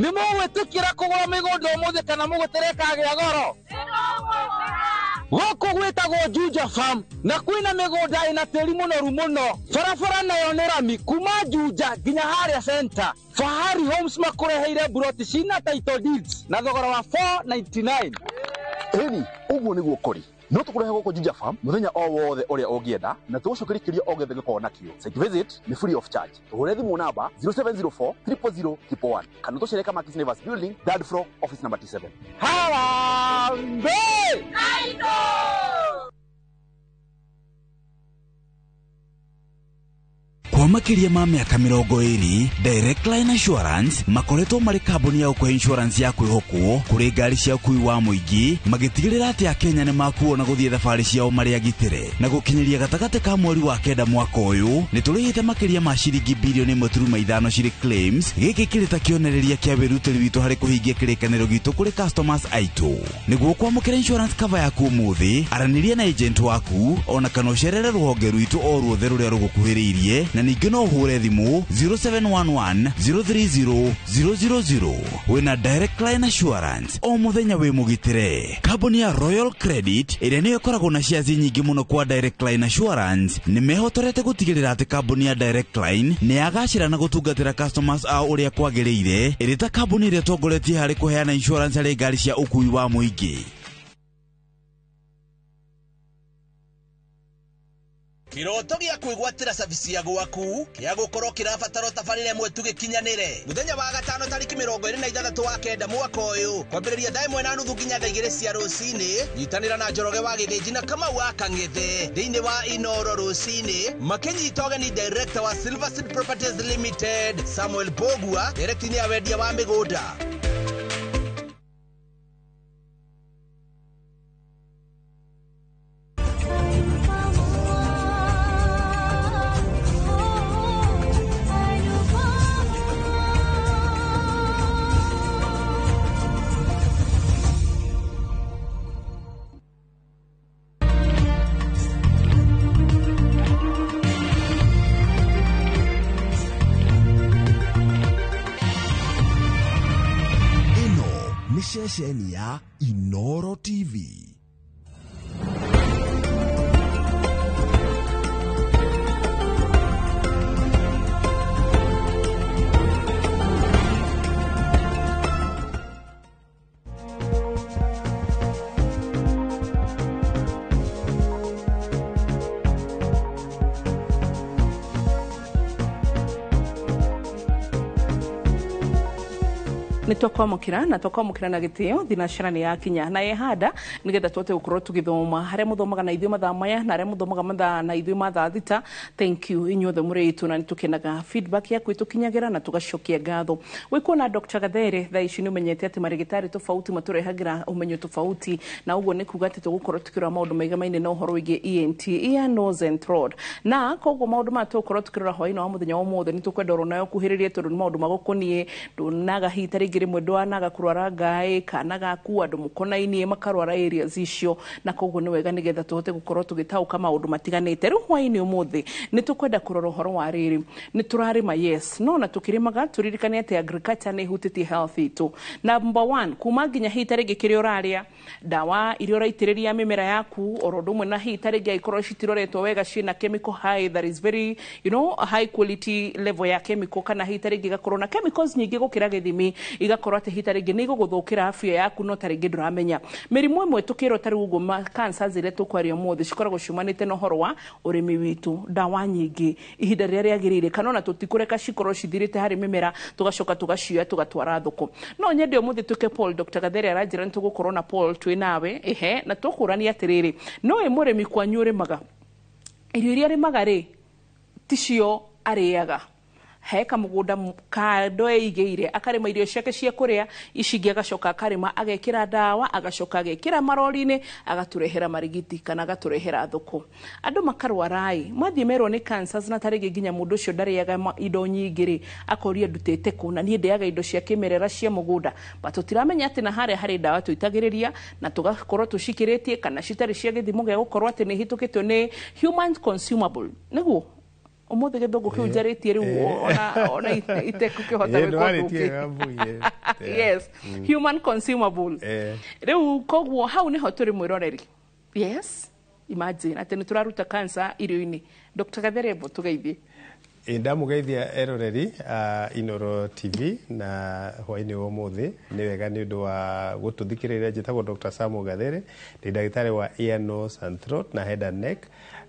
Nĩ mũgwĩtĩkĩra kũgũra mĩgũnda ũmũthĩ kana mũgũtereka goro? Gũkũ gwĩtagwo Juja Farm na kwĩna mĩgũnda ĩna tĩri mũnoru mũno. Barabara nayo nĩ rami kuma Juja nginya harĩa center. Fahari Homes makũreheire buroti cina title deeds na thogora wa 499. Eni, ũguo nĩguo kũrĩ. No tũkũrehe gũkũ Juja Farm mũthenya o wothe ũrĩa ũngĩenda na tũgũcokeria kĩrĩa o gĩothe gĩkorwo nakĩo. Site visit nĩ free of charge. Tũhũre thimũ namba 0704 000 111 kana tũcerere Kamakis Naivas Building, third floor, office number T7. Harambee! Kwa makiria ma miaka 20 Direct Line Assurance makoretwo marĩ kambuni ya gũkũhe insurance ya kwĩhokwo kũrĩ ngari cia ũkui wa mũingĩ magĩtigĩrĩra atĩ Akenya nĩ makuona gũthiĩ thabarĩ ciao marĩ agitĩre na gũkinyĩria gatagatĩ ka mweri wa kenda mwaka ũyũ nĩ tũrĩhĩte makiria ma ciringi bilioni 1.5 cirĩ claims. Gĩkĩ kĩrĩ ta kĩonereria kĩa wĩrutĩri witũ harĩ kũhingia kĩrĩkanĩro gitũ kũrĩ customers aitũ. Nĩguo kwamũkĩra insurance cover yaku ũmũthĩ, aranĩria na agent waku ona kana ũcerere rũhonge rwitũ o ruothe rũrĩa rũgũkuhĩrĩirie, na ningĩ no ũhũre thimũ 0711 030 000. Wĩna Direct Line Assurance o mũthenya wĩ mũgitĩre. Kambuni ya Royal Credit ĩrĩa nĩyo ĩkoragwo na shares nyingĩ mũno kwa Direct Line Assurance nĩ mehotorete gũtigĩrĩra atĩ kambuni ya Direct Line nĩ yagacĩra na gũtungatĩra customers ao ũrĩa kwagĩrĩire, ĩrĩ ta kambuni ĩrĩa tongoretie harĩ kũheana insurance harĩ ngari cia ũkui wa mũingĩ. Kiroto gĩa kwĩgwatĩra service ya gwaku kĩa gũkorwo kĩrabatara tabarĩre mwe tũgĩkinyanĩre mũthenya wa gatano tariki 26 wa kenda mwaka ũyũ kwambĩrĩria thaa 1:30 nginya thaa 2 cia rũcinĩ. Nyitanĩra na Njoroge wa Gĩthĩnji na Kamau wa Kang'ethe thĩinĩ wa Inoro rũcinĩ makĩnyita ũgeni director wa Silverseed Properties Limited Samuel Bogua director-inĩ ya wendia wa mĩgũnda. Shesheni ya Inoro TV. Nitwakwamukira na twakwamukira na gitio thinacara ni yakinya na yehanda nigetha twote gukorwo tugithoma haria muthomaga na ithuĩ mathaa maya na haria muthomaga mathaa na ithuĩ mathaa thita. Thank you inyuothe mũrĩtu na nitukenaga feedback yaku itukinyagira na tugacokia ngatho. Wikuona Dr. Gathere thaa ici ni umenyete ati marigitari tofauti maturehagira umenyo tofauti na uguo ni kuga ati tugukorwo tukirora maundu maigamaine na uhoro wige ENT, ear nose and throat, na koguo maundu ma tugukorwo tukirora hwaini wa muthenya wa mothe ni tukwenda nayo kuhiririe tondu ni maundu magukonie ndunaga hita ringi rimwe ndwanaga kurwara ngai kana gaku andu mukonainie makarwara areas icio, na koguo ni wega nigetha tuhote gukorwo tugitauka maundu matiganite. Riu hwaini umuthi ni tukwenda kurora uhoro wa riri ni turarima yes no na tukirimaga turirikane ati agriculture ni hutitie health itu. Number 1 kuma nginya hita ringi kiri uraria dawa irio raitiriria mimera yaku orodo mwe na hita ringi ikorwo citiroretwo wega cina chemical high that is very high quality level ya chemical, kana hita ringi gakorwo na chemicals nyingi gukira githimi igakorwo ati hita ringi ni guguthukira afya yaku no ta ringi nduramenya. Mirimu imwe tukiro tari uguo cancer zire tukwaria mothe cikoragwo ciumanite na horo wa urimi witu. Dawa nyingi ihinda riria riagirire kana na tutikureka cikorwo cithirite hari mimera tugacoka tugacioya tugatwara thoko. No nyende umuthi tuke Paul Dr. Gathere aranjira nitugukorwo na Paul twi nawe na tukurani atiriri no murimi kwanyu rimaga irio iria rimaga ri ticio ariaga heka mugunda kando eigeire akarima irio ciake cia kuria icingi agacoka akarima agekira dawa agacoka agekira marori-ini agaturehera marigiti kana agaturehera thoko. Andu makarwarai mathie merwo ni cancers na tarigi nginya mundu ucio ndariaga indo nyingiri akoria ndutete ku na nie ndiaga indo cia kimerera cia mugunda batutiramenya ati na haria hari dawa tuitagiriria na tugakorwo tucikiritie kana citari cia githimo gya gukorwo ati ni hitukitwo ni human consumable niguo Omothe githungu kiu njaritie riu ona itekukihota gwikwa. Yes, human consumable. Riu koguo hau niho turi mwiroreri. Yes, imagine ati nituraruta cancer irio-ini. Dr. Gatherebo tugeithie. Ndamugeithia eroreri Inoro TV na hwaini wa muthi ni wega ni undu wa gututhikiriria. Njitagwo Dr. Samuel Gathere, ndi ndagitari wa ear, nose and throat na head and neck,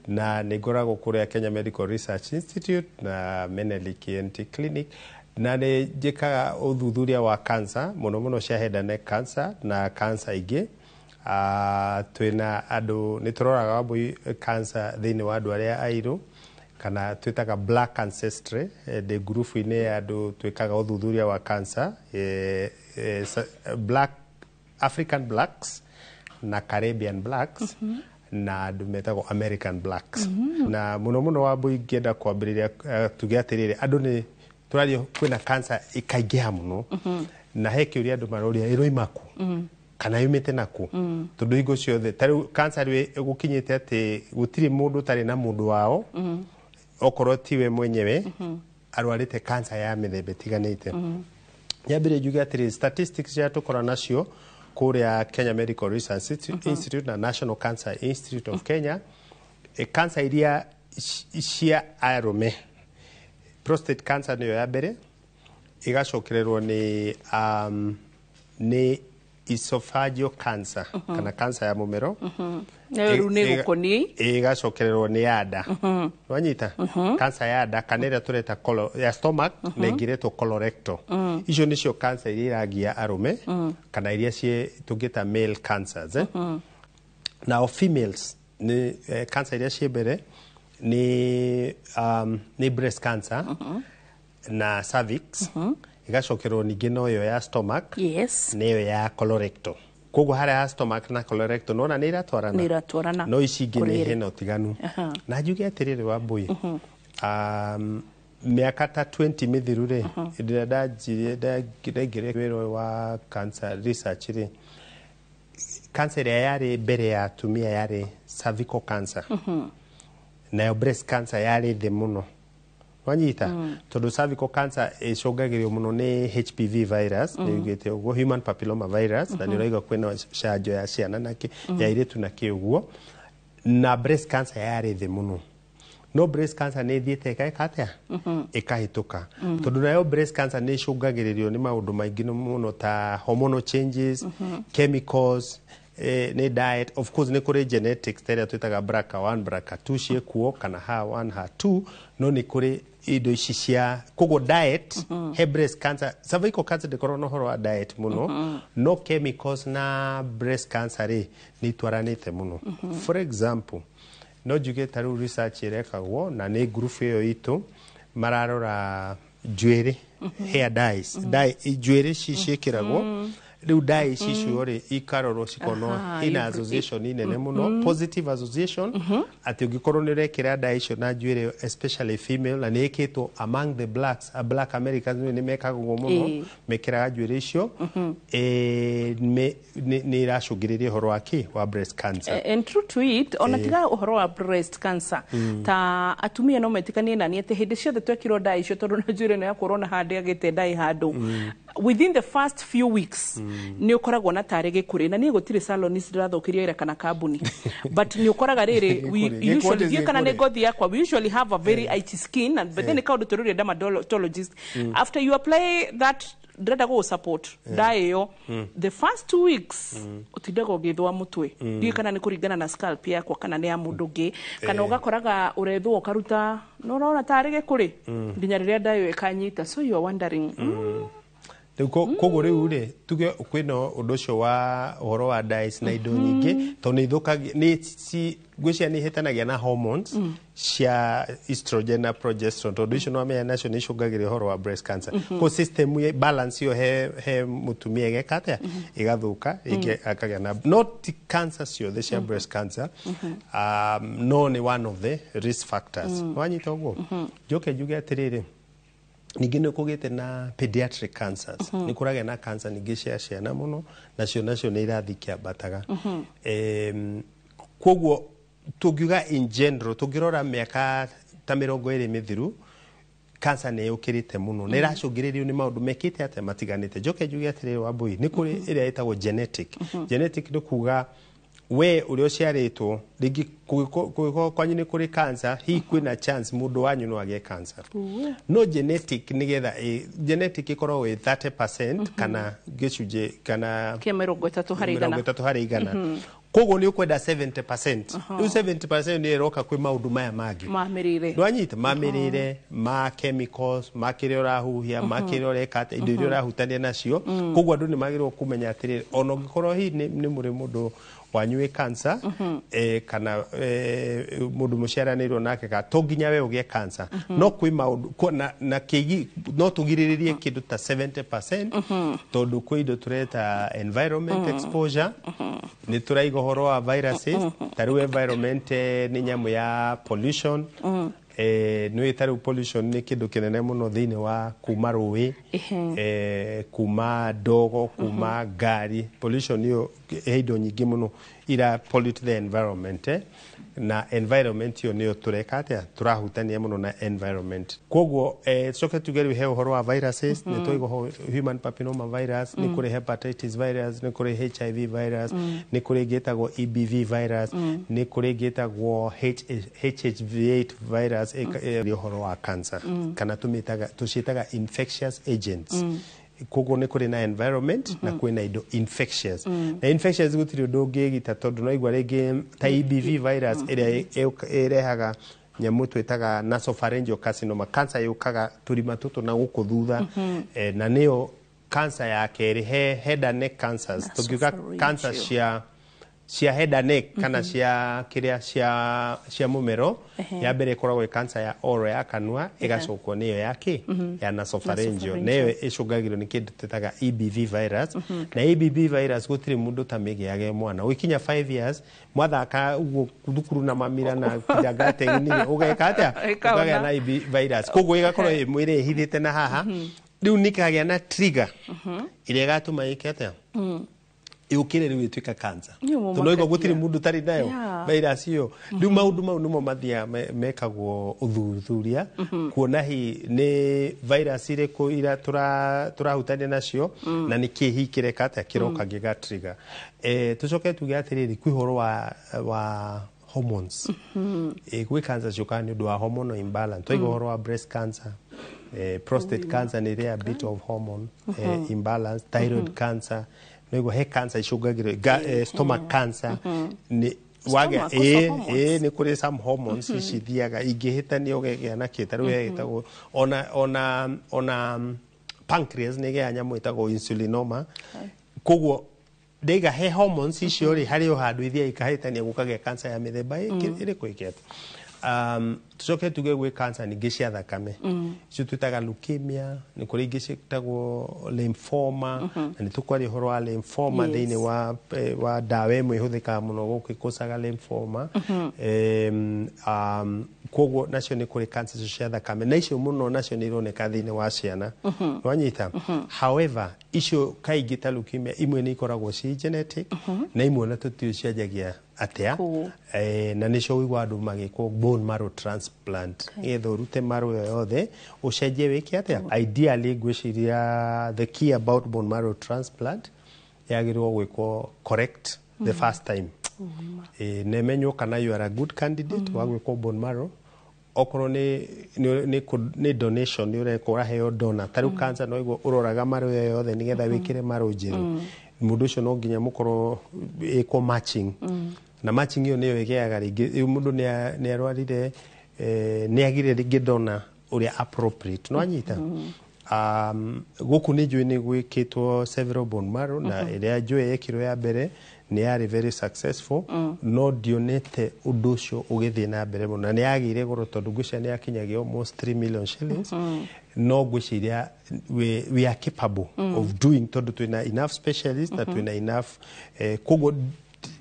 na ni ngoragwo kuria Kenya Medical Research Institute na Menelik ENT Clinic, na ni njikaga uthuthuria wa cancer muno cia head and neck cancer na cancer ingi. Twina andu ni turoraga wambui cancer thiini wa andu aria airu kana twitaga black ancestry, the group ine andu twikaga uthuthuria wa cancer, black African blacks na Caribbean blacks na andu metagwo American blacks. Na muno wambui ngienda kwambiriria tuge atiriri andu ni turario kwina cancer ikaingiha muno na he kiuria andu maroria iroimaku kana yumite naku tondu ingo ciothe tari cancer we gukinyite ati gutiri mundu tari na mundu wao okorwo tiwe mwenyewe arwarite cancer ya mithemba tiganite. Nyambire njuge atiri statistics ya tukora nacio kuria Kenya Medical Research Institute na National Cancer Institute of Kenya, cancer iria cia arume, prostate cancer niyo ya mbere, igacokererwo ni esophageal cancer kana cancer ya mumero, igacokererwo ni ada. Wanyita cancer ya ada kana ira tureta ya stomach na ingiretwo colorectal. Icio nicio cancer iria iragia arume kana iria cie tungita male cancers. Now females ni cancer iria cie mbere ni breast cancer na cervix, igacokerwo ningi noyo ya stomach, neyo ya colorectal. Koguo haria ya stomach na colorectal nona ni iratwarana, no ici ingi ni hena utiganu. Na njuge atiriri wambui miaka ta 20 mithiru ri ndagire wiro wa cancer research ri, cancer yari mbere ya atumia yari cervical cancer, nayo breast cancer yari thi muno. Wanyita tondu cervical cancer icungagirio muno ni HPV virus, nigite uguo human papilloma virus, na niraiga kwena canjo ya ciana nake ya iritu na kiuguo, na breast cancer yari thi muno. No breast cancer ni thiete ikaikatia ikahituka tondu nayo breast cancer ni icungagirio ni maundu maingi muno ta hormonal changes, chemicals, ni diet, of course ni kuri genetics teria twitaga BRCA1 BRCA2 cie kuo kana HER1 HER2, no ni kuri indo ici cia kogo diet. He breast cancer, cervical cancer de corona horo wa diet muno, no chemicals na breast cancer ni twaranite muno. For example, no juge taru research irekagwo na ni group iyo itu mararora njuiri, hair dyes, njuiri ciciikiragwo riu dye icio ri ikarorwo cikono ina association inene muno, positive association, ati ungikorwo ni rekira dye icio na njuiri especially female na ni ikitwo among the blacks, black Americans ni mekagwo muno mekiraga njuiri icio ni iracungiriria horo wa breast cancer. And true to it, ona tiga uhoro wa breast cancer, ta atumia no metikanie na ni ati hindi ciothe twekirwo dye icio tondu na njuiri ni ya corona handi agite dye handu within the first few weeks ni ukoragwo na tare gikuri na ni gutire salons irathokirio ira kana kambuni but ni ukoraga riri we usually you kana ne ngothi yakwa we usually have a very itchy skin and but then kaudu tururi dermatologist after you apply that ndrenda go support dye yo the first 2 weeks utindaga githwa mutwe ndi kana ni kuringana na scalp yakwa kana ni ya mundu ngi kana ugakoraga urethwo ukaruta no urona tare gikuri nginya riria dye ikanyita, so you are wondering kogo riu ri tuge kwino undu ucio wa uhoro wa dyes na indo nyingi to ni thukagia ni si gwicia ni hitanagia na hormones cia estrogen na progesterone to icio no amenya nacio ni icungagiria uhoro wa breast cancer. Ko system ye balance yo he mutumia gegekatia igathuka akagĩa na not cancer ciothe cia breast cancer, no ni one of the risk factors. Wanyita uguo njoke njuge atiriri ningi ni kugite na pediatric cancers, ni kurage na cancer ningi cia ciana muno nacio ni irathikia bataga. Koguo tugiuga in general tugirora miaka ta 20 mithiru cancer ne yukirite muno ne racungiririo ni maundu mekite ate matiganite joke juge atire Wambui ni kuri iria itagwo genetic genetic ni kuga we uri uciaritwo rigi kwanyu ni kuri cancer hi kwina chance mundu wanyu no age cancer no genetic nigetha genetic ikorwo 30% kana gicuje kana kemero 3 harĩ igana kogo ni ukwenda 70%. Riu 70% ni iroka kwi maundu maya mangi. Mamirire. Ndwanyita mamirire, ma chemicals, makire urahuhia, makire urekata indo iria urahutania nacio. Kogo andu ni magirwo kumenya atiri ona ngikorwo hi ni muri mundu wanyue cancer kana mundu muciaranirwo nake ka to nginya we ugie cancer no kwi maundu na kigi no tugiriririe kindu ta 70% tondu kwi indo tureta environment exposure ni turaiga horo wa viruses taru environment ni nyamu ya pollution no itaru pollution ni kindu kinene muno thiini wa kuma ruwi kuma dogo kuma gari pollution yo heido nyingi muno ira pollute the environment na environment yo niyo turekate turahutania muno na environment koguo soke tugeri he horo wa viruses ni toigo human papilloma virus ni kuri hepatitis virus ni kuri HIV virus ni kuri getagwo EBV virus ni kuri getagwo HHV8 virus ri horo wa cancer kana tucitaga infectious agents kogo ni kuri na environment na kwina indo infectious na infectious gutiri undu ngigita tondu no igwa rigi ta EBV virus ire irehaga nyamu twitaga nasopharyngeal carcinoma cancer yukaga turima tutu na guku thutha na niyo cancer ya keri head and neck cancers tukiuga cancer cia head and neck kana cia kiria cia mumero ya mbere koragwo cancer ya oral ya kanua igacokwo niyo yake ya nasopharyngeal nayo icungagirwo ni kindu tutaga EBV virus na EBV virus gutiri mundu tamigiage mwana wikinya 5 years mwathaka uguo thukuru na mamira na kidagate ni ugeka atia ukaga na EBV virus koguo igakorwo mwire hithite na haha riu nikagia na trigger ile gatuma ikete yukire riu itwika cancer tunoigo gutiri mundu tari nayo virus iyo riu maundu mau nimo mathia mekagwo uthuthuria kuona hi ni virus ire ko ira turahutania nacio na ni kihikire kata kiroka giga trigger tucoke tuge atiriri kwihoro wa hormones gwi cancer joka ni undu wa hormonal imbalance toigo horo wa breast cancer prostate cancer ni a bit of hormone imbalance thyroid cancer nego he cancer icungagirwo stomach cancer ni waga ni kuri some hormones icithiaga ingihitania ugegia na kitaru yetagwo ona pancreas ni gea nyamu itagwo insulinoma koguo ndega he hormones icio ri hari uhandu ithia ikahitania gukagia cancer ya mithemba iri kuiketa tucoke tuge gwi cancer ningi cia thakame icio twitaga leukemia ni kuri ingi ciitagwo lymphoma na ni tukwari horo wa lymphoma thiini wa dawa imwe ihuthikaga muno gukikucaga lymphoma koguo nacio ni kuri cancer cia thakame na icio muno nacio ni ironeka thiini wa ciana wanyita however icio kaingi ta leukemia imwe ni ikoragwo ci genetic na imwe na tutio ciajagia atia na nicio wigwa andu magikwo bone marrow transplant etho rute marrow yothe ucenjie wiki atia ideally gwiciria the key about bone marrow transplant yagirwo gwikwo correct the first time nemenyo kana you are a good candidate wa gwikwo bone marrow okoro ni donation ni urekora heo donor taru cancer no igwo uroraga marrow yothe nigetha wikire marrow njiru mundu ucio no nginya mukoro iko matching na matching iyo niyo igeaga ringi mundu ni arwarire ni agire ringi donor uria appropriate no anyita guku ni njui ni gwikitwo several bone marrow na iria njui yekirwo ya mbere ni yari very successful no dionete undu ucio ugithie na mbere muno na ni yagire goro tondu ngwicia ni yakinyagia almost 3 million shillings no ngwiciria we are capable of doing tondu twina enough specialists na twina enough kogo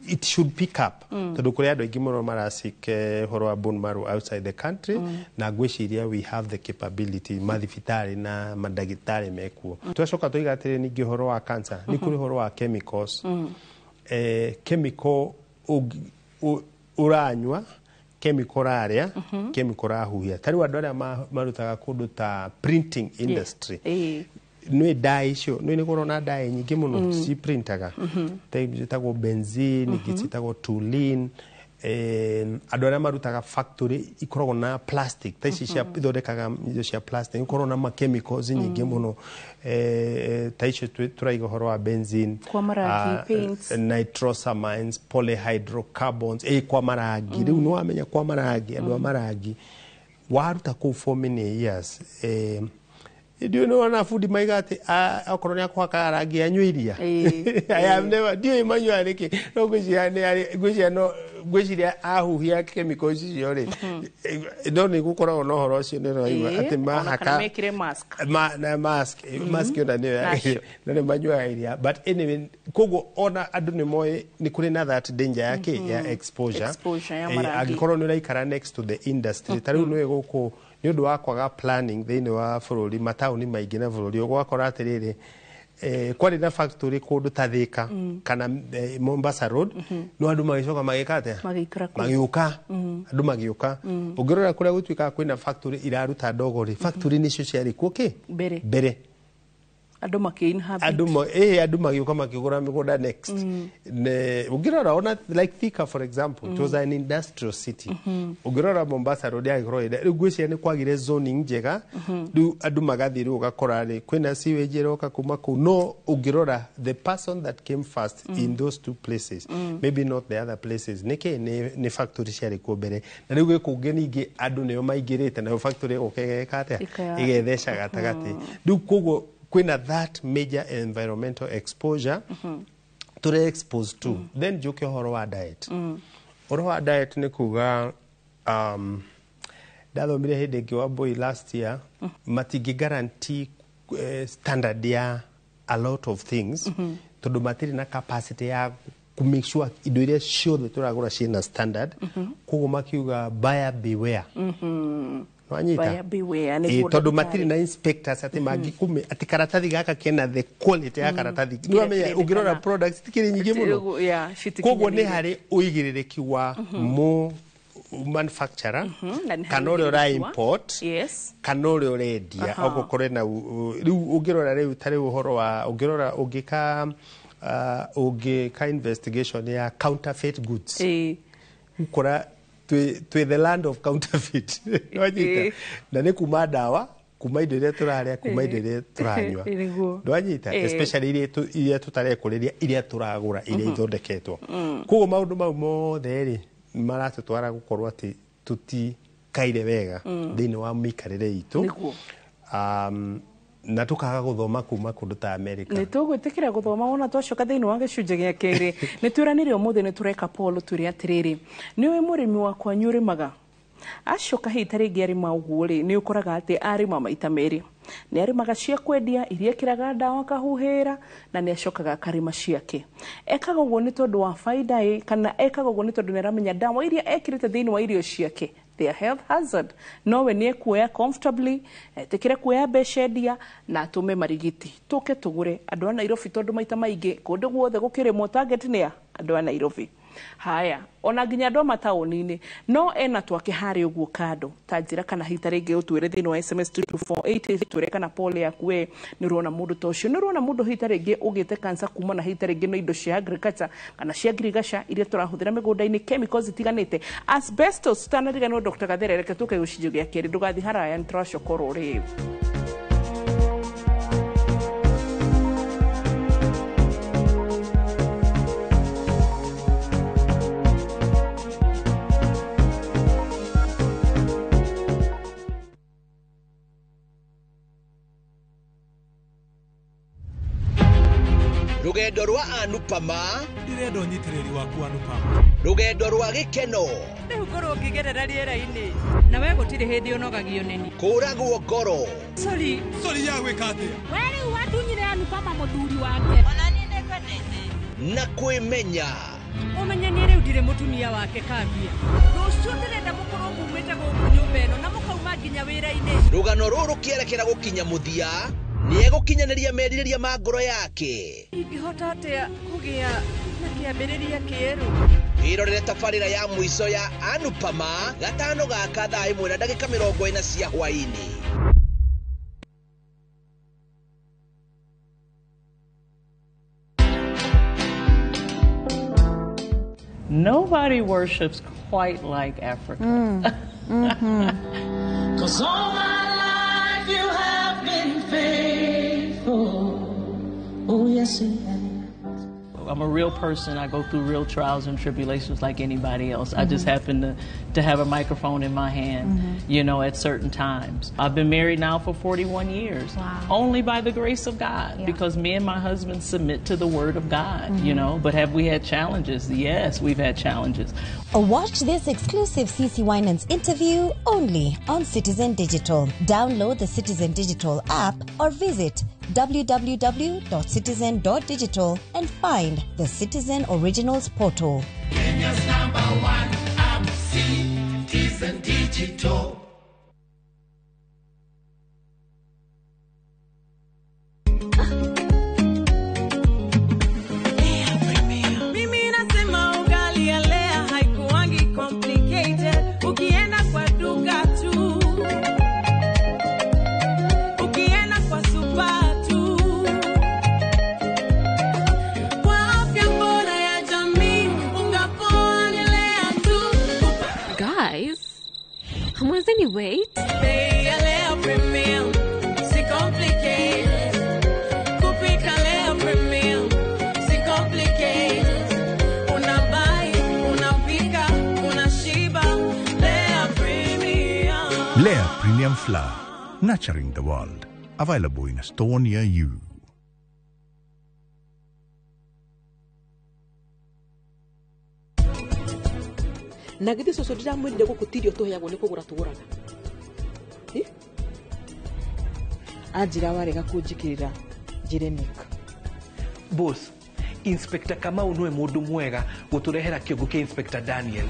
it should pick up tondu kuri andu aingi muno marasik horo wa bone marrow outside the country na ngwiciria we have the capability mathibitari na madagitari mekuo twacoka tuigatire ningi horo wa cancer ni kuri horo wa chemicals chemical uranywa chemical aria chemical ahuhia tari wa ndore marutaga kundu ta printing industry nwe dye icio nwe nikorona dye nyingi muno ci printaga tago benzene gicitago toluene andå arä a marutaga factory ikoragwo na plastic ta ici cia ithondekaga indo cia plastic ikoragwo na chemicals nyingĩ mũno ta icio tũraiga ũhoro wa benzene, nitrosamines, polyhydrocarbons kwa marangi rĩu nĩ wamenya kwa marangi andũ a marangi waruta kũu for many years ndio no na fundi maiga ati akorwo ni akwaka rangi anyuiria I have never dio imanywa riki no gwiciria ahuhia chemicals icio ri no ni gukoragwo no horo cio ni raiwa ati mahaka mask ona ni manywa iria but anyway kogo ona andu ni moe ni kuri na that danger yake ya exposure agikorwo ni raikara next to the industry tariu no guko ni undu wa kwaga planning thiini wa bururi matauni maingi na bururi ugakora atiriri kwari na factory kundu ta Thika kana Mombasa Road no andu magicoka magikate magiuka andu magiuka ungirora kuria gutwika kwina factory iraruta ndogori factory nicio ciari kuki bere andu makiinhabit andu magiuka makigura migunda next ne ungirora ona like Thika for example it was an industrial city ungirora Mombasa Road agirora rugwiciria ni kwagire zoning njega andu magathiri ugakora ri kwina sewage roka kuma ku no ungirora the person that came first in those two places maybe not the other places ni factory ciari ku mbere na riu gikungi ningi andu nio maingirite na factory ukegekate igetheca gatagati riu kogo kwina that major environmental exposure to the exposed to then juke horo wa diet diet ni kuga dathomire hindi ngi wa boy last year matingi guarantee standard ya a lot of things tondu matiri na capacity ya to make sure indo iria ciothe turagura ciina standard koguo makiuga buyer beware Buyer beware ni tondu matiri na inspectors ati mangikume ati karatathi gaka kena the quality ya karatathi ni wamenya ungirora products tikiri nyingi muno koguo ni hari uigiririki wa mo manufacturer kana uri ora import kana uri urendia ogukore na riu ungirora riu tari uhoro wa ungirora ungika investigation ya counterfeit goods ukora to the land of counterfeit wajita na ni kuma dawa kuma indo iria turaria kuma indo iria turanywa wajita especially iria tutarekuriria iria turagura iria ithondeketwo koguo maundu mau mothe ri maratutwara gukorwo ati tuti kaire wega thiini wa mikarire itu na tukaga guthoma kuma kundu ta America ni tugwitikira guthoma ona twacoka thiini wa gicunje gia keri ni turanire umuthi ni tureka Paul turi atiriri ni we murimi wa kwanyuri maga acoka hitari giari mauguo ri ni ukoraga ati ari maita meri ni ari maga cia kwendia iria kiraga dawa kahuhira na ni acokaga karima ciake ekaga uguo ni tondu wa faida kana ekaga uguo ni tondu ni aramenya dawa iria ekirite thiini wa irio ciake their health hazard no we nie kuoya comfortably tekire kuoya beshedia na tume marigiti tuke tugure andu a Nairobi tondu maita maingi kundu guothe gukirimo target ni andu a Nairobi haya ona nginya andu mataoni-ini no ena twake hari uguo kando tanjira kana hita ringi utwire thini wa SMS 22480 twire kana Paul yakue ni ruona mundu tocio ni ruona mundu hita ringi ugite cancer kuma na hita ringi no indo cia agriculture kana cia agriculture iria turahuthira migunda-ini chemicals itiganite asbestos tanariga no Dr. Gathere reke tuke gucinjo gia keri ndugathi haraya ntrashokoro ri rugendo rwa Anupama ndirendo nyitiriri waku Anupama rugendo rwa gikeno riu ngoro ngigerera riera-ini na we gutiri hindi unogagio nini kuragwo ngoro sorry ya gwikate we riu watunyire Anupama muthuri wake ona ni ndekatete na kwimenya umenya ni riu ndire mutumia wake kambia rucio ndirenda mukorwo mumite guku nyumba ino na mukauma nginya wira-ini rugano ruru kierekera gukinya muthia niegukinyaneria merirĩria ma ngoro yake. Ingĩhota atĩa kũgĩa na kĩambĩrĩria kĩerũ? Irorere tabarĩra ya mũico ya Anupama gatano gaka thaa 1:40 cia hwaini. Nobody worships quite like Africa. Cause all my life you have been faithful. Oh yes, you have. I'm a real person. I go through real trials and tribulations like anybody else. I just happen to have a microphone in my hand, you know, at certain times. I've been married now for 41 years, only by the grace of God, because me and my husband submit to the word of God, you know. But have we had challenges? Yes, we've had challenges. Watch this exclusive CeCe Winans interview only on Citizen Digital. Download the Citizen Digital app or visit www.citizen.digital and find the Citizen Originals portal. Kenya's #1 app, Citizen Digital. Mimi nasema ugali ya lea haikuangi complicated. Ukienda kwa duka tu, ukienda kwa super tu, kwa afya bora ya jamii ungapoa ni lea tu. Guys, hamwezeni wait? Bei ya lea premium, si complicated. Kupika lea premium, si complicated. Unabai, unapika, unashiba. Lea premium. Lea Premium Flour, nurturing the world. Available in a store near you. Na githĩ cũcũ ndiramwĩrire gũkũtirio tũheagwo nĩ kũgũra tũgũraga. Anjĩra warega kũnjĩkĩrĩra Jeremic. Boss, Inspector Kamau nĩwe mũndũ mwega gũtũrehera kĩongo kĩa Inspector Daniel.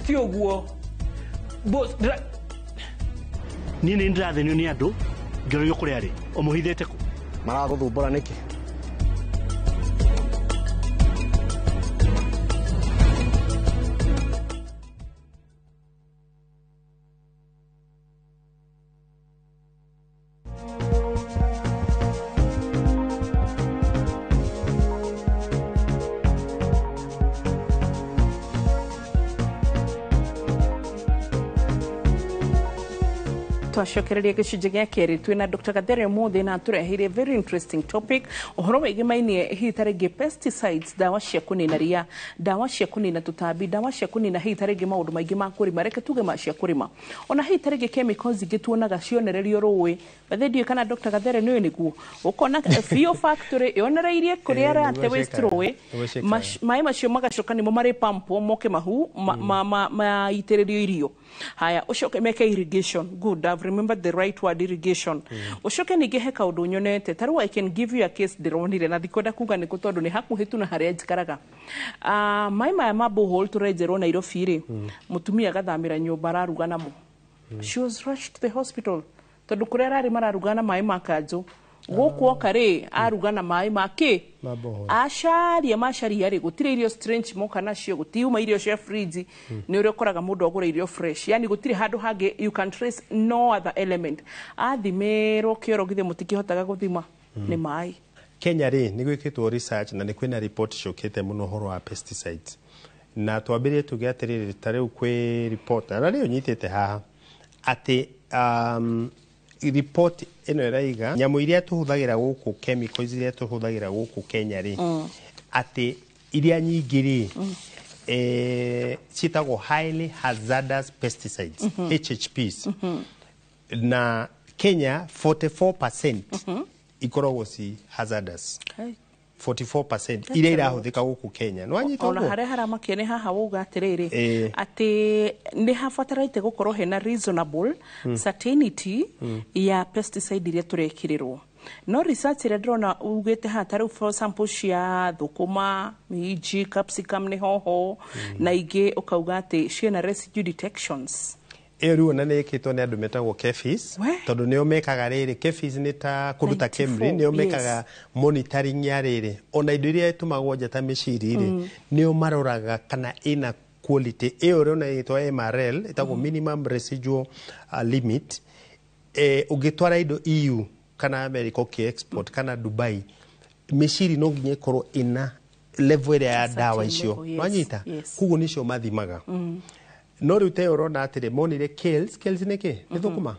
Ti ũguo. Boss, niĩ nĩ ndĩrathenio nĩ andũ ngĩrorio kũrĩa arĩ ũmũhithĩte kũ maragũthumbũra nĩkĩ? Twashokereria gĩcunjĩ gĩa kerĩ twĩna Dr. Gathere Muthi na tureheire very interesting topic ũhoro wĩgiĩ mainie hihi tarĩngĩ pesticides, dawa cia kũnina ria, dawa cia kũnina tũtambi, dawa cia kũnina hihi tarĩngĩ maũndũ maingĩ ma kũrĩma, reke tuge ma cia kũrĩma, ona hihi tarĩngĩ chemicals ingĩ tuonaga cionererio rũĩ. Bethe ndiũĩ kana Dr. Gathere nĩwe nĩguo ũkona Bio Factory yonereirie kũrĩa arate waste rũĩ, maĩ macio magacoka nĩmo marĩ pump moke mahu maitĩrĩrio irio. Haya ucoke meke irrigation. Good, I've remembered the right word, irrigation. Ucoke ningĩ he kaũndũ nyonete tarĩu I can give you a case ndĩronire na thikwenda kuga nĩ tondũ nĩ hakuhĩ tu na harĩa njikaraga. Maĩ maya ma borehole tũrenjerwo Nairobi rĩ, mũtumia agathamĩra nyũmba araruga namo. She was rushed to the hospital tondũ kũrĩa ararĩ mararuga na maĩ ma kanjũ. Gũkũ oka rĩ aruga na maĩ make acaria macaria rĩ gũtirĩ irio strange moka nacio, gũtiuma irio cia fridge, nĩ ũrĩa ũkoraga mũndũ agũra irio fresh, yani gũtirĩ handũ hangĩ you can trace no other element. Athimerwo kĩoro githĩ mũtikĩhotaga gũthima nĩ maĩ. Kenya rĩ nĩ gwĩkĩtwo research na nĩ kwĩna report cokete mũno ũhoro wa pesticides, na twambĩrĩrie tuge atĩrĩrĩ tarĩu kwĩ report na rĩu nyitĩte haha atĩ report ino iraiga nyamũ iria tuhuthagira gũkũ, chemicals iria tuhuthagira gũkũ Kenya rĩ ati iria nyingĩ rĩ citagwo highly hazardous pesticides, HHPs, na Kenya 44% ikoragwo ci hazardous. 44% iria irahuthika gũkũ Kenya. No anyita ona harĩa haramakio nĩ haha uga atĩrĩrĩ atĩ nĩ habatarĩte gũkorwo hena reasonable certainty ya pesticide iria tũrekĩrĩrwo. No research ĩrĩa ndĩrona ugĩte haha tarĩu for sample cia thũkũma, minji, capsicum nĩ hoho na ingĩ ũkauga atĩ ciena residue detections riu na nekitwo ni andu metagwo kefis tondu nio mekaga riri kefis ni ta kuruta Kemri nio mekaga monitoring ya riri ona indo iria itumagwo njata miciri ri nio maroraga kana ina quality iyo rero na itwa MRL itagwo minimum residual limit ugitwara indo EU kana America export kana Dubai miciri no nginya ikorwo ina level ĩrĩa ya ndawa icio wanyita kuguo nicio mathimaga no riu te urona atire monire kales niki ni thukuma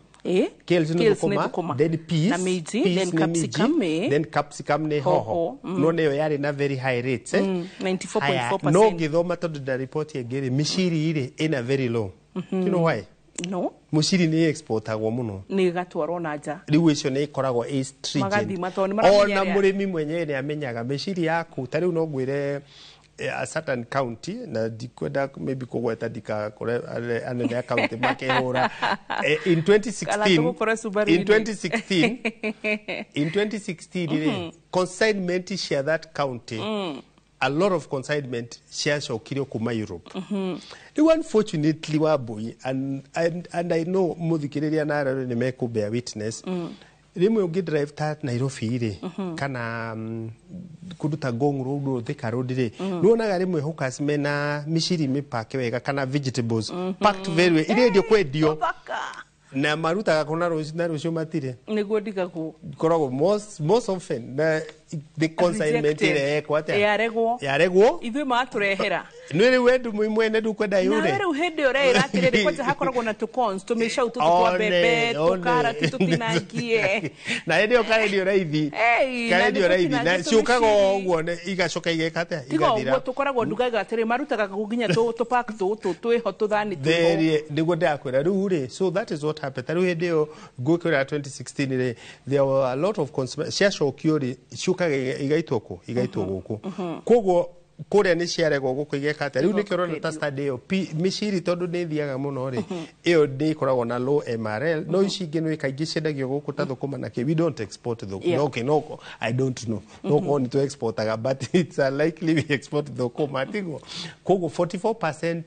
kales ni thukuma then peas then capsicum ni hoho no neyo yari na very high rates 94.4%. no ngithoma tondu da report yegere miciri ire ina very low you know why no muciri ni exportagwo muno ni gatwarwo na nja riu icio ni ikoragwo stringent ona murimi mwenyewe ni amenyaga miciri yaku ta riu no ngwire a certain county na dikwenda maybe kugweta dika kore anene ya county makehora in 2016 consignment share that county a lot of consignment shares okirio kuma Europe unfortunately Wabui and I know muthikiriria na rero ni mekubea witness rimwe ungi drive ta Nairobi ire kana kuduta Ngong Road Thika Road ire nuonaga rimwe hookers mena miciri mipake wega kana vegetables packed very well ire ndio kwendio na marutaga kona rucio matire niguo ndigagu koragwo most often the consignment ire kwate yaregwo ithui maturehera nire wendu mwene ndukwenda yure na riu hindi urera atire kwate hakoragwo na tukons tumisha ututu twa bebe tukara tutinangie na hindi okaredio raithi karedio raithi na ciukaga uguo igacoka igekate igathira tigo tukoragwo ndugaga atire marutaga guginya tu pack tu twiho tuthani tu niguo ndakwira riu ri so that is what happened riu hindi yo gwikira 2016 ri there were a lot of ciacokio ri ciukaga igaitwo guku koguo kuria ni ciaregwo guku igekate riu nikio rona ta study yo miciri tondu ni thiaga muno ri iyo ndi koragwo na low MRL no ici ingi no ikaingi ciendagio guku ta thukuma na we don't export thukuma okay no I don't know no on to exportaga but it's likely we export thukuma tigo koguo 44%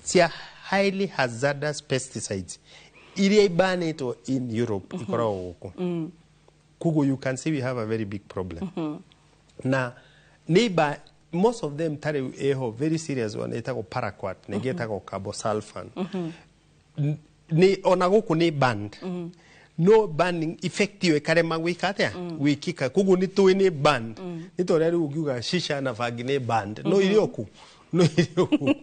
cia highly hazardous pesticides iria ibanitwo in Europe ikoragwo guku kugo you can see we have a very big problem na neighbor most of them tare eho very serious one itago paraquat negetago carbosulfan ni ona guku ni banned no banning effective karema gwikatia wikika kugo ni tu ni banned ni to rero ugiuga shisha na vagi ni banned no irioku no irioku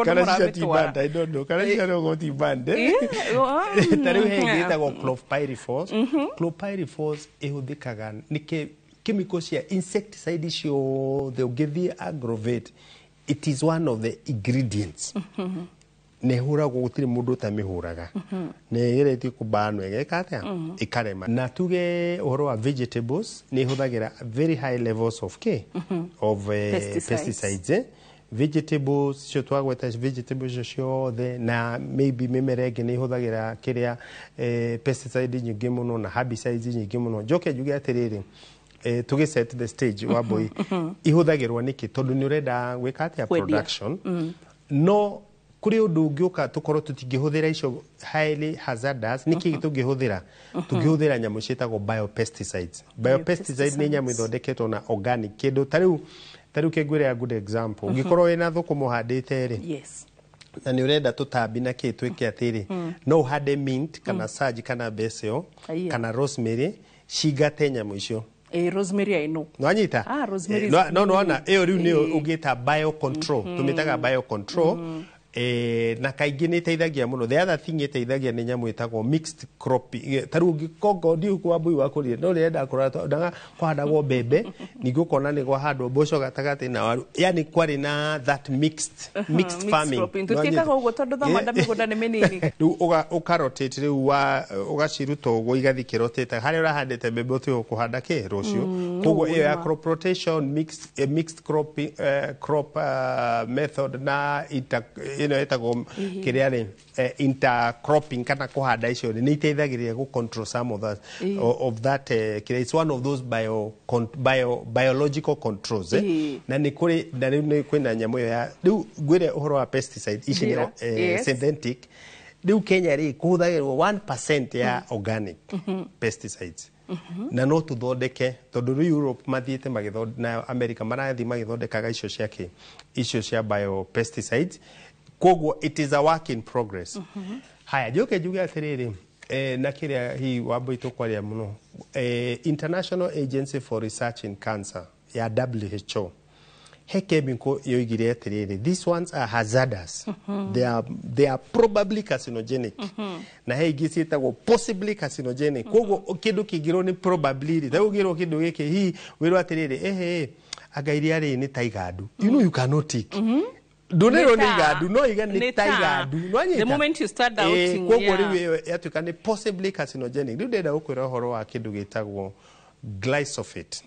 kana shisha ti banned I don't know kana shisha no ti banned tare hegetago chlorpyrifos ehuthikaga nike chemicals ya insecticide ciothe ugithi aggravate it is one of the ingredients nehuragwo gutiri mundu utamihuraga negereti kubanwa egekatia ikarema na tuge uhoro wa vegetables nehuthagira very high levels of pesticides vegetables cio twagweta vegetables ciothe na maybe mimerege ni huthagira kiria pesticide nyingi muno na herbicides nyingi muno njoke njuge atiriri to set the stage Wabui ihuthagirwa niki tondu ni urenda gwikatia production no kuri undu ngioka tukorwo tutingihuthira icio highly hazardous niki tungihuthira nyamu cietagwo biopesticides ni nyamu ithondeketwo na organic kindu tariu kegwire a good example ngikorwo wina thukuma uhandite ri na ni urenda tutambi na ki twike atiri no uhande mint kana sage kana basil kana rosemary cigate nyamu icio rosemary I know nwanyita rosemary no na iyo riu ni ugita biocontrol tumitaga biocontrol na kaingi ni teithagia muno the other thing iteithagia ni nyamu itagwo mixed cropping taru gikongo ndi kwa bui wakurie no renda kurata kwahandagwo mbembe nigukona ni kwahandwo mboco gatagati na waru yani kwari na that mixed farming tukikaga ugo tondu thomanda migunda ni minini riu ukarotate riu ugaciruta ugo igathikirotete hari urahandite mbembe uti ukuhanda ki rucio koguo iyo ya crop rotation mixed crop method na itago kiriari intercropping kana kuhanda icio ni iteithagiriria go control some of that it's one of those biological controls na ni kuri na ni kwina nyamu ya riu gwire uhoro wa pesticide ici ni synthetic riu Kenya ri kuhuthagirwo 1% ya organic pesticides na no tuthondeke tondu Europe mathiete na America marathi magithondekaga icio cia biopesticides koguo it is a work in progress haya njoke njuge atiriri na kiria hi wamboito kwaria muno International Agency for Research in Cancer ya WHO he chemical yoigire atiriri these ones are hazardous they are probably carcinogenic na he gisietagwo possibly carcinogenic koguo kindu kingiro ni probability ta ugiro kindu giki hi wiro atiriri agairia ri ni taigadu you cannot tick Donero ni gadu no iga ni taigadu no anyita the moment you start doubting koguo riwe yatuka ni possibly carcinogenic riu ndenda gukwira horo wa kindu gitagwo glyphosate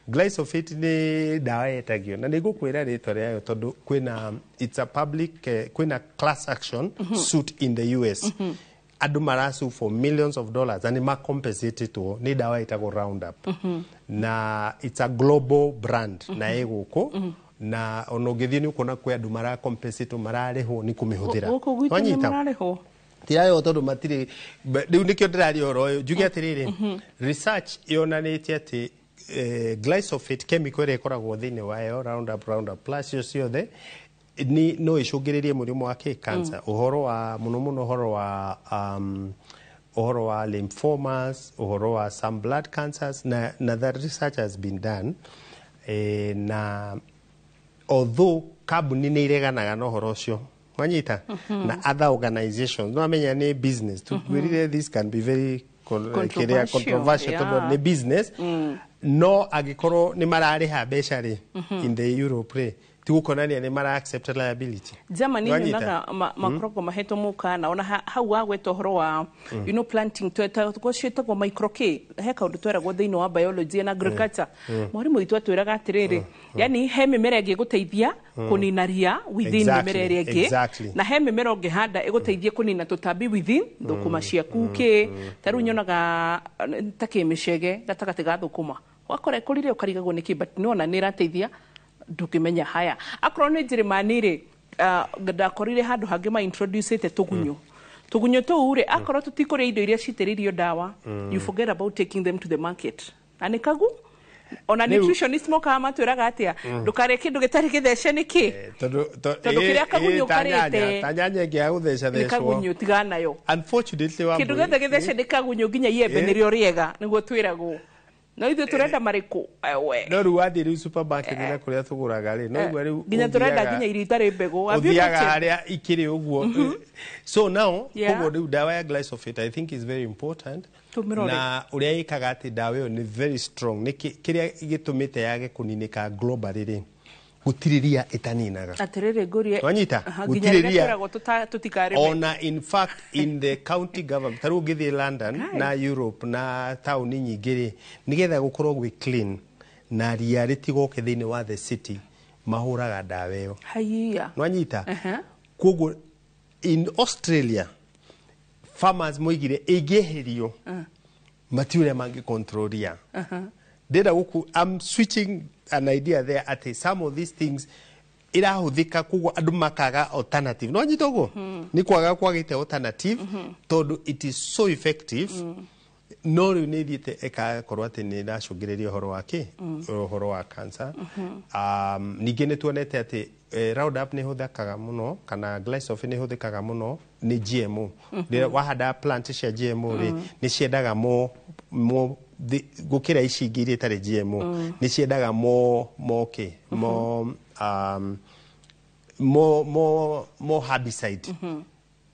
glyphosate ni dawa yetagio na nigukwira ritwa riayo tondu kwina it's a public kwina class action suit in the US andu marasu for millions of dollars and ma compensated to ni dawa yetagwo Roundup na it's a global brand na eguko na onogethie ni ukona kwe andu mara compensate mararehwo ni kumihuthira mararehwo tirayo tondu matiri riu nikio ndirari horo njuge atiriri research yonanitie ati glyphosate chemical ire koragwo thini wayo Roundup plus yo ciothe ni no icungiririe murimu wa cancer uhoro wa muno uhoro wa lymphomas uhoro wa some blood cancers na that research has been done na although kabuni ni ireganaga no horo cio wanyita na other organizations no amenya ni business to really this can be very controversial to the business no agikoro ni marariha beca ri in the Europe tugukonania ni mara accept liability Germany nyonaga makroko maheto muka na ona hau wagweta horo wa planting to cietagwo micro K he kaundu tweragwo thiini wa biology na agriculture mwarimu witu atwiraga atiriri yani he mimera ingi guteithia kunina ria within mimera iria ingi na he mimera ungi handa iguteithia kunina tutambi within thukuma ciaku ki taru nyonaga takimicege gatagati ga thukuma wakora kurire ukarigagwo niki but nona ni rateithia ndukimenya haya akoro ni Jeremani ri ndakorire handu hangi ma introduce te tugunyo to ure akoro tutikore indo iria citiririo dawa you forget about taking them to the market anikagu ona nutritionist moka matwiraga atia ndukare kindu gitari githece niki tondu kiria kagunyo karite tanyanya ngia gutheca thecwo kagunyo tigana yo unfortunately wa kindu githe githece ni kagunyo nginya yembe nirio riega niguo twiragwo no ithu turenda mariku ewe no ruwathi ri supermarket na kuria tuguraga ri no igwa ri nginya turenda nginya irita ri mbegu athiaga aria ikiri uguo so now koguo ri dawa ya glyphosate I think is very important na uria ikaga ati dawa yo ni very strong ni kiria gitumite yage kuninika globally ri gutiriria itaninaga atirire ngurie wanyita gutiriria ona in fact in the county government taru ngithi London na Europe na town nyingiri nigetha gukorwo gwi clean na ria ritigoke thiini wa the city mahuraga dawa yo haiya wanyita koguo in Australia farmers moigire ingeherio matiure mangi controlia deda guku I'm switching an idea there at some of these things irahuthika kugo andu makaga alternative no nyitogo ni kwaga kwagite alternative tondu it is so effective no riu ni thiete eka korwa ati ni ndacungiriria horo wake horo wa cancer ninge ni tuonete ati Roundup ni huthikaga muno kana glyphosate ni huthikaga muno ni GMO wahanda plant cia GMO ri ni ciendaga mo gukira ici ingĩ iria itarĩ GMO ni ciendaga mo herbicide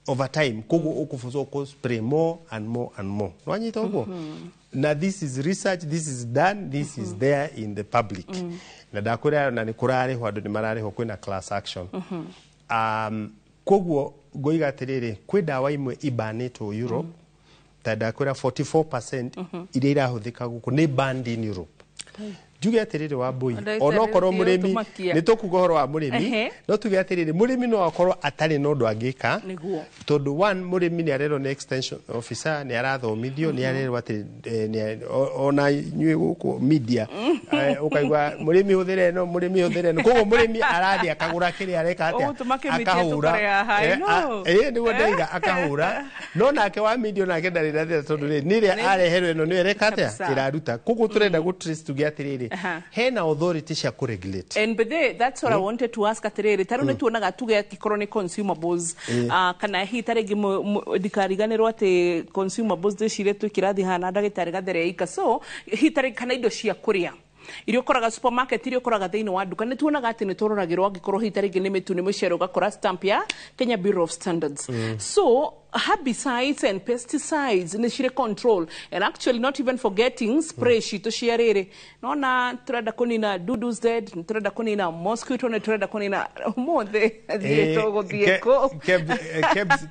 over time koguo ukufuzo ko spray more and more no anyita uguo na this is research this is done this is there in the public na ndakwira na ni kurari hwandu ni marari ho kwina class action koguo ngoiga atiriri kwi dawa imwe ibanitwo Europe tada kwira 44% iria irahuthika guku ni banned in Europe Juge atiriri wa mbui onokorwo murimi ni tukuga horo wa murimi no tuge atiriri murimi no akorwo atari no ndu angika tondu one murimi ni arero ni extension officer ni arathomithio ni arero ati ona nyue guku media ukaigwa murimi huthire no murimi huthire no kogo murimi arathi akagura kiri areka atia akahura ni wondaiga akahura no nake wa media nake ndari ndathira tondu ni ri areherwe ino ni ereka atia iraruta kogo turenda gu trace tuge atiriri hena authority cia ku regulate and but that's what I wanted to ask atiriri tarone tuonaga tuge chronic consumables kana hi tarigi dikariganirwo ati consumables decire twikirathi hana ndagitari gathere ika so hi tarigi kana indo cia kuria irio koraga supermarket irio koraga theini wa duka ni tuonaga ati ni tororagirwo gikorwo hi tarigi ni mitu ni mucero gakora stamp ya Kenya Bureau of Standards so herbicides and pesticides ni shire control and actually not even forgetting spray shito shiarere nona turenda kunina dudus dead turenda kunina mosquito na turenda kunina mothe thieto gothieko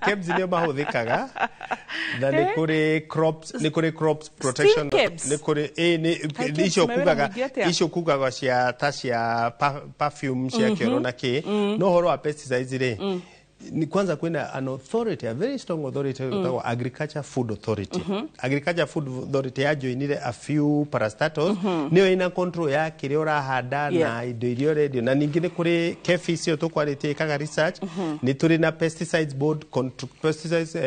kebs ni mahuthikaga na ni kuri crops protection ni kuri ni icio kugaga cia ta cia perfume cia kiorona ki no horo wa pesticides ri ni kwanza kwenda an authority, a very strong authority called Agriculture Food Authority. Agriculture Food Authority ya joinire a few parastatals niyo ina control ya kire urahanda na indo irio radio na ningine kuri KEFIS yo tokwarite kaga research ni turi na Pesticides Board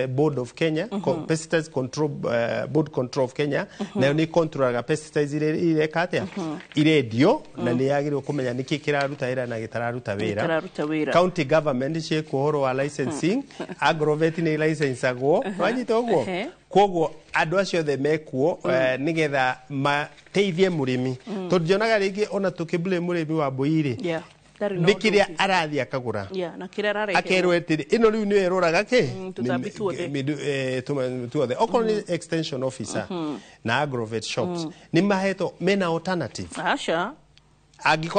Board of Kenya Pesticides Control Board Control of Kenya na ni control ga pesticides ile katia iredio na ni yagirwo kumenya niki kiraruta ira na gitararuta wira county government cie kuhoro wa licensing agrovet ni license agwo wanyita ogwo kogo andu acio the mekuo nigetha mateithie murimi tonjonaga ringi ona tukibule murimi wa boire nikiria arathi akagura na kirarare akerwetiri ino riu ni eroraga ki tuothe okonly extension officer na agrovet shops ni maheto mena alternative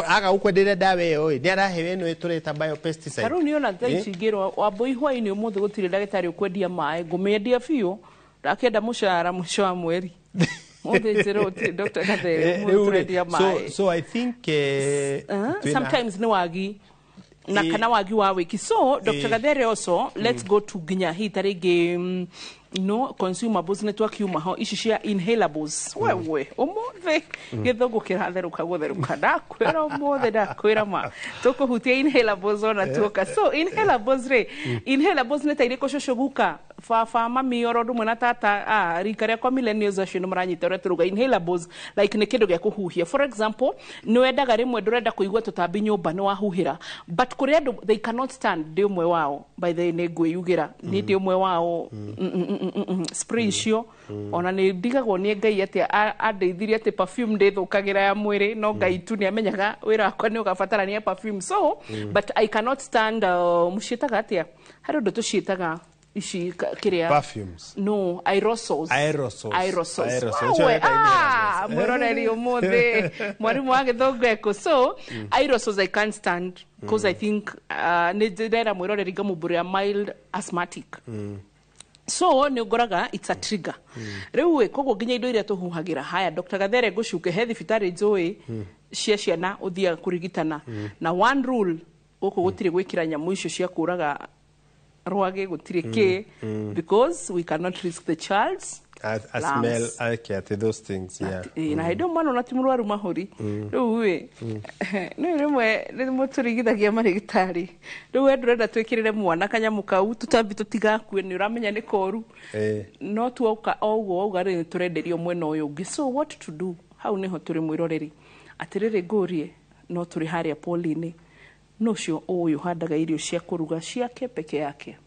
aga ukwendere dawe yo ni arahewe no itureta biopesticide karu ni ona thaichigirwo wamboi hwaini umuthe gutire ndagitari ukwendia mai ngumendia fiu rakenda mushara musho wa mweri Dr. Kadere so I think sometimes ni wagi na kana wagi wa wiki so Dr. Kadere also let's go to ginya hi tarige no consumables network yuma ho ishishia inhalables wewe umothe githogo kiratheruka gutheruka ndakwira umothe ndakwira ma toko hutia inhalables ona tuoka so inhalables inhalables netaire koshoshoguka fa mami orodu mwana tata rikare kwa millennials ashino muranyitore turuga inhalables like ne kindu gya kuhuhia for example no endaga rimwe ndurenda kuigwa tutambi nyumba no wahuhira but kuri andu they cannot stand ndi umwe wao by the negwe yugira ni ndi umwe wao spray cio ona ni ndigagwo ni ngai ati andeithirie ati perfume ndithukagira ya mwiri no ngai tu ni amenyaga wira wakwa ni ugabatarania perfume so but I cannot stand mushitaga atia hari ndo tushitaga ishi kiria perfumes no aerosols mwiroreri umuthe mwarimu wa githongeko so aerosols I can't stand because I think ni ndera mwiroreri ngamuburia mild asthmatic so ni ngoraga it's a trigger riu kogo ginya indo iria tuhuhagira haya Dr. Kadhere gucuke he thibitari njui cia ciana uthia kurigitana na one rule uko gutire gwikira nyamu icio cia kuraga rwage gutire ki because we cannot risk the child's a smell at those things na hido mwana na timurwaru mahuri riu ni rimwe turigithagia marigitari riu endurenda twikirire mwana kanyamu kau tutambi tutigakue ni uramenya ni koru no tuoka ogwo auga ri turenderio mwena uyu ungi so what to do how niho turi mwiroreri atiriri ngurie no turi haria polini no cio uyu handaga irio cia kuruga ciake peke yake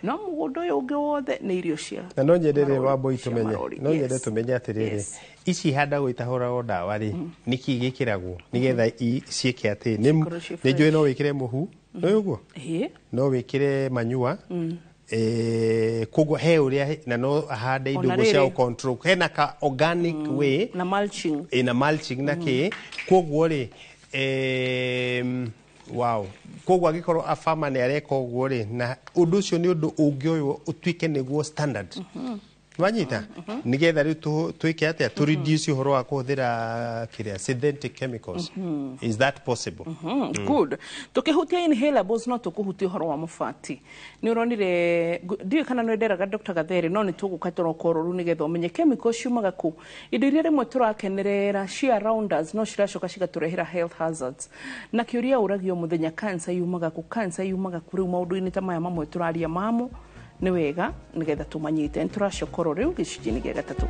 no mugundo uyu ungi wothe ni irio cia na no nyendere wambo itumenye no nyende tumenye atiriri ici handagwo itahora ndawa ri niki gikiragwo nigetha cieke ati ni njui no wikire muhu no uguo no wikire manyua kogo he uria na no hande indo cia control hena ka organic way na mulching na ki kogo ri wow kogo agikoro a farmer ne areka ogwo ri na undu cio ni undu ungioyo utwike niguo standard Wanyita nigetha riu tuike atia to reduce uhoro wa kuhuthira kiria synthetic chemicals. Is that possible? Good. Tukihutia inhalables no tukuhutia uhoro wa mufati. Ni uronire ndiye kana no nderaga Dr. Gatheri no ni tugukatoro kororu nigetha umenye chemicals ciumaga ku indo iria rimwe turakenerera cia around us no ciracoka cigaturehera health hazards. Na kiuria uragio muthenya cancer yumaga ku riu maundu-ini ta maya mamwe turaria mamo ni wega nigetha tumanyite nturacokoro riu gicunjini gia gatatu.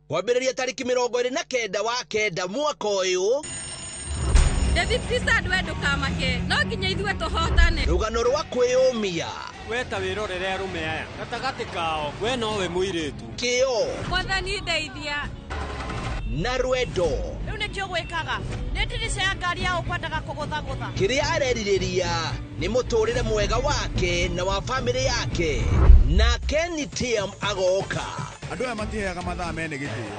Wambĩrĩria tariki 29 wa kenda mwaka ũyũ David Krista ndwendo kamake no nginya ithuĩ tũhotane. Rũgano rwa kwĩyũmia weta wĩrorere arũme aya gatagatĩ kao we nowe mũirĩtu kĩo Mwathani ndeithia na rwendo rĩu nĩkĩo gwĩkaga nĩ ndirica ya ngari ya ũkwendaga kũgũthagũtha kĩrĩa arerirĩria nĩ mũtũrĩre mwega wake na wa bamĩrĩ yake na Kenny Tiam agoka. Andũ aya matiheaga mathaa mene gĩtĩo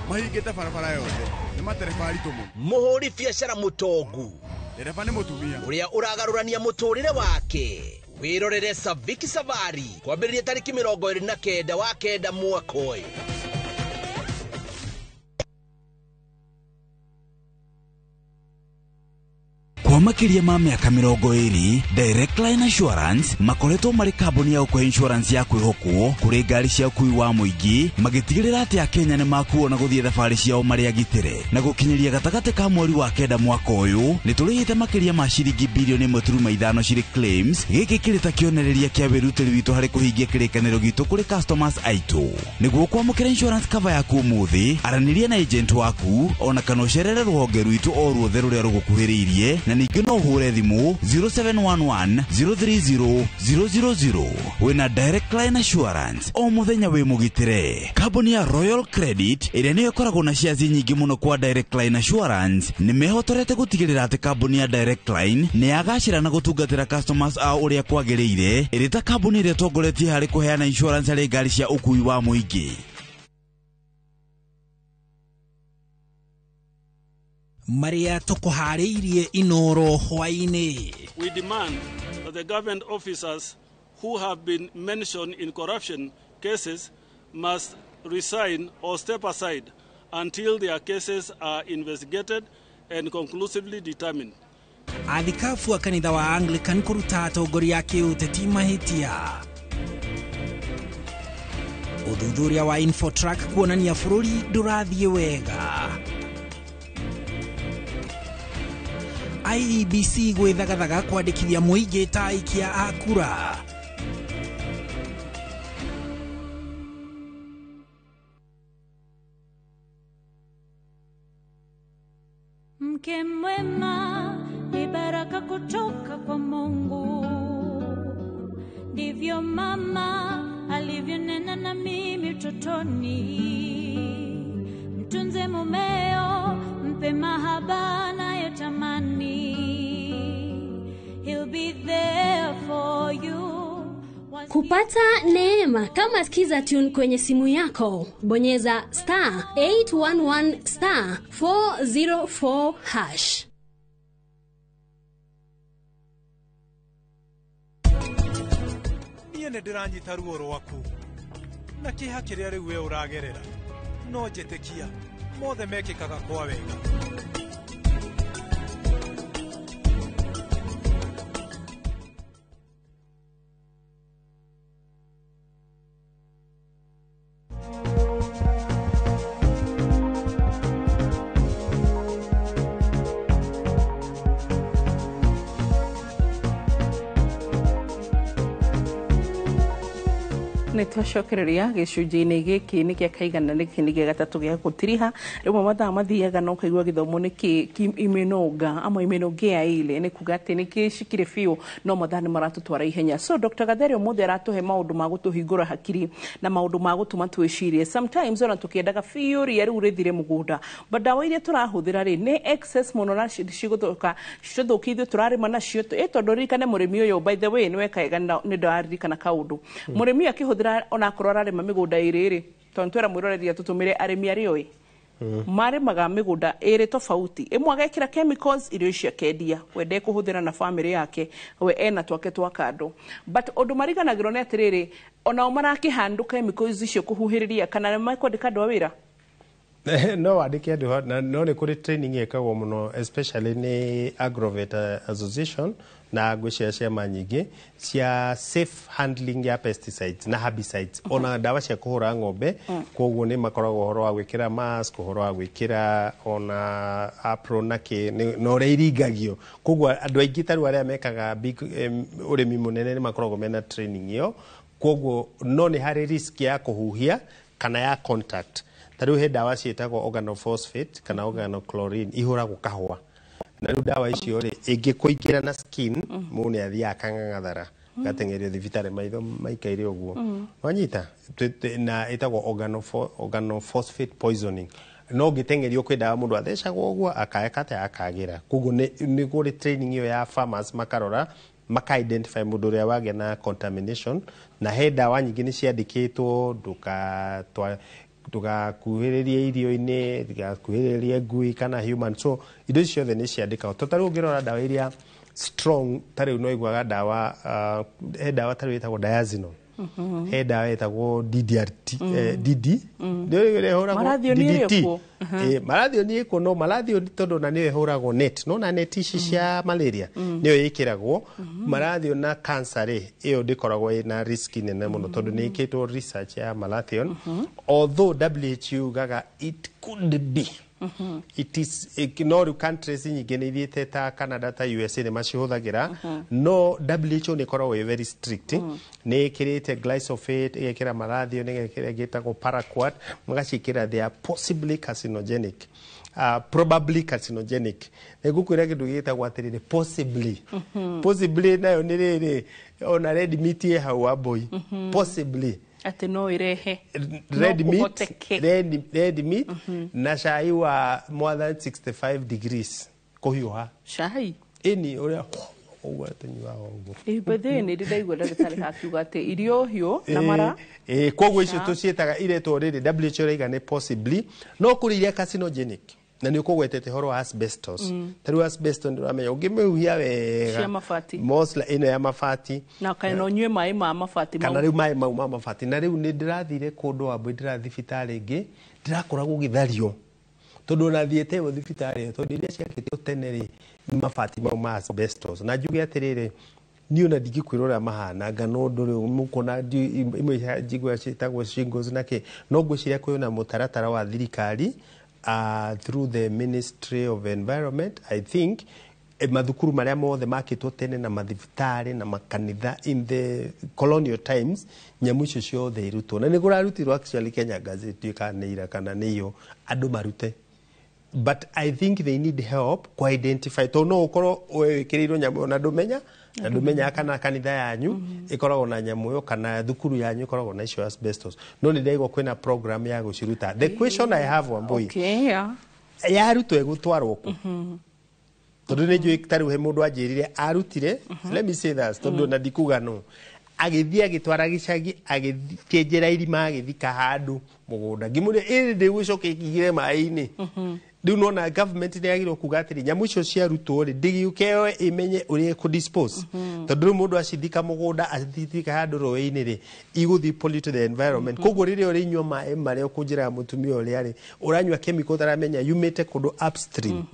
mahingĩte barabara yothe nĩ matereba aritũ mũno. Mũhũri biacara mũtongu ndereba nĩ mũtumia ũrĩa ũragarũrania mũtũrĩre wake. Wĩrorere Saviki Savari kwambĩrĩria tariki 29 wa kenda mwaka ũyũ. Kwa makiria ma miaka 20 Direct Line Assurance makoretwo mari kambuni ya ukwe insurance ya kwihokwo kuri ngari cia ukui wa muingi magitigirira ati Akenya ni makuona guthie thabari ciao mari agitire na gukinyiria gatagati ka mweri wa kenda mwaka uyu ni turihite makiria ma ciringi bilioni 1.5 ciri claims giki kirita kionereria kia wirutiri witu hari kuhingia kirikaniro gitu kuri customers aitu niguo kwamukira insurance cover yaku umuthi araniria na agent waku ona kana ucerere ruhonge rwitu o ruothe ruria rugukuhiriirie na ningĩ no uhure thimu 0711-030-000 wina Direct Line Assurance o muthenya wi mugitire. Kambuni ya Royal Credit ĩrĩa nĩyo ĩkoragwo na shares nyingĩ mũno kwa Direct Line Assurance nĩ mehotorete gũtigĩrĩra atĩ kambuni ya Direct Line nĩ yagacĩra na gũtungatĩra customers ao ũrĩa kwagĩrĩire ĩrĩ ta kambuni ĩrĩa tongoretie harĩ kũheana insurance harĩ ngari cia ũkui wa mũingĩ. Maria tukuhariirie inoro hwaini. We demand that the government officers who have been mentioned in corruption cases must resign or step aside until their cases are investigated and conclusively determined. Athikafu a kanitha wa Anglican kuruta atongoria a kiũteti mahitia. Uthuthuria wa Infotrack kuonania bũrũri ndũrathiĩ wega. IEBC gwethagathaga kwandĩkithia mũingĩ ta aikia a kura. Mke mwema ni baraka kutoka kwa Mungu, ndivyo mama alivyonena na mimi utotoni. Mtunze mumeo, mpe mahaba nayotamani. He'll be there for you. Kupata neema kama skiza tune kwenye simu yako, bonyeza *811*404#. Niĩ nĩ ndĩranyita ruo rwaku na kĩha kĩrĩa rĩu we ũragerera no njĩtĩkia mothe mekĩkaga kwa wega. nä twacokereria gä cunjä-inä gä kä nä kä akaigana nä kä nä gä gatatå gä gå tiriha rä mwe mathaa mathiaga no kaigua gä thomo nä kä imenånga amwe imenångä aile nä kuga atä nä kä cikire biå no mathaa nä maratå twara ihenya. So Dr. Gatheri å må thä aratå he maå ndå ma gå tå hingå ra hakiri na maå ndå ma gå tå ma twä cirie sometimes ona tå kä endaga biå ria rä u rä thire må gå nda ndawa iria tå rahå thä ra rä nä excess må no na cigå thå ka cithå kä ithuä tå rarä ma nacio tondå ririkane må rä mi å yå by the way nä wekaega nä ndaririkana kaå ndå må rä mi akä hå thä ra onakorwo ararä ma mä gå nda ä rä rä tondå twera mwä roreria tå tå mä re arä mi arä oä marä maga mä gå nda ä rä tofauti ä mwe agekä ra chemicals irio icio akendia wende kå hå thä ra na bamä yake we ena twake twa kando but å ndå mariganagä ro nä atä rä rä onao marakä handå chemicals icio kå huhä rä ria kana nä mekwandä ka andå a wä ra no wandike andu no nä kå rä training ĩkagwo mũno especially nĩ Agrovet Association na ngwĩciria ciama nyingĩ cia safe handling ya pesticides na herbicides ona ndawa cia kũhũra ng'ombe koguo nĩ makoragwo ũhoro wa gwĩkĩra mask ũhoro wa gwĩkĩra ona apron na ũrĩa iringagio koguo andũ aingĩ tarĩu arĩa mekaga ũrĩmi mũnene nĩ makoragwo mena training ĩyo koguo no nĩ harĩ risk ya kũhuhia kana ya contact tarĩu he ndawa ciĩtagwo organophosphate kana organochlorine ihũragwo kahũa na rĩu ndawa icio rĩ ĩngĩkũingĩra na skin mũndũ nĩ athiaga kang'ang'athara gateng'erio thibitarĩ maitho maikaire ũguo wanyita na ĩtagwo organophosphate poisoning no ngĩteng'erio kwĩ ndawa mũndũ athecagwo ũguo akaekate akagĩra koguo nĩ kũrĩ training ĩyo ya farmers makarora maka-identify mũndũ ũrĩa wagĩa na contamination na he ndawa nyingĩ nĩ ciandĩkĩtwo ndũgakuhĩrĩrie irio-inĩ ndũgakuhĩrĩrie ngui kana human so indo icio ciothe nĩ ciandĩkagwo to tarĩu ũngĩrora ndawa iria strong tarĩu no iguaga ndawa he ndawa tarĩu ĩtagwo diazinol he ndawa ĩtagwo DDT marathioni ĩkuo no marathioni tondũ na nĩyo ĩhũragwo net no na neti ici cia malaria nĩyo ĩkĩragwo marathioni na cancer rĩ ĩyo ndĩkoragwo ĩna risk nene mũno tondũ nĩ ĩkĩtwo research ya malathion although WHO gaga it could be it is no countries nyingĩ nĩ ithiĩte ta Canada ta USA nĩ macihũthagĩra no WHO nĩ ĩkoragwo very strict nĩ ĩkĩrĩte glyphosate ĩgekĩra marathion ĩgekĩra paraquat magaciĩkĩra they are possibly carcinogenic probably carcinogenic nĩngũkwĩra kĩndũ gĩtagwo atĩrĩrĩ possibly nayo nĩ rĩrĩ ona red meat ĩ hau wambũi possibly ati no irehe red meat na cai wa more than 65 degrees kuhiuha cai ini uria uguo tunyua uguo bethe ni ndiraigua ndagĩtarĩ hakiuga atĩ irio hiũ na mara koguo icio tũciĩtaga iretwo rĩrĩ WHO raiga nĩ possibly no kũrĩ iria carcinogenic na nĩ ũkũgwetete horo wa asbestos tarĩu asbestos ndĩramenya ũngĩmĩhuhia wega mostly ĩno ya mabati na kana ũnyue maĩ ma mabati kana rĩu maĩ mau ma mabati na rĩu nĩ ndĩrathire kũndũ wambũ ndĩrathiĩ thibitarĩ ĩngĩ ndĩrakoragwo gĩthario tondũ nathiĩte yo thibitarĩ tondũ iria ciakĩtwo tene rĩ mabati mau ma asbestos na njuge atĩrĩrĩ niĩ ona ndingĩkwĩrora mahana ngano ũndũ rĩu mũkona imwe njigua ciĩtagwo shingles na kĩ no ngwĩciria kwĩna mũtaratara wa thirikari through the Ministry of Environment I think mathukuru marĩa mothe makĩtwo tene na mathibitarĩ na makanitha in the colonial times nyamũ icio ciothe irutwo na nĩ kũrarutirwo actually Kenya Gazette kana ira kana nĩyo andũ marute but I think they need help to identify to no ũkorwo wĩkĩrĩirwo nyamũ na ndũmenya na ndũmenya kana kanitha yanyu ĩkoragwo na nyamũ ĩyo kana thukuru yanyu ĩkoragwo na icio asbestos no nĩ ndaigua kwĩna program ya gũciruta the question I have Wambui yarutwo ĩgũtwarwo kũ tondũ nĩ njũĩ tarĩu he mũndũ anjĩrire arutire let me say that tondũ na ndikuga no agĩthiĩ agĩtwara gĩcagi agĩkĩenjera irima agĩthika handũ mũgũnda ngĩmũria ĩrĩ ndĩgũcoka ĩkĩigĩre maĩ-inĩ rĩu nona government nĩ yagĩrĩirwo kuga atĩrĩ nyamũ icio ciarutwo rĩ ndĩgĩũke yo ĩmenye ũrĩa ĩkũ-dispose tondũ rĩu mũndũ acithika mũgũnda acithika handũ rũĩ-inĩ rĩ igũthiĩ pollute the environment koguo rĩrĩa ũrĩnyua maĩ marĩa ũkũnjĩra mũtumia ũrĩa rĩ ũranyua chemical ũtaramenya yumĩte kũndũ upstream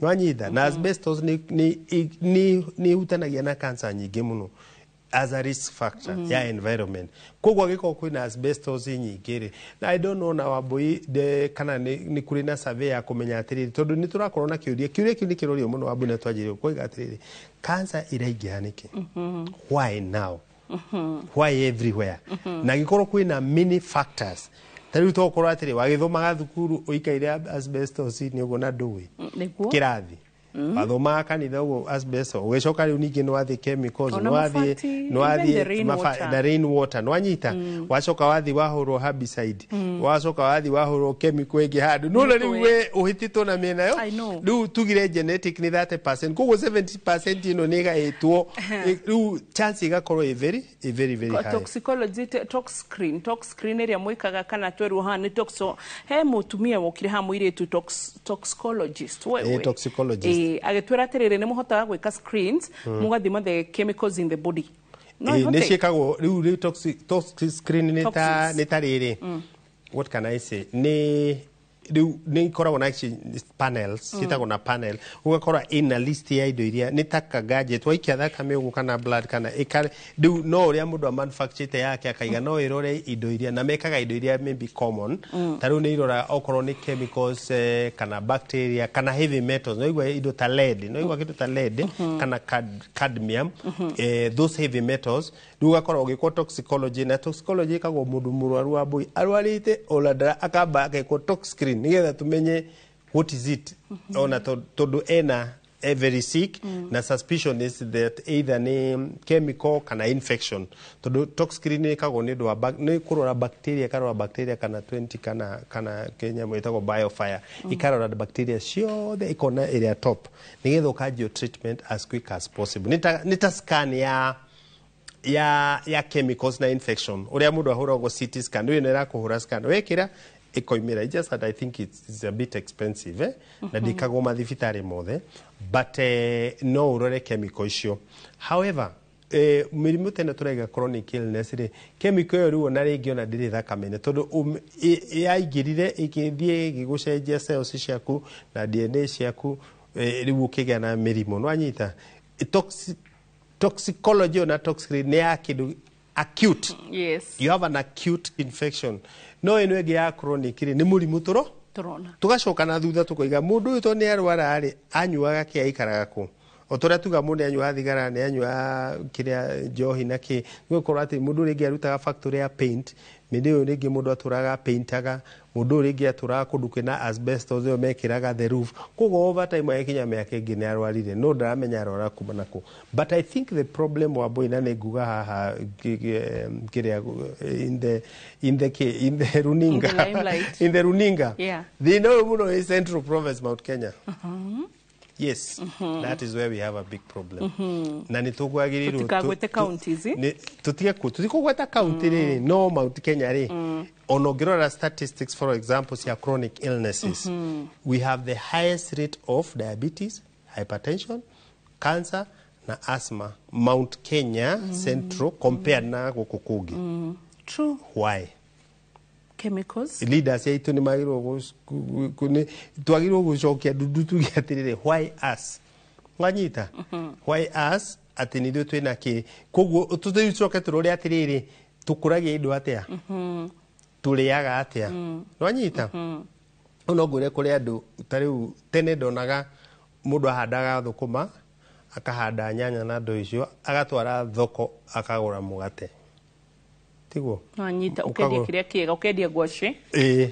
wanyitha na asbestos nĩ ihutanagia na cancer nyingĩ mũno as a risk factor ya environment koguo gĩkorwo kwĩna asbestos nyingĩ rĩ na I don't know na Wambui kana nĩ kũrĩ na survey ya kũmenya atĩrĩrĩ tondũ nĩ tũrakorwo na kĩũria kĩu nĩ kĩrorio mũno Wambui na twanjĩrĩrio kũiga atĩrĩrĩ cancer iraingĩha nĩkĩ why now why everywhere na gikorwo kwina many factors tari to korwo atiri wagithomaga thukuru uikaire asbestos ni ugo na ndui kirathi wathomaga kanitha ugo asbestos ugicoka riu ningi nwathi chemicals nwathi the rain water nwanyita wacoka wathi wahurwo herbicide wacoka wathi wahurwo chemical ingi handu no riu we uhititwo na miena yo riu tugire genetic ni 30% koguo 70% ino ni gaitwo riu chance igakorwo very high. Toxicology tox screen area mwikaga kana tweru ha ni toxo he mutumia wokire ha muiretu toxicologist wewe toxicologist agetwera atirire ni muhotaga gwika screens mugathima the chemicals in the body ni shikagwo riu toxic screen ni tarire what can I say ni koragwo na panels sitagwo na panel ugakora ina list ya indo iria ni taka gadget waikia thakame ugu kana blood kana riu no uria mundu manufacture yake akaiga no irore indo iria na mekaga indo iria maybe common tariu ni irora okorwo ni chemicals kana bacteria kana heavy metals no igwa indo ta lead no igwa kitu ta lead kana cadmium those heavy metals riu ugakora ugikwo toxicology na toxicology kagwo mundu murwaru wa boi arwarite oladra akamba akekwo tox screen nigetha tumenye what is it ona todo ena very sick na suspicion is that either ni chemical kana infection todo tox screen ni kago ni do ni kurora bacteria kana 20 kana Kenya mwetagwo biofire ikarora bacteria sure the ikona area top nigetha ukajio treatment as quick as possible nita scan ya chemicals na infection uria mundu ahuragwo CT scan we nera kuhura scan wekira ikoimira just that I think it's a bit expensive na dikago mathibitari mothe but no urore chemical icio however mirimu tena turaiga chronic illness ri chemical yo riu na ringi ona ndiri thakamene tondu yaingirire ikithie gigucenjia cells ciaku na DNA ciaku riu ukigea na mirimu no anyita toxicology na toxicity ni akidu acute you have an acute infection no ino ege ya chronic ni murimu turona tugacoka na thutha tukoiga mundu uyu to ni arwara ri anyuaga ki aikaraga ku otoria tuga mundu anyua thigara ni anyua kiria njohi na ki gukora ati mundu ringi arutaga factory ya paint midio ringi mundu aturaga paintaga mundu ringi aturaga kundu kwina asbestos yo mekiraga the roof kugo over time yakinya miaka ingi ni arwarire no ndaramenya arwara kuma nako but I think the problem wa boy na neguga haha kiria in the runinga they know muno is Central Province Mount Kenya yes that is where we have a big problem na nitugwagirirwo tukagwete counties tutikugweta county ri no Mount Kenya ri onogirora statistics for example ya chronic illnesses we have the highest rate of diabetes hypertension cancer na asthma Mount Kenya Central compared na gukukugi true why chemicals leaders yaitu ni magirwo twagirwo gucokia ndudu tugiatirire why us nganyita why us ati ni thwe twina ki koguo tuthicoke turore atiriri tukuragia indo atia turiaga atia nganyita no ngure kuri andu tariu tene ndonaga mundu ahandaga thukuma akahanda nyanya na ndo icio agatwara thoko akagura mugate tiguo anyita ukendia kiria kiega ukendia ngwaci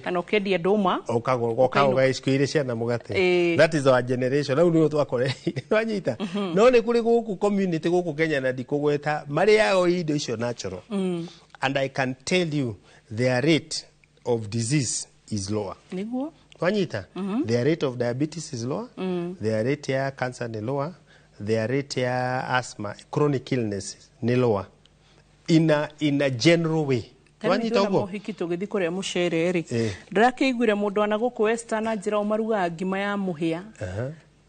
kana ukendia nduma ukagura iskire ciana mugate that is our generation now ndio twakore anyita no ni kuri guku community guku Kenya na ndikugweta mari yao indo icio natural and I can tell you their rate of disease is lower niguo anyita their rate of diabetes is lower their rate ya cancer ni lower their rate ya asthma chronic illness ni lower in a general way wanyita ugo hiki tugithi kuria mucere ri ndirakeiguire mundu ana guku western njira umaruga ngima ya muhia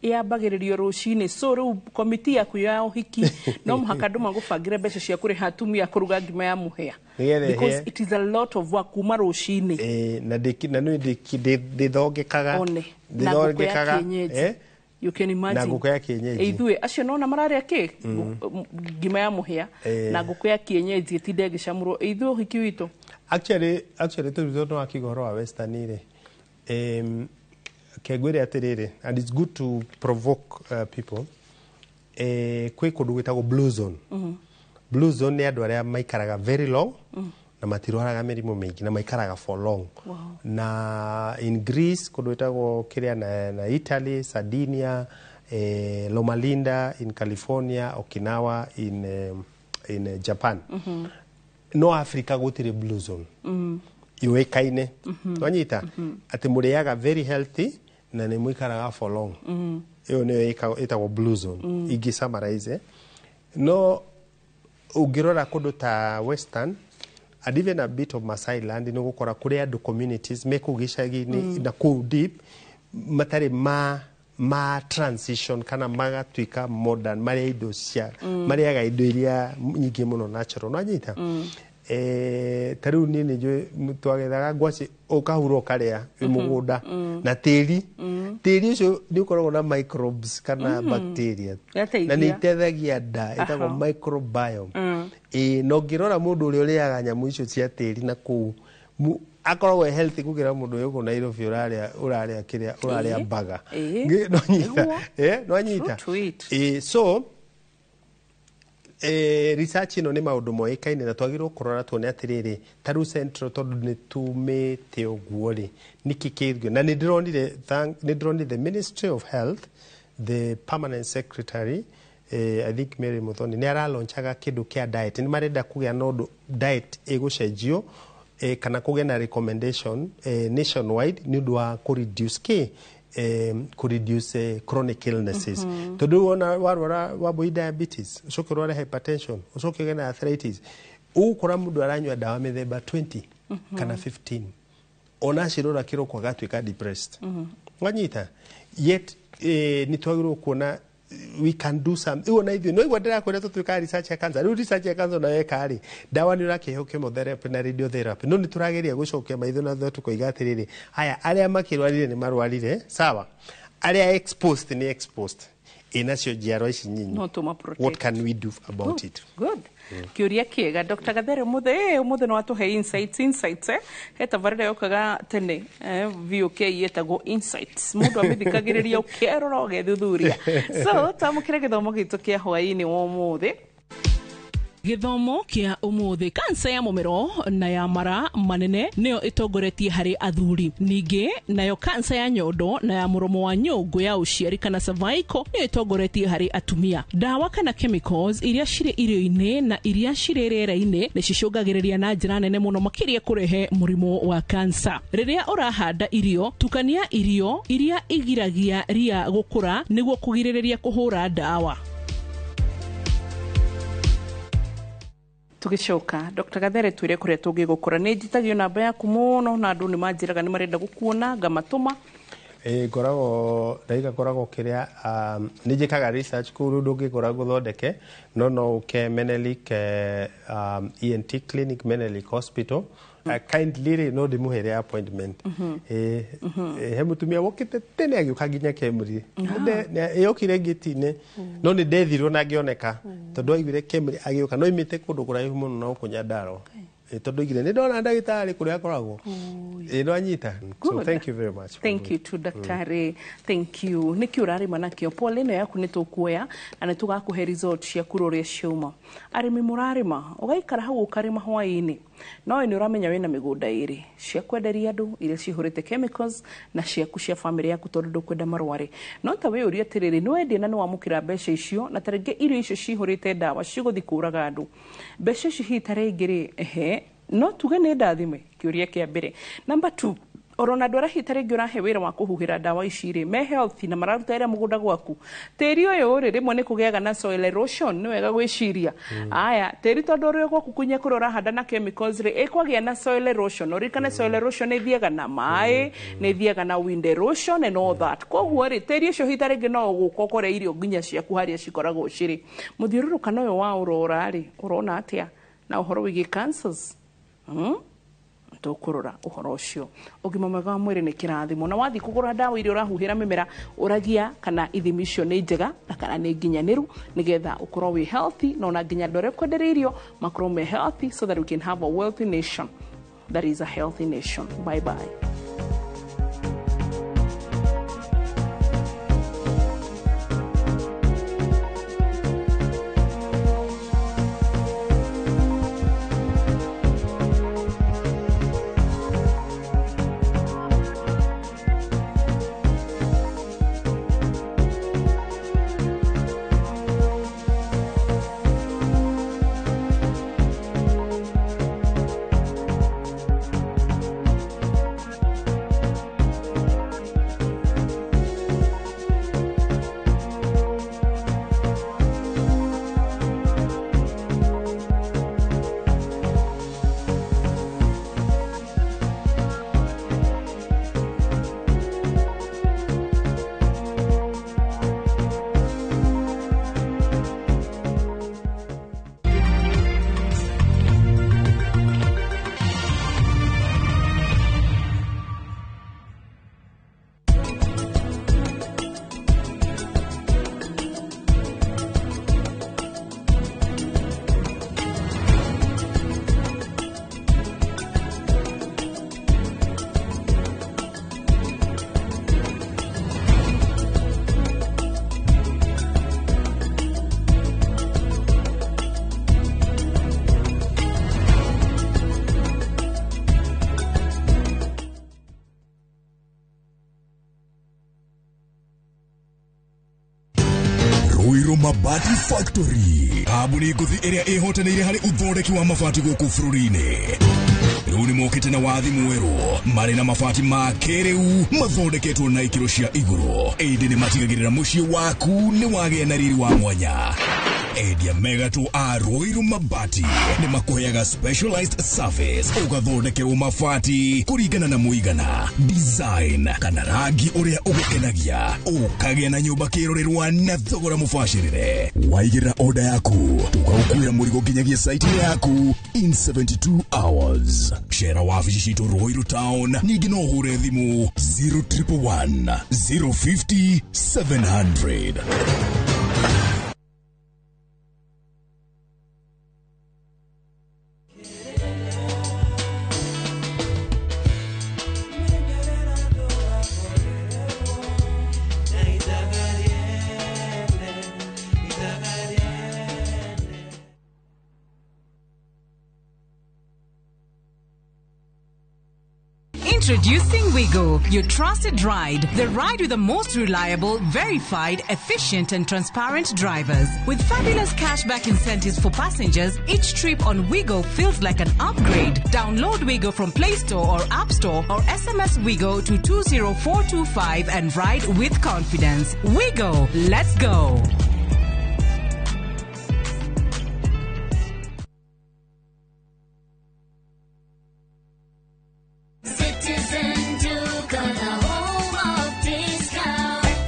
yambagiririo rucini so riu komiti yaku ya uhiki no muhaka ndu magubangire mbeca cia kuriha atumia kuruga ngima ya muhia because it is a lot of work kuma rucini na no ndithongekaga you can imagine na nguku ya kienyeji ithue acio nona mararia ki ngima ya muhia na nguku ya kienyeji itinde gicamurwo ithue uhiki witu actually tu no akigoro wa western ire kegwire atiriri and it's good to provoke people kwi kundu gwitagwo blue zone blue zone nĩ andũ arĩa maikaraga very long na matirwaraga mĩrimũ mĩingĩ na maikaraga for long. Wow. Na in Greece kũndũ ĩtagwo kĩrĩa na Italy, Sardinia, Loma Linda in California, Okinawa in Japan. No Africa gũtirĩ blue zone. Yũĩkaine. Twanyita atĩ mũrĩaga very healthy na nĩ mũikaraga for long. Ĩyo nĩyo ĩtagwo blue zone. Ingĩ summarize. No ũngĩrora kũndũ ta Western and even a bit of Masai land nĩ gũkora kũrĩ andũ communities me kũu gĩcagi-inĩ na kũu deep matarĩ ma transition kana magatuĩka modern marĩa indo cia marĩaga indo iria nyingĩ mũno natural no anyita ta rĩu niĩ nĩ njũĩ twagethaga ngwacĩ ũkahura ũkarĩa wĩ mũgũnda na tĩri ũcio nĩ ũkoragwo na microbes kana bacteria na nĩ iteithagia nda ĩtagwo microbiome na ũngĩrora mũndũ ũrĩa ũrĩaga nyamũ icio cia tĩri na kũu akoragwo healthy gũkĩra mũndũ ũyũ kũna Nairobi ũrarĩa kĩrĩa ũrarĩa baga no anyita so research ĩno nĩ maũndũ moĩkaine na twagĩrĩirwo kũrora tuone atĩrĩrĩ ta rĩu Central tondũ nĩ tumĩte ũguo rĩ nĩkĩ kĩgio na nĩ ndĩronire the Ministry of Health the permanent secretary I think Mary Muthoni nĩ aralaunchaga kĩndũ kĩa diet nĩ marenda kũgĩa na ũndũ diet ĩgũcenjio kana kũgĩa na recommendation nationwide nĩ ũndũ wa kũreduce reduce chronic illnesses. Tondu warwara diabetes, ucoke urware hypertension, ucoke ugĩe na arthritis. Ũgũkora mũndũ aranyua dawa mĩthemba 20 kana 15. Ona cirora kĩroko agatuĩka depressed. Wanyita yet nĩ twagĩrĩirwo kuona we can do something. Iwo na ithuĩ no igwa ndĩrakwĩra tũtuĩka research ya cancer. Rĩu research ya cancer nayo ĩkarĩ dawa nĩ ũrakĩheo chemotherapy na radiotherapy. No nĩ tũrageria gũcokia maitho na thutha tũkoiga atĩrĩrĩ haya arĩa makĩrwarire nĩ marwarire sawa arĩa exposed nĩ exposed inacio njiarwa ici nyinyi. What can we do about it? Good. Kiuria kiega Dr. Gathere umuthe no atuhe insights heta varire yokaga tene VOK yetagwo insights mundu amithikagiriria ukerora ugethuthuria so tamukire githomo gitu kia hwaini wa umuthe githomo kia umuthi kansa ya mumero na ya mara manene niyo itongoretie hari athuri ningi nayo kansa ya nyondo na ya muromo wa nyungu ya uciari kana cervical niyo itongoretie hari atumia dawa kana chemicals iria cire irio-ini na iria cire rĩera-ini ni cicungagiriria na njira nene muno makiria kurehe murimo wa kansa riria urahanda irio tukania irio iria igiragia ria gukura niguo kugiririria kuhura dawa. Tugicoka Dr. Gathere twire kuria tungigukura ni njitagio namba yaku muno na andu ni manjiraga ni marenda gukuona ngamatuma ngoragwo kiria ni njikaga research kuru ndungikora guthondeke no uke Menelik ENT clinic Menelik hospital kindly no ndimuhere appointment he mutumia wokite tene agiuka nginya Kemri yokire ngitine no ni ndethirwo na ngioneka tondu aiguire Kemri agiuka no imite kundu kuraihu muno na ukunya ndaro tondu igire ni ndona ndagitari kuria akoragwo no anyita so thank you very much. Thank you to Dr. Thank you niki urarima nakio pole no yaku ni tukuoya na ni tugakuhe result cia kuroria ciuma arimi murarima ugaikara hau ukarima hwaini no ni uramenya wina migunda iri cia kwenderia andu iria cihurite chemicals na ciaku cia family yaku tondu ndukwenda marware no ta we uria tiriri no endie na no amukira mbeca icio na tarenge irio icio cihurite dawa ciguthi kuraga andu mbeca icio hitare ngiri no tuge ni ndathime kiuria kia mbere. Number 2 orona ndwara hitare ngi urahe wira wa kuhuhira dawa ici ri me healthy na mararuta ira mugunda gwaku tiri uyu ri rimwe ni kugeaga na soil erosion ni wega gwiciria aya tiri tondu uri gwaku kunye kurora handa na chemicals ri ikwagia na soil erosion ori kana soil erosion ni thiaga na mai ni thiaga na wind erosion and all that koguo ri tiri ucio hitare ngi no gukokore irio nginya ciaku haria cikoragwo ciri muthiururuka no yo wa urora ri urona atia na uhoro wigi cancers tukurora uhoro ucio ugima mwega wa mwiri ni kirathimo na wathi kugura dawa iria urahuhira mimera uragia kana ithimi icio ni njega na kana ni nginyaniru nigetha ukorwo wi healthy no na nginya ndore kwenderia irio makorwo me healthy so that we can have a wealthy nation that is a healthy nation. Bye bye. Ruiru Mabati Factory. Kambuni nguthi iria ihotanire hari uthondeki wa mabati guku bururi-ini. Riu ni mokite na wathi mweru mari na mabati ma kiriu mathondeketwo na ikiro cia iguru. Indi ni matigagirira mucii waku ni wagia na riri wa mwanya. Endia mega tu a Ruiru Mabati ni makuheaga specialized service ugathondekerwo mabati kuringana na muigana, design kana rangi uria ugukenagia, ukagĩa na nyumba kirorerwa na thogora mubashirire. Waigĩra order yaku ukaukuira murigo nginyagia site yaku in 72 hours. Share wabici citu Ruiru Town, ningĩ no ũhure thimu 0111 050 700. Introducing Wigo, your trusted ride. The ride with the most reliable, verified, efficient and transparent drivers. With fabulous cashback incentives for passengers, each trip on Wigo feels like an upgrade. Download Wigo from Play Store or App Store or SMS Wigo to 20425 and ride with confidence. Wigo, let's go.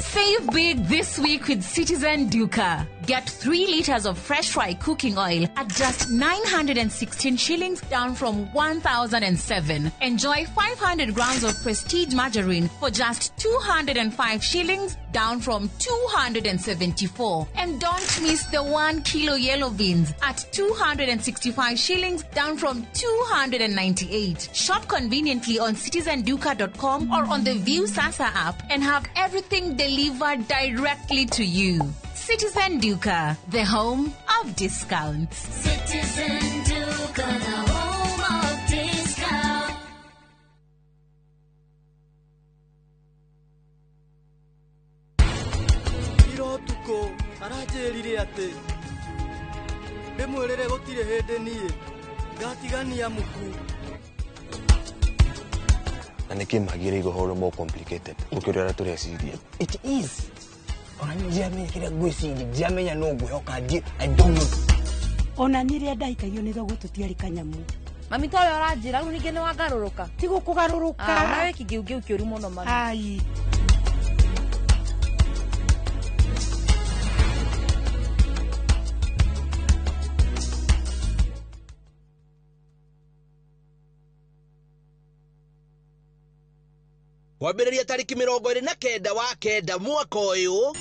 Save big this week with Citizen Duca. Get 3 liters of fresh fry cooking oil at just 916 shillings, down from 1,007. Enjoy 500 grams of Prestige margarine for just 205 shillings, down from 274. And don't miss the 1 kilo yellow beans at 265 shillings, down from 298. Shop conveniently on citizenduca.com or on the View Sasa app and have everything delivered directly to you. Citizen Duca, the home of discounts. Citizen Duca, the home of discounts. Irotuko arajerire ate ndimwirire gutire hindi nie ngatigania muku na niki magire igohoro more complicated ukirora tureciria. It is. Onanijamenya kile gwicindi jamenya no gwehoka ndi I don't know. Onaniria ndaikagio ni thogo tutiari kanyamu. Mami toyo aranjira ru ninge ni wangaruruka. Tigo kugaruruka. Nawe kigiugiu kiuru muno mami. Ai. Wambĩrĩria tariki 29 wa kenda mwaka ũyũ.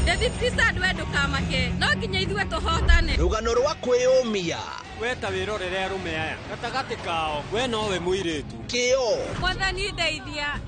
David Krista ndwendo kamake no nginya ithuĩ tũhotane. Rũgano rwa kwĩyũmia. Weta wĩrorere arũme aya gatagatĩ kao we nowe mũirĩtu. Kĩo. Mwathani ndeithia.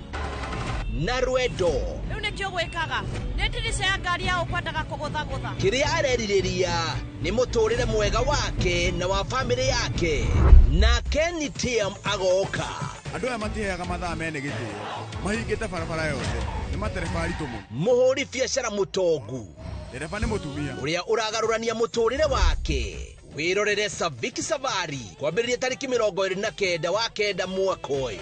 Na rwendo. Rĩu nĩkĩo gwĩkaga. Nĩndiricea ya ngari ya ũkwendaga kũgũthagũtha. Kĩrĩa arerirĩria nĩ mũtũrĩre mwega wake na wa famĩlĩ yake. Na Kenny Tiam agoka. Andũ aya matiheaga mathaa mene gĩtĩo. Mahingĩte barabara yothe. Nĩ matereba aritũ mũno. Mũhũri biacara mũtongu. Ndereba nĩ mũtumia. Ũrĩa ũragarũrania mũtũrĩre wake. Wĩrorere Saviki Savari kwambĩrĩria tariki 29 wa kenda mwaka ũyũ.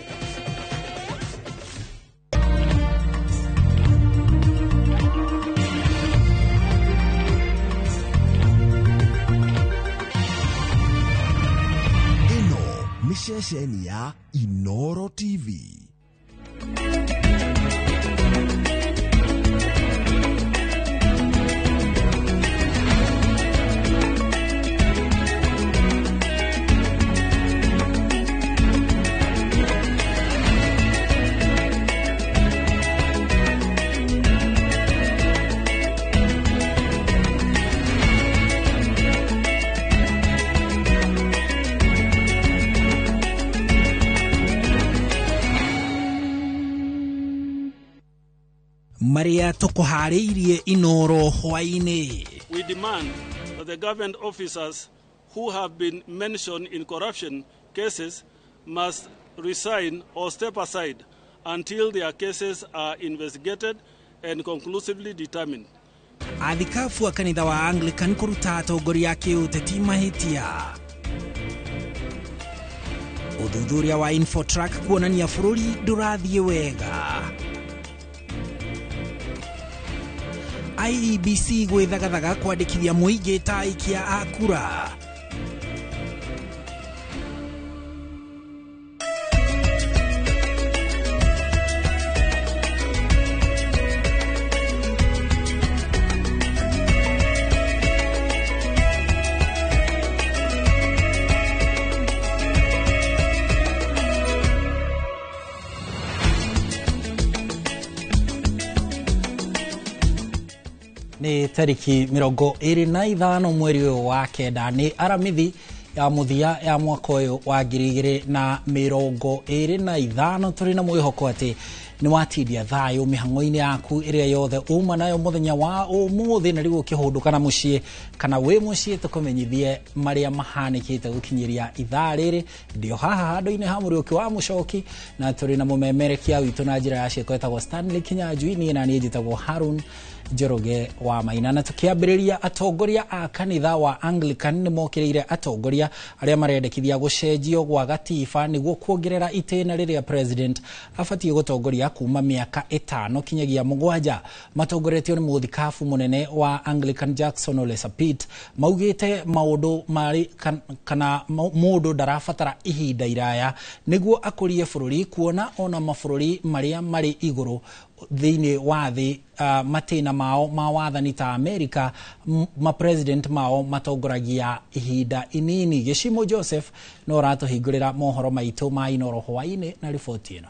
Ceceni ya Inoro TV. Maria tukuhariirie Inoro hwaini. We demand that the government officers who have been mentioned in corruption cases must resign or step aside until their cases are investigated and conclusively determined. Athikabu a kanitha wa Anglican kuruta atongoria a kiũteti mahitia. Uthuthuria wa Infotrack kuonania bũrũri ndũrathiĩ wega. IEBC gwĩthagathaga kwandĩkithia mũingĩ ta aikia a kura. Ni tariki 25 mweri wa kenda ni aramithi ya muthia ya mwaka uyu wa 2025 turi na mwihoko ati ni watidia thayo mihango-ini yaku iria yothe uma nayo muthenya wa umuthi na rigo kihunduka na mucii kana wi mucii tukumenyithie maria mahanikite gukinyiria ithaa riri ndio haha handu-ini ha Muriuki wa Muchoki na turi na mumemerekia witu na njira ya cieko etagwo Stanley Kinyanjui ni na nie njitagwo Harun Njoroge wa Maina. Na tukiambiriria atongoria a kanitha wa Anglican ni mokiriire atongoria aria marendekithia gucenjio gwa gatiba niguo kuongerera itena riria president afatie gutongoria kuma miaka 5 kinyagia 7. Matongoretio ni muthikabu munene wa Anglican Jackson Ole Sapit maugite maundu mari kana mundu ndarabatara ihinda iraya niguo akurie bururi kuona ona mabũrũri maria mari iguru thiini wa thi matena mao ma wathani ta America ma president mao matongoragia ihinda inini. Geshimo Joseph no ratuhingurira mohoro maitu ma inoro hwaini na ripoti ino.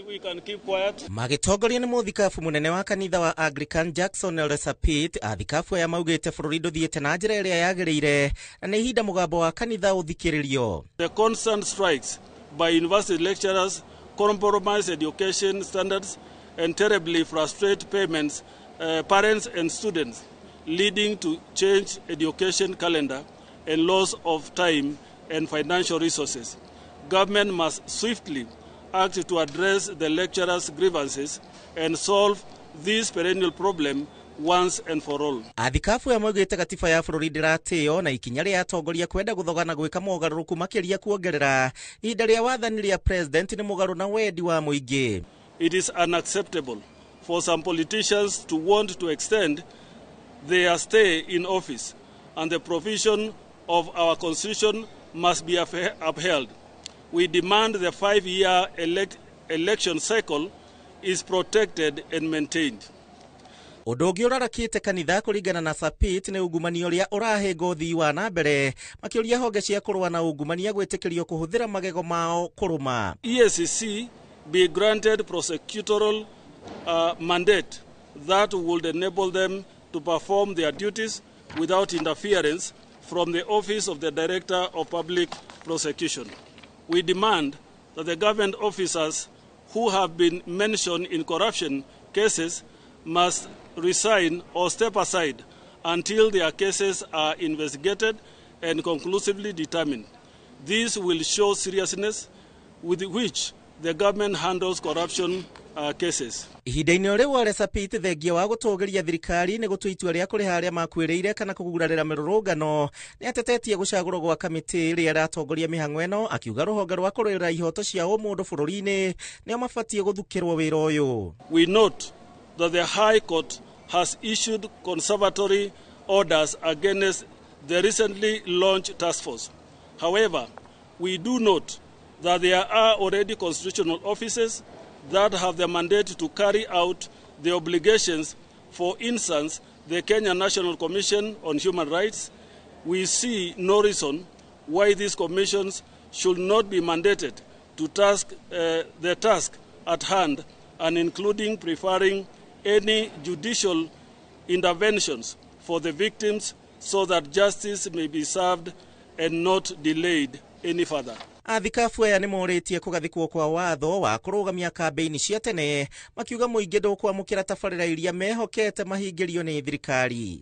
We can keep quiet. Magitongoria ni muthikabu munene wa kanitha wa Anglican Jackson Ole Sapit athikabu ya maugite bururi nduthiete na njira iria yagirire na ni ihinda mugambo wa kanitha uthikiririo. The constant strikes by university lecturers compromise education standards and terribly frustrate parents and students, leading to changed education calendar and loss of time and financial resources. Government must swiftly act to address the lecturers' grievances and solve this perennial problem once and for all. Athikabu ya moigite gatiba ya bururi ndiratio na ikinya ria atongoria kwenda guthogana gwika mogaruruku makiria kuongerera ihinda ria wathani ria president ni mugaru na wendi wa muingi. It is unacceptable for some politicians to want to extend their stay in office, and the provision of our constitution must be upheld. We demand the 5-year election cycle is protected and maintained. Undu ungi urarakite kanitha kuringana na Sapit ni ungumania uria urahinga uthii wa na mbere makiuria honge cia kurwa na ungumania gwitikirio kuhuthira magego mao kuruma. EACC be granted prosecutorial mandate that would enable them to perform their duties without interference from the office of the Director of Public Prosecution. We demand that the government officers who have been mentioned in corruption cases must resign or step aside until their cases are investigated and conclusively determined. This will show seriousness with which the government handles corruption cases. Ihinda-ini riu Ole Sapit thengia wa gutongoria thirikari ni gutua itua ria kuri haria makwiriire kana kugurarira mirurungano ni atetetie gucagurwo gwa kamiti ria ratongoria mihango eno akiuga ruhonge rwa kurira ihoto cia umundu bururi-ini ni mafatie guthukirwo wira uyu. We note that the High Court has issued conservatory orders against the recently launched task force. However, we do note that there are already constitutional offices that have the mandate to carry out the obligations. For instance, the Kenya National Commission on Human Rights. We see no reason why these commissions should not be mandated to the task at hand, and including preferring any judicial interventions for the victims so that justice may be served and not delayed any further. Athikabu aya ni moritie kugathikwo kwa watho wa kurugamia kampeini cia tene makiuga muingi ndukwamukira tabarira iria mehokete mahingirio ni thirikari.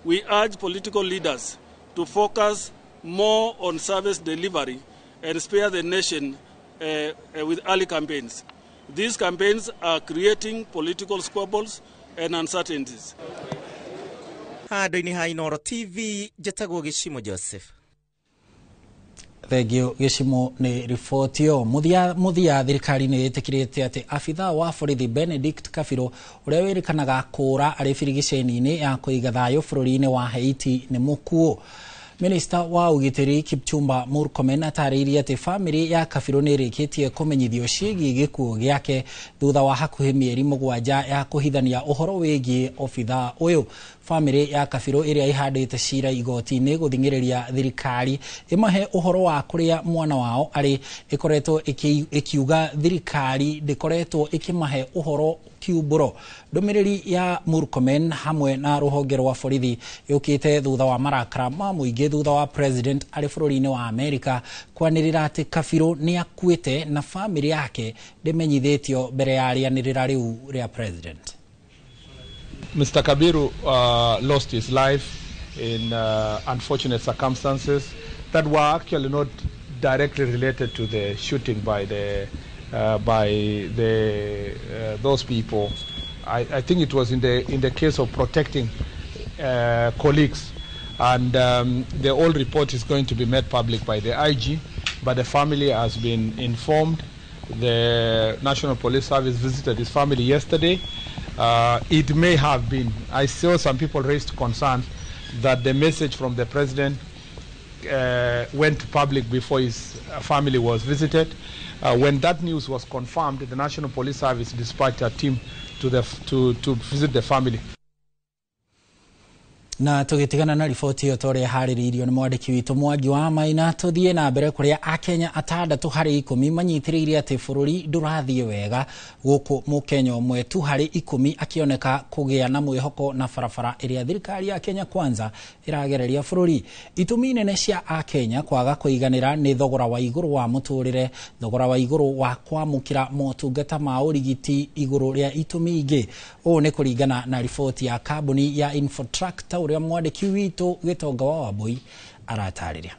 We urge political leaders to focus more on service delivery and spare the nation with early campaigns. These campaigns are creating political squabbles and uncertainties. Handũ-inĩ ha Inooro TV, njĩtagwo Gĩcimo Joseph. Thegio Gĩcimo nĩ riboti yo. Muthia thirikari nĩ ĩtĩkĩrĩte atĩ abithaa wa borithi Benedict Kabiro ũrĩa wĩrĩkanaga kũũra arĩ birigiceni-inĩ ya kũiga thayũ bũrũri-inĩ wa Haiti nĩ mũkuũ. Minister wa ugitiri Kipchumba Murkomen atarĩirie atĩ family ya Kabiro nĩ ĩrĩkĩtie kũmenyithio ciĩgiĩ gĩkuũ gĩake thutha wa hakuhĩ mĩeri 7 ya kũhithania ũhoro wĩgiĩ obithaa ũyũ. Family ya Kabiro ĩrĩa ihandĩte cira igoti-inĩ gũthingĩrĩria thirikari ĩmahe ũhoro wa kũrĩa mwana wao arĩ ĩkoretwo ĩkiuga thirikari ndĩkoretwo ĩkĩmahe ũhoro kiumbũro. Ndũmĩrĩri ya Murkomen hamwe na rũhonge rwa borithi yũkĩte thutha wa marakara ma mũingĩ thutha wa president arĩ bũrũri-inĩ wa Amerika kwanĩrĩra atĩ Kabiro nĩ akuĩte na family yake ndĩmenyithĩtio mbere ya rĩanĩrĩra rĩu rĩa president. Mr. Kabiru lost his life in unfortunate circumstances that were actually not directly related to the shooting by those people. I think it was in the case of protecting colleagues, and the whole report is going to be made public by the IG, but the family has been informed. The National Police Service visited his family yesterday. It may have been, I saw some people raised concerns that the message from the president went public before his family was visited. When that news was confirmed, the National Police Service dispatched a team to visit the family. Na tũgĩtigana na riboti ĩyo tũrĩa harĩrĩirio nĩ mwandĩki witũ Mwangi wa Maina, tũthiĩ na mbere kũrĩa Akenya 6/10 manyitĩrĩire atĩ bũrũri ndũrathiĩ wega, gũkũ Mũkenya ũmwe tu harĩ 10 akĩoneka kũgĩa na mwĩhoko na barabara ĩrĩa thirikari ya Kenya Kwanza ĩragereria bũrũri. Itũmi nene cia Akenya kwaga kũiganĩra nĩ thogora wa igũrũ wa mũtũrĩre, thogora wa igũrũ wa kwamũkĩra motungata ma ũrigiti igũrũ rĩa itũmi ingĩ. Ũũ nĩ kũringana na riboti ya kambuni ya Infotrack uria mwandĩki witũ Gĩtonga wa Wambui aratarĩria.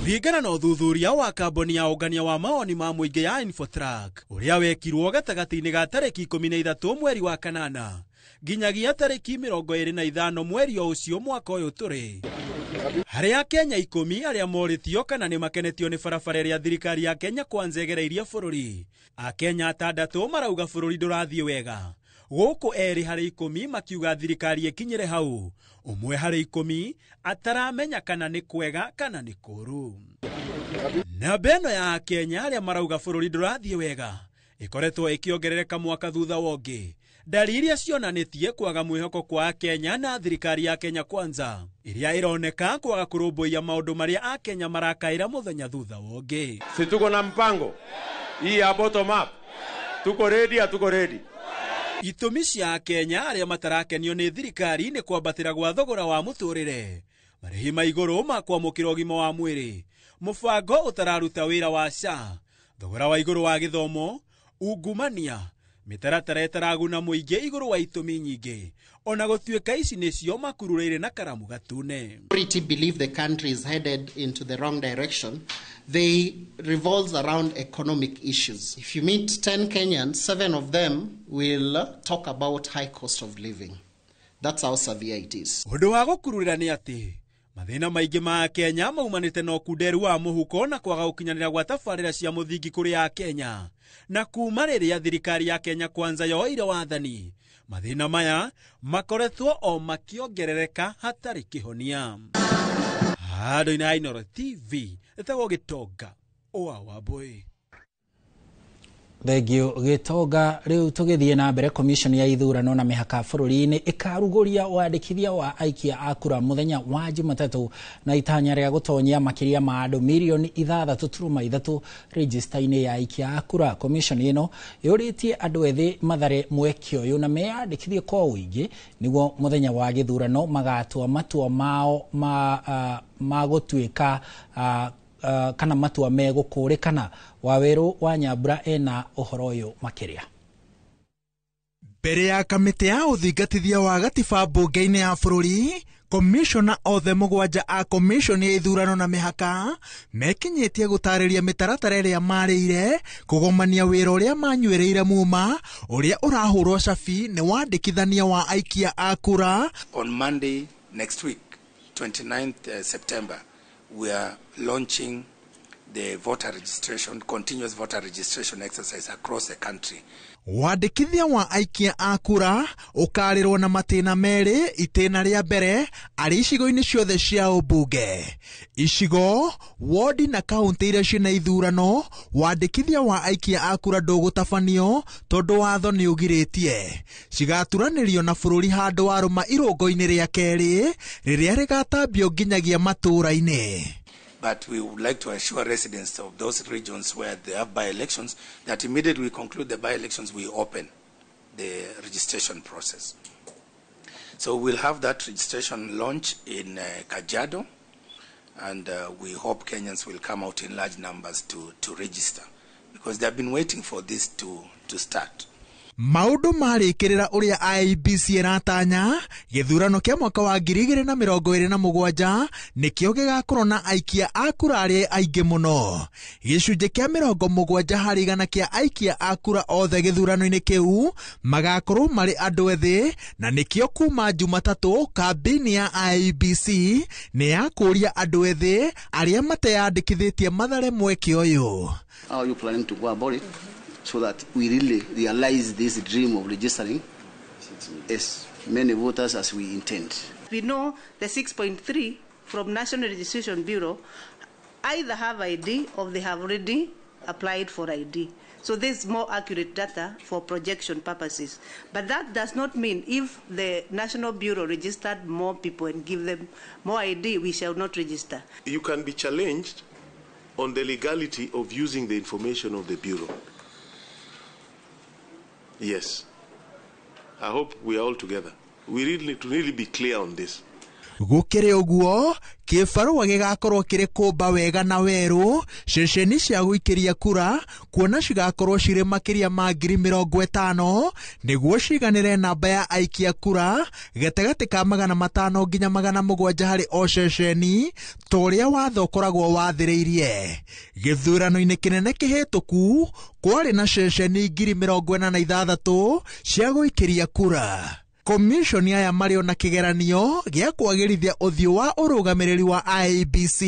Kũringana na ũthuthuria wa kambuni ya ũngania wa mawoni ma mũingĩ ya Infotrack ũrĩa wekirwo gatagatĩ-inĩ ga tarĩki 13 mweri wa kanana nginyagia tarĩki 25 mweri ũcio mwaka ũyũ tũrĩ, harĩ Akenya 10 arĩa morĩtio kana nĩ makenetio nĩ barabara ĩrĩa thirikari ya Kenya Kwanza ĩgereirie bũrũri. Akenya 6 marauga bũrũri ndũrathiĩ wega, gũkũ erĩ harĩ 10 makiuga thirikari ĩkinyĩre hau, ũmwe harĩ 10 ataramenya kana nĩ kwega kana nĩ kũru. Namba ĩno ya Akenya arĩa marauga bũrũri ndũrathiĩ wega ĩkoretwo ĩkĩongerereka mwaka thutha wa ũngĩ. Dalili cionanĩtie kwaga mwĩhoko kwa Akenya na thirikari ya Kenya Kwanza ĩrĩa ĩroneka kwaga kũrũmbũiya maũndũ marĩa Akenya marakaĩra mũthenya thutha wa ũngĩ. Si tuko na mpango hii ya bottom up, tuko ready. Itũmi cia Akenya arĩa matarakenio nĩ thirikari nĩ kwambatĩra gwa thogora wa mũtũrĩre, marĩhi ma igũrũ ma kwamũkĩra ũgima wa mwĩrĩ, mũbango ũtararuta wĩra wa SHA, thogora wa igũrũ wa gĩthomo, ungumania, mĩtaratara ĩtaraguna mũingĩ igũrũ wa itũmi nyingĩ, ona gũtuĩka ici nĩcio makururĩire na karamu gatune. Majority believe the country is headed into the wrong direction. They revolves around economic issues. If you meet 10 Kenyans, 7 of them will talk about high cost of living. That's how severe it is. Ũndũ wa gũkururĩra nĩ atĩ mathĩna maingĩ ma Kenya maumanĩte na ũkunderu wa mũhuko na kwaga gũkinyanĩra gwa tabarĩra cia mũthingi kũrĩ Akenya, na kuma rĩrĩa thirikari ya Kenya Kwanza yoire wathani, mathĩna maya makoretwo o makĩongerereka hatarĩ kĩhonia. Handũ-inĩ ha Inooro TV ĩtagwo Gĩtonga wa Wambui. Thegio Gĩtonga. Rĩu tũgĩthiĩ na mbere, komishoni ya ithurano na mĩhaka bũrũri-inĩ ĩkarugũria wandĩkithia wa aikia a kura mũthenya wa Jumatatũ na itanya rĩa gũtonyia makĩria ma andũ milioni 6.3 register-inĩ ya aikia a kura. Komishoni ĩno yũrĩtie andũ ethĩ mathare mweke ũyũ na meyandĩkithie kwa ũingĩ nĩguo mũthenya wa gĩthurano magatua matua mao ma gũtuĩka kana matua megũkũrĩkana. Waweru wa Nyambura ena ũhoro ũyũ makĩria. Mbere ya kamĩtĩ ya ũthingatithia wa gatiba mbunge-inĩ ya bũrũri, komishona othe mũgwanja a komishoni ya ithurano na mĩhaka mekinyĩtie gũtarĩria mĩtaratara ĩrĩa marĩire kũgomania wĩra ũrĩa manyuĩrĩire muma ũrĩa ũrahũrwo cabi nĩ wandĩkithania wa aikia a kura. On Monday next week, 29th September, we are launching the continuous voter registration exercise across the country. Wandĩkithia wa aikia a kura ũkarĩrwo na matĩna merĩ. Itĩna rĩa mbere arĩ icigo-inĩ ciothe cia ũmbunge, icigo, wodi na kaunti iria ciĩna ithurano. Wandĩkithia wa aikia a kura ndũgũtabanio tondũ watho nĩ ũgirĩtie cigaturanĩrio na bũrũri handũ warũma irũngo-inĩ rĩa kerĩ rĩrĩa rĩgatambio nginyagia matũũra-inĩ. But we would like to assure residents of those regions where they have by-elections that immediately we conclude the by-elections, we open the registration process. So we'll have that registration launch in Kajiado, and we hope Kenyans will come out in large numbers to register, because they've been waiting for this to start. Maundu marĩkĩrĩra ũrĩa IEBC ĩratanya gĩthurano kĩa mwaka wa 2027 nĩkĩo gĩgakorwo na aikia a kura arĩa aingĩ mũno. Gĩcunjĩ kĩa 70 harĩ igana kĩa aikia a kura othe gĩthurano-inĩ kĩu magakorwo marĩ andũ ethĩ, na nĩkĩo kuma Jumatatũ kambĩini ya IEBC nĩ yakũria andũ ethĩ arĩa mateyandĩkithĩtie mathare mweke ũyũ. How are you planning to go about it so that we really realize this dream of registering as many voters as we intend? We know the 6.3 from National Registration Bureau either have ID or they have already applied for ID. So this is more accurate data for projection purposes. But that does not mean if the National Bureau registered more people and give them more ID, we shall not register. You can be challenged on the legality of using the information of the Bureau. Yes. I hope we are all together. We need to really be clear on this. Gũkĩrĩ ũguo, kĩbarũa gĩgakorwo kĩrĩ kũmba wega na werũ ceceni cia gũikĩria kura, kuona cigakorwo cirĩ makĩria ma 50,000 nĩguo ciganĩre namba ya aikia kura gatagatĩ ka 500 nginya 700 harĩ o ceceni, ta ũrĩa watho ũkoragwo wathĩrĩirie. Gĩthurano-inĩ kĩnene kĩhĩtũku kwarĩ na ceceni 46,000 cia gũikĩria kura. Komishoni aya marĩ ona kĩgeranio gĩa kwagĩrithia ũthiũ wa ũrũgamĩrĩri wa IEBC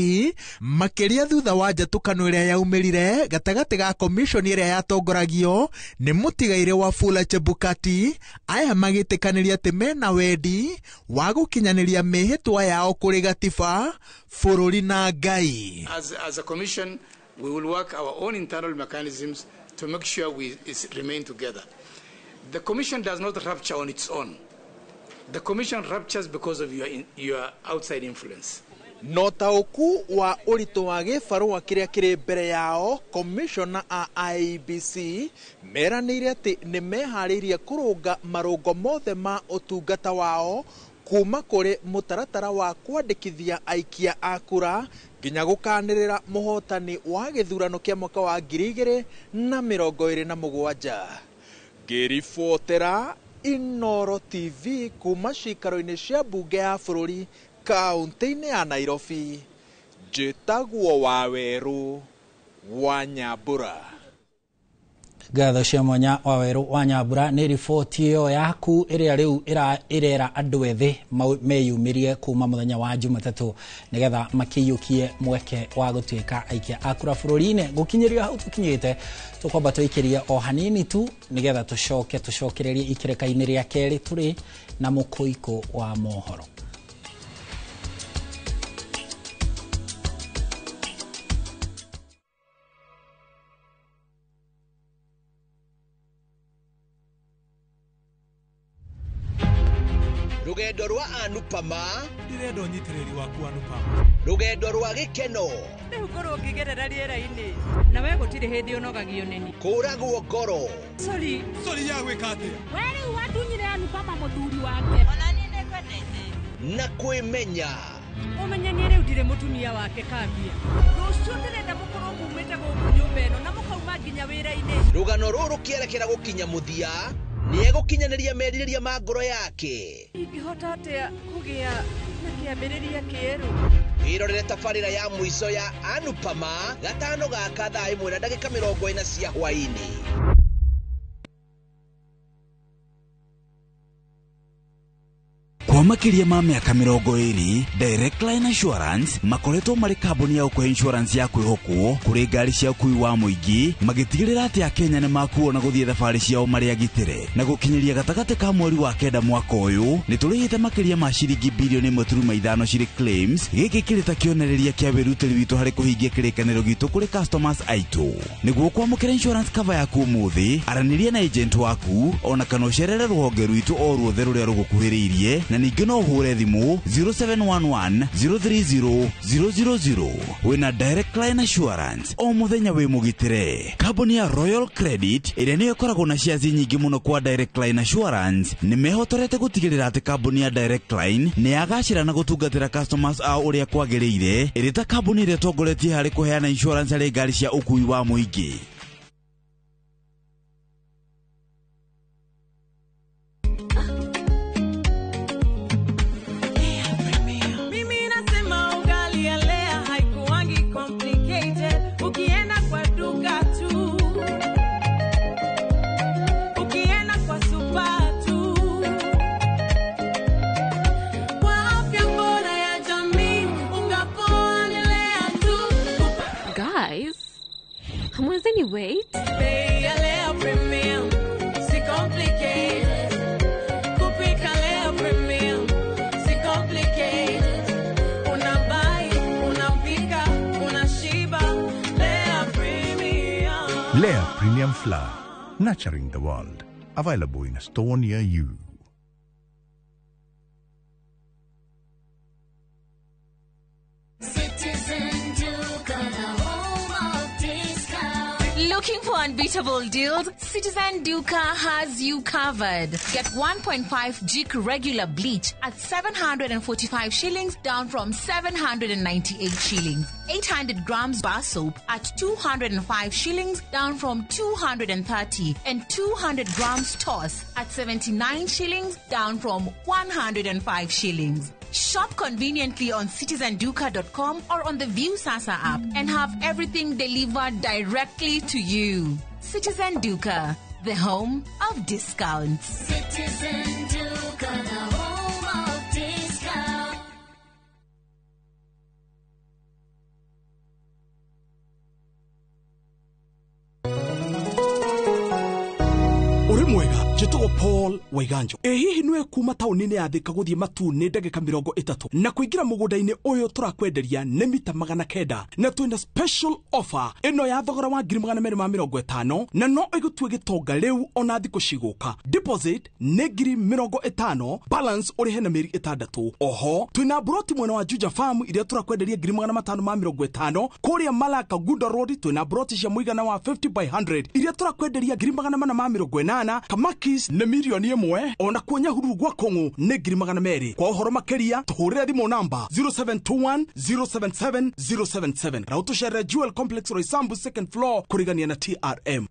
makĩria thutha wa njatũkano ĩrĩa yaumĩrire gatagatĩ ga komishoni ĩrĩa yatongoragio nĩ mũtigaire Wafula Chebukati, aya magĩtĩkanĩria atĩ mena wendi wa gũkinyanĩria mĩhĩtwa yao kũrĩ gatiba, bũrũri na Ngai. As a commission, we will work our own internal mechanisms to make sure we remain together. The commission does not rupture on its own. The commission ruptures because of your outside influence. No taũku wa ũritũ wa gĩbarũa kĩrĩa kĩrĩ mbere yao, komishona a IEBC meranĩire atĩ nĩ meharĩirie kũrũnga marũngo mothe ma ũtungata wao kuma kũrĩ mũtaratara wa kwandĩkithia aikia a kura nginya gũkanĩrĩra mũhotani wa gĩthurano kĩa mwaka wa 2027. Ngĩribotera Inooro TV kuma cikaro-inĩ cia mbunge ya bũrũri kaunti-inĩ ya Nairobi, njĩtagwo Wawerũ wa Nyambura. Ngatho cia mwanya Wawerũ wa Nyambura nĩ riboti ĩyo yaku ĩrĩa rĩu ĩrera andũ ethĩ meyumĩrie kuma mũthenya wa Jumatatũ nĩgetha makĩiyũkie mweke wa gũtuĩka aikia a kura bũrũri-inĩ. Gũkinyĩria hau tũkinyĩte tũkwamba tũikĩria o hanini tu nĩgetha tũcokererie ikĩrĩka-inĩ rĩa kerĩ tũrĩ na mũkũiko wa mohoro. Rugendo rwa Anupama ndirenda ũnyitĩrĩri waku Anupama. Rugendo rwa gĩkeno rĩu ngorwo ngĩgerera rĩera-inĩ na we gũtirĩ hĩndĩ ũnogagio nĩni. Kũragwo ngoro Sorry ya gwĩka atĩa? we rĩu watunyire Anupama mũthuri wake. Ona niĩ nĩngwendete. Na kwĩmenya ũmenye niĩ rĩu ndirĩ mũtumia wake Kambia. Rũciũ ndĩrenda mũkorwo mumĩte gũkũ nyũmba ĩno na mũkauma nginya wĩra-inĩ. rũgano rũrũ kĩerekera gũkinya mũthia niegukinyaniria merirĩria ma ngoro yake. Ingĩhota atĩa kũgĩa na kĩambĩrĩria kĩerũ? Wirorere tabarĩra ya mũico ya Anupama gatano gaka thaa 1:40 cia hwaini. Kwa makiria ma miaka 20 Direct Line Assurance makoretwo mari kambuni ya ukwe insurance ya kwihokwo kuri ngari cia ukui wa muingi magitigirira ati Akenya ni makuona guthie thabari ciao mari agitire na gukinyiria gatagati ka mweri wa kenda mwaka uyu ni turihite makiria ma ciringi bilioni 1.5 ciri claims giki kirita kionereria kia wirutiri witu hari kuhingia kirikaniro gitu kuri customers aitu niguo kwamukira insurance cover yaku umuthi araniria na agent waku ona kana ucerere ruhonge rwitu o ruothe ruria rugukuhiriirie na ningĩ no uhure thimu 0711 030 000 wina Direct Line Assurance o muthenya wi mugitire. Kambuni ya Royal Credit ĩrĩa nĩyo ĩkoragwo na shares nyingĩ mũno kwa Direct Line Assurance nĩ mehotorete gũtigĩrĩra atĩ kambuni ya Direct Line nĩ yagacĩra na gũtungatĩra customers ao ũrĩa kwagĩrĩire ĩrĩ ta kambuni ĩrĩa tongoretie harĩ kũheana insurance harĩ ngari cia ũkui wa mũingĩ. Hamwezeni wait? Bei ya Lea Premium, si complicated. Kupika Lea Premium, si complicated. Unabai, unapika, unashiba. Lea Premium. Lea Premium Flour, nurturing the world. Available in a store near you. Looking for unbeatable deals? Citizen Duca has you covered. Get 1.5 Jik regular bleach at 745 shillings down from 798 shillings. 800 grams bar soap at 205 shillings down from 230. And 200 grams toss at 79 shillings down from 105 shillings. Shop conveniently on citizenduca.com or on the View Sasa app and have everything delivered directly to you. Citizen Duca, the home of discounts. Citizen Duca, the home of discounts. Uri mwega, jitugo Paul Waiganjo. Hihi nwe kuma taunini ya Thika guthie Matune ndagika 30 na kuingira mugundaini uyu turakwenderia ni mita 900 na twina special offer ino ya thogora wa 250 na no igutue gitonga riu ona thiko ciguka. Deposit ni 50, balance urihe na meri 6. Oho twina broti mwena wa Juja Farm iria turakwenderia 550 kuria Malaka Gunda Road. Twina broti cia muigana wa 50 by 100 iria turakwenderia 480 Kamakis ne milioni 1 ona kuonya hururu gwa Kongo ne 200. Kwa uhoro makeria tuhurira thimo namba 0721 077 077 na utushere Jewel Complex Roysambu 2nd floor kurigania na TRM.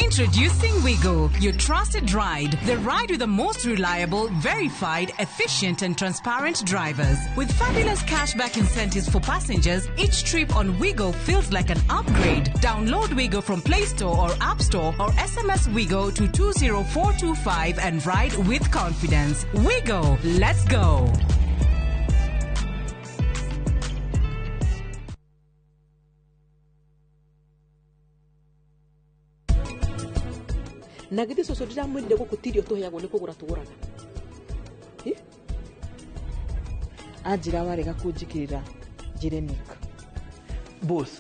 Introducing Wigo, your trusted ride. The ride with the most reliable, verified, efficient and transparent drivers. With fabulous cashback incentives for passengers, each trip on Wigo feels like an upgrade. Download Wigo from Play Store or App Store or SMS Wigo to 20425 and ride with confidence. Wigo, let's go. na githĩ cũcũ ndiramwĩrire gũkũ tirio tũheagwo nĩ kũgũra tũgũraga anjĩra warega kũnjĩkĩrĩra njĩrenika boss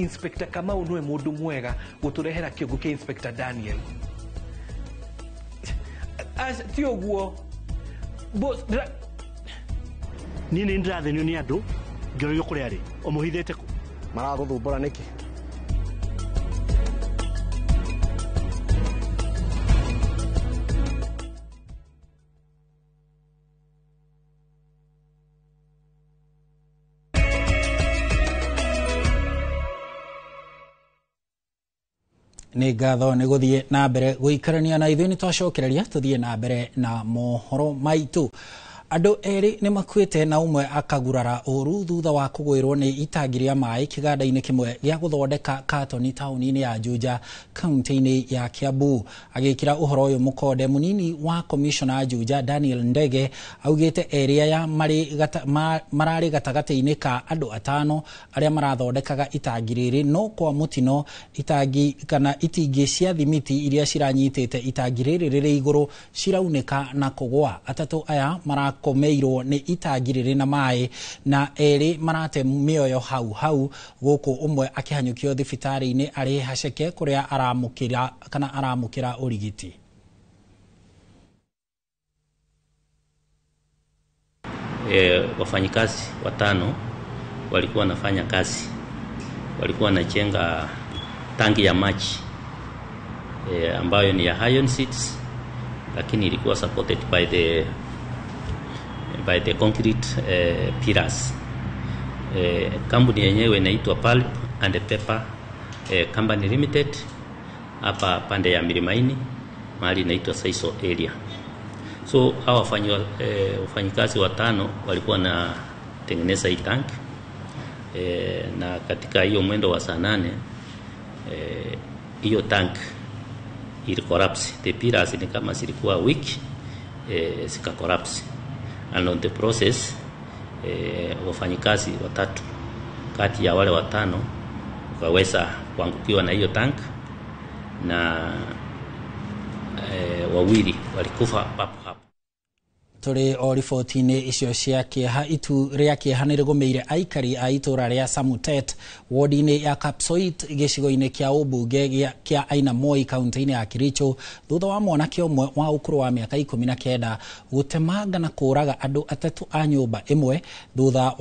Inspector Kamau nĩwe mũndũ mwega gũtũrehera kĩongo kĩa Inspector Daniel ti ũguo boss niĩ nĩ ndĩrathenio nĩ andũ ngĩrorio kũrĩa arĩ ũmũhithĩte kũ maragũthumbũra nĩkĩ Nĩ ngatho nĩ gũthiĩ na mbere gũikarania na ithuĩ nĩ twacokereria tũthiĩ na mbere na mohoro maitũ. Andũ erĩ nĩ makuĩte na umwe akagurara ũru thutha wa kũgwĩrwo nĩ itangi rĩa maĩ kĩganda-inĩ kĩmwe gĩa gũthondeka katoni taũni-inĩ ya Juja kaunti-inĩ ya Kiambu. Agĩkĩra ũhoro ũyũ mũkonde, mũnini wa komishona Juja Daniel Ndege augĩte erĩ aya mararĩ gatagatĩ-inĩ ka andũ atano arĩa marathondekaga itangi rĩrĩ, no kwa mũtino itangi kana itingi cia thimiti iria ciranyitĩte itangi rĩrĩ rĩrĩ igũrũ ciraunĩka na kũgũa. Atatũ aya marakomeirwo nĩ itangi rĩrĩ na maĩ na erĩ marate mĩoyo hau gũkũ ũmwe akĩhanyũkio thibitarĩ-inĩ arĩ haceke kũrĩa aramũkĩra ũrigiti. Wafanyikazi watano walikuwa wanafanya kazi, walikuwa wanajenga tangi ya maji ambayo ni ya iron sheets, lakini ilikuwa supported by the concrete pillars. Kampuni yenyewe inaitwa Pulp and Paper Company Limited, hapa pande ya Mirimaini, mahali inaitwa Saiso area. So hawa wafanyikazi watano walikuwa na tengeneza hii tank, na katika hiyo mwendo wa saa 8 hiyo tank ili collapse. The pillars ni kama zilikuwa weak, zika collapse. And on the process wafanyikazi watatu kati ya wale watano wakaweza kuangukiwa na hiyo tank, na wawili walikufa papo hapo. Tũrĩ o riboti-inĩ icio cia kĩeha, itu rĩa kĩeha nĩ rĩgũmĩire aikari a itũra rĩa Samutet wodi-inĩ ya Kapsoit gĩcigo-inĩ kĩa ũmbunge kĩa Ainamoi kaunti-inĩ ya Kericho thutha wa mwanake ũmwe wa ũkũrũ wa mĩaka 19 gũtemanga na kũraga andũ atatũ a nyũmba ĩmwe thutha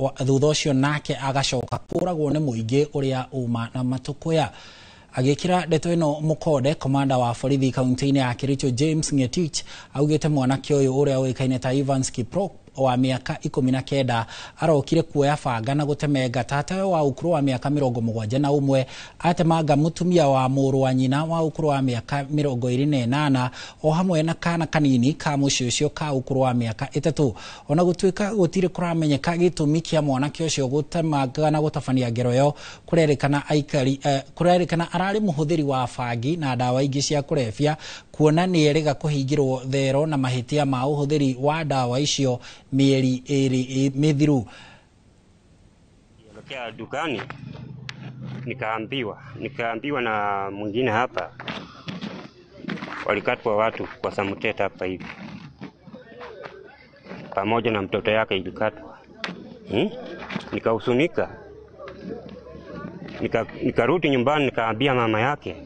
ũcio nake agacoka kũragwo nĩ mũingĩ ũrĩa uma na matũkũya. Agĩkĩra ndeto ĩno mũkonde, komanda wa borithi kaunti-inĩ ya Kericho James Ngetich augĩte mwanake ũyũ ũrĩa ũĩkaine ta Evans Kiprop wa mĩaka 19 arokire kuoya banga na gũtemenga tatawe wa ũkũrũ wa mĩaka 71 atemanga mũtumia wa mũrũ wa nyina wa ũkũrũ wa mĩaka 28 o hamwe na kana kanini ka mũciĩ ũcio ka ũkũrũ wa mĩaka 3. Ona gũtuĩka gũtirĩ kũramenyeka gĩtũmi kĩa mwanake ũcio gũtemanga na gũtabania ngero ĩyo, kũrerĩkana ararĩ mũhũthĩri wa bangi na ndawa ingĩ cia kũrebia, kuona nĩ erĩga kũhingĩrwo thero na mahĩtia ma ũhũthĩri wa ndawa icio mieri eri mithiru. Nilokea dukani nikaambiwa na mwingine hapa walikatwa watu kwa Samutet hapa hivi, pamoja na mtoto yake ilikatwa. Nikahusunika, nikarudi nyumbani nikaambia mama yake,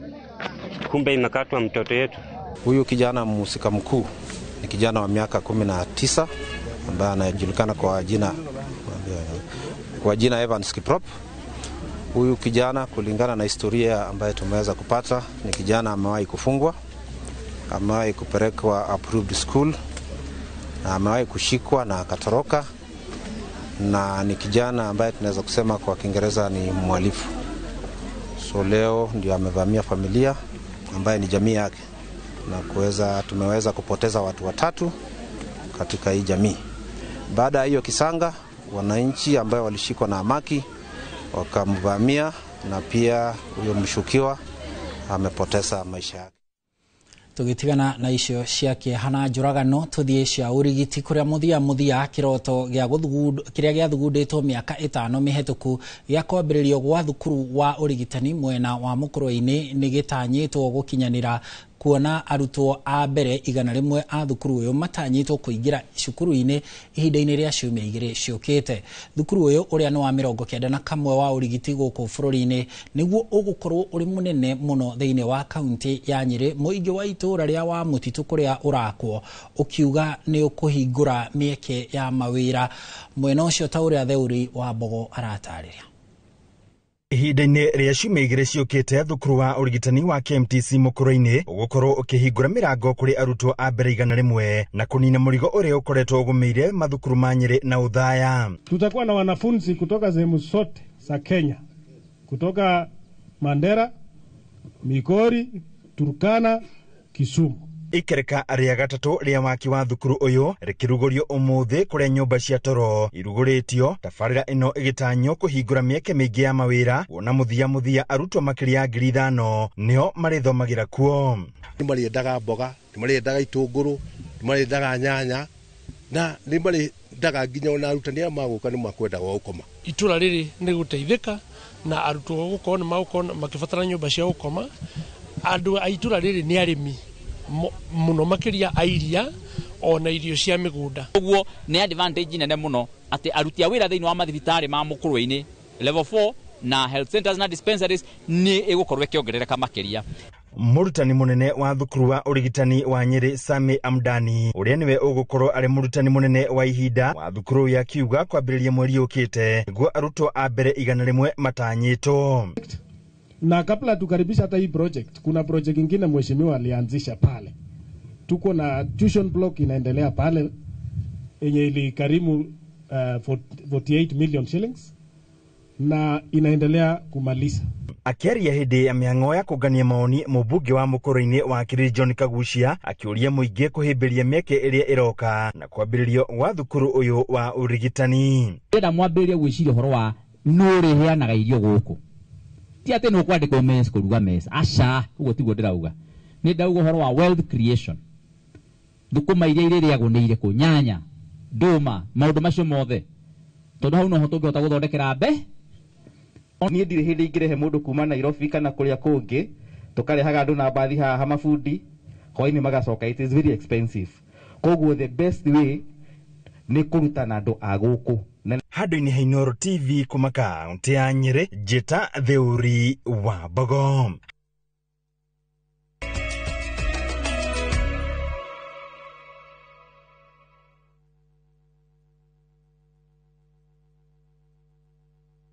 kumbe imekatwa mtoto yetu. Huyu kijana mhusika mkuu ni kijana wa miaka 19 ambaye anajulikana kwa jina Evans Kiprop. Huyu kijana kulingana na historia ambayo tumeweza kupata ni kijana amewahi kufungwa, amewahi kupelekwa approved school, na amewahi kushikwa na akatoroka, na ni kijana ambaye tunaweza kusema kwa Kiingereza ni mhalifu. So leo ndio amevamia familia ambaye ni jamii yake, na tumeweza kupoteza watu watatu katika hii jamii. Baada ya hiyo kisanga, wananchi ambao walishikwa na amaki wakamvamia, na pia huyo mshukiwa amepoteza maisha yake. Tũgĩtigana na icio cia kĩeha njũragano tũthiĩ cia ũrigiti kũrĩa mũthia kĩroto kĩrĩa gĩathugundĩtwo mĩaka 5 mĩhetũku gĩa kwambĩrĩrio gwa thukuru wa ũrigitani mwena wa Mũkũrũ-inĩ nĩ gĩtanyĩtwo gũkinyanĩra, kuona arutwo a mbere 100 a thukuru ũyũ matanyĩtwo kũingĩra cukuru-inĩ ihinda-inĩ rĩa ciumia 2 ciũkĩte. Thukuru ũyũ ũrĩa nĩ wa 91 wa ũrigiti gũkũ bũrũri-inĩ nĩguo ũgũkorwo ũrĩ mũnene mũno thĩinĩ wa kaunti ya Nyĩrĩ. Mũingĩ wa itũra rĩa wa Mũtitũ kũrĩa ũrakwo ũkiuga nĩ ũkũhingũra mĩeke ya mawĩra mwena ũcio, ta ũrĩa Theuri wa Mbogo aratarĩria. Ihinda-inĩ rĩa ciumia 2 ciũkĩte, thukuru wa ũrigitani wa KMTC Mũkũrũ-inĩ ũgũkorwo ũkĩhingũra mĩrango kũrĩ arutwo a mbere 100 na kũnina mũrigo ũrĩa ũkoretwo ũgũmĩire mathukuru ma Nyĩrĩ na Uthaya. Tutakuwa na wanafunzi kutoka sehemu zote za Kenya, kutoka Mandera, Migori, Turkana, Kisumu. Ikereka ria gatatu ria waki wa thukuru uyu rikirugurio umuthi kuria nyumba cia toro iruguritio tabarira ino igitanyo kuhingura mieke mingi ya mawira wona muthia arutwo makiria 5,000 nio marithomagira kuo. Nimariendaga mboga, nimariendaga itunguru, nimariendaga nyanya na nimariendaga nginya ona arutani maguka nimakwendaga gukoma. Itura riri ni guteithika na arutwo gukorwo ni magukorwo makibatara nyumba cia gukoma. Andu a itura riri ni arimi muno makiria airia ona irio cia migunda. Uguo ni advantage nene muno ati aruti a wira thiini wa mathibitari ma mukuruini level 4 na health centers na dispensaries ni igukorwo kiongerereka makiria. Murutani munene wa thukuru wa urigitani wa Nyeri Sami Amdani uria niwe ugukorwo ari murutani munene wa ihinda wa thukuru ya kiuga kwambiriria mweri ukite guo arutwo a mbere 100 matanyito. Na kabla tukaribisha hata hii project, kuna project nyingine mheshimiwa alianzisha pale. Tuko na tuition block inaendelea pale yenye ilikarimu 48 million shillings na inaendelea kumaliza. Akiaria hindi ya miango ya kugania maoni mubunge wa Mukuruini wa Kiri John Kagucia akiuria muingi kuhimbiria mieke iria iroka na kwambiririo wa thukuru uyu wa urigitani. Ndenda mwambiririe gwiciria horo wa nuri heanaga irio guku. Ti ati no kwandikwo mess kuruga mess. Aca, ugo tiguo ndirauga. Ni ndauga horo wa wealth creation. Thukuma iria iriagwo ni iriku nyanya, nduma, maundu macio mothe. Tondu hau no tungihota guthondekera mbe. Ni ndire hindi ingirehe mundu kuma Nairobi kana kuria kungi tukarehaga andu na bathi haha mafundi hoini magacoka. It is very expensive. Koguo the best way ni kurutana andu aguku. Handu-ini ha Inooro TV kuma kaunti ya Nyeri, Jeta Theuri wa Bogo.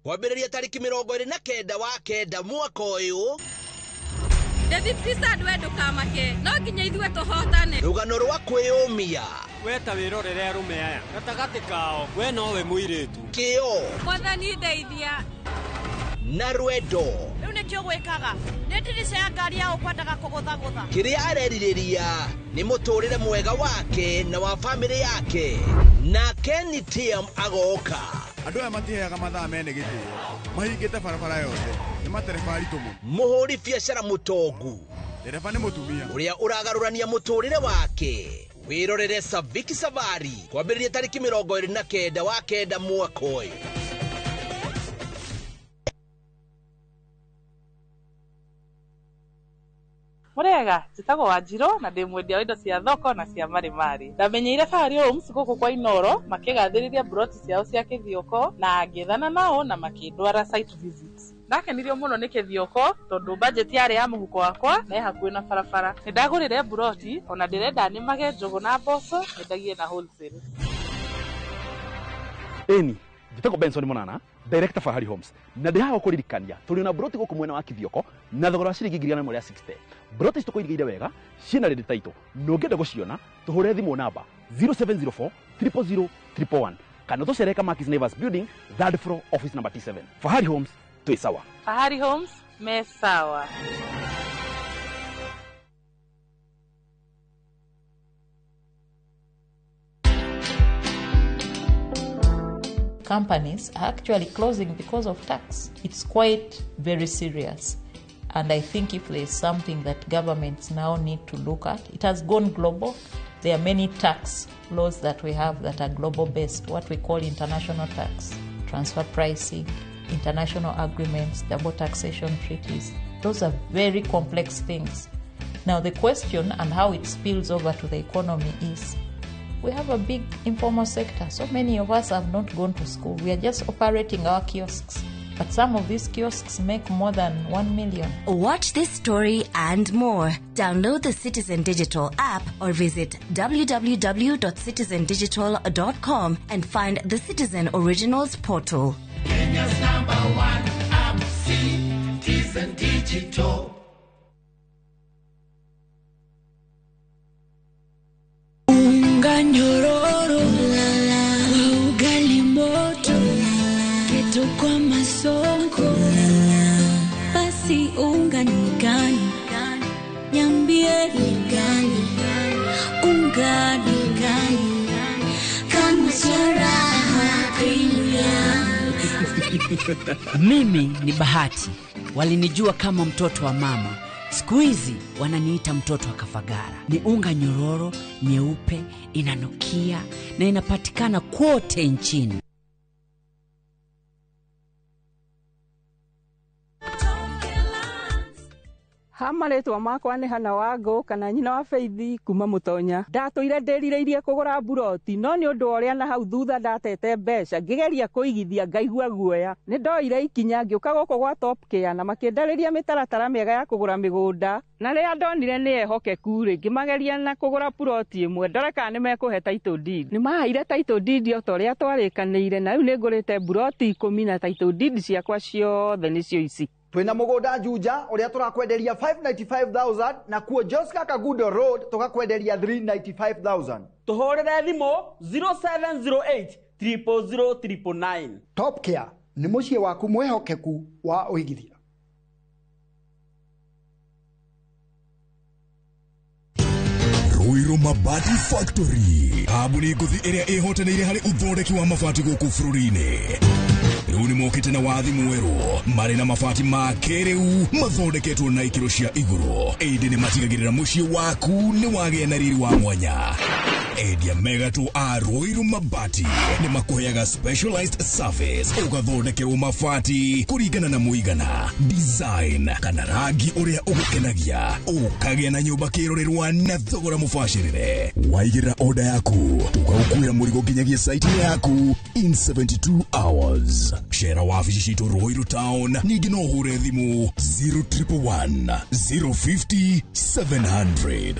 Kwambĩrĩria tariki 29 wa kenda mwaka ũyũ David Pisa ndwendo kamake no nginya ithue tuhotane. Rugano rwa kwĩyũmia weta wirorere arume aya gatagati kao we nowe muiritu kĩo Mwathani ndeithia na rwendo riu nikio gwikaga nindirica ya ngari ya ukwendaga kuguthagutha. Kĩrĩa arerirĩria nĩ mũtũrĩre mwega wake na wa family yake na Kenny Tiam agoka. Andu aya matiheaga mathaa mene gĩtĩo mahingĩte barabara yothe nĩ matereba aritũ mũno. Mũhũri biacara mũtongu ndereba nĩ mũtumia ũrĩa ũragarũrania mũtũrĩre wake. Wĩrorere Saviki Savari kwambĩrĩria tariki 29 wa kenda mwaka ũyũ. Murega, njitagwo Wanjiro na ndi mwendia wa indo cia thoko na cia marimari. Ndamenyeire Fahari Homes guku kwa Inooro makigathĩrĩria broti ciao cia Kithioko na ngĩthana nao na makĩndwara site visits. Ndakenirio muno nĩ Kithioko tondu budget yari ya muhuko wakwa na hakuhĩ na barabara. Nĩndagũrire broti ona ndĩrenda nĩmage njogo na mboco nĩndagie na wholesale. Eni, njitagwo Benson Munana, Director Fahari Homes. Na ndihaga kuririkania tuli na broti guku mwena wa Kithioko na thogora wa ciringi 160. Broti tukoirigire wega ciena ready title. Nongenda guciona tuhure thimu namba 0704 000 111 kana tucereka Markis Naivas Building, 3rd floor, office number T7. Fahari Homes, tu sawa. Fahari Homes, me sawa. Companies are actually closing because of tax. It's quite very serious. And I think if there's something that governments now need to look at, it has gone global. There are many tax laws that we have that are global based, what we call international tax, transfer pricing, international agreements, double taxation treaties. Those are very complex things. Now the question and how it spills over to the economy is, we have a big informal sector. So many of us have not gone to school. We are just operating our kiosks. But some of these kiosks make more than 1 million. Watch this story and more. Download the Citizen Digital app or visit www.citizendigital.com and find the Citizen Originals portal. Kenya's #1 app, Citizen Digital. Unga nyororo kwa ugali moto keto kwa masongo basi unga nika Mimi ni Bahati. Walinijua kama mtoto wa mama. Siku hizi wananiita mtoto wa Kafagara. Ni unga nyororo, nyeupe, inanukia na inapatikana kote nchini. Hamaretwa makwa ni Hana Wangu kana nyina wa Feithi kuma Mutonya. Ndatũire ndĩrirĩirie kũgũra buroti no nĩ ũndũ ũrĩa na hau thutha ndatete mbeca ngĩgeria kũigithia ngaigua guoya. Nĩ ndoire ikinya ngĩũka gũkũ gwa Top Care na makĩndarĩria mĩtaratara mĩega ya kũgũra mĩgũnda. Na rĩrĩa ndonire nĩ ehokeku rĩ ngĩmageria na kũgũra buroti ĩmwe ndore kana nĩ mekũhe title deed. Nĩ maheire title deed o ta ũrĩa twarĩkanĩire na rĩu nĩ ngũrĩte buroti 10 na title deed ciakwa ciothe nĩcio ici. Twina mugunda Juja uria turakwenderia 595,000 na kuo Joska Kagudo Road tukakwenderia 395,000. Tuhorere thimo 0708 00009. Top Care ni muciĩ waku mwehokeku wa uigithia. Ruiru Mabati Factory, kambuni nguthi iria ihotanĩire harĩ uthondeki wa mabati gũkũ bũrũri-inĩ. Rĩu nĩ mokĩte na wathi mwerũ marĩ na mabati ma kĩrĩu mathondeketwo na ikĩro cia igũrũ. Ĩndĩ nĩ matigagĩrĩra mũciĩ waku nĩ wagĩa na riri wa mwanya. Endia megatũ a Ruiru Mabati nĩ makũheaga specialized service ũgathondekerwo mabati kũringana na mũigana, design kana rangi ũrĩa ũgũkenagia, ũkagĩa na nyũmba kĩrorerwa na thogora mũbacĩrĩre. Waigĩra order yaku ũgagũkuĩra mũrigo nginyagia site yaku in 72 hours. Share wabici citũ Ruiru Town, ningĩ no ũhũre thimũ 0111 050 700.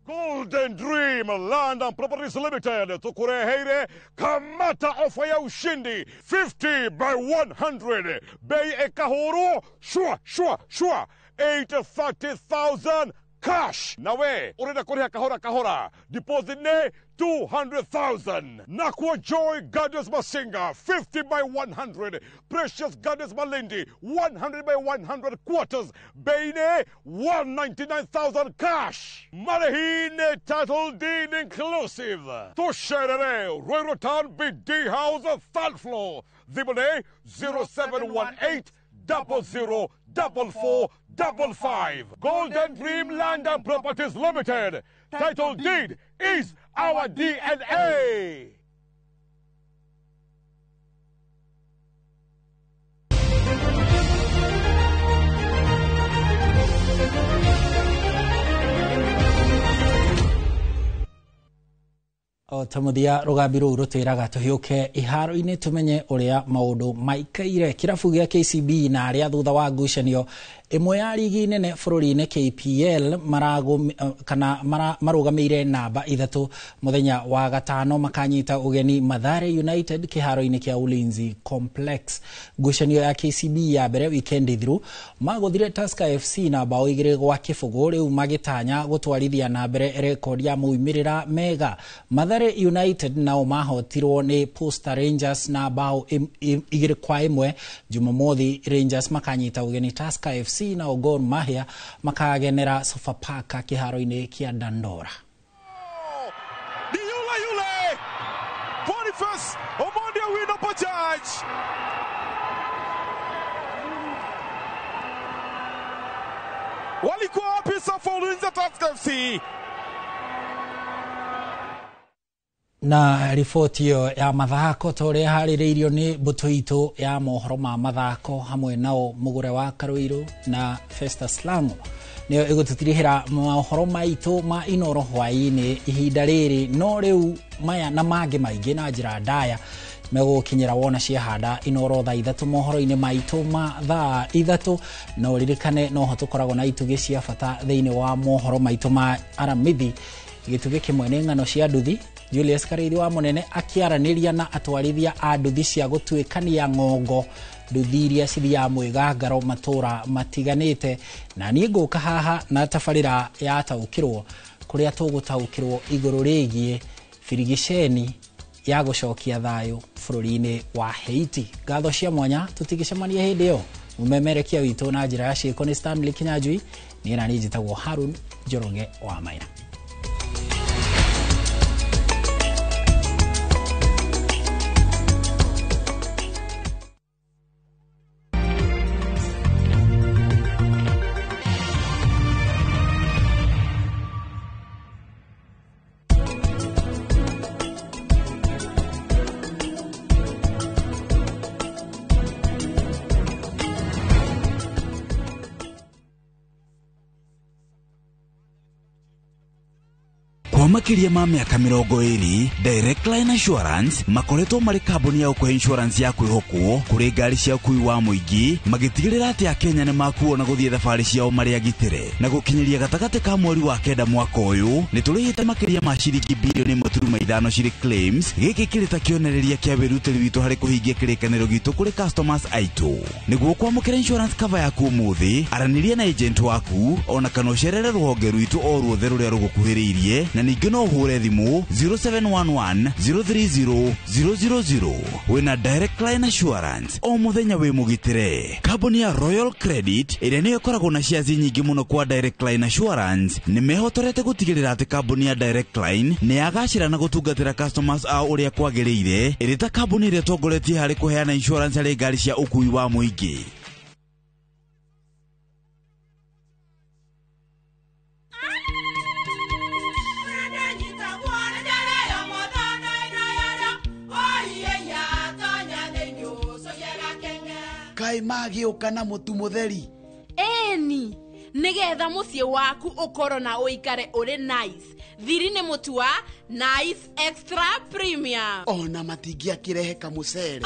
Golden Dream Land and Properties Limited tukureheire kamata ofa ya ushindi 50 by 100 bei ekahoro shwa 830,000 cash. Nawe urenda kuriha kahora deposit ne 200,000. Nakwa Joy Gardens Masinga 50 by 100. Precious Gardens Malindi 100 by 100 quarters. Beine 199,000 cash. Marahine title deed inclusive. Tosherere Ruiru Town BD House 3rd floor. Dibone 0718 004455. Golden Dream Land and Properties Limited. Title deed is our DNA. O tamudia rugambi rũu rũtwĩraga tũhiũke iharo-inĩ tumenye ũrĩa maũndũ maikaire. Kĩrabu gĩa KCB na arĩa thutha wa ngucanio ĩmwe ya ligi nene bũrũri-inĩ KPL marũgamĩire namba 3 mũthenya wa gatano makanyita ũgeni Mathare United kĩharo-inĩ kĩa Ulinzi Complex. Ngucanio ya KCB ya mbere weekend through magũthire Tusker FC na bao 2-0 rĩu magĩtanya gũtwarithia na mbere rekodi ya moimĩrĩra mega. Mathare United nao mahotirwo nĩ Posta Rangers na bao 2-1. Jumamothi Rangers makanyita ũgeni Tusker FC na Gor Mahia makagenera Sofapaka kiharo-inĩ kia Dandora. Ni yule Boniface Omondi wino Bajaj. Walikuwa wapi sasa Ulinzi Tusker FC? Na riboti hiyo ya mathako tore harĩrĩirio nĩ mbũtũ itũ ya mohoro ma mathako hamwe nao Mugure wa Karuiru na Festus Lango nĩyo ĩgũtũtirihĩra mohoro maitũ ma Inoro hwaĩ-inĩ ihinda rĩrĩ. No rĩu maya na mangĩ maingĩ na njĩra ndaya megũkinyĩra wona ciahanda Inoro thaa 3 mohoro-inĩ maitũ ma thaa 3. na ũririkane no ho tũkoragwo na itugĩ cia bata thĩinĩ wa mohoro maitũ ma aramithi. Gĩtugĩ kĩmwe nĩ ng'ano cia nduthi, Julius Karithi wa Munene akiaranĩria na atwarithia a nduthi cia gũtuĩkania ng'ongo, nduthi iria cithiaga mwĩgangaro matũra matiganĩte. Na niĩ ngũka haha na tabarĩra ya taũkĩrwo kũrĩa tũgũtaũkĩrwo igũrũ rĩgiĩ birigiceni ya gũcokia thayũ bũrũri-inĩ wa Haiti. Ngatho cia mwanya tũtigĩcemania hĩndĩ ĩyo. Mũmemerekia witũ na njĩra ya ciĩko nĩ Stanley Kinyanjui, niĩ na niĩ njĩtagwo Harun Njoroge wa Maina. Kwa makiria ma miaka 20 Direct Line Assurance makoretwo mari kambuni ya gũkũhe insurance ya kwĩhokwo kũrĩ ngari cia ũkui wa mũingĩ magĩtigĩrĩra atĩ Akenya nĩ makuo na gũthiĩ thabarĩ ciao marĩ agitĩre na gũkinyĩria gatagatĩ ka mweri wa kenda mwaka ũyũ nĩ tũrĩhĩte makiria ma ciringi bilioni 1.5 cirĩ claims gĩkĩ kĩrĩ ta kĩonereria kĩa wĩrutĩri witũ harĩ kũhingia kĩrĩkanĩro gitũ kũrĩ customers aitũ. Nĩguo kwamũkĩra insurance cover yaku ũmũthĩ aranĩria na agent waku ona kana ũcerere rũhonge rwitũ o ruothe rũrĩa rũgũkuhĩrĩirie na ningĩ no ũhũre thimũ 0711 030 000 wĩna Direct Line Assurance o mũthenya wĩ mũgitĩre. Kambuni ya Royal Credit ĩrĩa nĩyo ĩkoragwo na shares nyingĩ mũno kwa Direct Line Assurance nĩ mehotorete gũtigĩrĩra atĩ kambuni ya Direct Line nĩ yagacĩra na gũtungatĩra customers ao ũrĩa kwagĩrĩire ĩrĩ ta kambuni ĩrĩa tongoretie harĩ kũheana insurance harĩ ngari cia ũkui wa mũingĩ. Kai magĩũka na mũtu mũtheri. Eni, nigetha mũciĩ waku ũkorwo na ũikare ũrĩ nice. Thiri nĩ mũtu wa Nice Extra Premium. Ona matingĩakĩrehe kamũcere.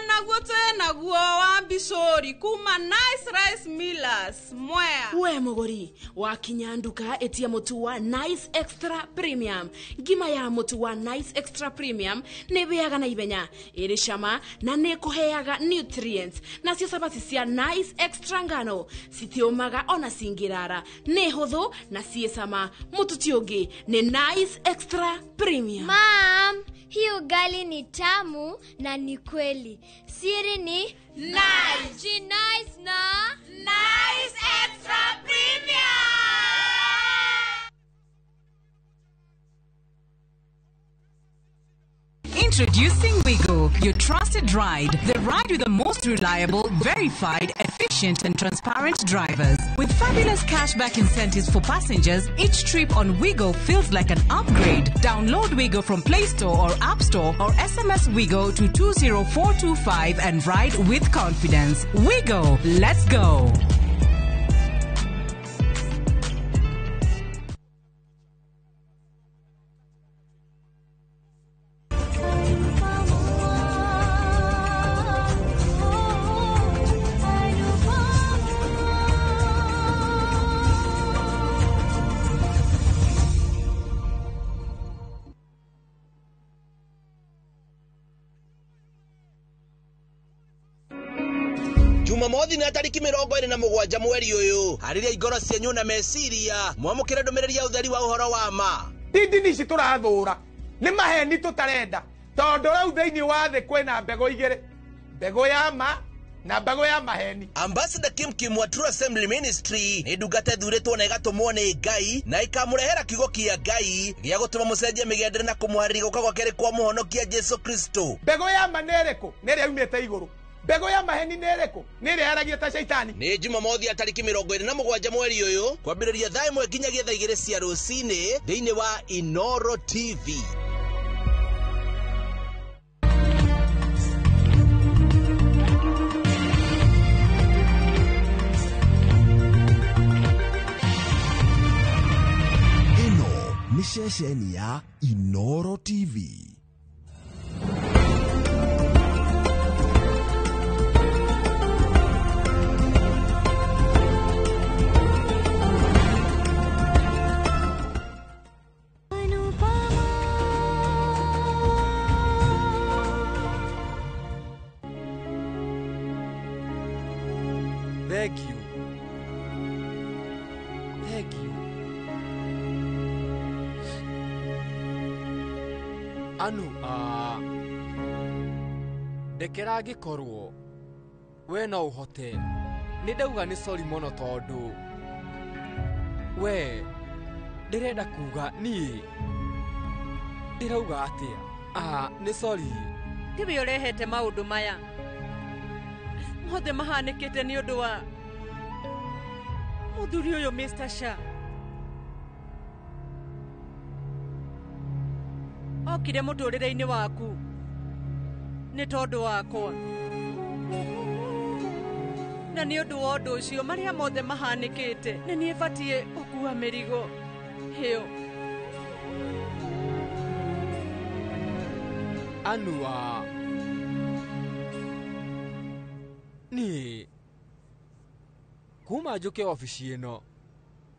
Naguo naguo wa Bishori kuma Nice Rice Millers Mwea. We mũgũri wakinya nduka etia mũtu wa Nice Extra Premium. Ngima ya mũtu wa Nice Extra Premium nĩ bĩaga na ibenya ĩrĩ cama na nĩ kũheaga nutrients. Nacio sabati cia Nice Extra ngano citiũmaga ona cingĩrara nĩ hũthũ na ciĩ cama. Mũtu ti ũngĩ nĩ Nice Extra Premium. Mom, hii ugali ni tamu na ni kweli. Siri ni nice. Ji nice na Nice Extra Premium. Introducing Wigo, your trusted ride. The ride with the most reliable, verified, efficient and transparent drivers. With fabulous cashback incentives for passengers, each trip on Wigo feels like an upgrade. Download Wigo from Play Store or App Store or SMS Wigo to 20425 and ride with confidence. Wigo, let's go. Jumamothi na tariki 27 mweri uyu hariria igoro cianyu na meciria mwamukire ndumiriri ya utheri wa uhoro wa ma. Ndini ici turathura ni maheni tutarenda tondu rau thiini wa thi kwina mbego igiri, mbego ya ma na mbego ya maheni. Ambassador Kim wa True Assembly Ministry ni ndungata thuritwo na igatumwo ni Ngai na ikamurehera kiugo kia Ngai gia gutuma mucenjie migendere na kumuharĩria guka gwake rĩ kwa muhonokia Jesu Kristo. Mbego ya ma nereko nĩrĩa yumĩte igũrũ, mbego ya maheni nereko nĩrĩa yaragia ta shaitani. Ni Jumamothi ya tariki 27 mweri uyu kwambĩrĩria thaa 1 nginyagia thaa 2 cia rũcinĩ thĩinĩ wa Inoro TV. Ino ni ceceni ya Inoro TV. Thank you. Thank you. Anu, ndekera ngikorwo we no uhote ni ndauga ni sorry mono tondu we ndirenda kuga ni ndirauga atia ni sorry tibi urehete maundu maya mothe mahanikite ni undu wa muthuri uyu Mr. Sha okire muturire-ini waku ni tondu wakwa na ni undu wa undu ucio maria mothe mahanikite ni nie batie ukua mirigo hiyo Anua ni kuma njuke ofici ĩno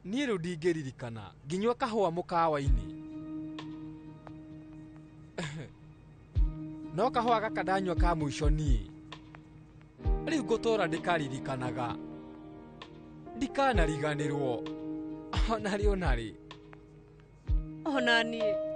niĩ rĩu ndingĩririkana nginyua kahũa mũkawa-inĩ no kahũa gaka ndanyua ka mũico niĩ rĩu ngũtũũra ndĩkaririkanaga ndikanariganĩrwo onarĩ ona niĩ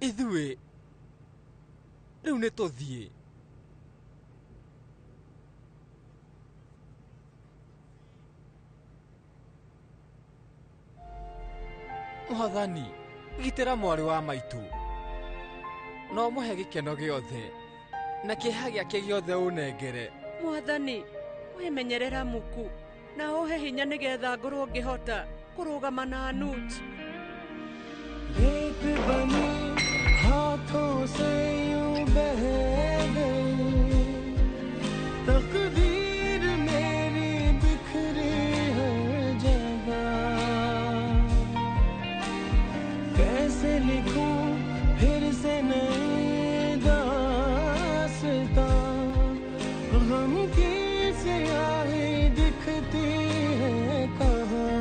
ithuĩ rĩu nĩ tũthiĩ Mwathani gitĩra mwarĩ wa maitũ no mũhe gĩkeno gĩothe na kĩeha gĩake gĩothe ũnengere Mwathani wĩmenyerera muku na ũhe hinya nĩgetha ngorwo ngĩhota kũrũgama na Nut रेत बनी हाथों से यूं बह गई तकदीर मेरी बिखरी हर जगह कैसे लिखूं फिर से नई दास्तां गम की स्याही दिखती है कहाँ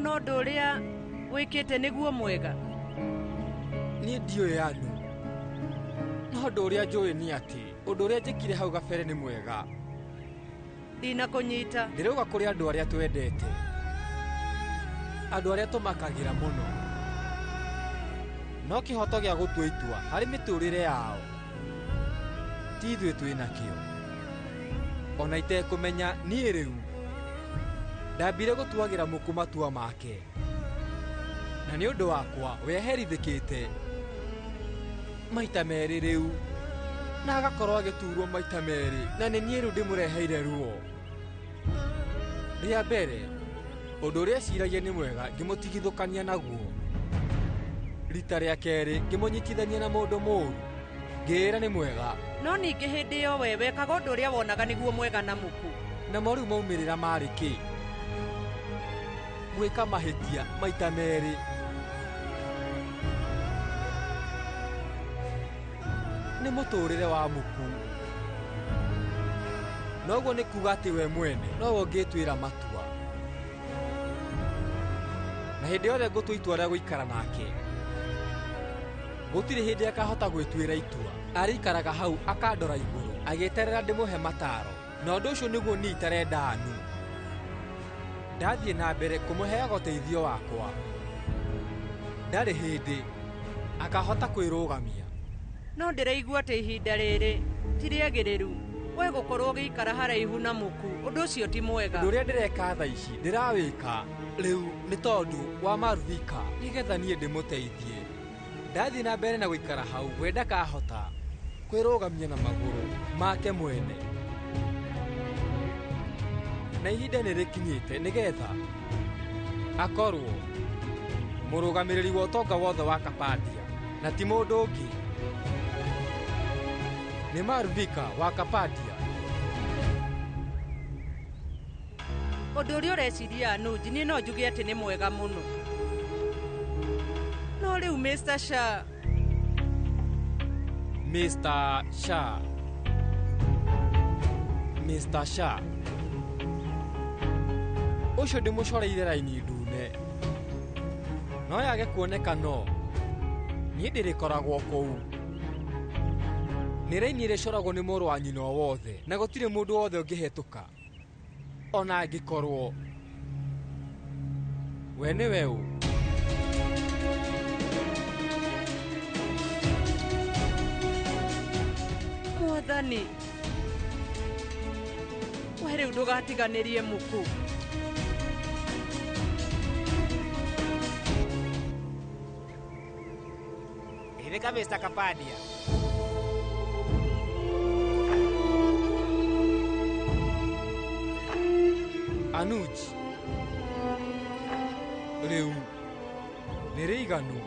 no ũndũ ũrĩa wĩkĩte nĩguo mwega niĩ ndiũĩ Anu no ũndũ ũrĩa njũĩ nĩ atĩ ũndũ ũrĩa njĩkire hau gabere nĩ mwega ndinakũnyita ndĩrauga kũrĩ andũ arĩa twendete andũ arĩa tũmakagĩra mũno no kĩhoto gĩa gũtua itua harĩ mĩtũrĩre yao ti ithuĩ twĩnakĩo ona itekũmenya niĩ rĩu ndambire gũtuagĩra mũku matua make na nĩ ũndũ wakwa weherithĩkĩte maita merĩ rĩu na agakorwo agĩturwo maita merĩ na nĩ niĩ rĩu ndĩmũreheire ruo rĩa mbere ũndũ ũrĩa eciragia nĩ mwega ngĩmũtigithũkania naguo rita rĩa kerĩ ngĩmũnyitithania na mũndũ mũũru ngĩĩra nĩ mwega no ningĩ hĩndĩ ĩyo we wekaga ũndũ ũrĩa wonaga nĩguo mwega na mũku na rĩu maumĩrĩra marĩ kĩ gwĩka mahĩtia maita merĩ nĩ mũtũrĩre wa mũku noguo nĩ kuga atĩ we mwene nowe ũngĩtuĩra matua na hĩndĩ yothe ngũtua itua rĩa gũikara nake gũtirĩ hĩndĩ akahota gwĩtuĩra itua arĩikaraga hau akandora igũrũ agĩeterera ndĩmũhe mataro na ũndũ ũcio nĩguo niĩ itarenda Anu ndathiĩ na mbere kũmũheaga ũteithio wakwa ndarĩ hĩndĩ akahota kwĩrũgamia no ndĩraigua atĩ ihinda rĩrĩ ti rĩagĩrĩru we gũkorwo ũgĩikara haraihu na mũku ũndũ ũcio ti mwega ũndũ ũrĩa ndĩreka thaa ici ndĩrawĩka rĩu nĩ tondũ wa Maruvika nĩgetha niĩ ndĩmũteithie ndathiĩ na mbere na gũikara hau we ndakahota kwĩrũgamia na magũrũ make mwene na ihinda nĩ rĩkinyĩte nĩgetha akorwo mũrũgamĩrĩri wa ũtonga wothe wa Kapadia na ti mũndũ ũngĩ nĩ Maruvika wa Kapadia Ũndũ ũrĩa ũreciria Anuji niĩ no njuge atĩ nĩ mwega mũno. No rĩu Mr. Shah. Mr. Shah. Mr. Shah. Ũcio ndĩmũcoreire raini ndune. No yage kuoneka no. Niĩ ndĩrĩkoragwo kũu. Nĩ raini ĩrĩcoragwo nĩ mũrũ wa nyina wothe, na gũtirĩ mũndũ wothe ũngĩhetũka. Ona angĩkorwo we nĩwe ũ? Mwathani, we rĩu ndũgatiganĩrie Muku. Ireka Mr. Kapadia. Anuj. Rĩu nĩ rĩiganu.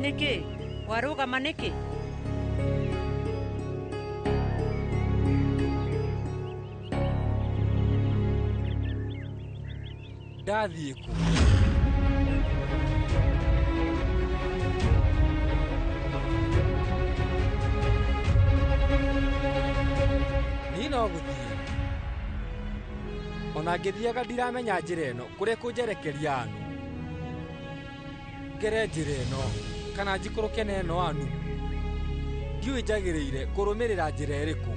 Niki, warugama niki? Ndathiĩ kũ? Niĩ no gũthiĩ. Ona ngĩthiaga ndiramenya njĩra ĩno kũrĩa kũnjerekeria Anu. Ngere njĩra ĩno kana njikũrũke na ĩno Anu. Ndiũĩ njagĩrĩire kũrũmĩrĩra njĩra ĩrĩkũ.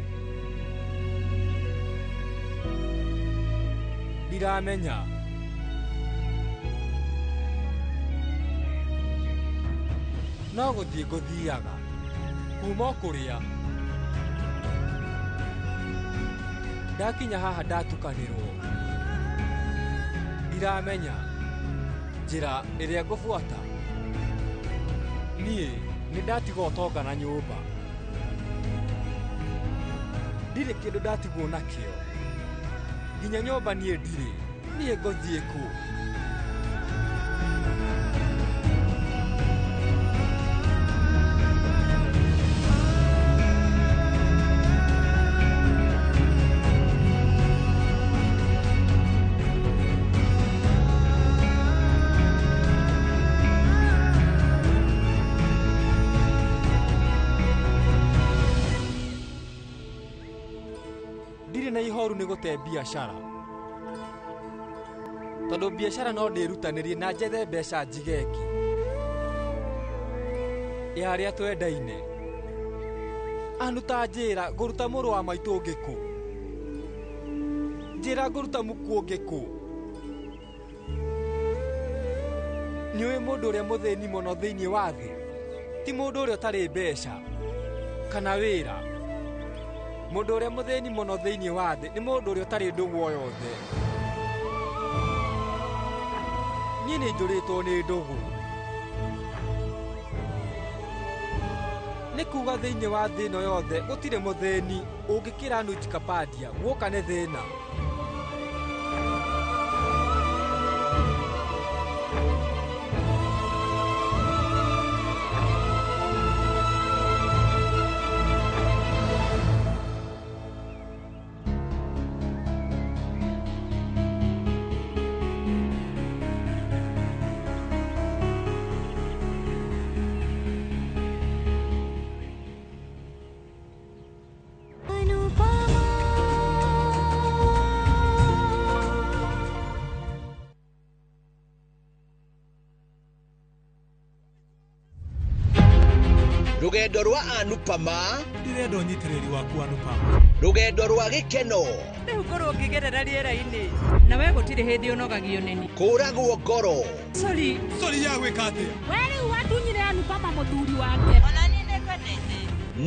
Ndiramenya. No gũthiĩ ngũthiaga. Kuma kũrĩa. Ndakinya haha ndatukanĩrwo. Ndiramenya njĩra ĩrĩa ngũbuata. Niĩ nĩ ndatiga ũtonga na nyũmba. Ndirĩ kĩndũ ndatigwo nakĩo. Nginya nyũmba niĩ ndirĩ. Niĩ ngũthiĩ kũ? Na ihoru nĩ gũte biacara. Tondũ biacara no ndĩrutanĩrie na njethe mbeca njigeki. Ya arĩa twendaine. Anu ta njĩra ngũruta mũrũ wa maitũ ũngĩ kũ? Njĩra ngũruta Muku ũngĩ kũ? Nĩũĩ mũndũ ũrĩa mũthĩni mũno thĩinĩ wa thĩ? Ti mũndũ ũrĩa ũtarĩ mbeca kana wĩra. Mũndũ ũrĩa mũthĩni mũno thĩinĩ wa thĩ nĩ mũndũ ũrĩa ũtarĩ ndũgũ o yothe. Niĩ nĩ njũrĩtwo nĩ ndũgũ. Nĩ kuuga thĩinĩ wa thĩ ĩno yothe gũtirĩ mũthĩni ũngĩkĩra Anuj Kapadia guoka nĩ thĩna. rugendo rwa Anupama ndirendo nyitiriri waku Anupama rugendo rwa gikeno riu ngoro ngigerera riera-ini na we gutiri hindi unogagio nini kuragwo ngoro sori yawe kate weri watunyire Anupama muthuri wake ona ni nekwendete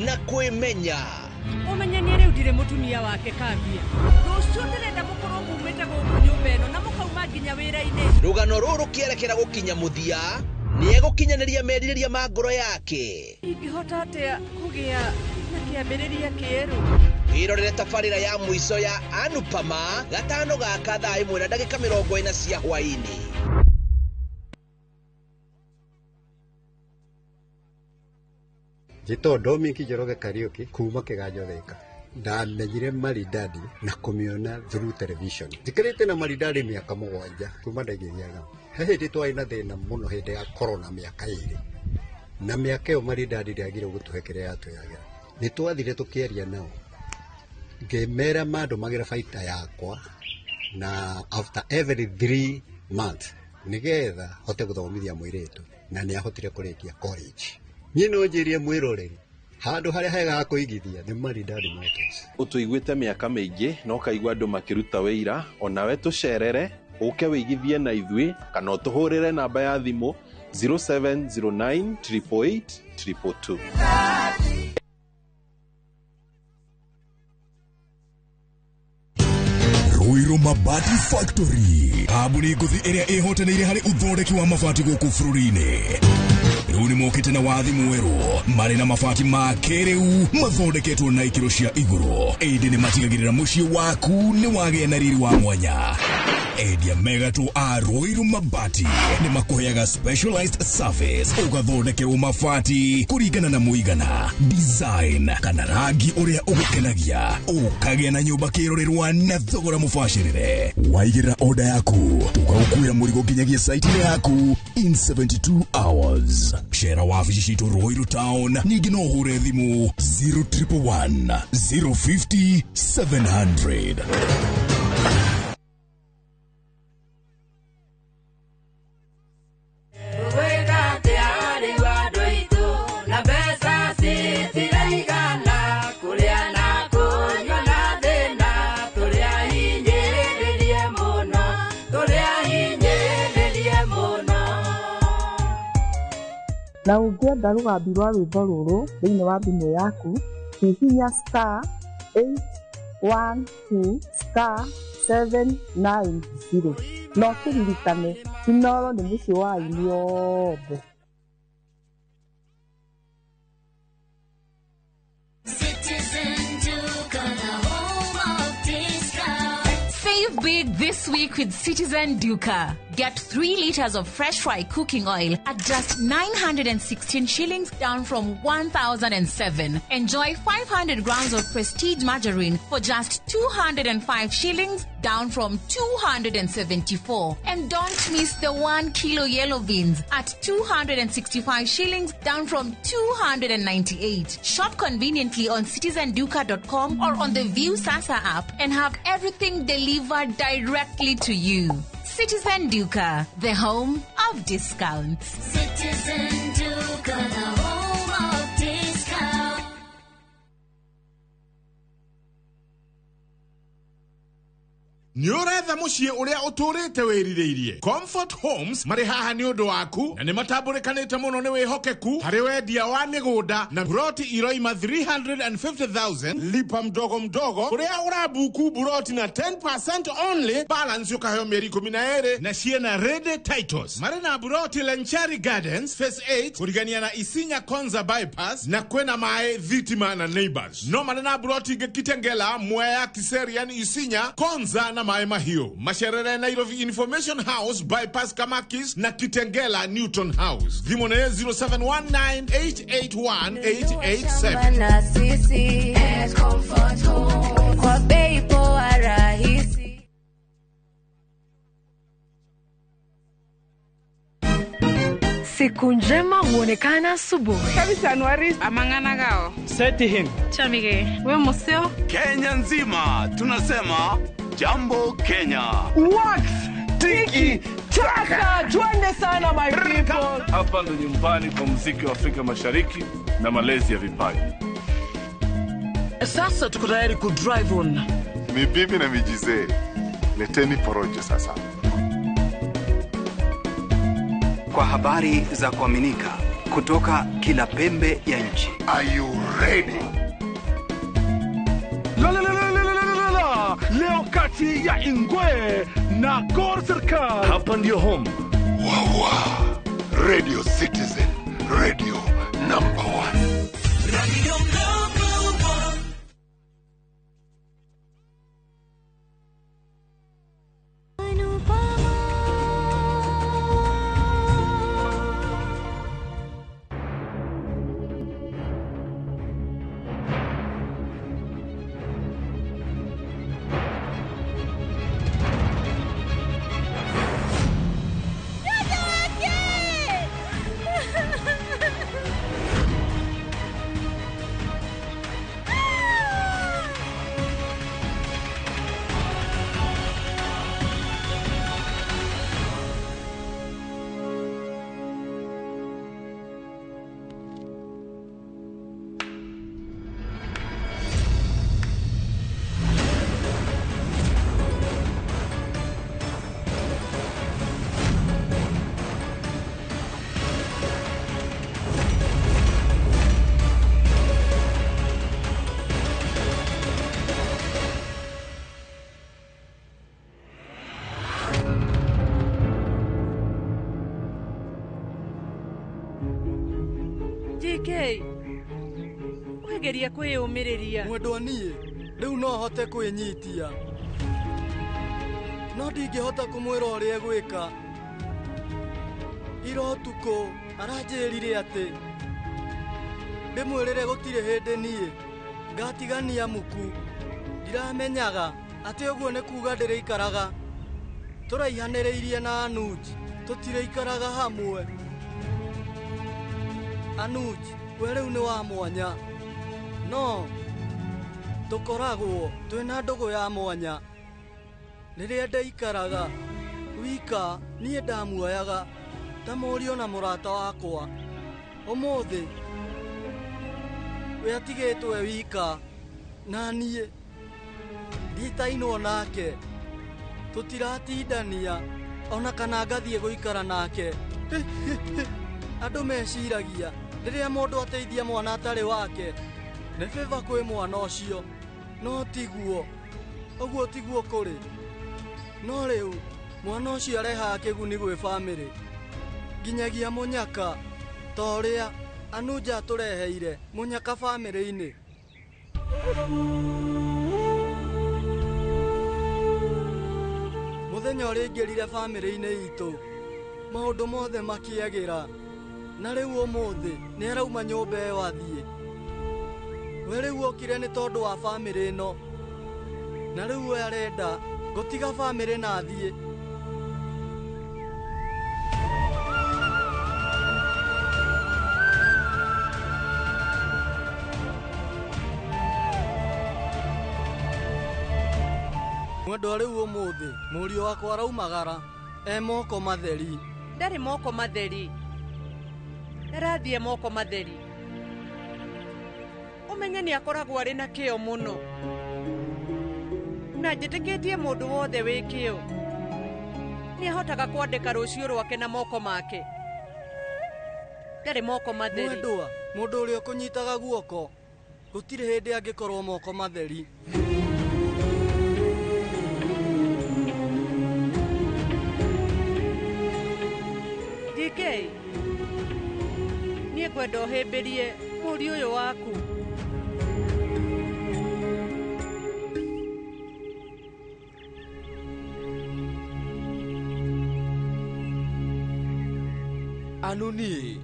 na kwimenya umenyanie riu ndire mutumia wake kambia rucio ndirenda mukorwo mumite guku nyumba ino na mukauma nginya wira-ini rugano ruru kierekera gukinya muthia ni egukinyaniria merirĩria ma ngoro yake ingihota atia kugia na kiambiriria kieru irorere tabarĩra ya mũico ya Anupama gatano gaka thaa 1:40 cia hwaini. Jito Domi Kijoroge Karaoke kuma Kiganjo Thika ndamenyire Maridadi na kumiona through television ndikarite na Maridadi miaka 7 kuma ndaigiriaga hindi twaina thina muno hindi ya corona miaka 2 na miaka yo Maridadi ndiagire gutuhekere yatuyagira ni twathire tukiaria nao ngemera mandu magira faita yakwa na after every 3 months nigetha hote guthomithia mwiritu na ni ahotire kurikia college nyino njirie mwiroreri handu haria hega kuigithia ni Maridadi Motors utuiguite miaka mingi no kaigwa andu makiruta wira onawe tucerere uke wigithie na ithui kana utuhurire namba ya thimu 0709 888 222. Ruiru Mabati Factory abuni nguthi iria ihotanire hari uthondeki wa mabati guku bururi-ini riu ni mokite na wathi mweru mari na mabati ma kiriu mathondeketwo na ikiro cia iguru indi ni matigagirira mucii waku ni wagia na riri wa mwanya endia megatu a Ruiru Mabati ni makuheaga specialized service ugathondekerwo mabati kuringana na muigana design kana rangi uria ugukenagia ukagia na nyumba kirorerwa na thogora mubashirire waigirira order yaku tugagukuira murigo nginyagia site yaku in 72 hours share wabici citu Ruiru Town ningi no hure thimu 0111 050 700. Na ungienda rugambi rwa rwimbo ruru thiini wa thimu yaku hihinya *812*790 no kiririkane Kinoro ni mucii wa aini othe. Save big this week with Citizen Duka. Get 3 liters of fresh fry cooking oil at just 916 shillings, down from 1,007. Enjoy 500 grams of prestige margarine for just 205 shillings, down from 274. And don't miss the 1 kilo yellow beans at 265 shillings, down from 298. Shop conveniently on citizenduka.com or on the View Sasa app and have everything delivered directly to you. Citizen Duka, the home of discounts. Citizen Duka, the home of discounts. Nyoretha mucii uria uturite wiririirie Comfort Homes mari haha ni undu waku na ni matambulikanite muno ni wihokeku hari wendia wa migunda na buroti iroima 350,000 lipa mdogo mdogo uria urabuku buroti na 10% only balance ukaheo mieri 12 na ciena ready titles mari na buroti Lenchari Gardens phase 8 kurigania na Isinya Konza bypass na kwena mae Thitima na Neighbors no mari na buroti Kitengela Mwea Kiserian Isinya Konza na mae mahio masherere Nairobi Information House bypass Kamakis na Kitengela Newton House dhimone 0719881887 na sisi Comfort Home kwa bei poa rahisi. Siku njema huonekana asubuhi. Kabisa Anuari amangana gao. Seti him. Chamige. We museo. Kenya nzima tunasema jambo Kenya. What? Tiki Taka. Twende sana my people. Hapa ndo nyumbani kwa muziki wa Afrika Mashariki na malezi ya vipaji. Sasa tuko tayari ku drive on. Mibibi na mijize. Leteni porojo sasa. Kwa habari za kuaminika kutoka kila pembe ya nchi. Are you ready? Leo kati ya Ingwe na Gor Serikali. Hapa ndio home. Wawa. Radio Citizen. Radio number 1. Radio number 1. JK wegeria kwiyumiriria mwendwa nie riu no hote kwinyitia no ndingihota kumwira uria egwika ira utuko aranjirire ati ndimwirire gutire hindi nie ngatigania muku ndiramenyaga ati uguo ni kuga ndiriikaraga turaihaniriirie na Anuji tutiriikaraga hamwe. Anuji, we riu ni wa mwanya no tukoragwo twina ndugu ya mwanya. Riria ndaikaraga wika nie ndamuoyaga ta murio na murata wakwa. Umuthi we atigitwe wika na nie nditainwo nake tutiratindania ona kana ngathie guikara nake. Andu meciragia riria mundu ateithia mwana atari wake ni favor kwi mwana ucio no tiguo uguo tiguo kuri no riu mwana ucio arehaga kiguni gwi family nginyagia munyaka toria Anuja atureheire munyaka family-ini. Muthenya uria ingirire family-ini itu maundu mothe makiagira na riu umuthi ni arauma nyumba iyo athie. We riu okire ni tondu wa family ino na riu we arenda gutiga family na athie. Mwendwa riu umuthi murio wakwa araumagara moko matheri. Ndari moko matheri ndarathie moko matheri. Umenya ni akoragwo ari na kio muno na njitikitie mundu wothe wi kio ni ahotaga kwandika rucio rwake na moko make. Ndari moko matheri. Mwendwa mundu uria kunyitaga guoko gutire hindi angikorwo moko matheri. JK nie kwenda uhimbirie muri uyu waku. Anuni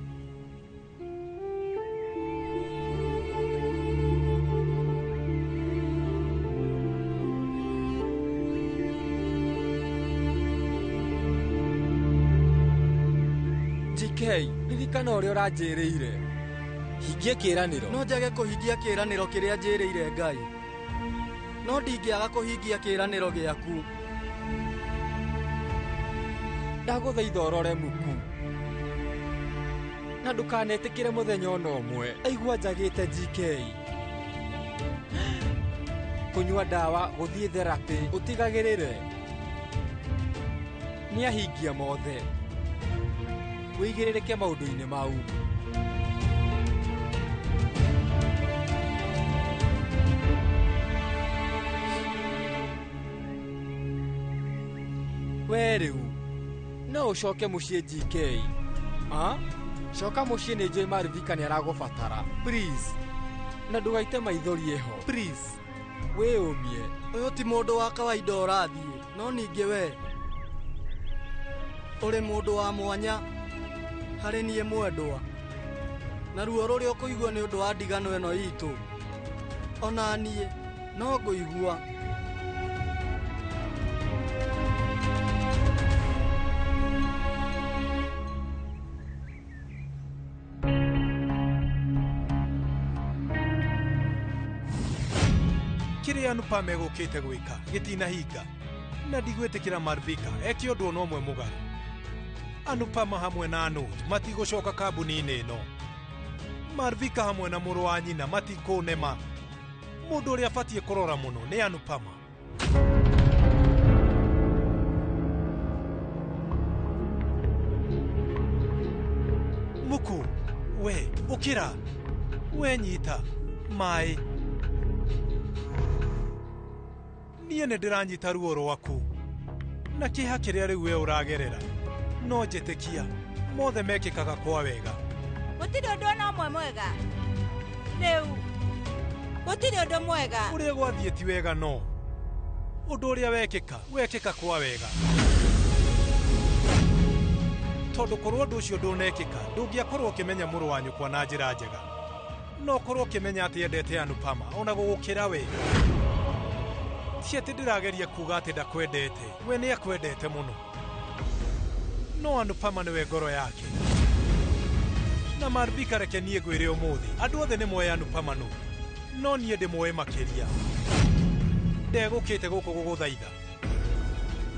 JK ririkana uria uranjiriire hingie kiraniro. No njage kuhingia kiraniro kiria njiriire Ngai no ndingiaga kuhingia kiraniro giaku ndaguthaitha urore Muku na ndukanetikire muthenya ona umwe aigua njagite GK kunyua dawa guthie therapy utigagirire ni ahingia mothe wigiririke maundu-ini mau we riu no ucoke mucii GK coka mucii ni njui Marvika ni aragubatara please na ndugaite maithori eho please wĩũmie ũyũ ti mũndũ wa kawaida ũrathiĩ no ningĩ we ũrĩ mũndũ wa mwanya harĩ niĩ mwendwa na ruo rũrĩa ũkũigua nĩ ũndũ wa ndigano ĩno itũ ona niĩ no ngũigua Kĩrĩa Anupama egũkĩte gwĩka gĩtinahinga na ndigwĩtĩkĩra Marvika eke ũndũ ona ũmwe mũgarũ. Anupama hamwe na Anuj matigũcoka kambuni-inĩ ĩno. Marvika hamwe na mũrũ wa nyina matikũnema. Mũndũ ũrĩa abatiĩ kũrora mũno nĩ Anupama. Muku, we, ũkĩra, we nyita, maĩ. Niĩ nĩ ndĩranyita ruo rwaku na kĩeha kĩrĩa rĩu we ũragerera no njĩtĩkia mothe mekĩkaga kwa wega. Gũtirĩ ũndũ ona ũmwe mwega rĩu gũtirĩ ũndũ mwega ũrĩa gwathiĩ ti wega no ũndũ ũrĩa wekĩka kwa wega tondũ korwo ũndũ ũcio ndũnekĩka ndũngĩakorwo ũkĩmenya mũrũ wa nyũkwa na njĩra njega no korwo ũkĩmenya atĩ endete Anupama ona gũgũkĩra we. Si atĩ ndĩrageria kuga atĩ ndakwendete we nĩ akwendete mũno no Anupama nĩwe ngoro yake na Marvika reke niĩ ngwĩre ũmũthĩ andũ othe nĩ moe Anupama no niĩ ndĩmoe makĩria. Ndegũkĩte gũkũ gũgũthaitha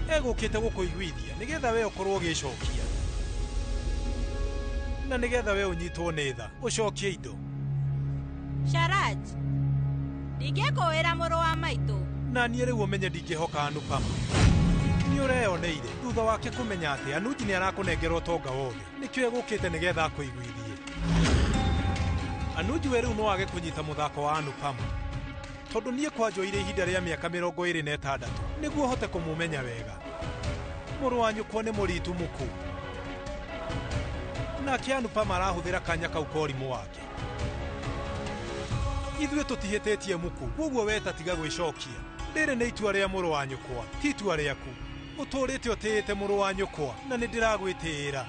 egũkĩte gũkũiguithia nĩgetha we ũkorwo ũgĩcokia na nĩgetha we ũnyitwo nĩ tha ũcokie indo. Sharaj ndingĩkũĩra mũrũ wa maitũ na niĩ rĩu ũmenye ndingĩhoka Anupama. Nĩ ũreyoneire thutha wake kũmenya atĩ Anuj nĩ arakũnengera ũtonga wothe nĩkĩo egũkĩte nĩgetha akũiguithie. Anuj we rĩu no age kũnyita mũthako wa Anupama tondũ niĩ kwanjoire ihinda rĩa mĩaka 26 nĩguo hote kũmũmenya wega. Mũrũ wa nyũkwa nĩ mũritu Muku nake Anupama arahũthĩra kanya kau ka ũrimũ wake. Ithuĩ tũtihĩtĩtie Muku koguo we tatiga gwĩcokia. Rĩrĩ nĩ itua rĩa mũrũ wa nyũkwa ti itua rĩaku. Ũtũrĩte ũtĩĩte mũrũ wa nyũkwa na nĩ ndĩragwĩtĩĩra.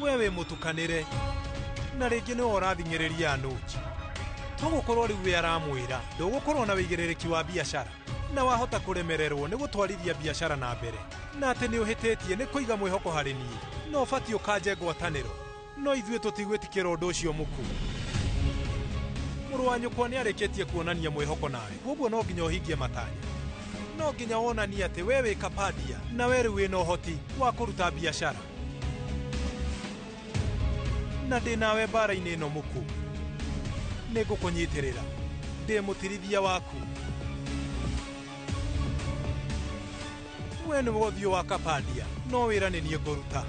We wĩ mũtukanĩre na rĩngĩ nĩwe ũrathing'ĩrĩria Anuj. Tũgũkorwo rĩu we aramwĩra ndũgũkorwo na wĩigĩrĩrĩki wa biacara na wahota kũremererwo nĩ gũtwarithia biacara na mbere na atĩ nĩ ũhĩtĩtie nĩ kũiga mwĩhoko harĩ niĩ no ũbatiĩ ũkanje ngwatanĩro no ithuĩ tũtigwĩtĩkĩra ũndũ ũcio Muku. Mũrũ wa nyũkwa nĩ arĩkĩtie kuonania mwĩhoko nawe koguo no nginya ũhingie matanya. No nginya wonanie atĩ we wĩ kapadia na we rĩu wĩna ũhoti wa kũruta biacara na ndĩ nawe mbara-inĩ ĩno Muku. Nĩ ngũkũnyitĩrĩra ndĩ mũtirithia waku. We nĩwe ũthiũ wa kapadia no wĩra nĩ niĩ ngũruta.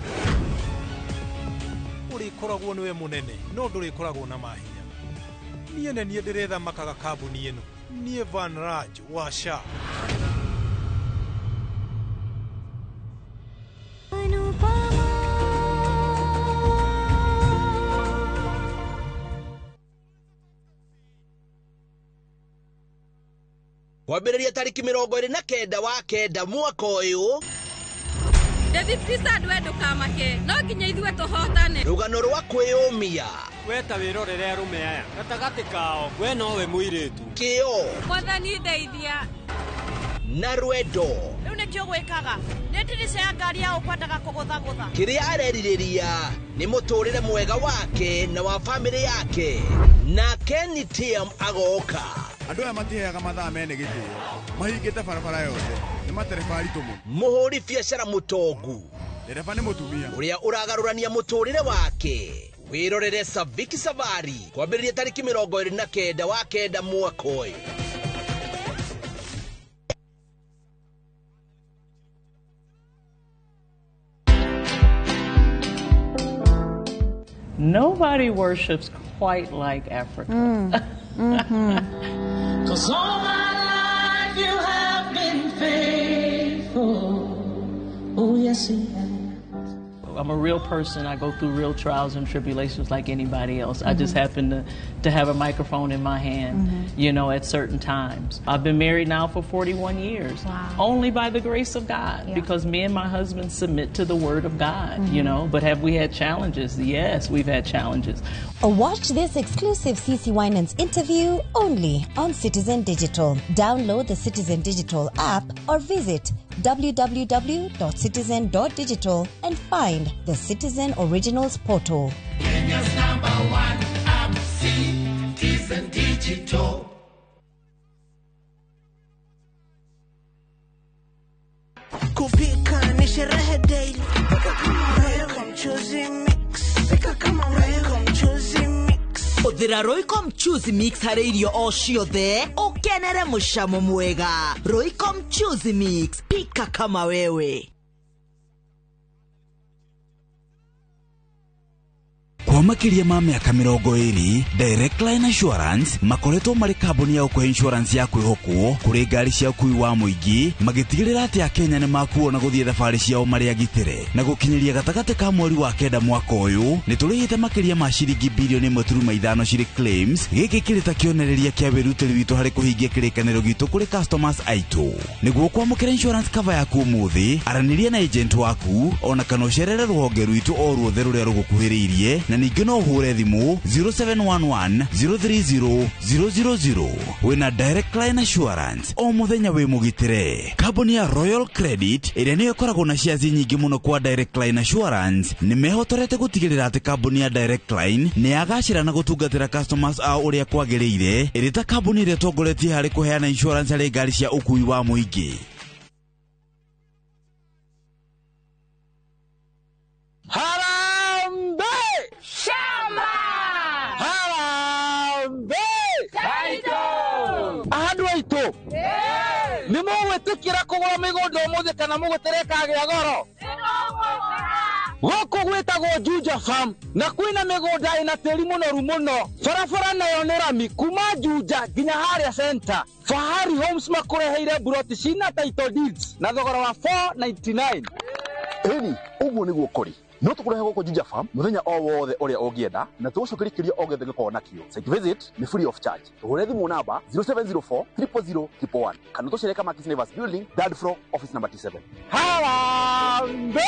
Ũrĩkoragwo nĩwe mũnene no ndũrĩkoragwo na mahinya. Niĩ nĩ niĩ ndĩrethamakaga kambuni ĩno niĩ Van Raj wa Shah. Kwambĩrĩria tarĩki 29 wa kenda mwaka ũyũ David Fisad we ndũkamake no nginya ithuĩ tũhotane. Rũgano rwa kwĩyũmia we ta wĩrorere arũme aya gatagatĩ kao we nowe mũirĩtu kĩo Mwathani ndeithia na rwendo. Rĩu nĩkĩo gwĩkaga nĩ ndirica ya ngari ya ũkwendaga kũgũthagũtha. Kĩrĩa arerirĩria nĩ mũtũrĩre mwega wake na wa bamĩrĩ yake na Kenny Tiam agoka. Andũ aya matiheaga mathaa mene gĩtĩo mahingĩte barabara yothe nĩ matereba aritũ mũno. Mũhũri biacara mũtongu ndereba nĩ mũtumia uria uragarurania muturire wake. Wirorere Saviki Safari kwambĩrĩria tariki 29 wa kenda mwaka ũyũ. Nobody worships quite like Africa. Cause all my life you have been faithful. Oh yes, he has. I'm a real person. I go through real trials and tribulations like anybody else. I just happen to have a microphone in my hand, you know, at certain times. I've been married now for 41 years. Wow. Only by the grace of God, because me and my husband submit to the word of God, you know. But have we had challenges? Yes, we've had challenges. Watch this exclusive CeCe Winans interview only on Citizen Digital. Download the Citizen Digital app or visit www.citizen.digital and find the Citizen Originals portal. Kenya's #1 app, Citizen Digital. Kupika ni sherehe daily. Roycom Choosy Mix. Pika kama Roycom Choosy Mix. Uthira Roycom Choosy Mix harĩ irio o ciothe ukenere mucamo mwega. Roycom Choosy Mix, pika kama wewe. Kwa makiria ma miaka 20 Direct Line Assurance makoretwo marĩ kambuni ya gũkũhe insurance ya kwĩhokwo kũrĩ ngari cia ũkui wa mũingĩ, magĩtigĩrĩra atĩ Akenya nĩ makuona gũthiĩ thabarĩ ciao marĩ agitĩre. Na gũkinyĩria gatagatĩ ka mweri wa kenda mwaka ũyũ nĩ tũrĩhĩte makiria ma ciringi bilioni 1.5 cirĩ claims. Gĩkĩ kĩrĩ ta kĩonereria kĩa wĩrutĩri witũ harĩ kũhingia kĩrĩkanĩro gitũ kũrĩ customers aitũ. Nĩguo kwamũkĩra insurance cover yaku ũmũthĩ, aranĩria na agent waku ona kana ũcerere rũhonge rwitũ o ruothe rũrĩa rũgũkuhĩrĩirie, na ningĩ no ũhũre thimũ 0711 030 000. Wĩna Direct Line Assurance o mũthenya wĩ mũgitĩre. Kambuni ya Royal Credit ĩrĩa nĩyo ĩkoragwo na shares nyingĩ mũno kwa Direct Line Assurance nĩ mehotorete gũtigĩrĩra atĩ kambuni ya Direct Line nĩ yagacĩra na gũtungatĩra customers ao ũrĩa kwagĩrĩire, ĩrĩ ta kambuni ĩrĩa tongoretie harĩ kũheana insurance harĩ ngari cia ũkui wa mũingĩ. Nimo wetukira kugura migondo muthe kana mugutereka gya goro goko gwetagwo Juja Farm na kwina migunda ina tiri munoru muno barabara nayo nĩ rami kuma Juja nginya haria center. Fahari Homes makureheire buroti cina title deeds na thogora wa 499. Eni uguo niguo kori no tukurehe goko Juja Farm muthenya o wothe uria ungienda na tugucokerekeria o gethe gĩkorwo nakio. Site visit ni free of charge. Tũhũre thimũ namba 0704 000 111 kana tucereka Markis Nevers Building, third floor, office number 27. Harambe!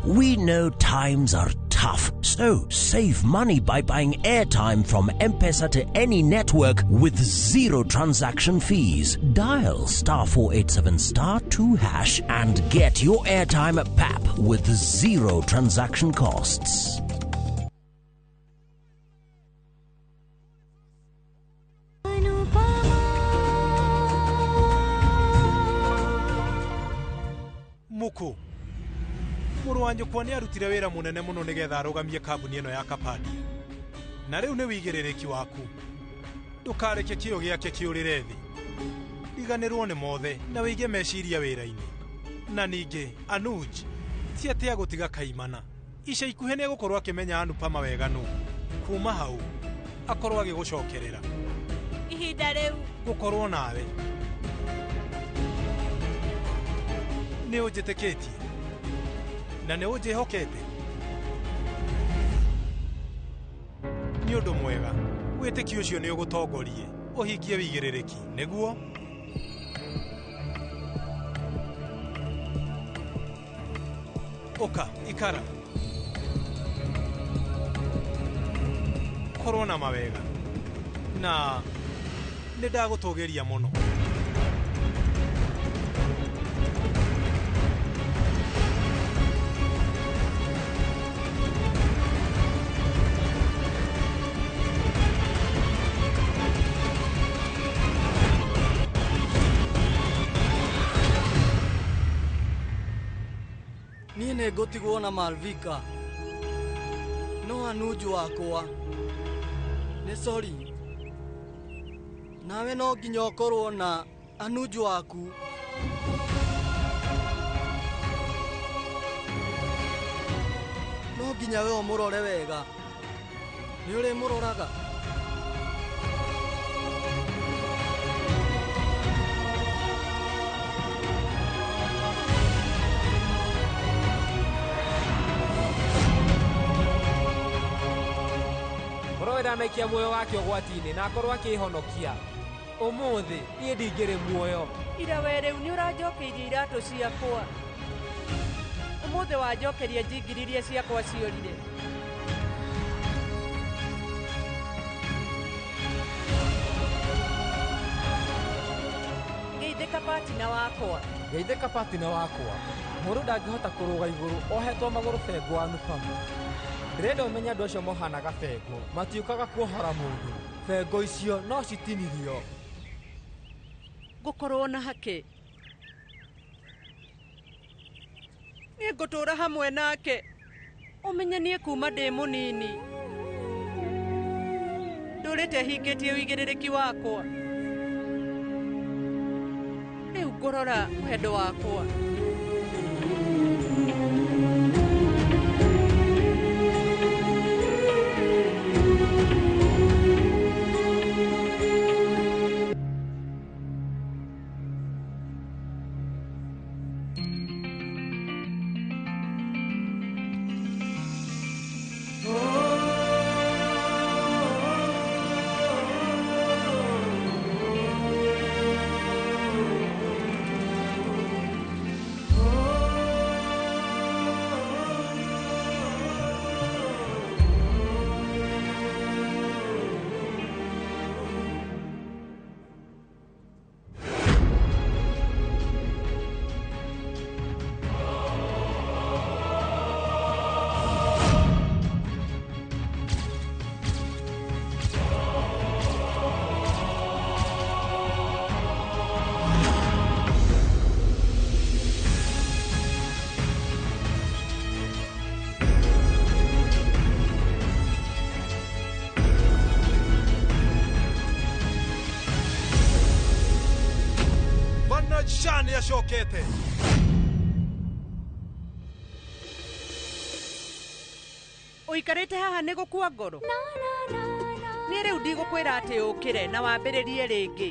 We know times are tough, so save money by buying airtime from M-Pesa to any network with zero transaction fees. Dial *487*2# and get your airtime PAP with zero transaction costs. Muku Mũrũ wa nyũkwa nĩ arutire wĩra mũnene mũno nĩgetha arũgamie kambuni ĩno ya Kapadia. Na rĩu nĩ wĩigĩrĩrĩki waku. Ndũkareke kĩyo gĩake kĩũrĩre thĩ. Riganĩrwo nĩ mothe na wĩige meciria wĩra-inĩ. Na ningĩ Anuj ti atĩ agũtiga kaimana. Ica ikuhĩ nĩ egũkorwo akĩmenya Anupama wega nũ. Kuma hau akorwo agĩgũcokerera. Ihinda rĩu gũkorwo nawe. Nĩ ũnjĩtĩkĩtie na nĩ ũnjĩhokete. Nĩ ũndũ mwega wĩtĩkio ũcio nĩ ũgũtongorie ũhingie wĩigĩrĩrĩki nĩguo ũka ikara korwo na mawega na nĩ ndagũtũgĩria mũno. nĩ ngũtigwo na Malvika no Anuju wakwa nĩ sorry nawe no nginya ũkorwo na Anuju waku no nginya we ũmũrore wega nĩ ũrĩmũroraga Naikia muoyo wake ũgwati-inĩ na akorwo akĩhonokia ũmũthĩ niĩ ndingĩrĩ muoyo ira we rĩu nĩ ũranjokeirie iratũ ciakwa ũmũthĩ wanjokeria njingiri iria ciakwa ciorire geithĩka patina wakwa mũndũ ndangĩhota kũrũga igũrũ ohetwo magũrũ bengo wa nupamu ndĩrenda ũmenya andũ acio mohanaga bengo matiũkaga kuohora mũndũ bengo icio no citinirio ngũkorwo na hake nĩ ngũtũũra hamwe nake ũmenye niĩ kuma ndĩ mũnini ndũrĩte hingĩtie ũigĩrĩrĩki wakwa rĩu ngũrora wendo wakwa Shani acokete ũikarĩte haha nĩ gũkua ngoro niĩ rĩu ndigũkwĩra atĩ ũkĩre na wambĩrĩrie rĩngĩ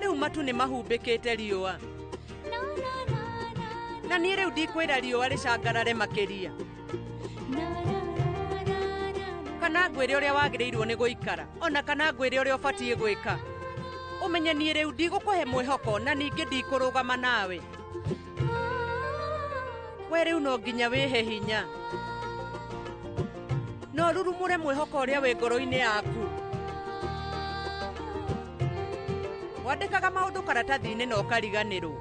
rĩu matu nĩ mahumbĩkĩte riũa na niĩ rĩu ndikwĩra riũa rĩcangarare makĩria kana ngwĩre ũrĩa wagĩrĩirwo nĩ gũikara ona kana ngwĩre ũrĩa ũbatiĩ gwĩka ũmenye niĩ rĩu ndigũkũhe mwĩhoko na ningĩ ndikũrũgama nawe we rĩu no nginya wĩhe hinya no rurumũre mwĩhoko ũrĩa wĩ ngoro-inĩ yaku wandĩkaga maũndũ karatathi-inĩ na ũkariganĩrwo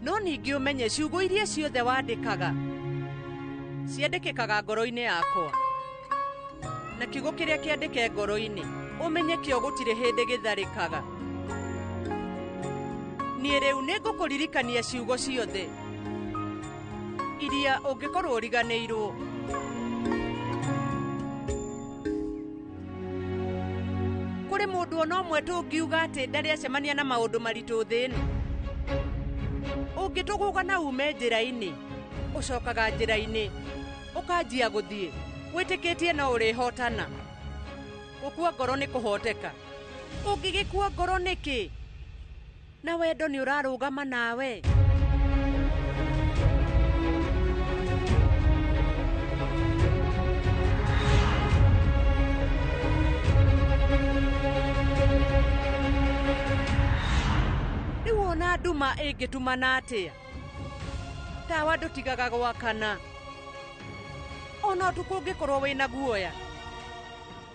no ningĩ ũmenye ciugo iria ciothe wandĩkaga ciandĩkĩkaga ngoro-inĩ yakwa na kiugo kĩrĩa kĩandĩke ngoro-inĩ ũmenye kĩo gũtirĩ hĩndĩ gĩtharĩkaga niĩ rĩu nĩ ngũkũririkania ciugo ciothe iria ũngĩkorwo ũriganĩirwo kũrĩ mũndũ ona ũmwe tũngiuga atĩ ndarĩ acemania na maũndũ maritũ thĩ ĩno ũngĩtũgũga na ume njĩra-inĩ ũcokaga njĩra-inĩ ũkanjia gũthiĩ wĩtĩkĩtie no ũrĩhotana gũkua ngoro nĩ kũhoteka ũngĩgĩkua ngoro nĩkĩ na wendo nĩ ũrarũgama nawe rĩu ona nduma ĩngĩtumana atĩa tawa ndũtigaga gwakana ona ũtukũ ũngĩkorwo wĩna guoya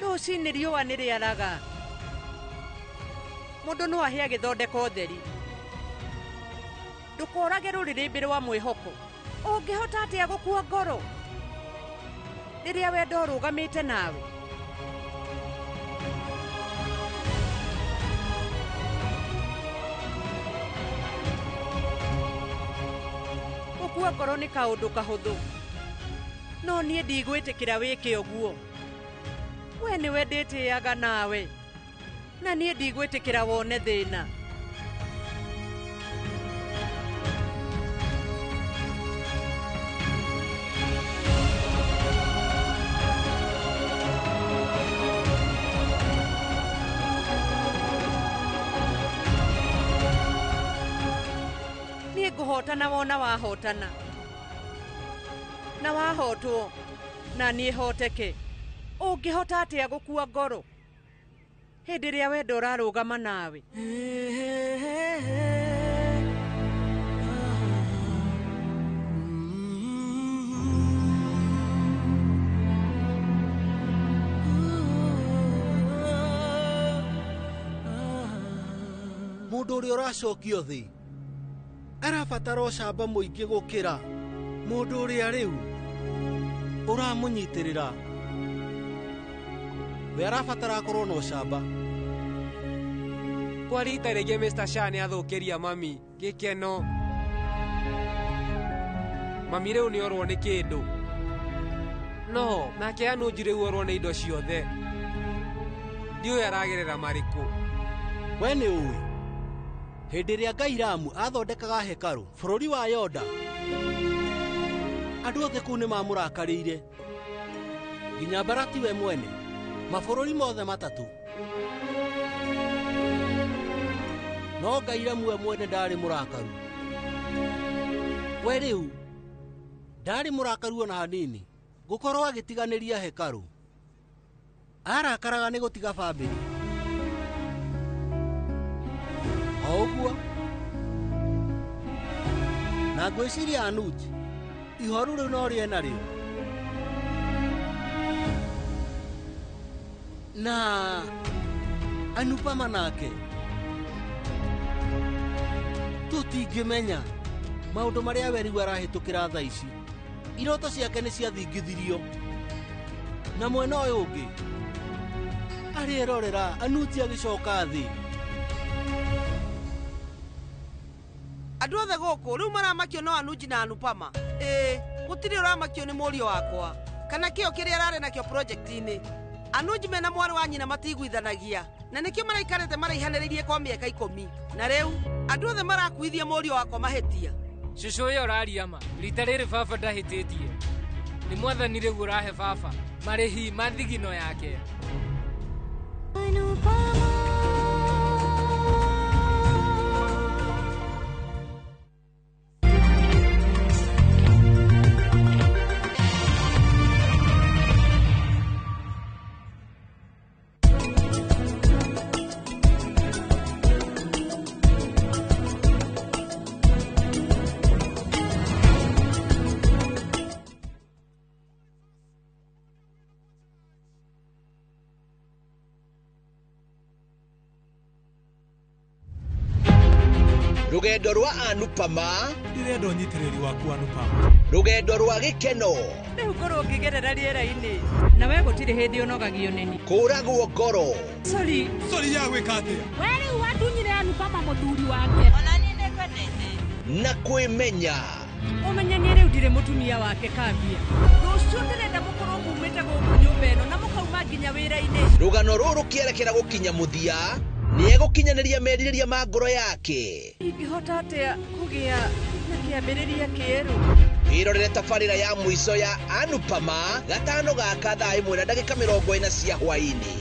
rũcinĩ riũa nĩ rĩaraga mũndũ no ahĩa gĩthondeka ũtheri ndũkorage rũrĩrĩmbĩ rwa mwĩhoko ũngĩhota atĩa gũkua ngoro rĩrĩa wendo ũrũgamĩte nawe gukua ngoro nĩ kaũndũ kahũthũ no niĩ ndigwĩtĩkĩra wĩke ũguo we nĩwe ndĩtĩaga nawe na niĩ ndigwĩtĩkĩra wone thĩna ngũhotana wona wahotana na wahotwo na niĩ hoteke ũngĩhota atĩa gũkua ngoro hĩndĩ ĩrĩa wendo ũrarũgama nawe mũndũ ũrĩa ũracokio thĩ arabatara ũcamba mũingĩ gũkĩra mũndũ ũrĩa rĩu ũramũnyitĩrĩra we arabatara akorwo na ũcamba kwa rita rĩngĩ Mr. Shah nĩ athũkĩria mami gĩkeno mami rĩu nĩ orwo nĩ kĩndũ no nake Anuji rĩu orwo nĩ indo ciothe ndiũĩ aragerera marĩkũ we nĩ ũĩ hĩndĩ ĩrĩa Ngai Ramu athondekaga hekarũ bũrũri wa Yoda andũ othe kũu nĩ mamũrakarĩire nginya Barati we mwene mabũrũri mothe matatũ no Ngai Ramu we mwene ndarĩ mũrakaru we rĩu ndarĩ mũrakaru ona hanini gũkorwo agĩtiganĩria hekarũ arakaraga nĩ gũtiga bambĩrĩ Ogua na ngwĩciria Anuji ihoru rĩu no rĩe narĩo na Anupama nake tũtingĩmenya maũndũ marĩa we rĩu arahĩtũkĩra thaa ici iroto ciake nĩ ciathingithirio na mwena ũyũ ũngĩ arĩerorera Anuji agĩcoka thĩ andũ othe gũkũ rĩu maramakio no Anuji na Anupama gũtirĩ ũramakio nĩ mũriũ wakwa kana kĩo kĩrĩa ararĩ nakĩo project-inĩ Anuji mena mwarĩ wa nyina matiguithanagia na nĩkĩo maraikarĩte maraihanĩrĩirie kwa mĩaka 10 na rĩu andũ othe marakuithia mũriũ wakwa mahĩtia cũcũ ũyũ ũraria ma rita rĩrĩ baba ndahĩtĩtie nĩ mwathani rĩu ũrahe baba marĩhi ma thigino yake Rugendo rwa Anupama ndirenda ũnyitĩrĩri waku Anupama rugendo rwa gĩkeno rĩu ngoro ngĩgerera rĩera-inĩ na we gũtirĩ hĩndĩ ũnogagio nĩni kũragwo ngoro sori ya gwĩka atĩa we rĩu wandunyire Anupama mũthuri wake ona niĩ nĩngwendete na kwĩmenya ũmenyanie rĩu ndirĩ mũtumia wake Kambia rũciũ ndĩrenda mũkorwo mumĩte gũkũ nyũmba ĩno na mũkauma nginya wĩra-inĩ rũgano rũrũ rũkĩerekera gũkinya mũthia nĩegũkinyanĩria merirĩria ma ngoro yake ingĩhota atĩa kũgĩa na kĩambĩrĩria kĩerũ irorere tabarĩra ya mũico ya Anupama gatano gaka thaa 1:40 cia hwaĩ-inĩ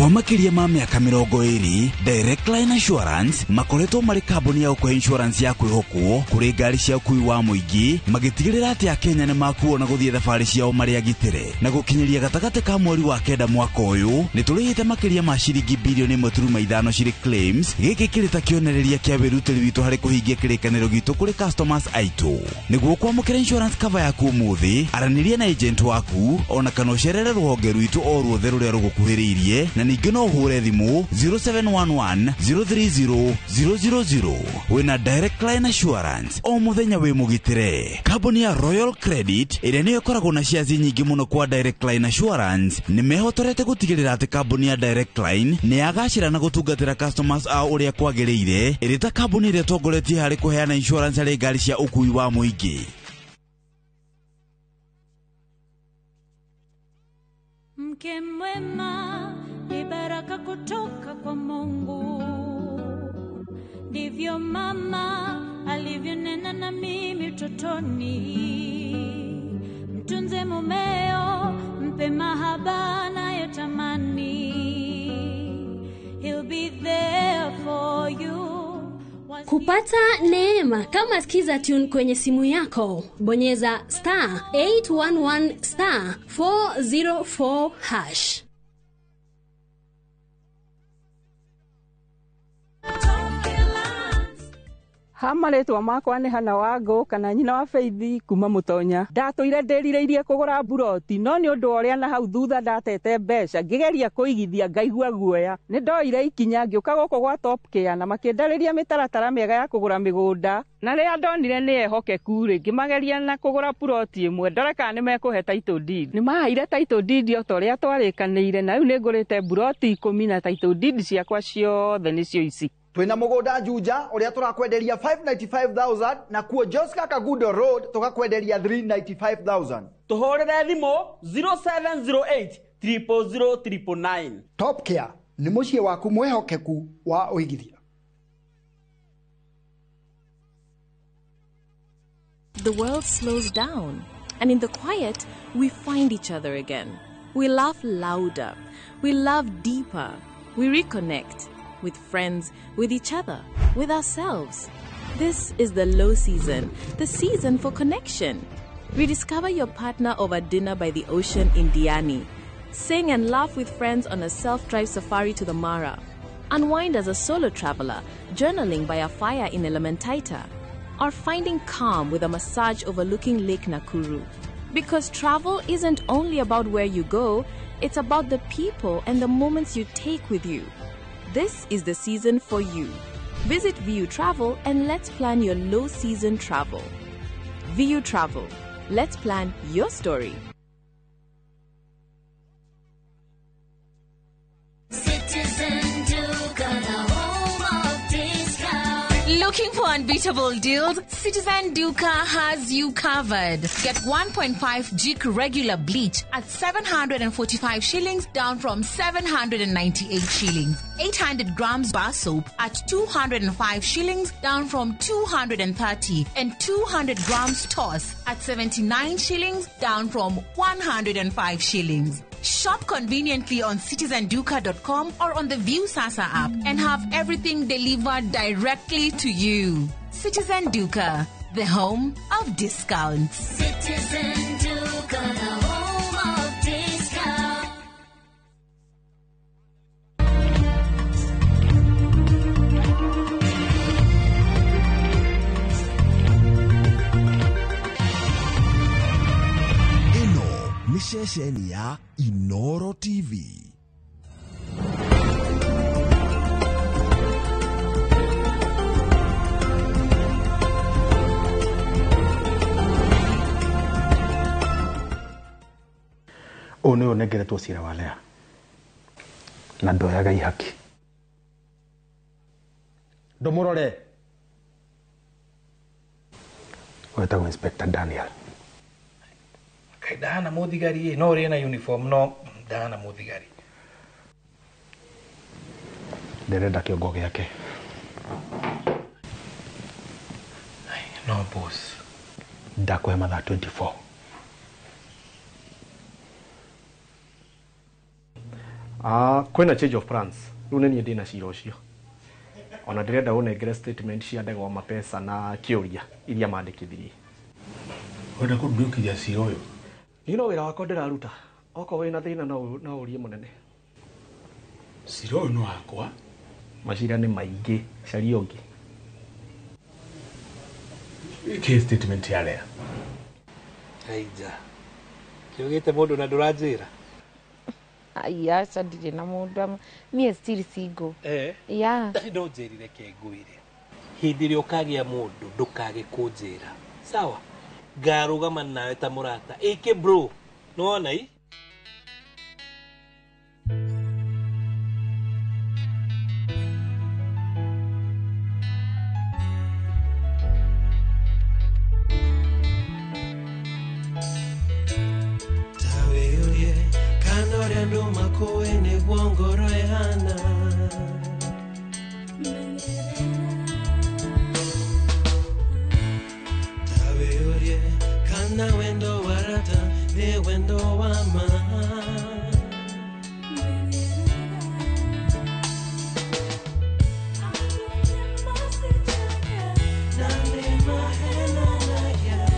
kwa makĩria ma mĩaka 20 Direct Line Insurance makoretwo marĩ kambuni ya gũkũhe insurance ya kwĩhokwo kũrĩ ngari cia ũkui wa mũingĩ magĩtigĩrĩra atĩ Akenya nĩ makuona gũthiĩ thabarĩ ciao marĩ agitĩre na gũkinyĩria gatagatĩ ka mweri wa kenda mwaka ũyũ nĩ tũrĩhĩte makĩria ma ciringi bilioni 1.5 cirĩ claims gĩkĩ kĩrĩ ta kĩonereria kĩa wĩrutĩri witũ harĩ kũhingia kĩrĩkanĩro gitũ kũrĩ customers aitũ nĩguo kwamũkĩra insurance cover yaku ũmũthĩ aranĩria na agent waku ona kana ũcerere rũhonge rwitũ o ruothe rũrĩa rũgũkuhĩrĩirie na ningĩ no ũhũre thimũ 0711 030 000. Wĩna Direct Line Assurance, o mũthenya wĩ mũgitĩre. Kambuni ya Royal Credit ĩrĩa nĩyo ĩkoragwo na shares nyingĩ mũno kwa Direct Line Assurance nĩ mehotorete gũtigĩrĩra atĩ kambuni ya Direct Line nĩ yagacĩra na gũtungatĩra customers ao ũrĩa kwagĩrĩire, ĩrĩ ta kambuni ĩrĩa tongoretie harĩ kũheana insurance harĩ ngari cia ũkui wa mũingĩ. Mke mwema ni baraka kutoka kwa Mungu, ndivyo mama alivyonena na mimi utotoni. Mtunze mumeo, mpe mahaba anayotamani. He'll be there for you. Kupata neema kama skiza tune kwenye simu yako, bonyeza *811 *404#. Hamaretwa makwa nĩ Hana Wangu kana nyina wa Feithi kuma Mutonya. Ndatũire ndĩrirĩirie kũgũra buroti, no nĩ ũndũ ũrĩa na hau thutha ndatete mbeca ngĩgeria kũigithia ngaigua guoya. Nĩ ndoire ikinya ngĩũka gũkũ gwa Top Care na makĩndarĩria mĩtaratara mĩega ya kũgũra mĩgũnda. Na rĩrĩa ndonire nĩ ehokeku rĩ, ngĩmageria na kũgũra buroti ĩmwe ndore kana nĩ mekũhe title deed. Nĩ maheire title deed o ta ũrĩa twarĩkanĩire, na rĩu nĩ ngũrĩte buroti 10 na title deed ciakwa ciothe nĩcio ici. Twina mũgũnda Juja uria turakwenderia 595,000 na kuo Josca Kagudo Road tugakwenderia 395,000. Tuhorere thimo 0708 000 999. Top Care ni muciĩ waku mwehokeku wa uigithia. The world slows down, and in the quiet we find each other again. We laugh louder, we love deeper, we reconnect. With friends, with each other, with ourselves. This is the low season, the season for connection. Rediscover your partner over dinner by the ocean in Diani. Sing and laugh with friends on a self-drive safari to the Mara. Unwind as a solo traveler, journaling by a fire in Elementaita. Or finding calm with a massage overlooking Lake Nakuru. Because travel isn't only about where you go, it's about the people and the moments you take with you. This is the season for you. Visit VU Travel and let's plan your low season travel. VU Travel. Let's plan your story. Citizen Duca, the home of discount. Looking for unbeatable deals? Citizen Duca has you covered. Get 1.5 Jik regular bleach at 745 shillings down from 798 shillings. 800 grams bar soap at 205 shillings down from 230. And 200 grams toss at 79 shillings down from 105 shillings. Shop conveniently on citizenduca.com or on the View Sasa app and have everything delivered directly to you. Citizen Duca, the home of discounts. Citizen Duca, the home of discounts. Ino ni ceceni ya Inoro TV. One onegeretwo cira wa Lea na ndoyaga ihaki. Ndomurore wetagwo Inspector Daniel. Kaidana muthigari no ri na uniform no dana muthigari. Nderenda kiongo giake. No boss. Ndakuhe mathaa 24. Kwena change of plans. Rĩu nĩ niĩ ndĩna cira ũcio. Ona ndĩrenda ũnengere statement cia ndegwa mapesa na kĩũria iria mandĩkithirie. Wenda kũndũkithia cira ũyũ? No wĩra wakwa ndĩraruta. Okorwo wĩna thĩna no ũrie mũnene. Cira ũyũ nĩ wakwa? Macira nĩ maingĩ. Caria ũngĩ. Kĩ statement ya Lea? Aija. Kĩugĩte mũndũ na ndũranjĩra. Aya, sadire na mundu. Me still single. Yeah. Ndo njerire kengwire. Hindi ri ukagia mundu ndukage kunjira. Sawa? Garugama nawe ta murata. Ike bro. Nuona hii? Nduma kuene gwongoro ehana tawe orie kana wendo warata ne wendo wama nane mahena na ya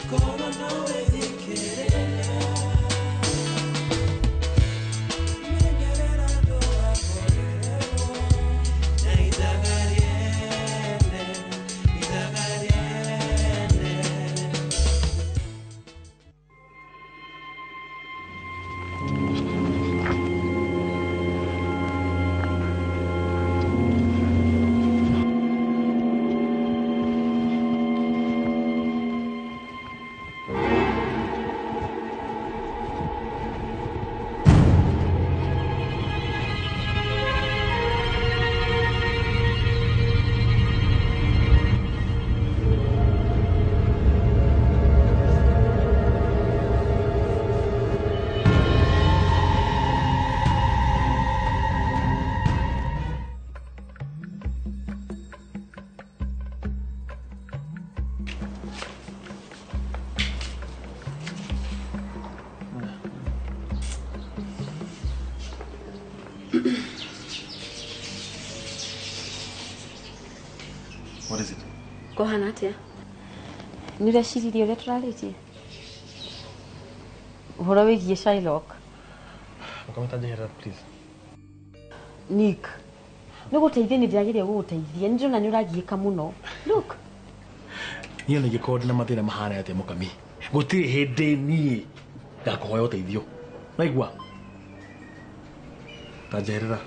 koro nawe dikere What is it? Kohana atia? Nirashiririe uria turaritie. Uhoro wigie Shylock. Ukamutaje please. Nick. Niguteithie nithiagiria guguteithia. Ndirona ni uragiika muno. Look. Niĩ nĩ gĩkorwo na mathĩna mahana atĩa Mũkami. Gũtirĩ hĩndĩ niĩ ngakũhoya ũteithio. Naigua? Tanjerera.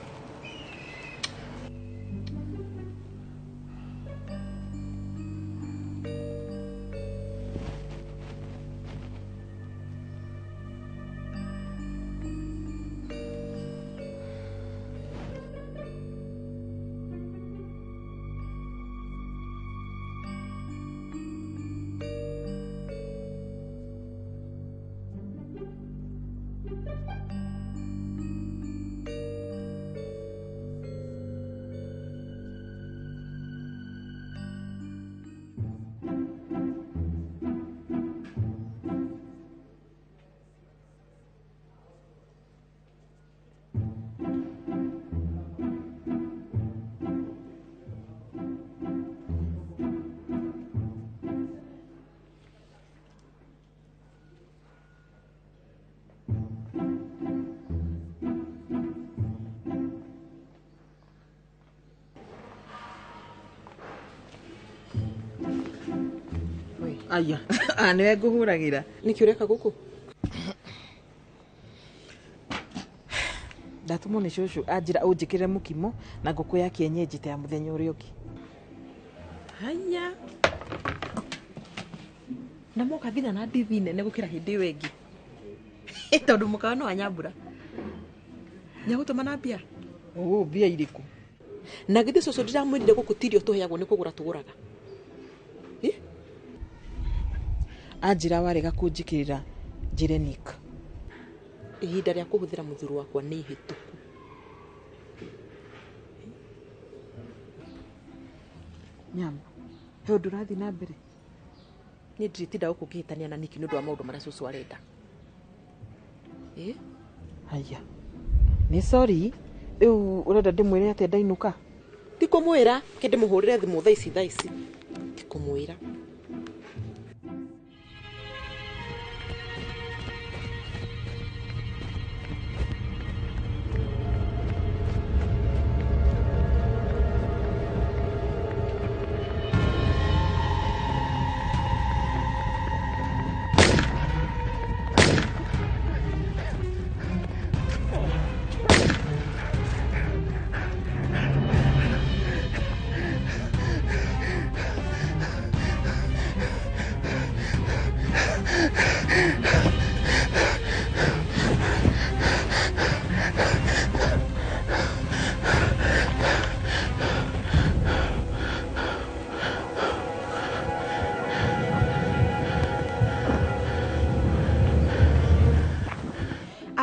Aya, niwe nguhuragira. Niki ureka guku? Ndatumo ni shushu ajira unjikire mukimo na nguku ya kienyeji ta ya muthenya uri uki. Haya. Na moka nginya na ndithi nene gukira hindi wengi. Tondu mukawa no anyambura. Nyagutuma na mbia. Mbia iriku? Na githe coco ndiramwirire guku tirio tuheagwo ni kugura tuguraga. Ajira warega kunjikirira njire Nick. Ihinda ria kuhuthira muthuru wakwa ni hituku. Nyamba, he ndurathi na mbere. Ni ndiritinda gukugitania na Nick nundu wa maundu maria cucu arenda. Haya. Ni sorry. Riu urenda ndimwire ati ndainuka? Ndikumwira, kende muhurire thimu thaa ici. Ndikumwira.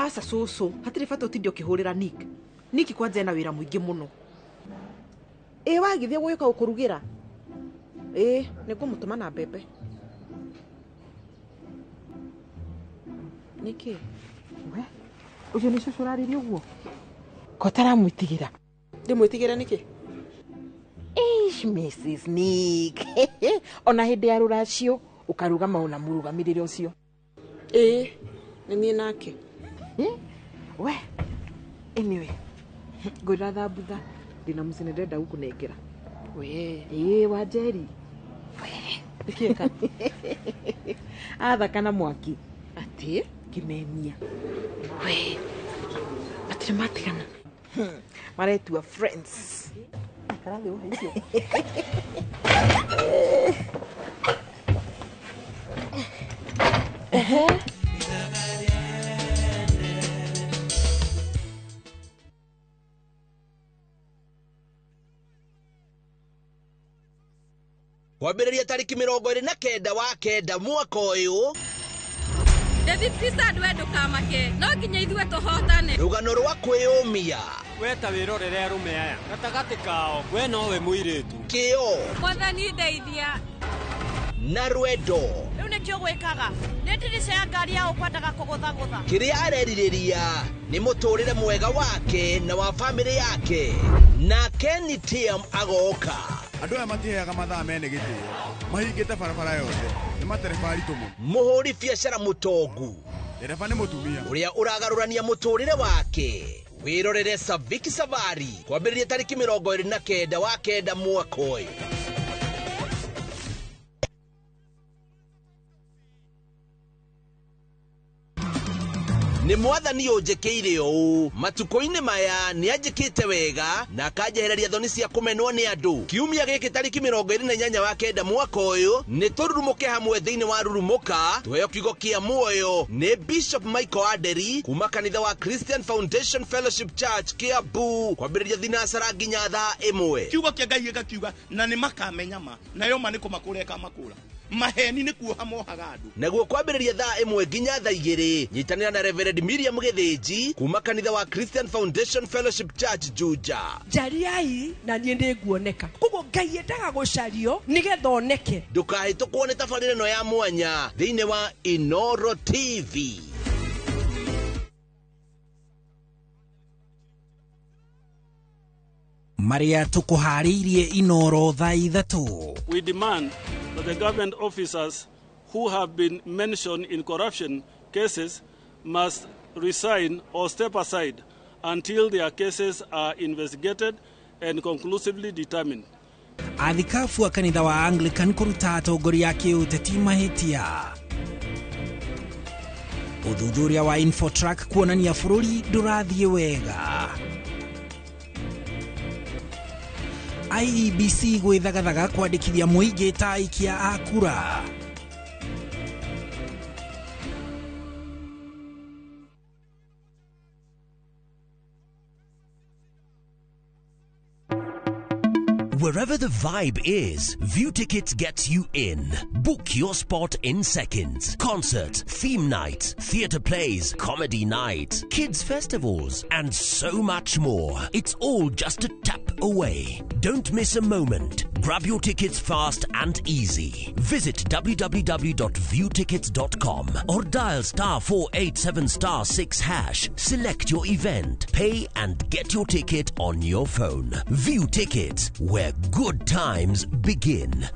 asa susu hatiri bata utindio kihurira Nick kwanza ena wira muingi muno wagithie gwika ukurugira nigumutuma na mbembe Niki we ucio ni cucu rariri uguo ko taramwitigira ndimwitigira niki Mrs. Nick ona hindi ya ruracio ukaruga mauna murugamirire ucio ni nie nake we anyway ngwira thambutha ndina mucine ndenda gukunengera we wa Jerry ikieka athaka na mwaki ati kimemia we matematikana maretua friends karange uhaisio Kwambĩrĩria tarĩki 29 wa kenda mwaka ũyũ David Pisa ndwendo kamake no nginya ithuĩ tũhotane rũgano rwa kwĩyũmia weta wĩrorere arũme aya gatagatĩ kao we nowe mũirĩtu kĩo mwathani ndeithia na rwendo rĩu nĩkĩo gwĩkaga nĩ ndirica ya ngari ya ũkwendaga kũgũthagũtha kĩrĩa arerirĩria nĩ mũtũrĩre mwega wake na wa bamĩrĩ yake nake ni Tiam agoka andũ aya matiheaga mathaa mene gĩtĩo mahingĩte barabara yothe nĩ matereba aritũ mũno mũhũri biacara mũtongu ndereba nĩ mũtumia ũrĩa ũragarũrania mũtũrĩre wake wĩrorere Saviki Savari kwambĩrĩria tarĩki 29 wa kenda mwaka ũyũ nĩ mwathani ũnjĩkĩire ũũ matukũ-inĩ maya nĩ anjĩkĩte wega na akanjehereria thoni cia kũmenwo nĩ andũ kiumia gĩkĩ tarĩki 28 wa kenda mwaka ũyũ nĩ tũrurumũke hamwe thĩinĩ wa rurumũka tuheo kiugo kĩa muoyo nĩ Bishop Michael Aderi kuma kanitha wa Christian Foundation Fellowship Church Kiambu kwambĩrĩria thinacara nginya thaa 1 kiugo kĩa Ngai gĩgakiuga na nĩ makamenya ma nayo ma nĩ kũmakũreka makũra maheni nĩ kuoha mohaga andũ naguo kwambĩrĩria thaa 1 nginya thaa 2 nyitanĩra na Reverend Miriam Gĩthĩnji kuma kanitha wa Christian Foundation Fellowship Church Juja njariai na niĩ nĩ nguoneka koguo Ngai endaga gũcario nĩgetha oneke ndũkahĩtũkwo nĩ tabarĩra ĩno ya mwanya thĩinĩ wa Inoro TV Maria tukuharĩirie Inoro thaa 3 We demand that the government officers who have been mentioned in corruption cases must resign or step aside until their cases are investigated and conclusively determined. Athikabu a kanitha wa Anglican kũruta atongoria kĩũteti mahĩtia. Ũthuthuria wa Infotrack kuonania bũrũri ndũrathiĩ wega. IEBC gwĩthagathaga kwandĩkithia mũingĩ ta aikia a kura. Wherever the vibe is, View Tickets gets you in. Book your spot in seconds. Concert, theme night, theatre plays, comedy night, kids festivals, and so much more. It's all just a tap away. Don't miss a moment. Grab your tickets fast and easy. Visit www.viewtickets.com or dial *487*6#. Select your event, pay and get your ticket on your phone. View Tickets, where good times begin.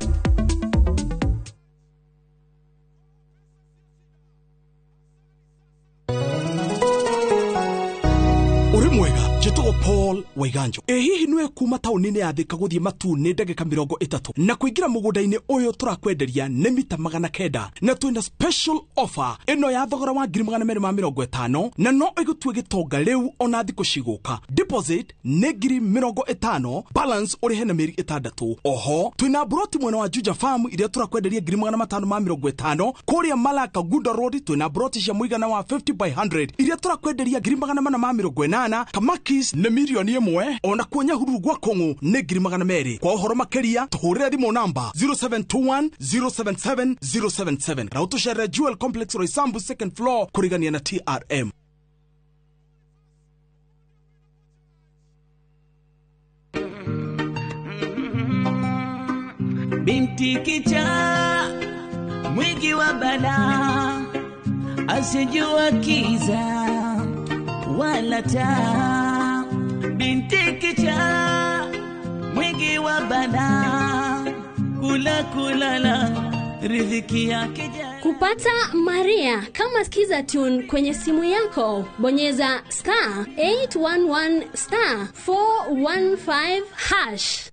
Jetogo Paul Waiganjo. Hihi nwe kuma taũni-inĩ ya Thika gũthiĩ Matune ndagĩka 30 na kũingĩra mũgũnda-inĩ ũyũ tũrakwenderia nĩ mita 900 na twĩna special offer ĩno ya thogora wa 250 na no ĩgũtue gĩtonga rĩu ona thikũ cigũka. Deposit nĩ 50,000, balance ũrĩhe na mĩeri 6. Oho twĩna broti mwena wa Juja Farm iria tũrakwenderia 550 kũrĩa Malaka Gunda Road twĩna broti cia mũigana wa 50/100 iria tũrakwenderia 480 Kamaki nĩ milioni 1 ona kuonya hururu gwa Kongo nĩ 200,000. Kwa ũhoro makĩria tũhũrĩre thimũ namba 0721 077 077 na ũtũcerere Jewel Complex Roysambu 2nd floor kũrigania na TRM. binti kichaa mwingi wa balaa, asijua kiza wala taa. Binti kichaa mwingi wa balaa, kulala riziki yake. Kupata Maria kama skiza tune kwenye simu yako, bonyeza *811*415#.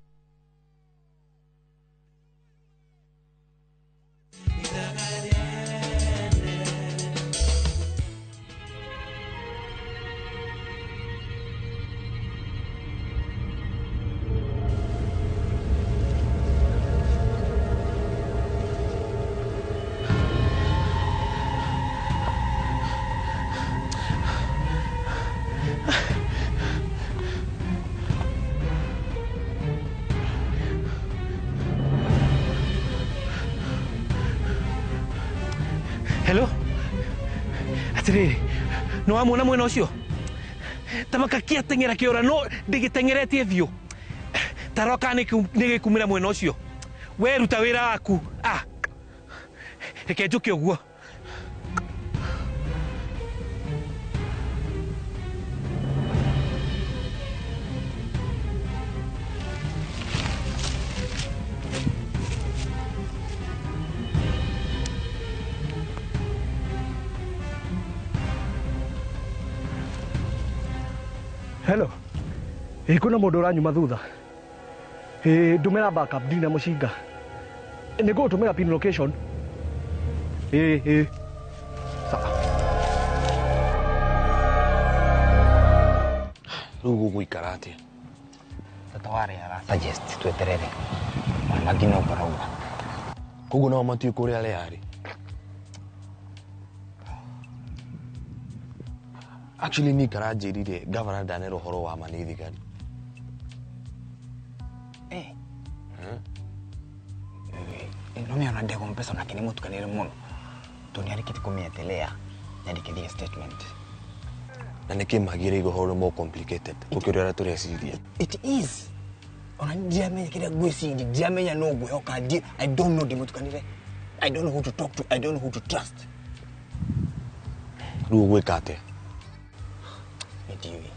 Hello? Atiri, no amuna mwena ucio. Tamakakia tengera kiora no digitengeretie vio. Taroka nige kumira mwena ucio. We ruta wira waku. Reke njuke uguo. Hello. Kuna mundu uranyuma thutha. Ndumira backup dina mushinga. Nigo tumira pin location. Sawa. Rugu guikarate. Tataware ara suggest tweterere. Magino parauga. Kugu no matu kuri ale ari. Actually, ni karajirire governor Danero horo wa manithi gani. No me anade con peso na kini mutu kanire muno. Tuniari kiti kumietelea yandikithia statement. Na niki magire igo horo more complicated. Ukirora turi asiria. It is. Ona ndiamenya kile gwesi ndiamenya no gwe okadi. I don't know the mutu kanire. I don't know who to talk to. I don't know who to trust. Ruwe kate. Ndiwe.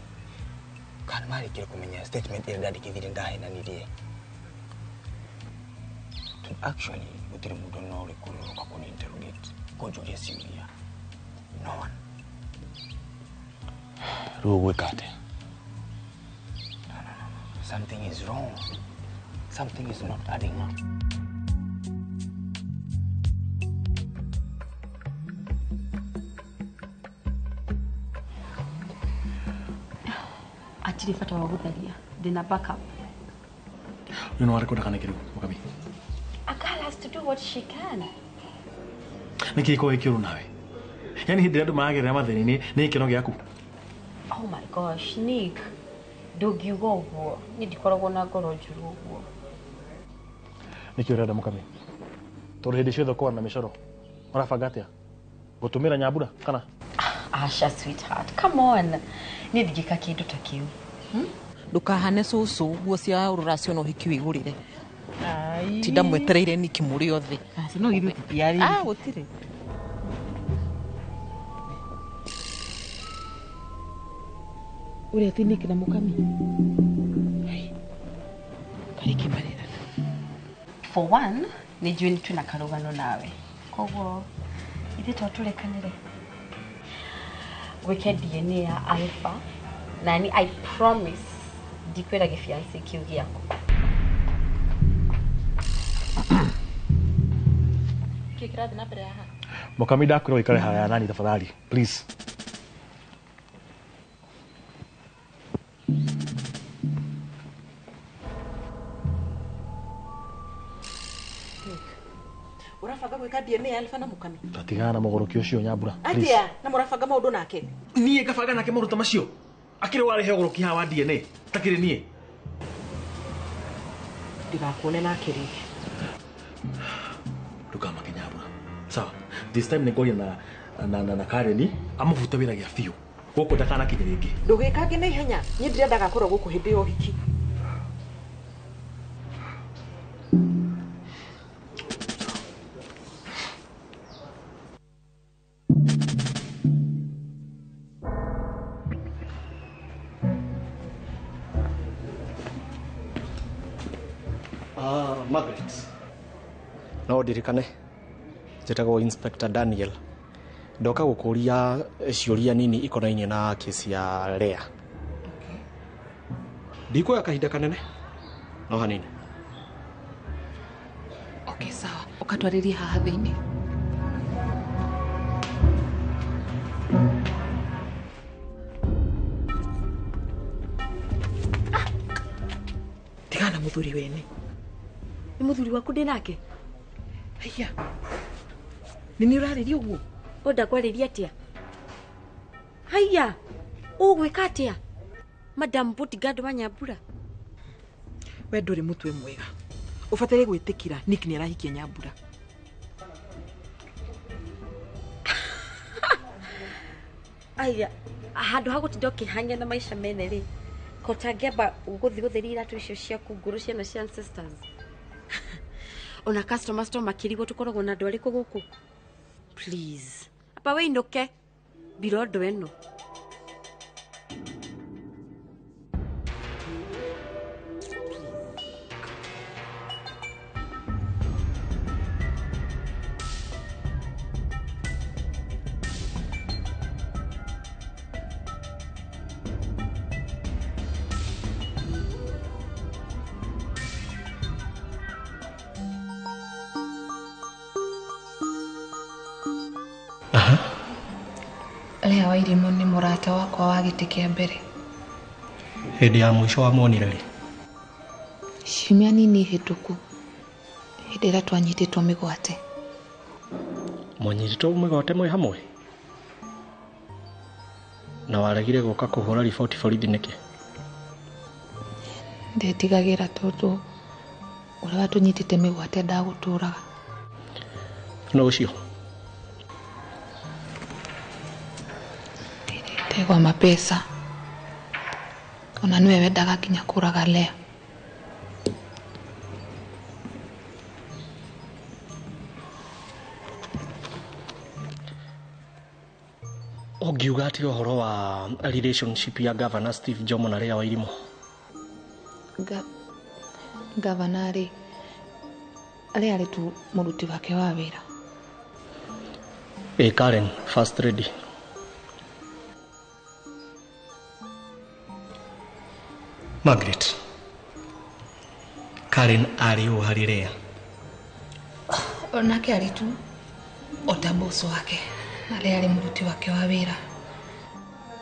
Kan mari kile kumenya statement ile ndikithia ndahe na nidie. Actually, utiri mudo no rekuru kakuni interrogate ko Julia Similia. No one. Ruwe kate. No. Something is wrong. Something is not adding up. Atiri fata wa gutharia. Dina backup. You know what I could do, Mukami? A girl has to do what she can. Niki ko ikiru nawe. Yani hindi andu maagere mathini ni kino giaku. Oh my gosh, Nick. Ndugiuga uguo. Ni ndikoragwo na ngoro njuru uguo. Niki urenda Mukami? Tori hindi ciothe kwa na micoro. Marabanga atia? Gutumira nyambura kana? Asha sweetheart, come on. Ni ndigika kindu ta kiu. Ndukahane cucu guo cia ruracio no hiki wigurire. Tinda mwetereire Niki muri othe. No giru tiari. Gutire. Uri ati Niki na Mukami. Kariki marira. For one, ni juni tuna karugano nawe. Koguo ithi twaturekanire. Weke DNA ya Alpha. Nani, I promise ndikwira gifiance kiu giako. Kikirathi na mbere haha. Mukami ndakwira ikare haya nani tafadhali, please. Urafanga gwika DNA Alpha na Mukami? Tatigana mogoroki ucio nyambura. Atia, na murafanga maundu nake. Nie gabanga nake maundu macio. Akire wari hegoroki hawa DNA. Takire nie. Ndigakuone nake rigi. Ndukama kinyambura. Sawa. This time negoria na Karen amuvuta wira gia fiu. Goko ndakana kinyi ringi. Ndugikage na ihenya. Ni ndirenda gakorwo guku hindi yo hiki. Margaret. No ndirikane. Njĩtagwo Inspector Daniel. Ndoka gũkũria ciũria nini ikonainie na kesi ya Lea. Okay. Ndikuoya kahinda kanene. No hanini. Okay, sawa. Ukatwarĩria haha thĩinĩ. Tigana muthuri wene. Ni muthuri waku ndinake? Haya. Nini urarĩria ũguo? Onda kwarĩria atia? Haya. Ũgwĩka atia? Madam Bodyguard wa Nyambura. We ndũrĩ mũtwe mwega. Ũbataire gwĩtĩkĩra Nick nĩ arahikia Nyambura. Aya, handũ ha gũtinda ũkĩhang'ia na maisha mene rĩ, kotangĩamba gũthiĩ gũtheria iratũ icio ciaku ngũrũ ciana cia ancestors. Ona customers to makĩrigwo tũkoragwo na andũ arĩkũ gũkũ. Please. Apa wĩinũke. Birondo ĩno. Lea Wairimu nĩ mũrata wakwa wa gĩtĩ kĩa mbere. Hĩndĩ ya mũico wa monire rĩ? Ciumia nini hĩtũku. Hĩndĩ ĩrĩa twanyitĩtwo mĩgwate. Mwanyitĩtwo mĩgwate mwĩ hamwe? Na waregire gũka kũhũra riboti borithi nĩkĩ? Ndetigagĩra tondũ ũrĩa watũnyitĩte mĩgwate ndagũtũraga. No ũcio? Tegwa mapesa. Ona niwe wendaga kinya kũraga Lea. Ũngiuga atĩ ũhoro wa relationship ya Governor Steve Jomo na Lea Wairimu? Governor rĩ, Lea arĩ tu mũruti wake wa wĩra. Karen, First Lady. Margaret. Karen arĩ o harĩ Lea. Onake arĩ tu ota boss wake. Na Lea arĩ mũruti wake wa wĩra.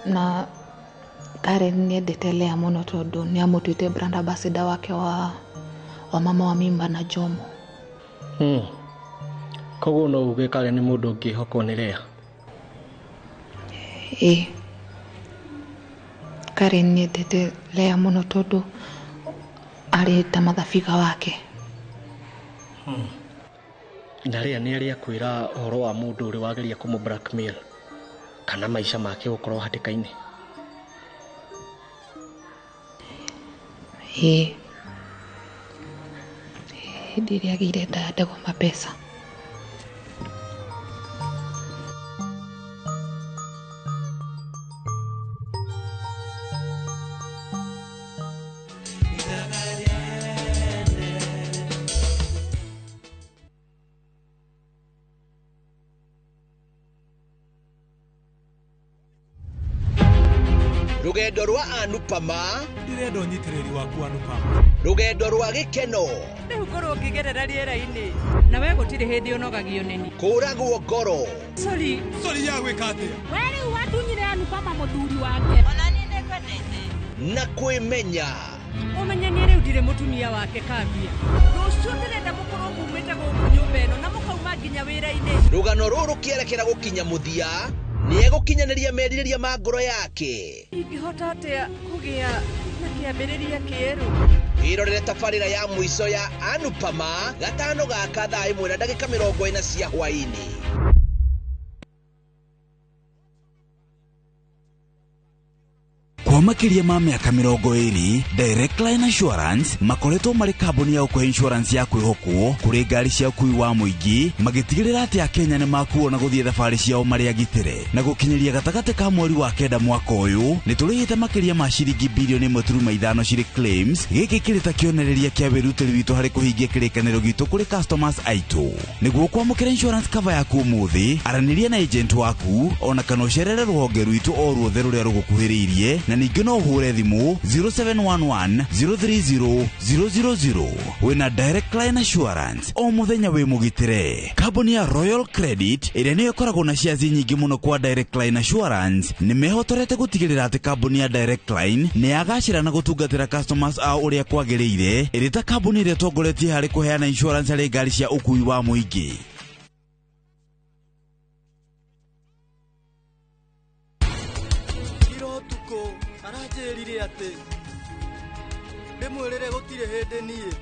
Na Karen nĩendete Lea mũno tondũ nĩamũtuĩte brand ambassador wake wa mama wa mimba na Jomo. Koguo no uge Karen nĩ mũndũ ũngĩhokwo nĩ Lea? Karen nĩendete Lea mũno tondũ arĩ ta mathabiga wake. Na Lea nĩ arĩ akwĩra ũhoro wa mũndũ ũrĩa wageria kũmũ blackmail kana maica make gũkorwo hatĩka-inĩ? Hĩndĩ ĩrĩa agĩire nda ndegwa mapesa. Rugendo rwa Anupama ndirenda unyitiriri waku Anupama. Rugendo rwa gikeno Rĩu ngorwo ngĩgerera rĩera-inĩ na we gũtirĩ hĩndĩ onogagio nĩ ni. Kũragwo ngoro. Sorry ya gwĩka atĩa? We rĩu watunyire Anupama mũthuri wake. Ona niĩ nĩngwendete. Na kwĩmenya. Ũmenye niĩ rĩu ndirĩ mũtumia wake Kambia. Rũciũ ndĩrenda mũkorwo mumĩte gũkũ nyũmba ĩno na mũkauma nginya wĩra-inĩ. Rũgano rũrũ kĩerekera gũkinya mũthia nĩegũkinyanĩria merirĩria ma ngoro yake. Ingĩhota atĩa kũgĩa na kĩambĩrĩria kĩerũ? Irorere tabarĩra ya mũico ya Anupama gatano gaka thaa 1:40 cia hwaĩ-inĩ. Kwa kwa makiria ma miaka 20 Direct Line Assurance makoretwo mari kambuni ya ku insurance ya kwihokwo kuri ngari cia ukui wa muingi magitigirira ati Akenya ni makuona guthie thabari ciao mari agitire na gukinyiria gatagati ka mweri wa kenda mwaka uyu ni turihite makiria ma ciringi bilioni 1.5 ciri claims giki kirita kionereria kia wirutiri witu hari kuhingia kirikaniro gitu kuri customers aitu niguo kwamukira insurance cover yaku umuthi araniria na agent waku ona kana ucerere ruhonge rwitu o ruothe ruria rugukuhiriirie na ningi no uhure thimu 0711 030 000 wina Direct Line Assurance o muthenya wi mugitire. Kambuni ya Royal Credit iria niyo ikoragwo na ciaci nyingi muno kwa Direct Line Assurance ni mehotorete gutigirira ati kambuni ya Direct Line ni yagacira na gutungatira customers ao uria kwagiriire irita kambuni iria tongoretie hari kuheana insurance hari ngari cia ukui wa muingi. Aranjirire ati ndimwirire gutire hindi nie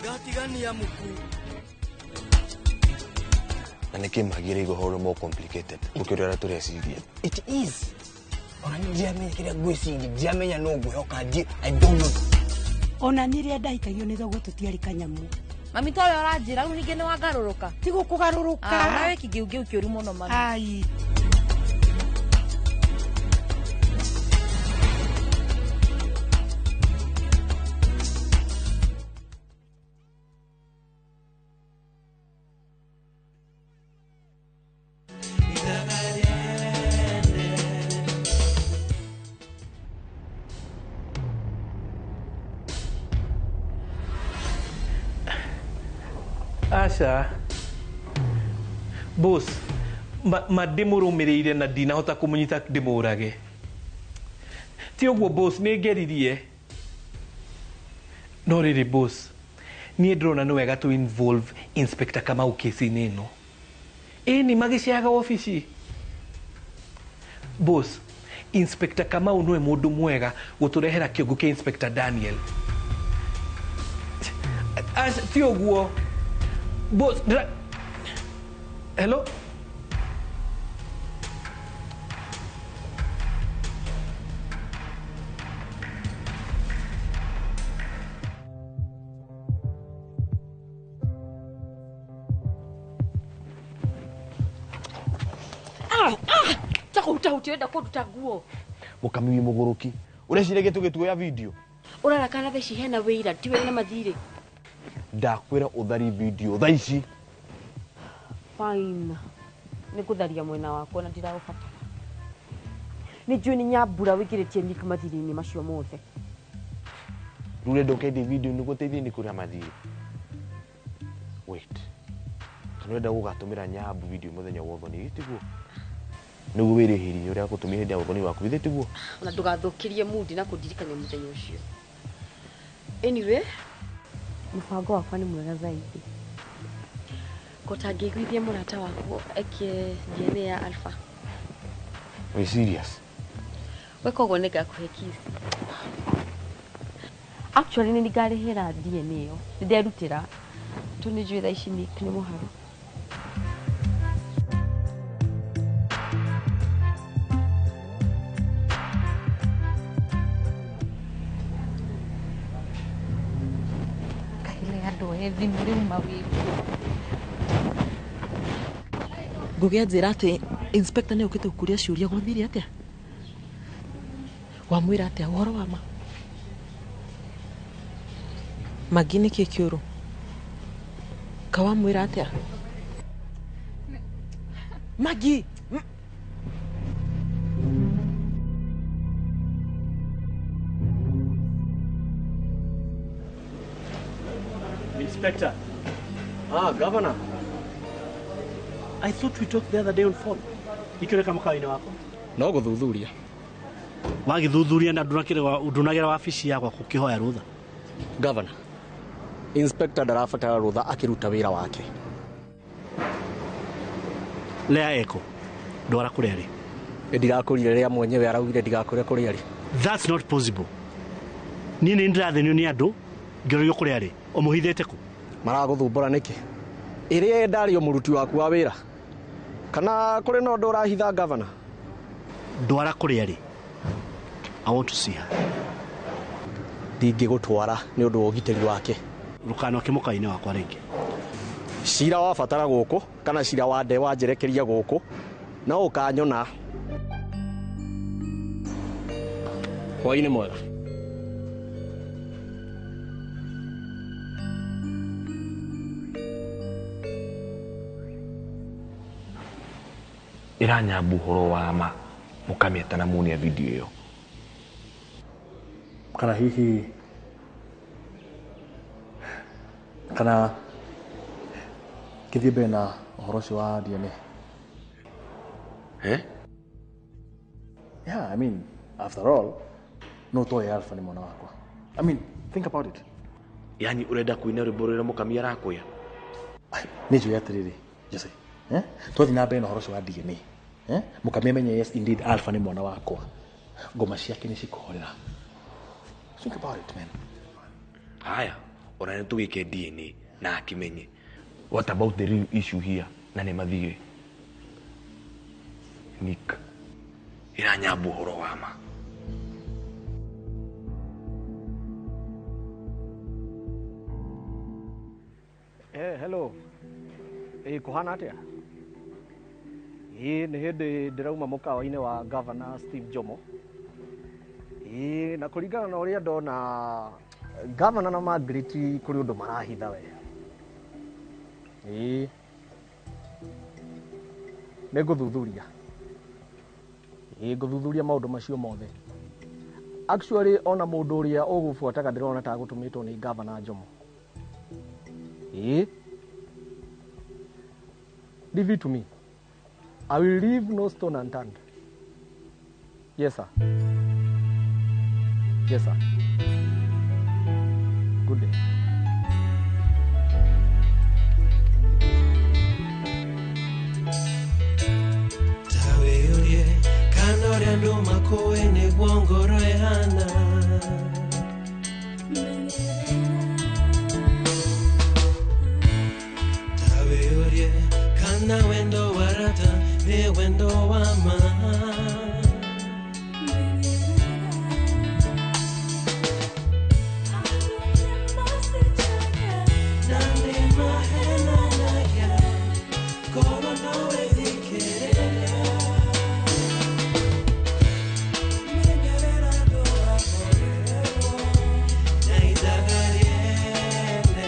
ngatigania muku na niki magire gohoro more complicated ukirora tureciria it is ona njamenya kiria gwiciria njamenya no gwehoka I don't know ona niria ndaikagio ni thogo tutiari kanyamu mami to yo ranjira riu ningi ni wangaruruka tigo kugaruruka nawe kigiugiu kiuri muno mami ai Asha boss madimurumiriire na dinahota kumunyita ndimurage ti ogwo boss ni ngeririe no riri boss ni ndrona no wega to involve Inspector Kamau kesi-ini ino ni magiciaga ofici boss Inspector Kamau no mundu mwega guturehera kiongo ke Inspector Daniel Asha ti ogwo boss hello utienda kuruta nguo mukamimi muguruki urecire gitu ya video urara kana theci hena wira tiwe na mathire ndakwira uthari video thaici fine nikutharia mwena wako na ndiragubatara ni njui ni nyambura wikiritie mik mathiri-ini macio mothe rure ndokendi video ni guteithie ni kuria mathiri wait tunenda gugatumira nyambu video muthenya wothe ni gitiguo nugu wirihiri uria gutumia hindi ya uthoni waku gitiguo na ndugathukirie mood na kundirikania muthenya ucio anyway mfango wakwa ni mwega zaidi kotangiguithia murata waku eke DNA ya alpha we serious wekogo nega kuhekizi actually ni ngarihira DNA yo nderutira tuni njui tha ici ni muharu ngugia njira ati inspector ni ukite kuria ciuria gwathiri atia wamwira atia uhoro wa ma magini kikiuru kawamwira atia magi Inspector. Governor. I thought we talked the other day on phone. Ikire kama kawaida wako. No guthuthuria. Wagithuthuria na ndunagira wabici yakwa kukihoya rutha. Governor. Inspector ndarabatara rutha akiruta wira wake. Lea eko. Ndwara kuria ri. Ndirakurire ria mwenyewe araugire ndigakure kuria ri. That's not possible. Nini ndirathenio ni andu ngirorio kuria ri. Omuhithete ku. Maraguthumbura niki? Irie ndario muruti waku wa wira. Kana kuri no ndurahitha governor. Ndwara kuria ri. I want to see her. Ndingĩgũtwara nĩ ũndũ wa ũgitĩri wake. Rũkano kĩmuka-inĩ wakwa rĩngĩ. Cira wa batara gũkũ kana cira wa nde wanjerekeria gũkũ na ũkanyona. Hwaĩ-inĩ mwega. Iranyambu horo wa ma mukameta na muone video hiyo. Kana hihi kana kithibe na horoshi wa DNA. Yeah, I mean, after all, no toy alpha ni mwana wako. I mean, think about it. Yani urenda kuina riborera mukamia rakoya. Nijo yatiriri, Jesse. Twathi na mbere na horoshi wa DNA. Mukamia menye yes indeed alpha ni mwana wako. Ngoma ciake ni cikohorera. Think about it, man. Haya, orane tugike DNA na akimenye. What about the real issue here? Nane mathire. Nick. Iranyambu horo wa ma. Hello. Kuhana atia? Nĩ hĩndĩ ndĩrauma mũkawa-inĩ wa Governor Steve Jomo. Na kũringana na ũrĩa ndona Governor na Margaret kũrĩ ũndũ marahitha we. Nĩngũthuthuria. Ngũthuthuria maũndũ macio mothe. Actually ona mũndũ ũrĩa ũgũbuataga ndĩrona ta gũtũmĩtwo nĩ Governor Jomo. Leave it to me. I will leave no stone unturned. Yes, sir. Yes, sir. Good day. Tawe kanore ndo makoe ne gwongoro ehana. Na wendo warata ne wendo wama nane mahena na ya koro nawe dikere menyerera doa korero na idagariene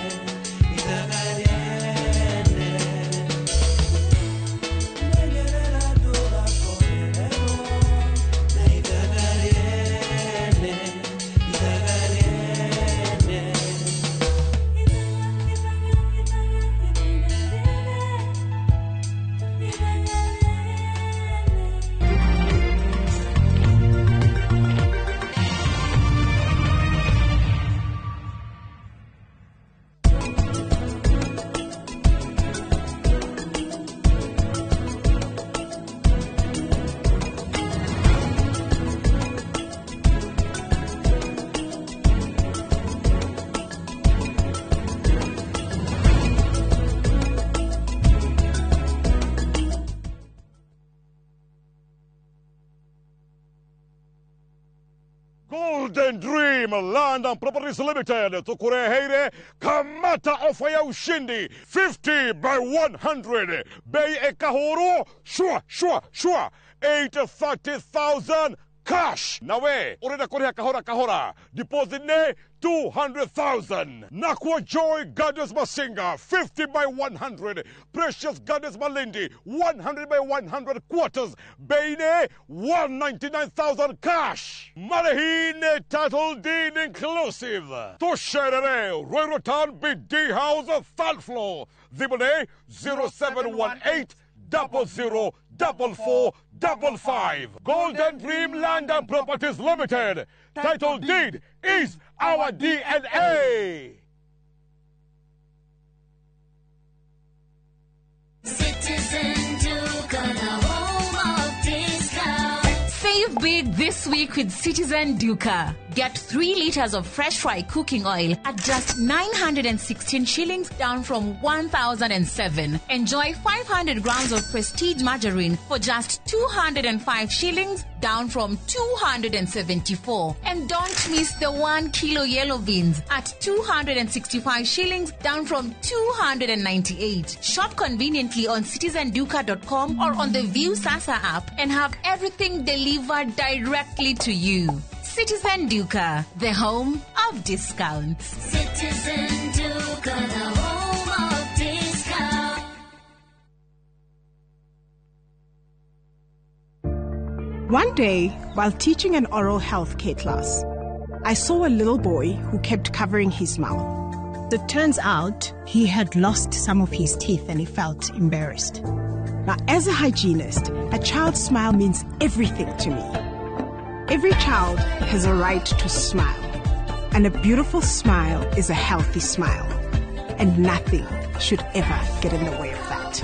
Golden Dream Land and Properties Limited tukureheire kamata ofa ya ushindi 50 by 100 bei ekahoro shua 830,000 cash nawe urenda kuriha kahora deposit ne 200,000 Nakwa Joy Gardens Masinga 50 by 100 Precious Gardens Malindi 100 by 100 quarters Beine 199,000 cash Malahine title deed inclusive Tosherere Roy Rotan BD House 3rd floor Zibone 0718 004455 Golden Dream Land and Properties Limited. Title deed is our DNA. Citizen Duke on a home of discount. Live big this week with Citizen Duca. Get 3 liters of fresh fry cooking oil at just 916 shillings, down from 1,007. Enjoy 500 grams of Prestige margarine for just 205 shillings, down from 274. And don't miss the 1 kilo yellow beans at 265 shillings, down from 298. Shop conveniently on citizenduca.com or on the View Sasa app and have everything delivered directly to you. Citizen Duca, the home of discounts. Citizen Duca, the home of discounts. One day, while teaching an oral health care class, I saw a little boy who kept covering his mouth. It turns out he had lost some of his teeth and he felt embarrassed. Now, as a hygienist, a child's smile means everything to me. Every child has a right to smile, and a beautiful smile is a healthy smile, and nothing should ever get in the way of that.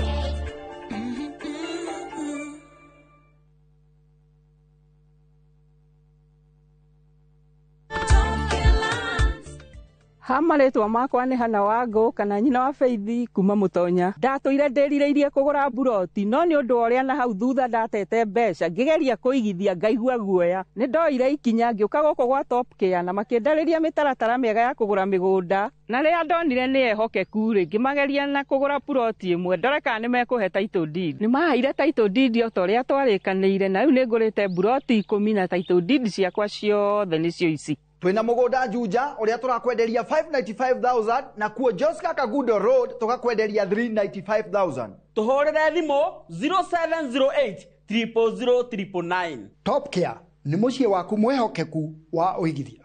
Hamaretwa makwa nĩ hana wango kana nyina wa Feithi kuma Mutonya. Ndatũire ndĩrirĩirie kũgũra buroti, no nĩ ũndũ ũrĩa na hau thutha ndatete mbeca ngĩgeria kũigithia ngaigua guoya. Nĩ ndoire ikinya ngĩũka gũkũ gwa Top Care na makĩndarĩria mĩtaratara mĩega ya kũgũra mĩgũnda. Na rĩrĩa ndonire nĩ ehokeku rĩ ngĩmageria na kũgũra buroti ĩmwe ndore kana nĩ mekũhe title deed. Nĩ maheire title deed o ta ũrĩa twarĩkanĩire, na rĩu nĩ ngũrĩte buroti 10 na title deed ciakwa ciothe nĩcio ici. Twina mugunda Juja uria turakwenderia 595,000 na kuo Joska Kagudo Road tukakwenderia 395,000. Tuhorere thimo 0708 000 Top Care ni muciĩ waku mwehokeku wa uigithia.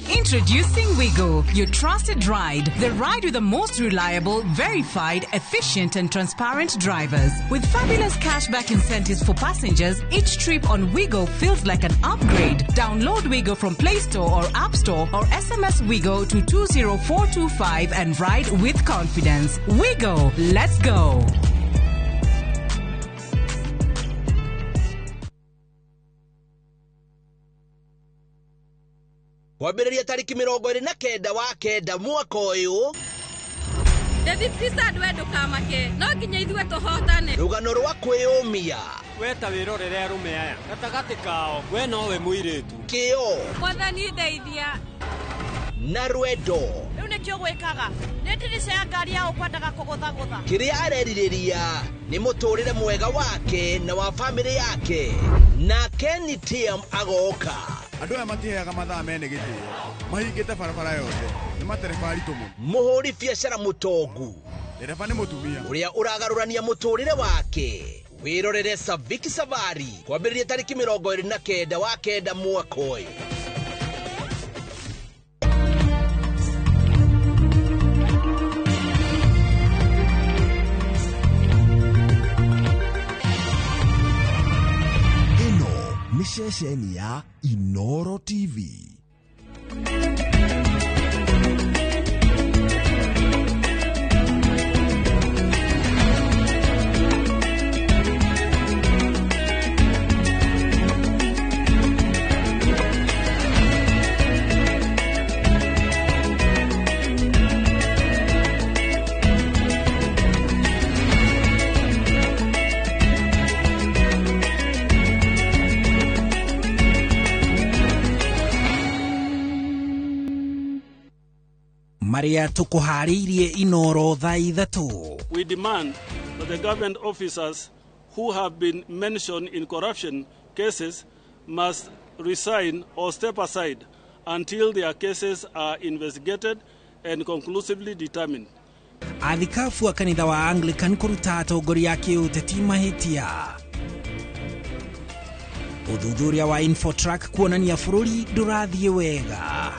Introducing Wigo, your trusted ride. The ride with the most reliable, verified, efficient and transparent drivers. With fabulous cashback incentives for passengers, each trip on Wigo feels like an upgrade. Download Wigo from Play Store or App Store or SMS Wigo to 20425 and ride with confidence. Wigo, let's go. Wambĩrĩria tariki 29 wa kenda mwaka ũyũ. David Krista ndwendo kamake no nginya ithuĩ tũhotane. Rũgano rwa kwĩyũmia. Weta wĩrorere arũme aya gatagatĩ kao we nowe mũirĩtu. Kĩo. Mwathani ndeithia. Na rwendo. Rĩu nĩkĩo gwĩkaga. Nĩ ndirica ya ngari ya ũkwendaga kũgũthagũtha. Kĩrĩa arerirĩria nĩ mũtũrĩre mwega wake na wa famĩlĩ yake. Na Kenny Tiam agoka. Andũ aya matiheaga mathaa mene gĩtĩo. Mahingĩte barabara yothe. Nĩ matereba aritũ mũno. Mũhũri biacara mũtongu. Ndereba nĩ mũtumia. Ũrĩa ũragarũrania mũtũrĩre wake. Wĩrorere Saviki Savari kwambĩrĩria tariki 29 wa kenda mwaka ũyũ. Ni ceceni ya Inoro TV. Maria tukuhariirie Inoro thaa ithatu. We demand that the government officers who have been mentioned in corruption cases must resign or step aside until their cases are investigated and conclusively determined. Athikafu a kanitha wa Anglican kuruta atongoria kiũteti mahitia. Uthuthuria wa Infotrack kuonania bũrũri ndũrathiĩ wega.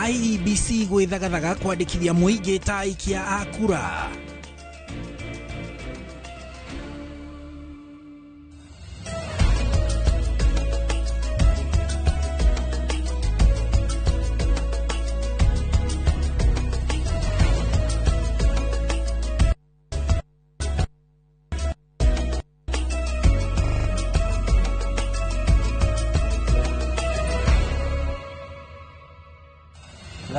IEBC gwĩthagathaga kwandĩkithia mũingĩ ta aikia a kura.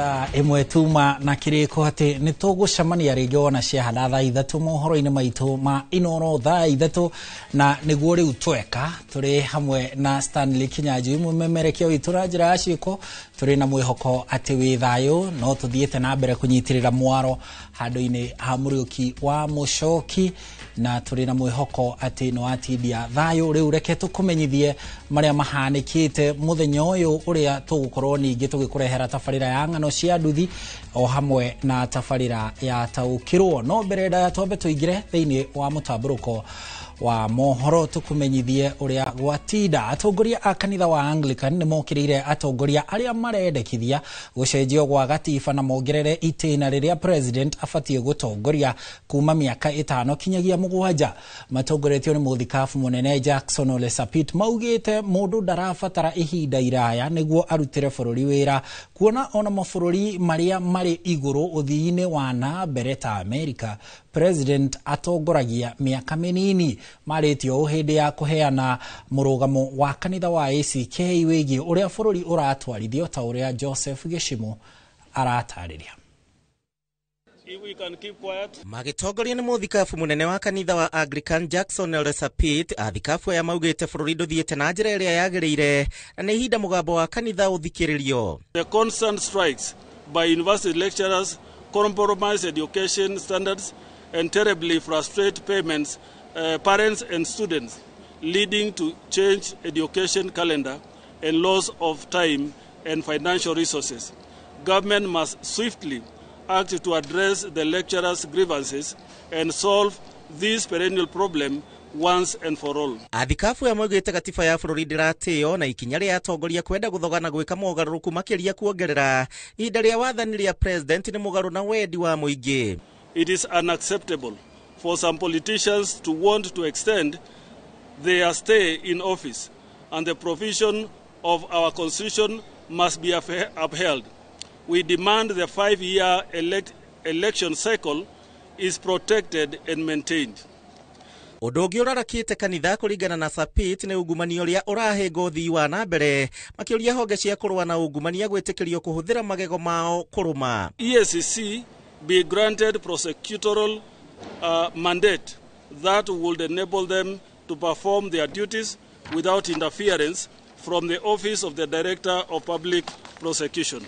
thaa imwe tuma na kiriko ati ni tugucemania ringi wona ciahanda thaa ithatu mohoro-ini maitu ma Inooro thaa ithatu na niguo riu tweka turi hamwe na Stanley Kinyanjui mumemerekia witu na njira ya ciiko turi na mwihoko ati wi thayu no tuthiete na mbere kunyitirira mwaro handu-ini ha muriuki wa mucoki na turi na mwihoko ati no atindia thayu riu reke tukumenyithie maria mahanikite muthenya uyu uria tugukorwo ningi tugikurehera tafarira ya ng'ano cia nduthi o hamwe na tafarira ya taukirwo no mbere ya twambe tuigire thiini wa mutamburuko wa mohoro tukumenyithie uria gwatinda atongoria a kanitha wa Anglican ni mokirire atongoria aria marendekithia gucenjio gwa gatiba na mongerere itena riria president afatie gutongoria kuma miaka 5 kinyagia 7 matongoretio ni muthikafu munene Jackson Ole Sapit maugite mundu ndarabatara ihinda iraya niguo arutire bururi wira kuona ona mabũrũri maria mari iguru uthiini wa na mbere ta America president atongoragia miaka minini maritio hindi ya kuheana murugamo wa kanitha wa ACK wigi uria bururi uratwarithio ta uria Joseph Geshimo aratariria. If we can keep quiet. Magitongoria ni muthikafu munene wa kanitha wa Anglican Jackson Ole Sapit athikafu ya maugite bururi nduthiete na njira iria yagirire na ni ihinda mugambo wa kanitha uthikiririo. The constant strikes by university lecturers compromise education standards and terribly frustrate parents and students, leading to changed education calendar and loss of time and financial resources. Government must swiftly act to address the lecturers' grievances and solve this perennial problem once and for all. Athikafu ya maugite gatiba ya bururi ndiratio na ikinya ria atongoria kwenda guthogana gwika mogaruruku makiria kuongerera ihinda ria wathani ria president ni mugaru na wendi wa muingi. It is unacceptable for some politicians to want to extend their stay in office, and the provision of our constitution must be upheld. We demand the 5-year election cycle is protected and maintained. Udongi urarakite kanitha kuringana na Sapit ni ugumania uria urahinga uthii wa na mbere makiuria honge cia kurwa na ugumania gwitikirio kuhuthira magego mao kuruma. EACC be granted prosecutorial mandate that would enable them to perform their duties without interference from the Office of the Director of Public Prosecution.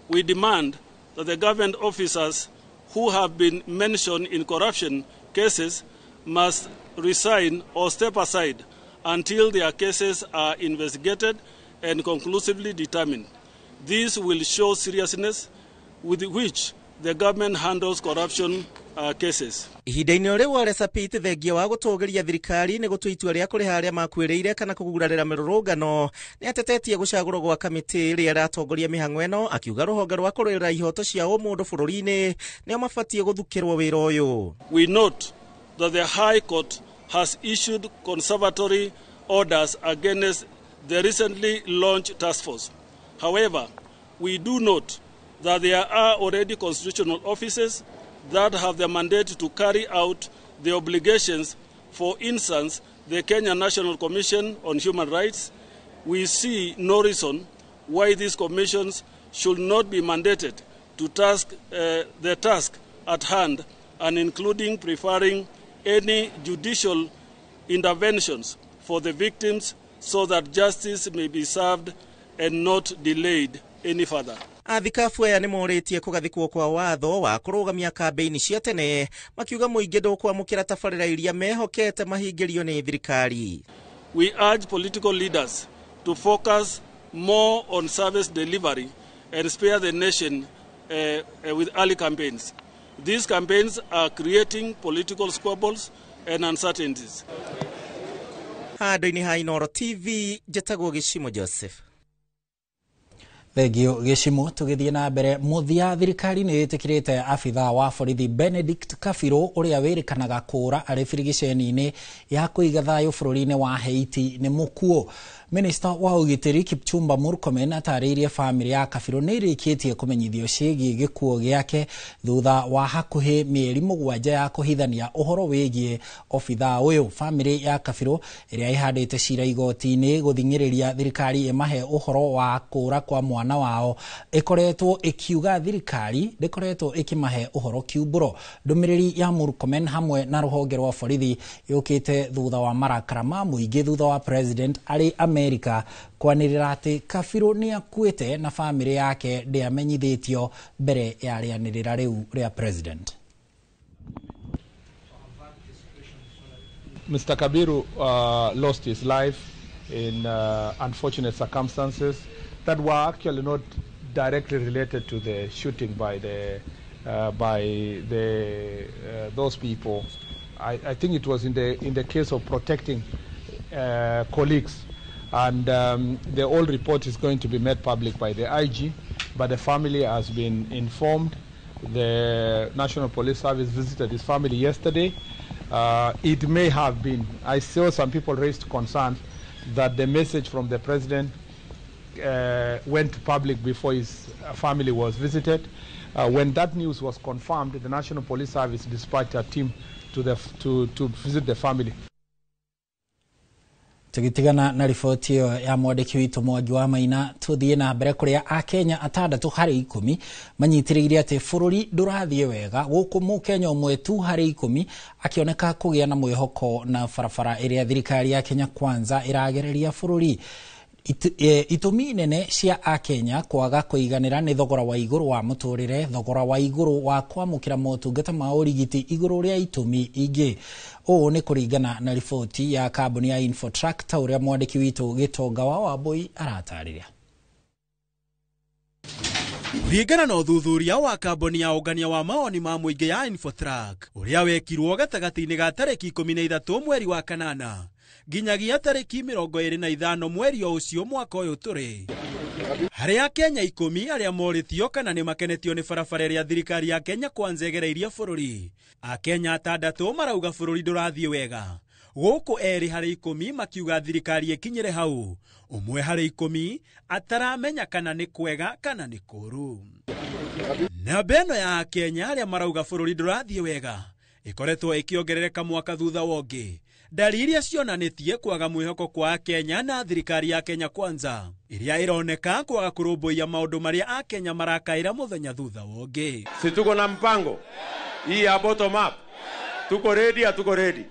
We demand that the government officers who have been mentioned in corruption cases must resign or step aside until their cases are investigated and conclusively determined. This will show seriousness with which the government handles corruption cases. Ihinda-ini uri Ole Sapit thengia wa gutogeria thirikari ni gutua itua ria kuriha aria makwirire kana kugurarira mirurungano ni atetetie gucagurwo gwa kamiti iria iratongoria mihang'o ino akiuga ruhonge rwa kurira ihoto cia umundu bururi-ini nio mabatie guthukirwo wira uyu. We note that the High Court has issued conservatory orders against the recently launched task force. However, we do note that there are already constitutional offices that have the mandate to carry out the obligations. For instance, the Kenya National Commission on Human Rights. We see no reason why these commissions should not be mandated to the task at hand, and including preferring any judicial interventions for the victims so that justice may be served and not delayed any further. Athikafu aya ni moritie kugathikwo kwa watho wa kurugamia kambeini cia tene makiuga muingi ndukwamukira tafarira iria mehokete mahingirio ni thirikari. We urge political leaders to focus more on service delivery and spare the nation with early campaigns. These campaigns are creating political squabbles and uncertainties. Handu-ini ha Inooro TV, Jetagwo Geshimo Joseph. Thegio Geshimo tugithie na mbere muthia thirikari ni itikirite afitha wa borithi Benedict Kafiro uria wirikanaga kura ari birigiceni-ini ya kuiga thayu bururi-ini wa Haiti ni mukuo Minister wa ugitiri Kipchumba Murkomen ataririe family ya Kabirũ nĩ ĩrĩkĩtie kũmenyithio ciĩgiĩ gĩkuũ gĩake thutha wa hakuhĩ mĩeri 7 ya kũhithania ũhoro wĩgiĩ obitha ũyũ. Family ya Kabirũ ĩrĩa ĩhandĩte cira igoti-inĩ gũthing'ĩrĩria thirikari ĩmahe ũhoro wa kũũra kwa mwana wao ĩkoretwo ĩkiuga thirikari ndĩkoretwo ĩkĩmahe ũhoro kiumbũro. Ndũmĩrĩri ya Murkomen hamwe na rũhonge rwa borithi yũkĩte thutha wa marakara ma mũingĩ thutha wa president arĩ Amerika kwanĩrĩra atĩ Kabirũ nĩ akuĩte na family yake ndĩamenyithĩtio mbere ya rĩanĩrĩra rĩu rĩa president. Mr. Kabiru lost his life in unfortunate circumstances that were actually not directly related to the shooting by those people. I think it was in the case of protecting colleagues, and the whole report is going to be made public by the IG, but the family has been informed. The National Police Service visited his family yesterday. It may have been, I saw some people raised concerns that the message from the president went public before his family was visited. When that news was confirmed, the National Police Service dispatched a team to visit the family. Tugitigana na riboti iyo ya mwandiki witũ Mwangi wa Maina, tuthie na mbere kuria Akenya 6/10 manyitiriire ati bũrũri ndũrathiĩ wega, gũkũ Mũkenya ũmwe tu harĩ 10 akioneka kũgĩa na mwĩhoko na barabara ĩrĩa thirikari ya Kenya Kwanza ĩragereria bũrũri. Itũmi nene cia Akenya kwaga kũiganĩra nĩ thogora wa igũrũ wa mũtũrĩre, thogora wa igũrũ wa kwamũkĩra motungata ma ũrigiti igũrũ rĩa itũmi ingĩ. Ũũ nĩ kũringana na riboti ya kambuni ya Infotrack ta ũrĩa mwandĩki witũ Gĩtonga wa Wambũi aratarĩria. Kũringana na ũthuthuria wa kambuni ya ũngania wa mawoni ma mũingĩ ya Infotrack ũrĩa wekirwo gatagatĩ-inĩ ga tarĩki 13 mweri wa kanana nginyagia tarĩki 25 mweri ũcio mwaka ũyũ tũrĩ, harĩ Akenya 10 arĩa morĩtio kana nĩ makenetio nĩ barabara ĩrĩa thirikari ya Kenya Kwanza ĩgereirie bũrũri. Akenya 6 marauga bũrũri ndũrathiĩ wega, gũkũ erĩ harĩ 10 makiuga thirikari ĩkinyĩre hau, ũmwe harĩ 10 ataramenya kana nĩ kwega kana nĩ kũũru. Namba ĩno ya Akenya arĩa marauga bũrũri ndũrathiĩ wega ĩkoretwo ĩkĩongerereka mwaka thutha wa ũngĩ. Dalili cionanĩtie kwaga mwĩhoko kwa Akenya na thirikari ya Kenya Kwanza ĩrĩa ĩroneka kwaga kũrũmbũiya maũndũ marĩa Akenya marakaĩra mũthenya thutha wa ũngĩ. Si tuko na mpango hii ya bottom up, tuko ready, hatuko ready.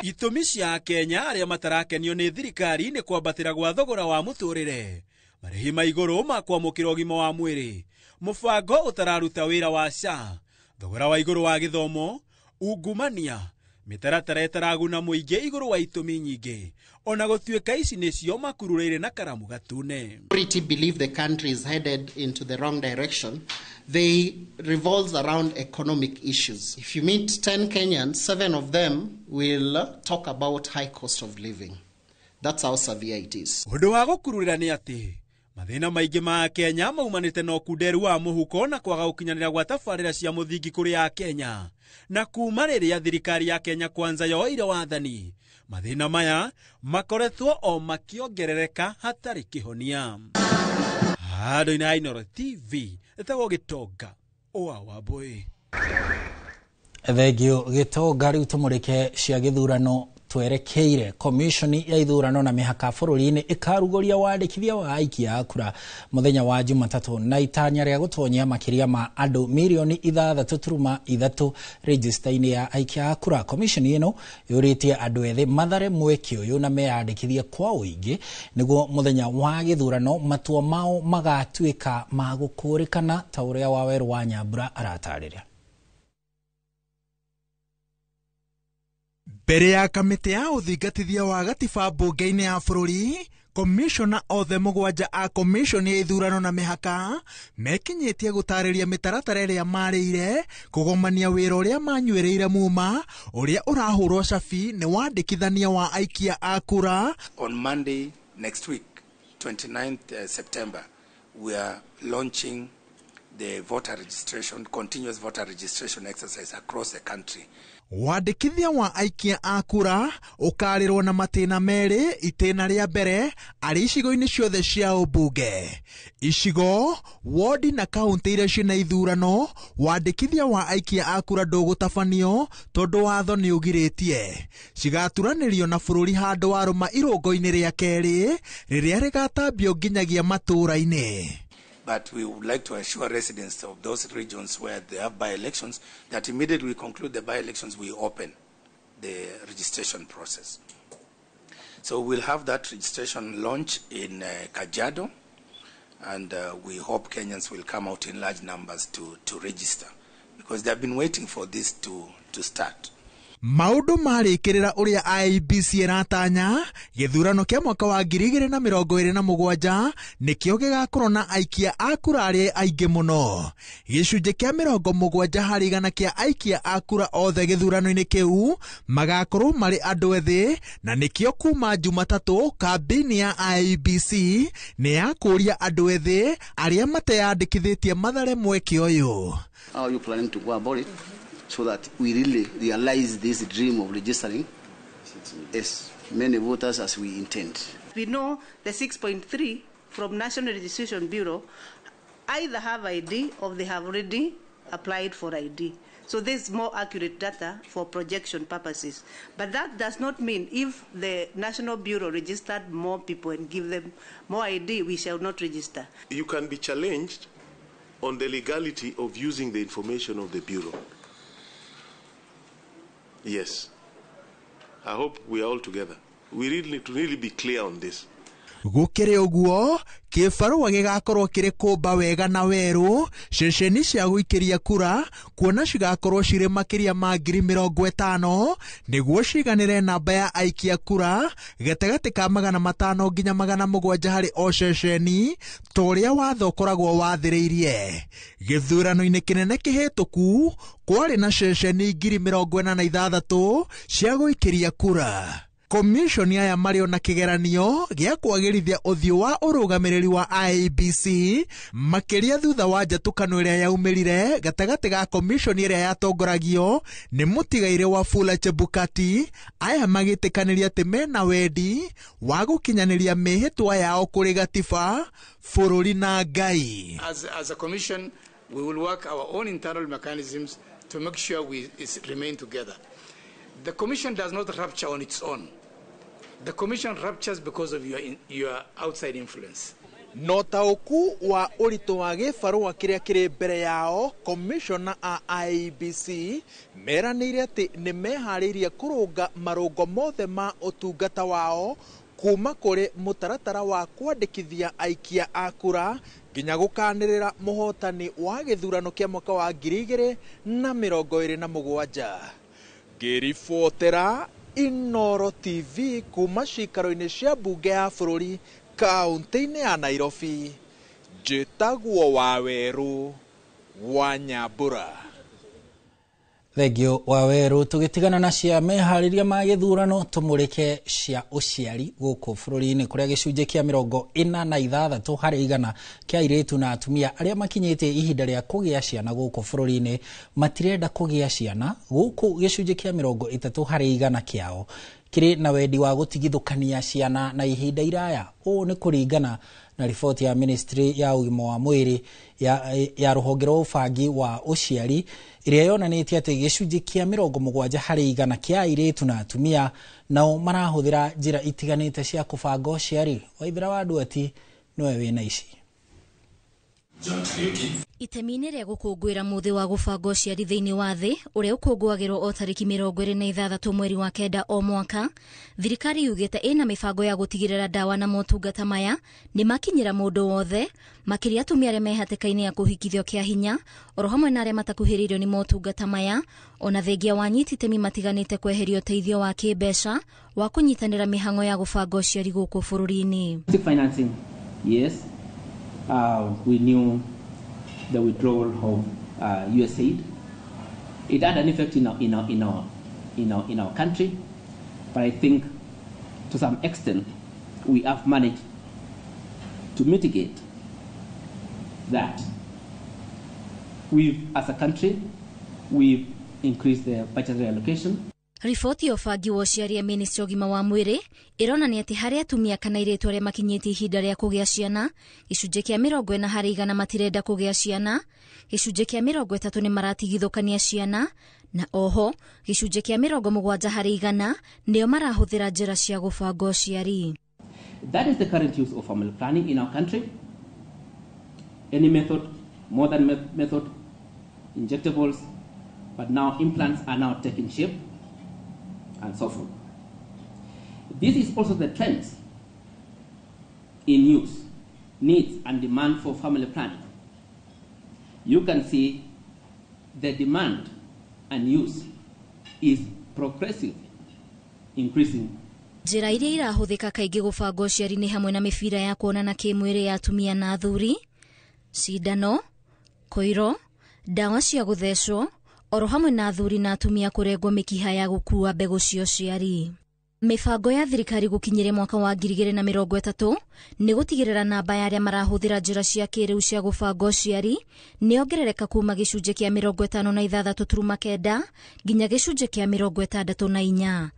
Itũmi cia Akenya arĩa matarakenio nĩ thirikari nĩ kwambatĩra gwa thogora wa mũtũrĩre, marĩhi ma igũrũ ma kwamũkĩra ũgima wa mwĩrĩ, mũbango ũtararuta wĩra wa SHA, thogora wa igũrũ wa gĩthomo, ungumania, mĩtaratara ĩtaraguna mũingĩ igũrũ wa itũmi nyingĩ, ona gũtuĩka ici nĩcio makururĩire na karamu gatune. Majority believe the country is headed into the wrong direction. They revolves around economic issues. If you meet 10 Kenyans, 7 of them will talk about high cost of living. That's how severe it is. Ũndũ wa gũkururĩra nĩ atĩ mathĩna maingĩ ma Kenya maumanĩte na ũkunderu wa mũhuko na kwaga gũkinyanĩra gwa tabarĩra cia mũthingi kũrĩ Akenya, na kuma rĩrĩa thirikari ya Kenya Kwanza yoire wathani, mathĩna maya makoretwo o makiongerereka hatarĩ kĩhonia. Handũ-inĩ ha Inooro TV ĩtagwo Gĩtonga wa Wambũi. Thengio Gĩtonga, rĩu tũmũrĩke cia gĩthurano twerekeire. Komishoni ya ithurano na mĩhaka bũrũri-inĩ ĩkarugũria wandĩkithia wa aikia a kura mũthenya wa Jumatatũ na itanya rĩa gũtonyia makĩria ma andũ milioni 6.3 register-inĩ ya aikia a kura. Komishoni ĩno yũrĩtie andũ ethĩ mathare mweke ũyũ na meyandĩkithie kwa ũingĩ nĩguo mũthenya wa gĩthurano matua mao magatuĩka ma gũkũrĩkana ta ũrĩa Waweru wa Nyambura aratarĩria. Mbere ya kamĩtĩ ya ũthingatithia wa gatiba mbunge-inĩ ya bũrũri, komishona othe 7 a komishoni ya ithurano na mĩhaka mekinyĩtie gũtarĩria mĩtaratara ĩrĩa marĩire kũgomania wĩra ũrĩa manyuĩrĩire muma ũrĩa ũrahũrwo cabi nĩ wandĩkithania wa aikia a kura. On Monday next week, 29th September, we are launching the voter registration, continuous voter registration exercise across the country. Wandĩkithia wa aikia a kura ũkarĩrwo na matĩna merĩ itĩna rĩa mbere arĩ icigo-inĩ ciothe cia ũmbunge. Icigo, wodi na kaunti iria ciĩna ithurano, wandĩkithia wa aikia a kura ndũgũtabanio tondũ watho nĩ ũgirĩtie. Cigaturanĩrio na bũrũri handũ wa rũma irũngo-inĩ rĩa kerĩ rĩrĩa rĩgatambio nginyagia matũũra-inĩ. But we would like to assure residents of those regions where they have by-elections that immediately we conclude the by-elections, we open the registration process. So we'll have that registration launch in Kajiado, and we hope Kenyans will come out in large numbers to register, because they've been waiting for this to start. Maundu marĩkĩrĩra ũrĩa IEBC ĩratanya gĩthurano kĩa mwaka wa 2027 nĩkĩo gĩgakorwo na aikia a kura arĩa aingĩ mũno. Gĩcunjĩ kĩa 70 harĩ igana kĩa aikia a kura othe gĩthurano-inĩ kĩu magakorwo marĩ andũ ethĩ, na nĩkĩo kuma Jumatatũ kambĩini ya IEBC nĩ yakũria andũ ethĩ arĩa mateyandĩkithĩtie mathare mweke ũyũ. How are you planning to go about it so that we really realize this dream of registering as many voters as we intend? We know the 6.3 from National Registration Bureau either have ID or they have already applied for ID. So there's more accurate data for projection purposes. But that does not mean if the National Bureau registered more people and give them more ID, we shall not register. You can be challenged on the legality of using the information of the Bureau. Yes. I hope we are all together. We need to really be clear on this. Gũkĩrĩ ũguo, kĩbarũa gĩgakorwo kĩrĩ kũmba wega na werũ, ceceni cia gũikĩria kura, kuona cigakorwo cirĩ makĩria ma 50,000 nĩguo ciganĩre namba ya aikia kura gatagatĩ ka 500 nginya 700 harĩ o ceceni, ta ũrĩa watho ũkoragwo wathĩrĩirie. Gĩthurano-inĩ kĩnene kĩhĩtũku kwarĩ na ceceni 46,000 cia gũikĩria kura. Komishoni aya marĩo na kĩgeranio gĩa kwagĩrithia ũthiũ wa ũrũgamĩrĩri wa IEBC makĩria thutha wa njatũkano ĩrĩa yaumĩrire gatagatĩ ga komishoni ĩrĩa yatongoragio nĩ mũtigaire Wafula Chebukati, aya magĩtĩkanĩria atĩ mena wendi wa gũkinyanĩria mĩhĩtwa yao kũrĩ gatiba, bũrũri na Ngai. As a commission, we will work our own internal mechanisms to make sure we remain together. The commission does not rupture on its own. The commission ruptures because of your outside influence. No taũku wa ũritũ wa gĩbarũa kĩrĩa kĩrĩ mbere yao, komishona a IEBC meranĩire atĩ nĩ meharĩirie kũrũnga marũngo mothe ma ũtungata wao kuma kũrĩ mũtaratara wa kwandĩkithia aikia a kura nginya gũkanĩrĩra mũhotani wa gĩthurano kĩa mwaka wa 2027. Ngĩribotera Inoro TV kuma cikaro-inĩ cia mbunge ya bũrũri kaunti-inĩ ya Nairobi, njĩtagwo Waweru wa Nyambura. Thengio Waweru. Tũgĩtigana na cia meharĩria ma gĩthurano, tũmũrĩke cia ũciari gũkũ bũrũri-inĩ kũrĩa gĩcunjĩ kĩa 46 harĩ igana kĩa airĩtu na atumia arĩa makinyĩtie ihinda rĩa kũgĩa ciana gũkũ bũrũri-inĩ matirenda kũgĩa ciana, gũkũ gĩcunjĩ kĩa 30 harĩ igana kĩao kĩrĩ na wendi wa gũtigithũkania ciana na ihinda iraya. Ũũ nĩ kũringana na riboti ya Ministry ya Ũgima wa Mwĩrĩ ya rũhonge rwa ũbangi wa ũciari ĩrĩa yonanĩtie atĩ gĩcunjĩ kĩa 70 harĩ igana kĩa airĩtu na atumia nao marahũthĩra njĩra itiganĩte cia kũbanga ũciari. Waithĩra wa Nduati nĩwe wĩna ici. Itemi-inĩ rĩa gũkũngũĩra mũthĩ wa gũbanga ũciari thĩinĩ wa thĩ ũrĩa ũkũngũagĩrwo o tarĩki 26 mweri wa kenda o mwaka, thirikari yugĩte ĩna mĩbango ya gũtigĩrĩra ndawa na motungata maya nĩ makinyĩra mũndũ wothe, makĩria atumia arĩa mehatĩka-inĩ ya kũhikithio kĩa hinya, oro hamwe na arĩa matakuhĩrĩirio nĩ motungata maya, ona thengia wa anyiti itemi matiganĩte kweheria ũteithio wa kĩmbeca wa kũnyitanĩra mĩhang'o ya gũbanga ũciari gũkũ bũrũri-inĩ. Financing, yes. We knew the withdrawal of USAID. It had an effect in our country, but I think to some extent we have managed to mitigate that. As a country, we've increase the budgetary allocation. Riboti ya ũbangi wa ũciari ya Ministry ũgima wa mwĩrĩ ĩronania atĩ harĩ atumia kana airĩtu arĩa makinyĩtie ihinda rĩa kũgĩa ciana, gĩcunjĩ kĩa 40% matirenda kũgĩa ciana, gĩcunjĩ kĩa 30 nĩ maratigithũkania ciana, na oho gĩcunjĩ kĩa 70% nĩo marahũthĩra njĩra cia gũbanga ũciari. That is the current use of family planning in our country. Any method, modern method, injectables, but now implants are now taking shape, and so forth. This is also the trend in use, needs and demand for family planning. You can see the demand and use is progressively increasing. Njĩra iria irahũthĩka kaingĩ gũbanga ũciari nĩ hamwe na mĩbira ya kuonana kĩmwĩrĩ ya atumia na athuri, cindano, koiro, ndawa cia gũthecwo, oro hamwe na athuri na atumia kũrengwo mĩkiha ya gũkuua mbegũ cia ũciari. Mĩbango ya thirikari gũkinyĩria mwaka wa 2030 nĩ gũtigĩrĩra namba ya arĩa marahũthĩra njĩra cia kĩrĩu cia gũbanga ũciari nĩongerereka kuma gĩcunjĩ kĩa 56.9 nginya gĩcunjĩ kĩa 64.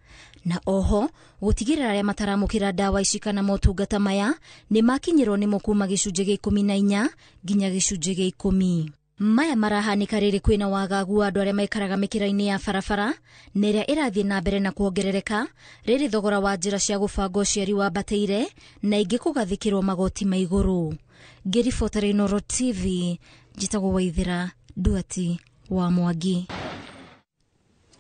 Na oho gũtigĩrĩra arĩa mataramũkĩra ndawa ici kana motungata maya nĩ makinyĩrwo nĩ kuma gĩcunjĩ gĩa 14 nginya gĩcunjĩ gĩa 10. Maya marahanĩka rĩrĩ kwĩna wagagu wa andũ arĩa maikaraga mĩkĩra-inĩ ya barabara na ĩrĩa ĩrathiĩ na mbere na kuongerereka rĩrĩ thogora wa njĩra cia gũbanga ũciari wambatĩire na ingĩ kũgathĩkĩrwo magoti ma igũrũ. Ngĩribota Inooro TV, njĩtagwo Waithĩra Nduati wa Mwangi.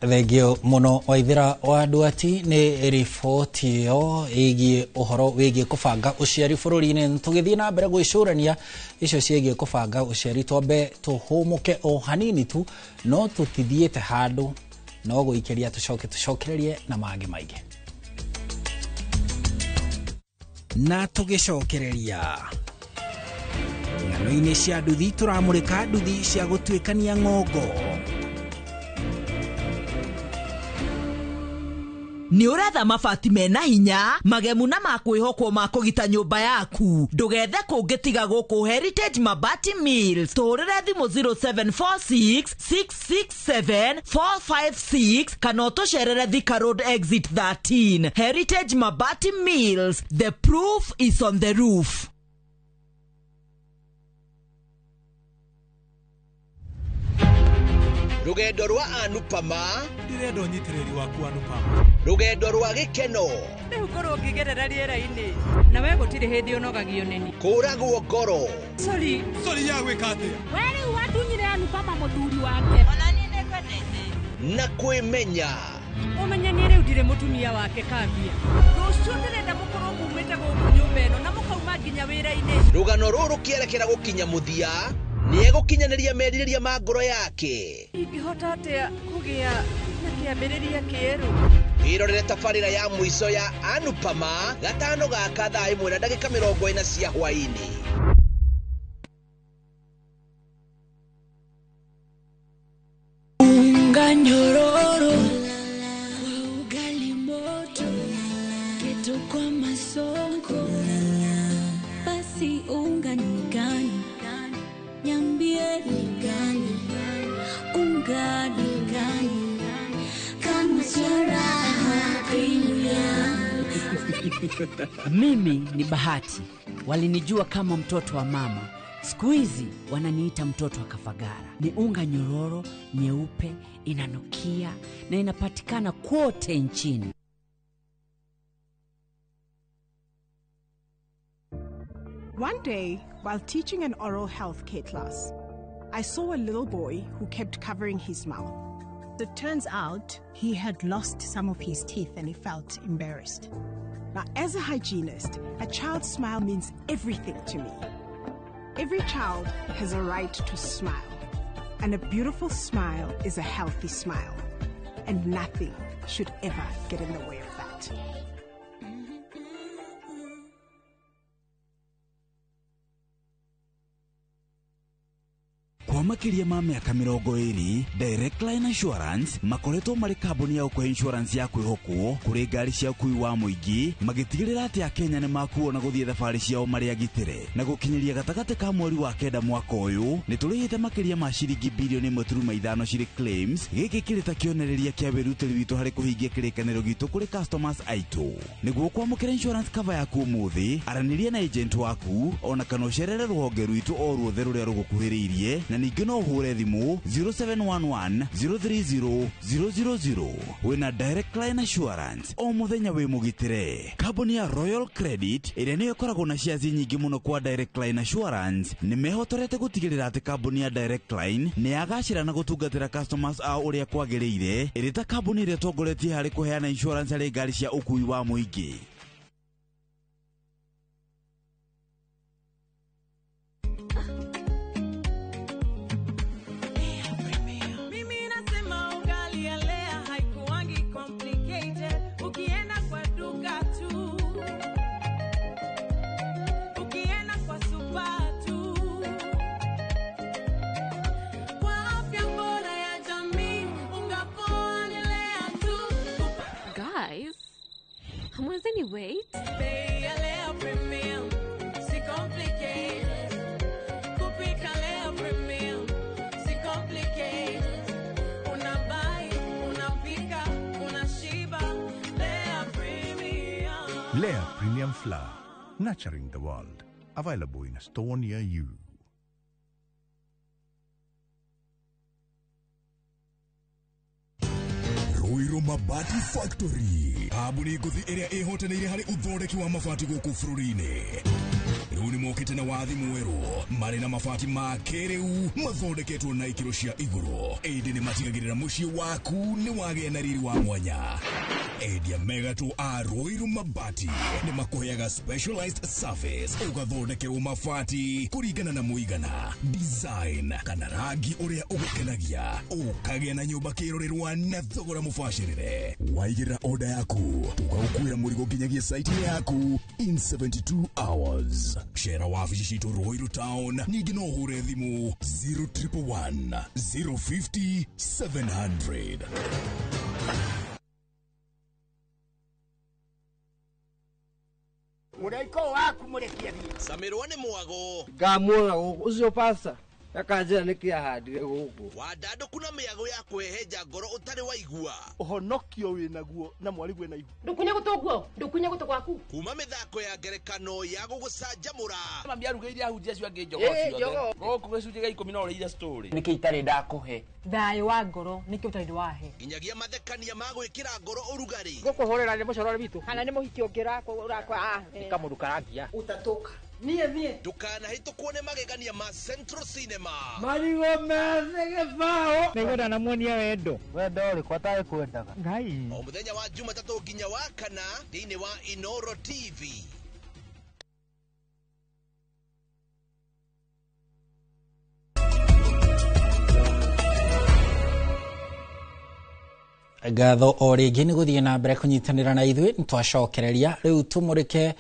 Thengio muno Waithĩra wa Nduati nĩ riboti ĩyo ĩgiĩ ũhoro wĩgiĩ kũbanga ũciari bũrũri-inĩ. Tũgĩthiĩ na mbere gwĩcũrania icio ciĩgiĩ kũbanga ũciari, twambe tũhũmũke o hanini tu, no tũtithiĩte handũ, no gũikĩria tũcokererie na mangĩ maingĩ. Na tũgĩcokereria ng'ano-inĩ cia nduthi, tũramũrĩka nduthi cia gũtuĩkania ng'ongo. Ni uretha mabati mena hinya, magemu na makwĩhokwo ma kũgita nyũmba yaku. Ndũgethe kũngĩtiga gũkũ Heritage Mabati Mills. Tũrĩre thimũ 0746 667 456 kana ũtũcerere Thika Road Exit 13. Heritage Mabati Mills, the proof is on the roof. Rugendo rwa Anupama ndirenda ũnyitĩrĩri waku Anupama. Rugendo rwa gĩkeno rĩu ngorwo ngĩgerera rĩera-inĩ na we gũtirĩ hĩndĩ onogagio nĩni. Kũragwo ngoro Sorry ya gwĩka atĩa? We rĩu watunyire Anupama mũthuri wake. Ona niĩ nĩngwendete. Na kwĩmenya ũmenyanie rĩu ndirĩ mũtumia wake Kambia. Rũciũ ndĩrenda mũkorwo mumĩte gũkũ nyũmba ĩno na mũkauma nginya wĩra-inĩ. Rũgano rũrũ kĩerekera gũkinya mũthia nĩegũkinyanĩria merirĩria ma ngoro yake. Ingĩhota atĩa kũgĩa na kĩambĩrĩria kĩerũ? Irorere tabarĩra ya mũico ya Anupama gatano gaka thaa 1:40 cia hwaĩ-inĩ. Unga nyororo kwa ugali moto keto kwa masongo basi unga ni gani? Niambie ni gani? Unga ni gani? Kama sharaha kainuya. Mimi ni Bahati. Walinijua kama mtoto wa mama. Siku hizi wananiita mtoto wa Kafagara. Ni unga nyororo, nyeupe, inanukia na inapatikana kote nchini. One day, while teaching an oral health care class, I saw a little boy who kept covering his mouth. It turns out he had lost some of his teeth and he felt embarrassed. Now, as a hygienist, a child's smile means everything to me. Every child has a right to smile, and a beautiful smile is a healthy smile, and nothing should ever get in the way of that. Kwa kwa makiria ma miaka 20 Direct Line Assurance makoretwo mari kambuni ya kwa insurance ya kwihokwo kuri ngari cia ukui wa muingi magitigirira ati Akenya ni makuona guthie thabari ciao mari agitire na gukinyiria gatagati ka mweri wa kenda mwaka uyu ni turihite makiria ma ciringi bilioni 1.5 ciri claims giki kirita kionereria kia wirutiri witu hari kuhingia kirikaniro gitu kuri customers aitu niguo kwamukira insurance cover yaku umuthi araniria na agent waku ona kana ucerere ruhonge rwitu o ruothe ruria rugukuhiriirie na ningi no uhure thimu 0711 030 000 wina Direct Line Assurance o muthenya wi mugitire. Kambuni ya Royal Credit iria niyo ikoragwo na shares nyingi muno kwa Direct Line Assurance ni mehotorete gutigirira ati kambuni ya Direct Line ni yagacira na gutungatira customers ao uria kwagiriire irita kambuni iria tongoretie hari kuheana insurance hari ngari cia ukui wa muingi. Wait. Lea Premium Flour, nurturing the world. Available in a store near you. Ruiru Mabati Factory. Kambuni nguthi iria ihotanire hari uthondeki wa mabati guku bururi-ini. Riu ni mokite na wathi mweru mari na mabati ma kiriu mathondeketwo na ikiro cia iguru. Indi ni matigagirira mucii waku ni wagia na riri wa mwanya. Endia megatu a Ruiru Mabati ni makuheaga specialized service ugathondekerwo mabati kuringana na muigana, design kana rangi uria ugukenagia, ukagia na nyumba kirorerwa na thogora mubashirire. Waigirira order yaku ugaukuira murigo nginyagia site yaku in 72 hours. Shera wabici citu Ruiru Town ningi no hure thimu 0111 050 700. Uraiko waku murekia thie. Samirwa ni mwago. Ngamwona ucio pasa. Akanjira nikia handire guku. Wadado kuna miago ya kweheja ngoro utari waigua. Uhonokio winaguo na mwari gwe na igu. Ndukunya gutoguo, ndukunya guto gwaku. Kuma mithako ya ngerekano ya gugucanjamura. Mambia rugeire ahunjia cio ange njogo ciothe. Goku gicunje ga 10 no ria story. Niki itari ndakuhe. Thayo wa ngoro niki utari wahe. Nginyagia mathekania ma gwikira ngoro urugari. Gukuhorera ni mucorore bitu. Kana ni muhiki ungirakwa urakwa Nikamundu karangia. Utatoka. Nie. Ndukanahitũkwo nĩ magegania ma Central Cinema. Marigo methege bao. Nĩgũra na muonia wendo. Wendo ũrĩkũ atarĩ kwendaga. Ngai. O mũthenya wa Jumatatũ nginya wa Kana thĩinĩ wa Inoro TV. Ngatho o rĩngĩ nĩ gũthiĩ na mbere kũnyitanĩra na ithuĩ nĩtwacokereria rĩu tũmũrĩke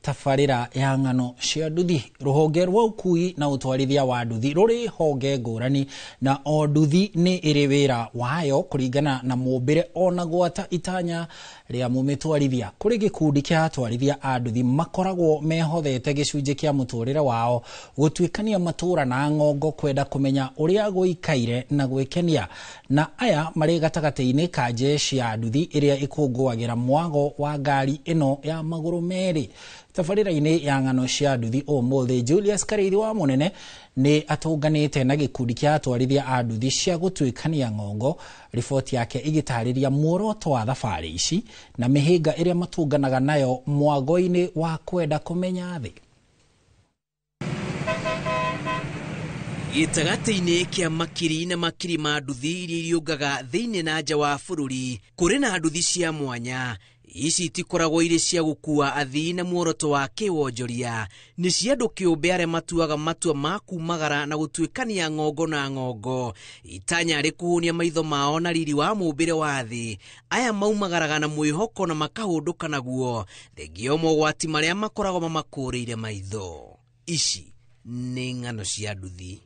tafarira ya ng'ano cia nduthi. Ruhonge rwa ukui na utwarithia wa nduthi ruri honge ngũrani na o nduthi ni iri wira wayo kuringana na mũmbĩre ona gwata itanya ria mũmĩtwarithia. Kuri gikundi kia atwarithia a nduthi makoragwo mehothete gicunjĩ kia mũtũrĩre wao gũtuĩkania matũra na ng'ongo kwenda kumenya uria gũikaire na gwĩkenia, na aya marĩ gatagatĩ-inĩ ka jeshi ya nduthi iria ikũngũagĩra mwago wa ngari ĩno ya magũrũ merĩ. Tafarira-inĩ ya ng'ano cia nduthi ũmũthĩ Julius Kareithi wa Mũnene nĩ atũnganĩte na gĩkundi kĩa atwarithia a nduthi cia gũtuĩkania ng'ongo, riboti yake igĩtarĩria muoroto wa thabarĩ ici na mĩhĩnga ĩrĩa matũnganaga nayo mwago-inĩ wa kwenda kũmenya thĩ. Gĩtagatĩ-inĩ kĩa makiri na makiri ma nduthi iria iriũngaga thĩinĩ na nja wa bũrũri kũrĩ na nduthi cia mwanya. Ici itikoragwo irĩ cia gũkua athii na muoroto wa kĩwonjoria, nĩ cia andũ kĩũmbe arĩa matuaga matua ma kumagara na gũtuĩkania ng'ongo na ng'ongo, itanya rĩ kũhũnia maitho mao na riri wa mũmbĩre wa thĩ. Aya maumagaraga na mwĩhoko na makahũndũka naguo thengia mogwati marĩa makoragwo mamakũrĩire maitho. Ici nĩ ng'ano cia nduthi.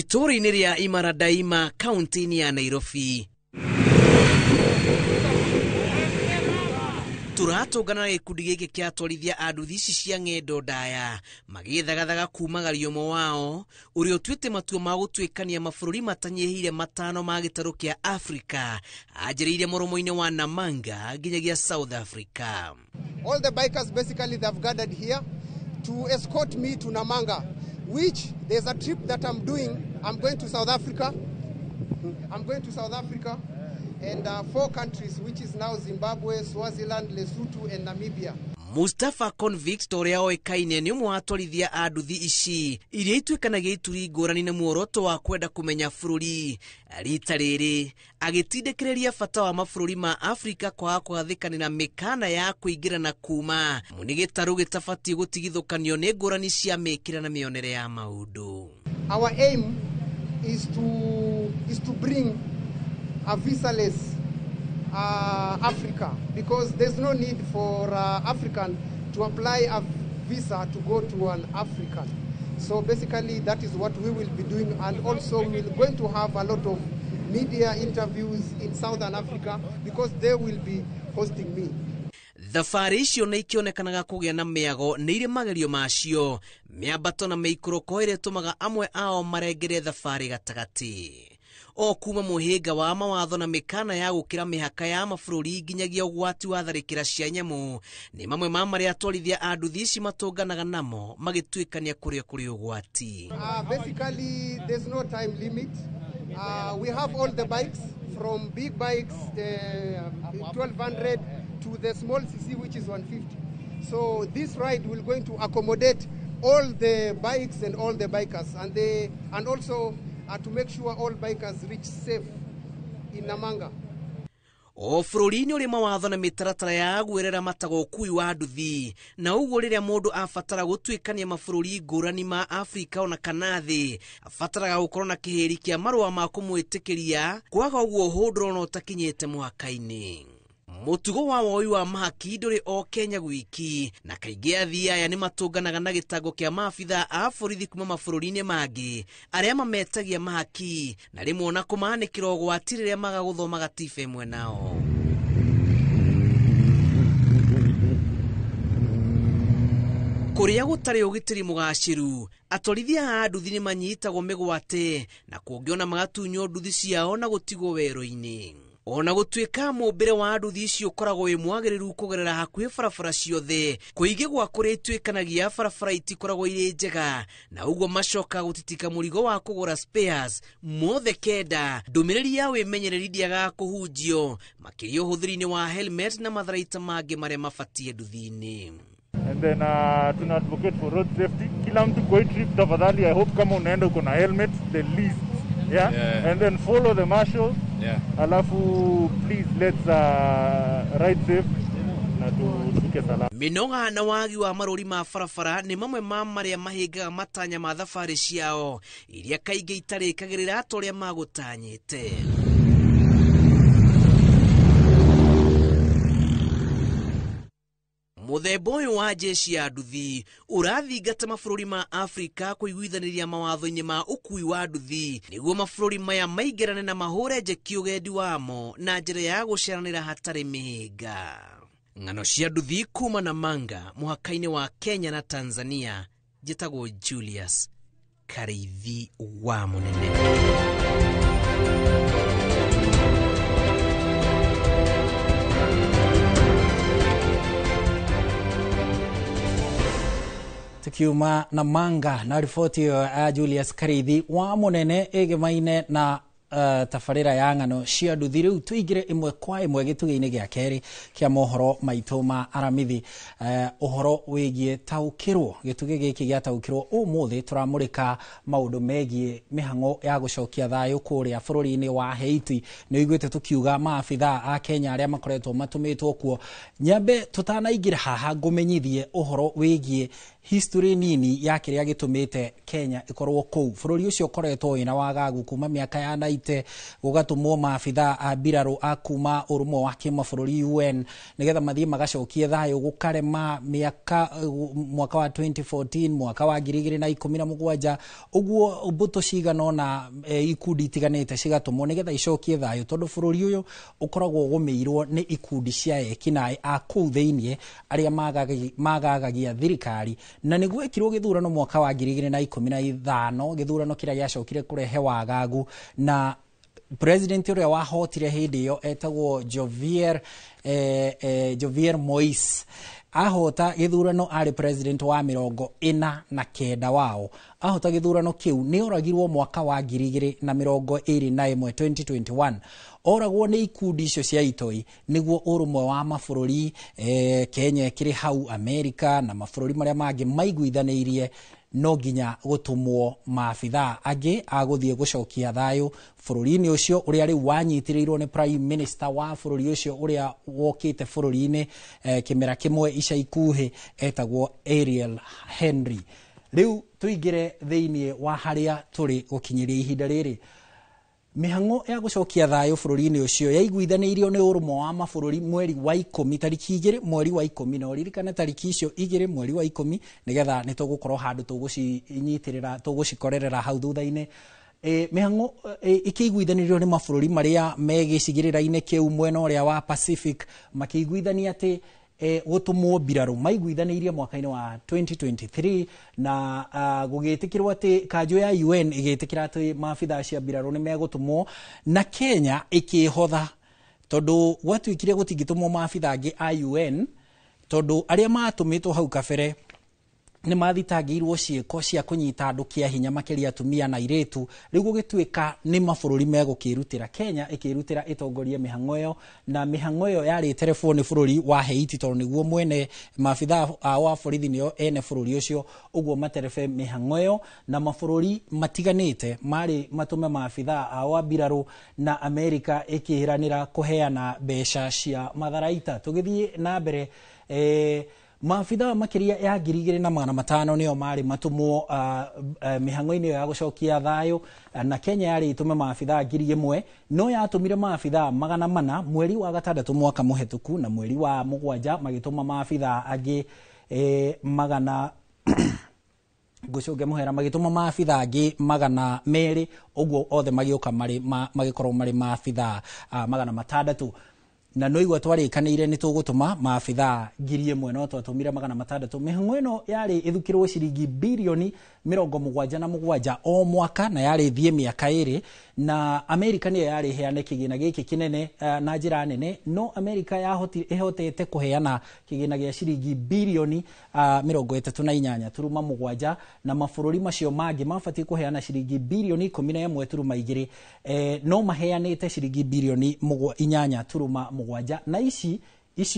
itũũra-inĩ rĩa Imara Daima kaunti-inĩ ya Nairobi. Turatũngana na gĩkundi gĩkĩ kĩa atwarithia a nduthi ici cia ng'endo ndaya magĩthagathaga kumagaria ũmwe wao ũrĩa ũtuĩte matua ma gũtuĩkania mabũrũri matanyihĩire matano ma gĩtarũ kĩa Afrika anjĩrĩire mũromo-inĩ wa Namanga nginyagia South Africa. All the bikers basically they've gathered here to escort me to Namanga, which there's a trip that I'm doing. I'm going to South Africa. And 4 countries, which is now Zimbabwe, Swaziland, Lesotho, and Namibia. Mustafa Convict ũrĩa oĩkaine nĩ ũmwe wa atwarithia a nduthi ici iria ituĩkanagia ituri ngũrani na muoroto wa kwenda kũmenya bũrũri. Rita rĩrĩ agĩtindĩkĩrĩria bata wa mabũrũri ma Afrika kwaga kũgathĩkanĩra mĩkana ya kũingĩra na kuma nĩ gĩtarũ gĩtabatiĩ gũtigithũkanio nĩ ngũrani cia mĩkĩra na mĩonere ya maũndũ. Our aim is to bring a visa-less Africa, because there's no need for African to apply a visa to go to an African. So basically that is what we will be doing, and also we're going to have a lot of media interviews in Southern Africa because they will be hosting me. Thabarĩ icio nĩ ikĩonekanaga kũgĩa na mĩago nĩ irĩ magerio macio mĩambato na mĩikũrũko ĩrĩa ĩtũmaga amwe ao marengere thabarĩ gatagatĩ. O kuma mũhĩnga wa mawatho na mĩkana ya gũkĩra mĩhaka ya mabũrũri nginyagia ũgwati wa tharĩkĩra cia nyamũ nĩ mamwe ma marĩa atwarithia a nduthi ici matũnganaga namo magĩtuĩkania kũrĩa kũrĩ ũgwati. Basically there's no time limit. We have all the bikes from big bikes 1200 to the small CC which is 150. So this ride will going to accommodate all the bikes and all the bikers and also to make sure all bikers reach safe in Namanga. O bũrũri-inĩ ũrĩ mawatho na mĩtaratara ya guerera matago ũkui wa nduthi na ũguo rĩrĩa mũndũ abatara gũtuĩkania mabũrũri ngũrani ma Afrika ona kana thĩ abataraga gũkorwo na kĩhĩri kĩa marũa ma kũmwĩtĩkĩria kwaga ũguo hũndũro na ũtakinyĩte mũhaka-inĩ. Mũtugo wa woi wa mahaki ndũrĩ o Kenya gwiki na kaingĩ athii aya nĩ matũnganaga na gĩtango kĩa maabitha a borithi kuma mabũrũri-inĩ mangĩ arĩa mametagia mahaki na rĩmwe ona kũmaanĩkĩra ũgwati rĩrĩa maga gũthoma gatiba ĩmwe nao. Kũrĩa gũtarĩ ũgitĩri mũgacĩru atwarithia a nduthi nĩ manyitagwo mĩgwate na kũngĩona magatunywo nduthi ciao na gũtigwo werũ-inĩ. Ona gũtuĩka mũmbĩre wa nduthi icio ũkoragwo wĩ mwagĩrĩru kũgerera hakuhĩ barabara ciothe kũingĩ gwa kũrĩa ituĩkanagia barabara itikoragwo irĩ njega na ũguo macoka gũtitika mũrigo wa kũgũra spares mothe kenda ndũmĩrĩri ya wĩmenyereri ndĩaga kũhunjio makĩria ũhũthĩri-inĩ wa helmet na matharaita mangĩ marĩa mabatie nduthi-inĩ. And then tuna advocate for road safety. Kila mtu kwa trip tafadhali, I hope kama unaenda uko na helmet the least. Yeah? And then follow the marshals. Alafu please let's ride safe na tuke salama. Minoga na wagi wa marũri ma barabara nĩ mamwe ma marĩa mahĩngaga matanya ma thabarĩ ciao iria kaingĩ itarĩkagĩrĩra ta ũrĩa magũtanyĩte. Mũthemba ũyũ wa jeshi ya nduthi ũrathingata mabũrũri ma Afrika kũiguithanĩria mawatho-inĩ ma ũkui wa nduthi nĩguo mabũrũri maya maingĩrane na mahũre njeki ũgendi wamo na njĩra ya gũceranĩra hatarĩ mĩhĩnga. Ng'ano cia nduthi kuma Namanga mũhaka-inĩ wa Kenya na Tanzania. Njĩtagwo Julius Karĩithi wa Mũnene. Tukiuma Namanga na ripoti ya Julius Karĩithi wa Mũnene ĩgĩmaine na tabarĩra ya ng'ano cia nduthi. Rĩu tuingĩre ĩmwe kwa ĩmwe gĩtugĩ-inĩ gĩa kerĩ kĩa mohoro maitũ ma aramithi. Ũhoro wĩgiĩ taũkĩrwo, gĩtugĩ gĩkĩ gĩa taũkĩrwo ũmũthĩ tũramũrĩka maũndũ megiĩ mĩhang'o ya gũcokia thayũ kũrĩa bũrũri-inĩ wa Haiti. Nĩ ũiguĩte tũkiuga maabitha a Kenya arĩa makoretwo matũmĩtwo kuo. Nyambe tũtanaingĩra haha ngũmenyithie ũhoro wĩgiĩ history nini ya kĩrĩa gĩtũmĩte Kenya ĩkorwo kũu. Bũrũri ũcio ũkoretwo wĩna wagagu kuma mĩaka ya Haiti gugatumwo maabitha a mbirarũ a kuma ũrũmwe wa kĩmabũrũri UN nigetha mathiĩ magacokie thayũ gũkarema mwaka wa 2014 mwaka wa 2017 ũguo mbũtũ cigana na ikundi itiganĩte cigatumwo nigetha icokie thayũ tondu bũrũri ũyũ ũkoragwo ũgũmĩirwo nĩ ikundi cia ekinaĩ a kũu thĩinĩ arĩa magagagia thirikari na nĩguo ekirwo gĩthurano mwaka wa 2015 gĩthurano kĩrĩa gĩacokire kũrehe wagagu na president ũrĩa wahotire hĩndĩ ĩyo etagwo Jovier Moise ahota gĩthurano arĩ president wa 49 wao ahota gĩthurano kĩu nĩ oragirwo mwaka wa 2021 2021 oragwo nĩ ikundi icio cia itoi nĩguo ũrũmwe wa mabũrũri Kenya kĩrĩ hau Amerika na mabũrũri marĩa mangĩ maiguithanĩirie no nginya gũtumwo maabitha angĩ agũthiĩ gũcokia thayũ bũrũri-inĩ ũcio ũrĩa rĩu wanyitĩrĩirwo nĩ prime minister wa bũrũri ũcio ũrĩa wokĩte bũrũri-inĩ kĩmera kĩmwe ica ikuhĩ etagwo Ariel Henry. Rĩu tũingĩre thĩinĩ wa harĩa tũrĩ gũkinyĩria ihinda rĩrĩ mĩhang'o ya gũcokia thayũ bũrũri-inĩ ũcio yaiguithanĩirio nĩ ũrũmwe wa mabũrũri mweri wa 10 tariki 2 mweri wa 10 na ũririkane tariki icio 2 mweri wa 10 nigetha nĩ tũgũkorwo handũ tũgũcinyitĩrĩra tũgũcikorerera hau thutha-inĩ mĩhang'o ikĩiguithanirio nĩ mabũrũri marĩa megĩcigĩrĩra-inĩ kĩu mwena ũrĩa wa Pacific makĩiguithania atĩ gũtumwo mbirarũ maiguithanĩirie mwaka-inĩ wa 2023 na gũgĩtĩkĩrwo atĩ kanjũ ya UN ĩgĩtĩkĩra atĩ maabitha cia mbirarũ nĩ megũtumwo na Kenya ĩkĩhotha tondũ gwatuĩkire gũtingĩtumwo maabitha angĩ a UN tondũ arĩa matũmĩtwo hau kabere nĩ mathitangĩirwo ciĩko cia kũnyita andũ kĩa hinya makĩria atumia na airĩtu rĩu gũgĩtuĩka nĩ mabũrũri megũkĩrutĩra Kenya ĩkĩrutĩra ĩtongorie mĩhang'o ĩyo na mĩhang'o ĩyo yarĩ terebwo nĩ bũrũri wa Haiti tondũ nĩguo mwene maabitha wa borithi nĩo ene bũrũri ũcio ũguo materebe mĩhang'o ĩyo na mabũrũri matiganĩte marĩ matũme maabitha wa mbirarũ na Amerika ĩkĩĩranĩra kũheana mbeca cia matharaita tũgĩthiĩ na mbere maabitha makĩria ya 2,500 nĩo marĩ matumwo mĩhang'o-inĩ ya gũcokia thayũ na Kenya yarĩ itume maabitha 1,000 no yatumire maabitha 400 mweri wa 6 mwaka mũhetũku na mweri wa 7 magĩtũma maabitha angĩ gũcokia mũhera magĩtũma maabitha angĩ 200 ũguo othe magĩũka magĩkorwo marĩ maabitha 600 na no igwa twarĩkanĩire nĩ tũgũtũma maabitha 1,000 no twatũmire 600 mĩhang'o ĩno yarĩ ĩthukĩrwo ciringi birioni 77 o mwaka na yarĩ thiĩ mĩaka 2 na Amerika nĩyo yarĩ heane kĩgĩna gĩkĩ kĩnene na njĩra nene no Amerika ĩhotete kũheana kĩgĩna gĩa ciringi birioni 38.7 na mabũrũri macio mangĩ mabatiĩ kũheana ciringi birioni 11.2 no maheanĩte ciringi birioni 8.7 na ici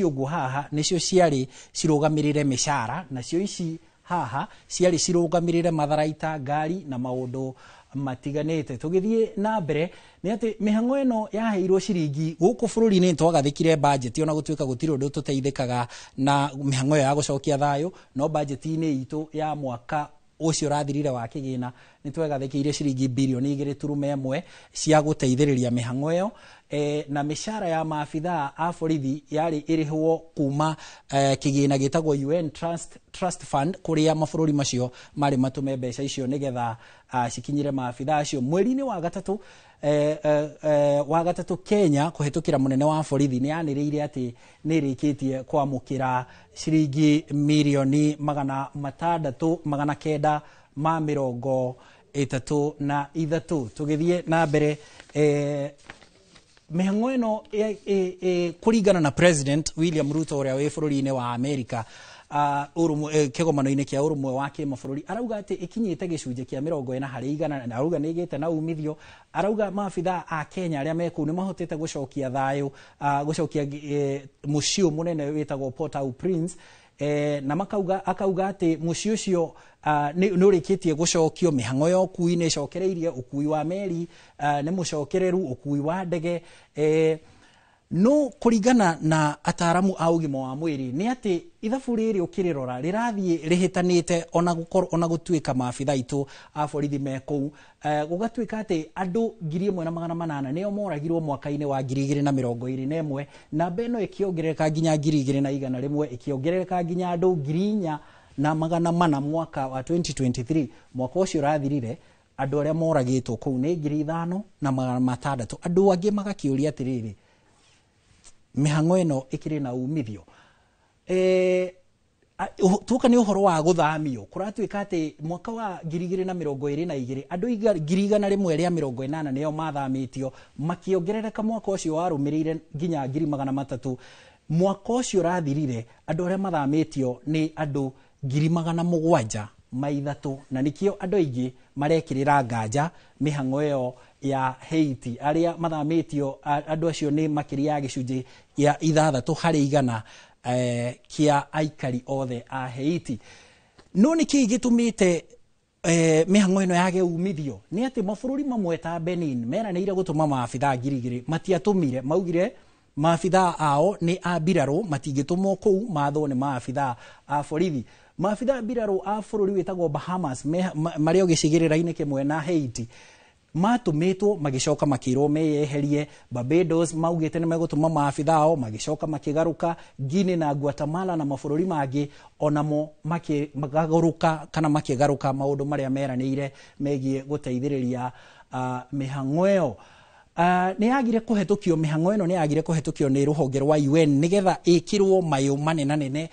ũguo haha nĩcio ciarĩ cirũgamĩrĩre mĩcara nacio ici haha ciarĩ cirũgamĩrĩre matharaita ngari na maũndũ matiganĩte tũgĩthiĩ na mbere nĩ atĩ mĩhang'o ĩno yaheirwo ciringi gũkũ bũrũri-inĩ twagathĩkire budget ona gũtuĩka gũtirĩ ũndũ tũteithĩkaga na mĩhang'o ĩyo ya gũcokia thayũ no budget-inĩ itũ ya mwaka ũcio ũrathirire wa kĩgĩna nĩ twagathĩkĩire ciringi birioni 2.1 cia gũteithĩrĩria mĩhang'o ĩyo na mĩcara ya maabitha a borithi yarĩ ĩrĩhwo kuma kĩgĩna gĩtagwo UN Trust Fund kũrĩa mabũrũri macio marĩ matũme mbeca icio nĩgetha cikinyire maabitha acio mweri-inĩ wa gatatũ Kenya kũhetũkĩra mũnene wa borithi nĩ yanĩrĩire atĩ nĩ ĩrĩkĩtie kwamũkĩra ciringi mirioni 600,933 tũgĩthiĩ na mbere mĩhang'o ĩno kũringana na President William Ruto ũrĩa wĩ bũrũri-inĩ wa Amerika kĩgomano-inĩ kĩa ũrũmwe wa kĩmabũrũri arauga atĩ ikinyĩte gĩcunjĩ kĩa 40% na arauga nĩ ĩgĩte na umithio arauga maabitha a Kenya arĩa mekũu nĩ mahotete gũcokia thayũ gũcokia mũciĩ mũnene wĩtagwo Port-au-Prince na akauga atĩ mũciĩ ũcio nĩ ũrĩkĩtie gũcokio mĩhang'o ya ũkui nĩ ĩcokereirie ũkui wa meri nĩ mũcokereru ũkui wa ndege no kuringana na ataramu a ugima wa mwiri ni ati ithabu riri ukirirora rirathie rihitanite ona gutuika maabitha itu a borithi me kuu gugatuika ati andu 1,800 nio moragirwo mwaka-ini wa 2021 na beno ikiongerereka nginya 2,100 ikiongerereka nginya andu 4,400 mwaka wa 2023 mwaka ucio rathirire andu aria moragitwo kuu ni 5,600 andu angi magakiuria atiriri mihango ino ikiri na umithio tuka ni uhoro wa guthamio kuratuika ati mwaka wa 2022 andu 180 nio mathamitio makiongerereka mwaka ucio warumirire nginya 300 mwaka ucio rathirire andu aria mathamitio ni andu 700 maithatu na nikio andu aingi marekirira nganja mihango iyo ya Haiti aria mathamitio andu acio ni makiria ya gicunji ya 6% kia aikari othe a Haiti no niki gitumite mihango ino yage umithio ni ati mabũrũri mamwe ta Benin meranĩire gutuma maabitha 2,000 matiatumire maugire maabitha ao ni a biraro matingitumwo kuu matho ni maabitha a borithi maabitha biraro a bũrũri witagwo Bahamas mario gicigirira-ini kimwe na Haiti matumitwo magicoka makirwo meyeherie Barbados maugite ni megutuma maabitha ao magicoka makigaruka Guinea na Guatemala na mabũrũri mangi onamo makagaruka kana makigaruka maundu maria meranĩire megie guteithĩrĩria mihango iyo ni yagire kuhetukio mihango ino ni yagire kuhetukio ni ruhonge rwa UN nigetha ikirwo mayo manenanene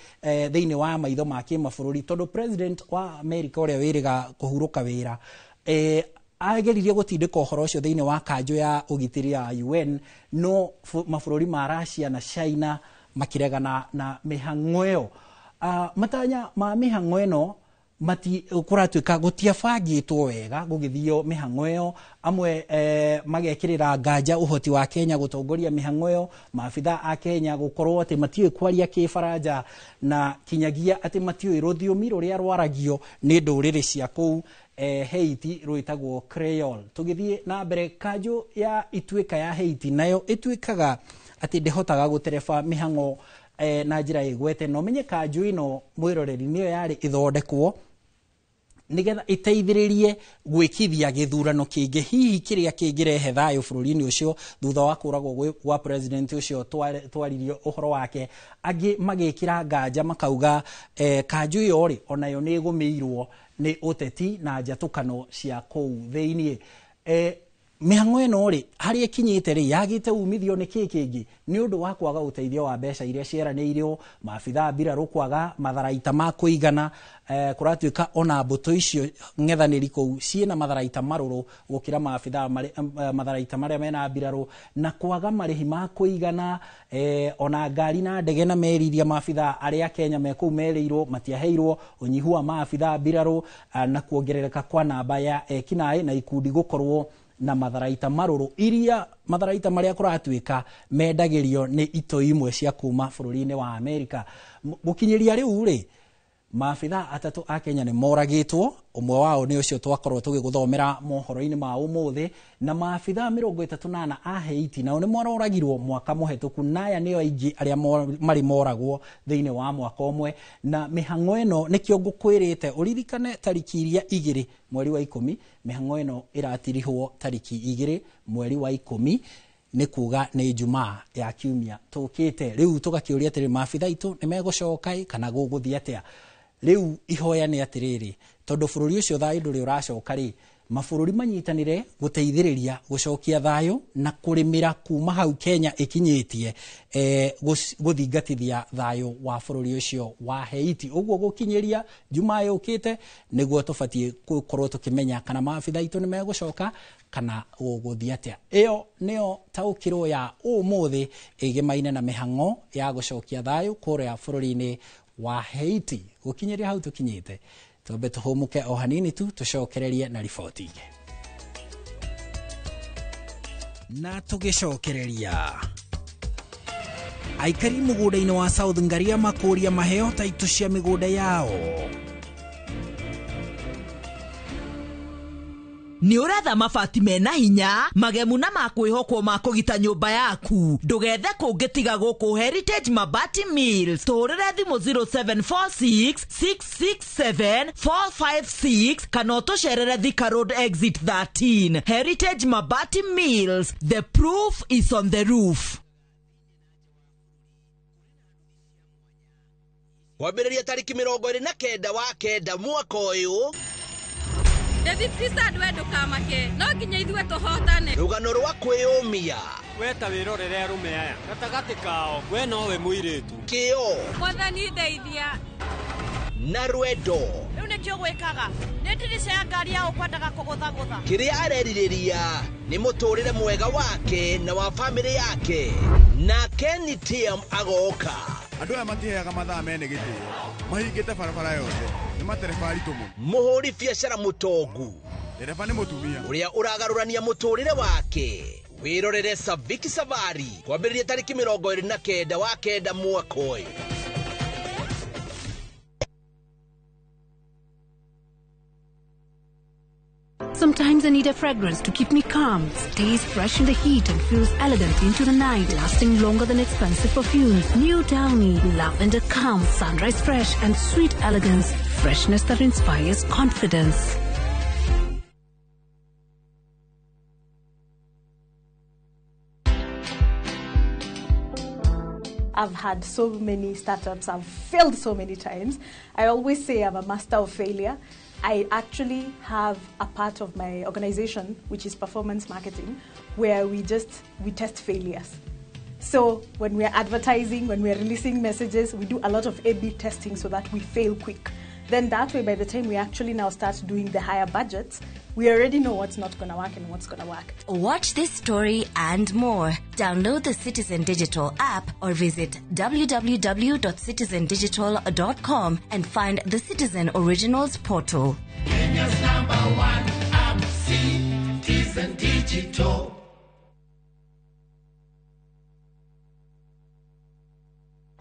thiini wa maitho ma kimabũrũri tondu president wa America uria wiriga kuhuruka wira ageririe gutindika uhoro ucio thiini wa kanjo ya ugitiri ya UN no mabũrũri ma Russia na China makiregana na mihango iyo matanya ma mihango ino mati kuratuika gutiabangitwo wega gugithio mihango iyo amwe magekirira nganja uhoti wa Kenya gutongoria mihango iyo maabitha a Kenya gukorwo ati matiwe kwaria kifaranja na kinyagia ati matiwe rũthiomi ruria rwaragio ni ndũrĩrĩ cia kuu Haiti ruitagwo Creole tugithie na mbere kanjo ya ituika ya Haiti nayo ituikaga ati ndehotaga gutereba mihango na njira igwete no menye kanjo ino mwiroreri niyo yari ithondekwo nigetha iteithiririe gwikithia githurano kingi hihi kiria kingirehe thayo bururi-ini ucio thutha wa kuragwo gwa president ucio twaririo uhoro wake angi magikira nganja makauga kanjo iyo ri onayo ni gumirwo ni uteti na njatukano cia kuu thiini mihango ino ri hari ikinyite ri yagite umithio ni kingi ni undu wa kwaga uteithio wa mbeca iria ciaraniirio maabitha biraro kwaga matharaita ma kuigana kuratuika ona mbuto icio ng'ethaniri kuu ciina matharaita maruru gukira maabitha matharaita maria mena biraro na kwaga marihi ma kuigana ona ngari na ndege na meriria maabitha aria Kenya me kuu merirwo matiaheirwo unyihu wa maabitha biraro na kuongerereka kwa namba ya kinai na ikundi gukorwo na matharaita maruru iria matharaita maria kuratuika mendagirio ni ito imwe cia kuma bururi-ini wa America gukinyiria riu ri maabitha atatu a Kenya ni moragitwo umwe wao ni ucio twakorwo tugiguthomera mohoro-ini ma umuthi na maabitha 38 a Haiti nao ni moragirwo mwaka muhetuku naya niyo aingi aria mari moragwo thiini wa mwaka umwe na mihango ino nikio ngukwirite uririkane tariki iria 2 mweri wa 10 mihango ino iratirihwo tariki 2 mweri wa 10 ni kuga ni Jumaa ya kiumia tukite riu tugakiuria atiri maabitha itu ni megucoka kana guguthia atia riu ihoya ni atiriri tondu bururi ucio thayo nduri uracoka ri mabũrũri manyitanire guteithiriria gucokia thayo na kurimira kuma hau Kenya ikinyitie guthingatithia thayo wa bururi ucio wa Haiti uguo gukinyiria Jumaa yukite niguo tubatie gukorwo tukimenya kana maabitha itu ni megucoka kana guguthia atia iyo nio taukiro ya umuthi igimaine na mihango ya gucokia thayo kuria bururi-ini wa Haiti gukinyiria hau tukinyite tobe tuhumuke o hanini tu tucokererie na riboti ingi na tugicokereria aikari mugunda-ini wa South Ngaria makuria maheo taitu cia migunda yao Ni uretha mabati mena hinya magemu na makwihokwo makugita nyumba yaku ndugethe kungitiga guku Heritage Mabati Mills turire thimu 0746 667 456 kana utucerere Thika Road exit 13. Heritage Mabati Mills, the proof is on the roof. Wambĩrĩria tariki 29 wa kenda mwaka ũyũ David Krista ndwendo kamake no nginya ithuĩ tũhotane rũgano rwa kwĩyũmia weta wĩrorere arũme aya gatagatĩ kao we nowe mũirĩtu kĩo Mwathani ndeithia na rwendo rĩu nĩkĩo gwĩkaga nĩ ndirica ya ngari ya ũkwendaga kũgũthagũtha kĩrĩa arerirĩria nĩ mũtũrĩre mwega wake na wa famĩlĩ yake na Kenny Tiam agoka andũ aya matiheaga mathaa mene gĩtĩo mahingĩte barabara yothe nĩ matereba aritũ mũno mũhũri biacara mũtongu ndereba nĩ mũtumia ũrĩa ũragarũrania mũtũrĩre wake wĩrorere Saviki Savari kwambĩrĩria tariki 29 wa kenda mwaka ũyũ. Sometimes I need a fragrance to keep me calm, stays fresh in the heat and feels elegant into the night, lasting longer than expensive perfumes. New Downy, lavender calm, sunrise fresh and sweet elegance, freshness that inspires confidence. I've had so many startups, I've failed so many times. I always say I'm a master of failure. I actually have a part of my organization, which is performance marketing, where we test failures. So when we're advertising, when we're releasing messages, we do a lot of A/B testing so that we fail quick. Then that way, by the time we actually now start doing the higher budgets, we already know what's not going to work and what's going to work. Watch this story and more. Download the Citizen Digital app or visit www.citizendigital.com and find the Citizen Originals portal. Kenya's #1 app, Citizen Digital.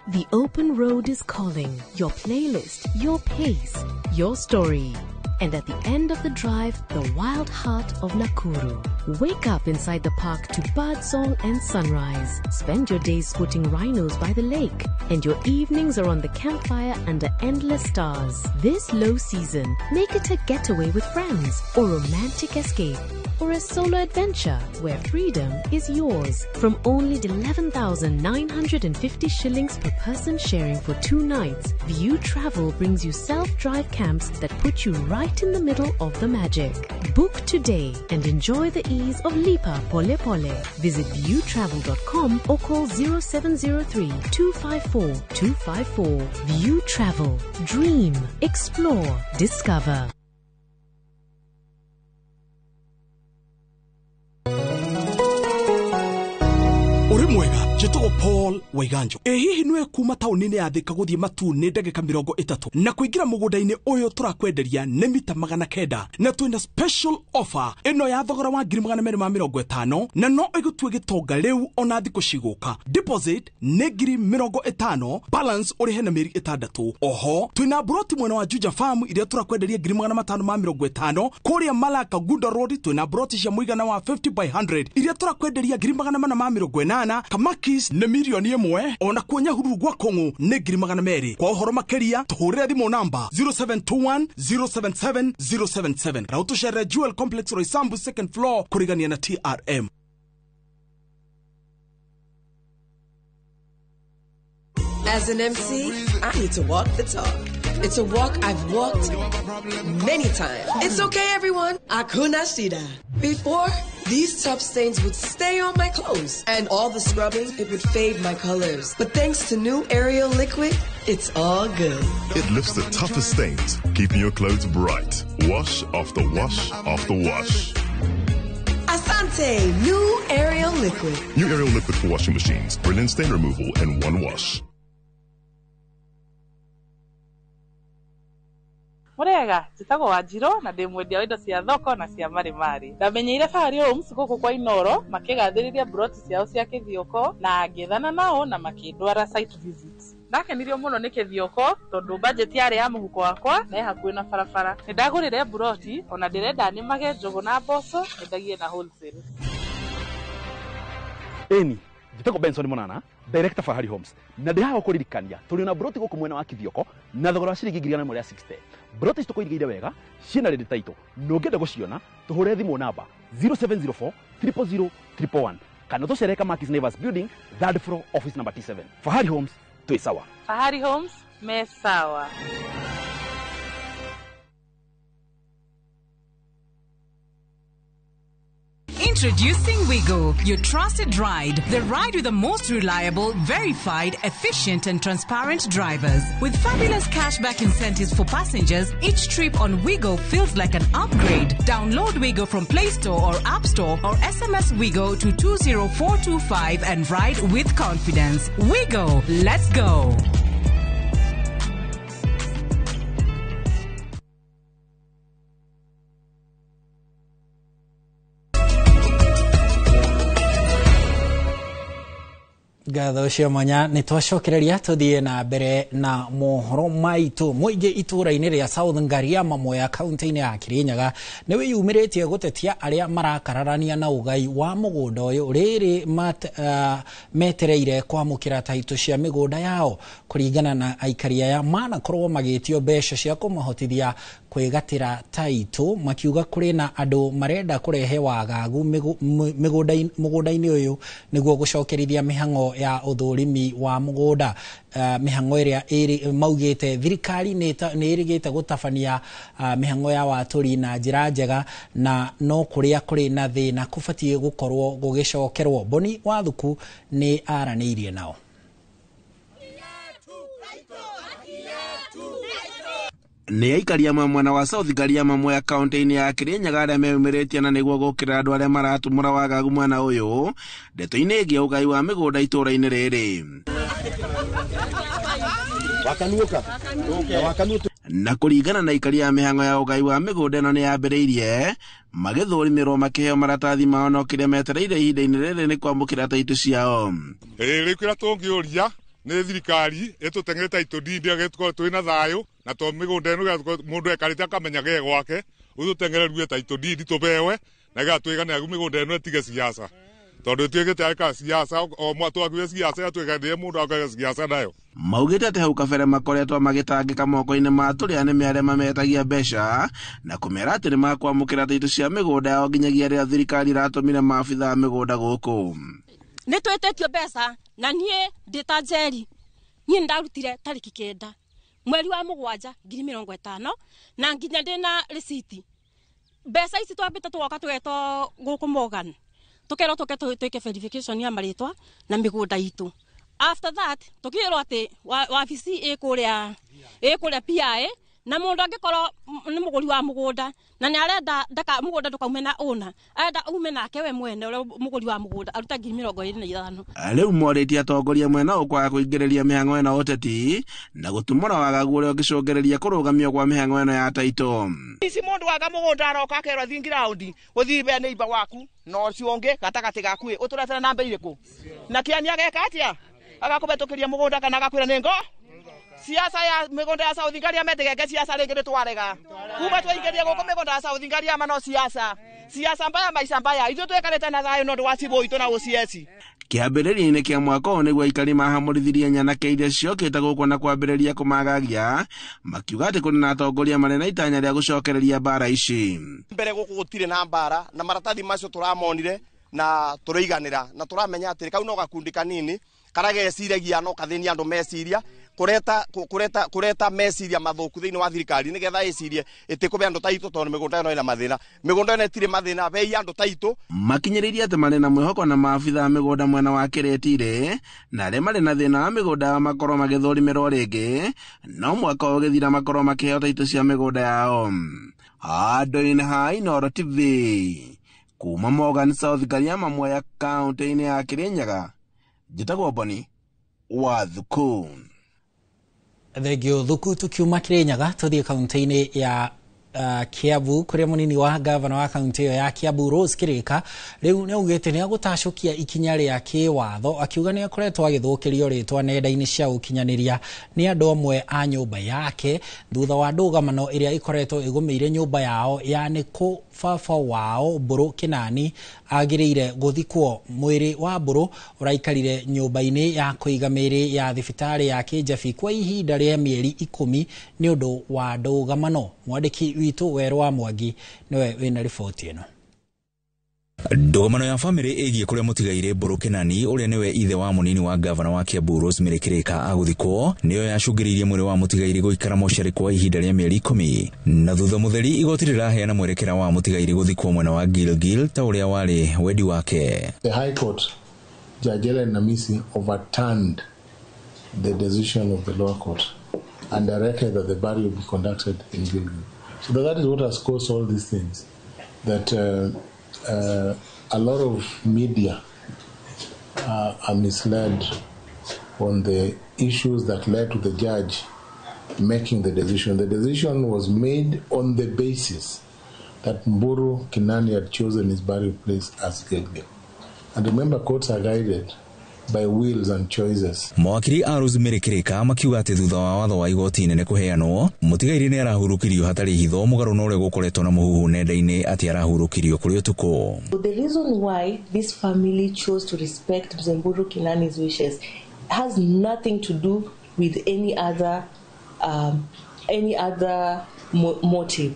The open road is calling. Your playlist, your pace, your story. And at the end of the drive, the wild heart of Nakuru. Wake up inside the park to birdsong and sunrise. Spend your days spotting rhinos by the lake. And your evenings are on the campfire under endless stars. This low season, make it a getaway with friends or romantic escape. Or a solo adventure where freedom is yours. From only 11,950 shillings per person sharing for 2 nights, View Travel brings you self-drive camps that put you right in the middle of the magic. Book today and enjoy the ease of Lipa Pole Pole. Visit viewtravel.com or call 0703 254 254. View Travel. Dream. Explore. Discover. Uri mwega, jetogo Paul Waiganjo. Hihi nwe kuma taunini ya Thika guthie Matune ndagika 30 na kuingira mugundaini uyu turakwenderia ne mita 900 na twina special offer ino ya thogora wa 250 na no igutue gitonga riu ona thiku ciguka. Deposit ne 50, balance uri hena meri 6. Oho twina broti mwena wa Juja Farm iria turakwenderia 550 kuria Malaka Gunda Road twina broti cia muigana wa 50 by 100 iria turakwenderia 450 Kamakis ne milioni 1 ona kuonya hururu gwa Kongo ne 200 kwa uhoro makeria tuhurira thimo namba 0721 077 077 Rauto Shere Jewel Complex Roysambu 2nd floor kurigania na TRM. As an MC, I need to walk the talk. It's a walk I've walked many times. It's okay, everyone. Hakuna shida. Before, these tough stains would stay on my clothes, and all the scrubbing, it would fade my colors. But thanks to new Ariel Liquid, it's all good. It lifts the toughest stains, keeping your clothes bright. Wash after wash after wash. Asante, new Ariel Liquid. New Ariel Liquid for washing machines. Brilliant stain removal in one wash. Murega, jitagwo Wanjiro na ndi mwendia wa indo cia thoko na cia marimari. Ndamenyeire Fahari Homes guku kwa Inoro makigathiriria broti ciao cia kithioko na ngethana nao na makindwara site visits. ndakenirio muno nä kä thioko tondå budget yarä ya må huko wakwa na hakuä na barabara nä ndagå rä re mburoti ona ndä renda nä mage njågå na mboco nyendagie na wholesale. Eni njitagwo Benson Monana, director Fahari Homes, na ndä haha kå ririkania tå rä na mburoti gå kå mwena wa Kithioko na thogora wa ciringi 160. Mburoti ici tå kå irigä wega ciĩna rĩndĩ taitũ no ngenda gå ciona tå hå re thimå namba 0704 000 111 kana tå cereka Markis Naivas Building 3rd floor office number T7. Fahari Homes twĩ sawa. Fahari Homes me sawa. Introducing Wigo, your trusted ride. The ride with the most reliable, verified, efficient and transparent drivers. With fabulous cashback incentives for passengers, each trip on Wigo feels like an upgrade. Download Wigo from Play Store or App Store or SMS Wigo to 20425 and ride with confidence. Wigo, let's go. Gatho cio mwanya nä twacokereria tũthiĩ na mbere na mohoro maitũ. Mũingĩ itũra-inĩ rĩa South Ngariama Mwea kaunti-inĩ ya Kirinyaga nĩ wĩyumĩrĩtie gũtetia arĩa marakararania na ũgai wa mũgũnda ũyũ rĩrĩ metereire kwamũkĩra taitũ cia mĩgũnda yao. Kũringana na aikari aya manakorwo magĩtio mbeca cia kũmahotithia kwĩgatĩra taitũ, makiuga kũrĩ na andũ marenda kũrehe wagagu mũgũnda-inĩ ũyũ nĩguo gũcokerithia mĩhang'o ya ũthũrimi wa mũgũnda. Mĩhang'o ĩrĩa maugĩte thirikari nĩ ĩrĩgĩte gũtabania mĩhang'o ya watũri na njĩra njega, na no kũrĩa kũrĩ na thĩna kũbatiĩ gũkorwo gũgĩcokerwo. Boni Wathuku nĩ aranĩirie nao. Nĩ aikari amwe mwena wa South Ngariama Mwea kaunti-inĩ ya Kirinyaga arĩa meyumĩrĩtie na nĩguo gũkĩra andũ arĩa maratumũra wagagu mwena ũyũ ndeto-inĩ ĩgiĩ ũgai wa mĩgũnda itũra-inĩ rĩrĩ. Na kũringana na aikari ya mĩhang'o ya ũgai wa mĩgũnda ĩno nĩ yambĩrĩirie magĩthũrimĩrwo makĩheo maratathi mao no kĩrĩa metereire ihinda-inĩ rĩrĩ nĩ kwamũkĩra taitũ ciao. Rĩu kĩrĩa tũngĩũria nĩ thirikari ĩtũteng'ere taitũ ndindi agĩtũkorwo twĩ na thayũ na to mĩgũnda ĩno mũndũ ekarĩte akamenya ge gwake ũtũteng'ere rue taitũ ndindi tũbewe na gĩgatwĩganĩra mĩgũnda ĩno ĩtige siasa tondũ twĩkĩte arĩka siasa o mwatwakuwe siasa yatwĩganĩrie mũndũ akaga siasa nayo. Maugĩte atĩ hau kabere makoretwo magĩtangĩka moko-inĩ ma tũrĩa nĩme arĩa mametagia mbeca na kũmera atĩ nĩ makwamũkĩra taitũ cia mĩgũnda yao nginyagia rĩrĩa thirikari ĩratũmire maabitha a mĩgũnda gũkũ. Nĩ twĩtĩtio mbeca na niĩ ndĩ ta Njeri niĩ ndarutire tarĩki 9 mweri wa 7 2050 na nginya ndĩ na receipt. Mbeca ici twambĩte tũgoka tũgetwo gũkũ Morgan tũkerwo twĩke verification ya marĩtwa na mĩgũnda itũ. After that tũkĩrwo atĩ wabici ĩkũrĩa PIA na mũndũ angĩkorwo nĩ mũgũri wa mũgũnda na nĩ arenda ndaka mũgũnda ndũkaume na ũna arenda ume nake we mwene ũrĩa mũgũri wa mũgũnda aruta 25,000. Rĩu morĩtie atongoria mwena ũkwaga kũingĩrĩria mĩhang'o ĩno ũteti na gũtumũra wagagu ũrĩa ũngĩcũngĩrĩria kũrũgamio kwa mĩhang'o ĩno ya taitũ. Ici mũndũ waga mũgũnda aroka akerwo thiĩ ground gũthiĩ be neighbor waku no ũcio ũngĩ gatagatĩ gaku ũtũretera namba irĩkũ na kĩani ageka atĩa agakũbetũkĩria mũgũnda kana agakwĩra nĩ ngo siasa ya mĩgũnda ya South Ngariama metegeke siasa rĩngĩ twarega kuma twaingĩrie gũkũ mĩgũnda ya South Ngariama no siasa mbaya maisha mbaya ithuĩ twĩkarĩte na thayũ no ndwacibũ itũ na ũcieci. Kĩambĩrĩria-inĩ kĩa mwaka ũyũ nĩguo aikari mahamũrithirie nyanake iria ciokĩte gũkũ na kwambĩrĩria kũmagagia makiuga atĩ kũrĩ na atongoria marĩ na itanya rĩa gũcokereria mbara ici. Mbere gũkũ gũtirĩ na mbara na maratathi macio tũramonire na tũraiganĩra na tũramenya atĩ kau no gakundi kanini karageciragia no kathĩnia andũ meciria kureta meciria mathuku thĩinĩ wa thirikari nĩgetha ĩcirie ĩtĩkũbe andũ taitũ tondũ mĩgũnda ĩno ĩna mathĩna. Mĩgũnda ĩno ĩtirĩ mathĩna bei andũ taitũ. Makinyĩrĩirie atĩ marĩ na mwĩhoko na maabitha a mĩgũnda mwena wa Kĩrĩtire na arĩa marĩ na thĩna wa mĩgũnda yao makorwo magĩthũrimĩrwo rĩngĩ no mwaka ũgĩthira makorwo makĩheo taitũ cia mĩgũnda yao. Handũ-inĩ ha Inooro TV kuma Morgan South Ngariama Mwea kaunti-inĩ ya Kirinyaga njĩtagwo Boni Wathuku. Thengio Thuku tukiuma Kirinyaga tũthiĩ kaunti-inĩ ya Kiambu kuria munini wa gavana wa kaunti iyo ya Kiambu Rose Kirika riu neugite ni agutacukia ikinya ria kiwatho akiuga ni akoretwo agithukirio ritwa nenda-ini cia ukinyaniria ni andu amwe a nyumba yake thutha wa ndugamano iria ikoretwo igumeire nyumba yao yani ku baba wao Mburu Kinani agiriire guthikwo. Mwiri wa Mburu uraikarire nyumba-ini ya kuiga miri ya thibitari ya Kijabi kwa ihinda ria mieri 10 ni undu wa ndugamano. Mwandiki witu Weru wa Mwangi niwe wina riboti ino. Ndugamano ya family igie kuria mutigaire Mburu Kinani uria niwe ithe wa munini wa gavana wa Kiambu Rosemary Kirika aguthikwo niyo yacungiririe mwiri wa mutigaire guikara mochari kwa ihinda ria mieri 10 na thutha mutheri igoti riraheana mwerekera wa mutigaire guthikwo mwena wa Gilgil ta uria wari wedi wake. The High Court Judge Ellen Namisi overturned the decision of the lower court and directed that the burial be conducted in Gilgil. So that is what has caused all these things, that a lot of media are misled on the issues that led to the judge making the decision. The decision was made on the basis that Mburu Kinani had chosen his burial place as Gilgil. And remember, courts are guided by wills and choices. Mwakiri Rosemary Kirika makiuga ati thutha wa watho wa igoti nene kuheanwo mutigaire ni arahurukirio hatari hitho mugaru no ure gukoretwo na muhuhu nenda-ini ati arahurukirio kuri utuko. The reason why this family chose to respect Mburu Kinani's wishes has nothing to do with any other motive.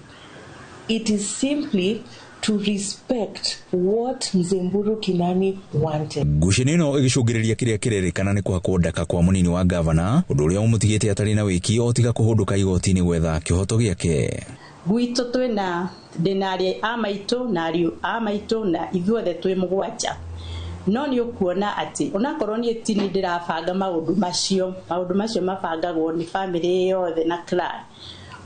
It is simply to respect what Mburu Kinani wanted. Gushenino igicungiriria kiria kirerikana ni kuhakwo ndaka kwa munini wa gavana undu uria umutigite atari na wiki otiga kuhunduka igoti-ini gwetha kihoto giake. Gwito twina denari amaitu na ariu amaitu na ithuothe twi mugwanja no ni ukuona ati onakorwo ni tini ndirabanga maundu macio mabangagwo ni family yothe na clan.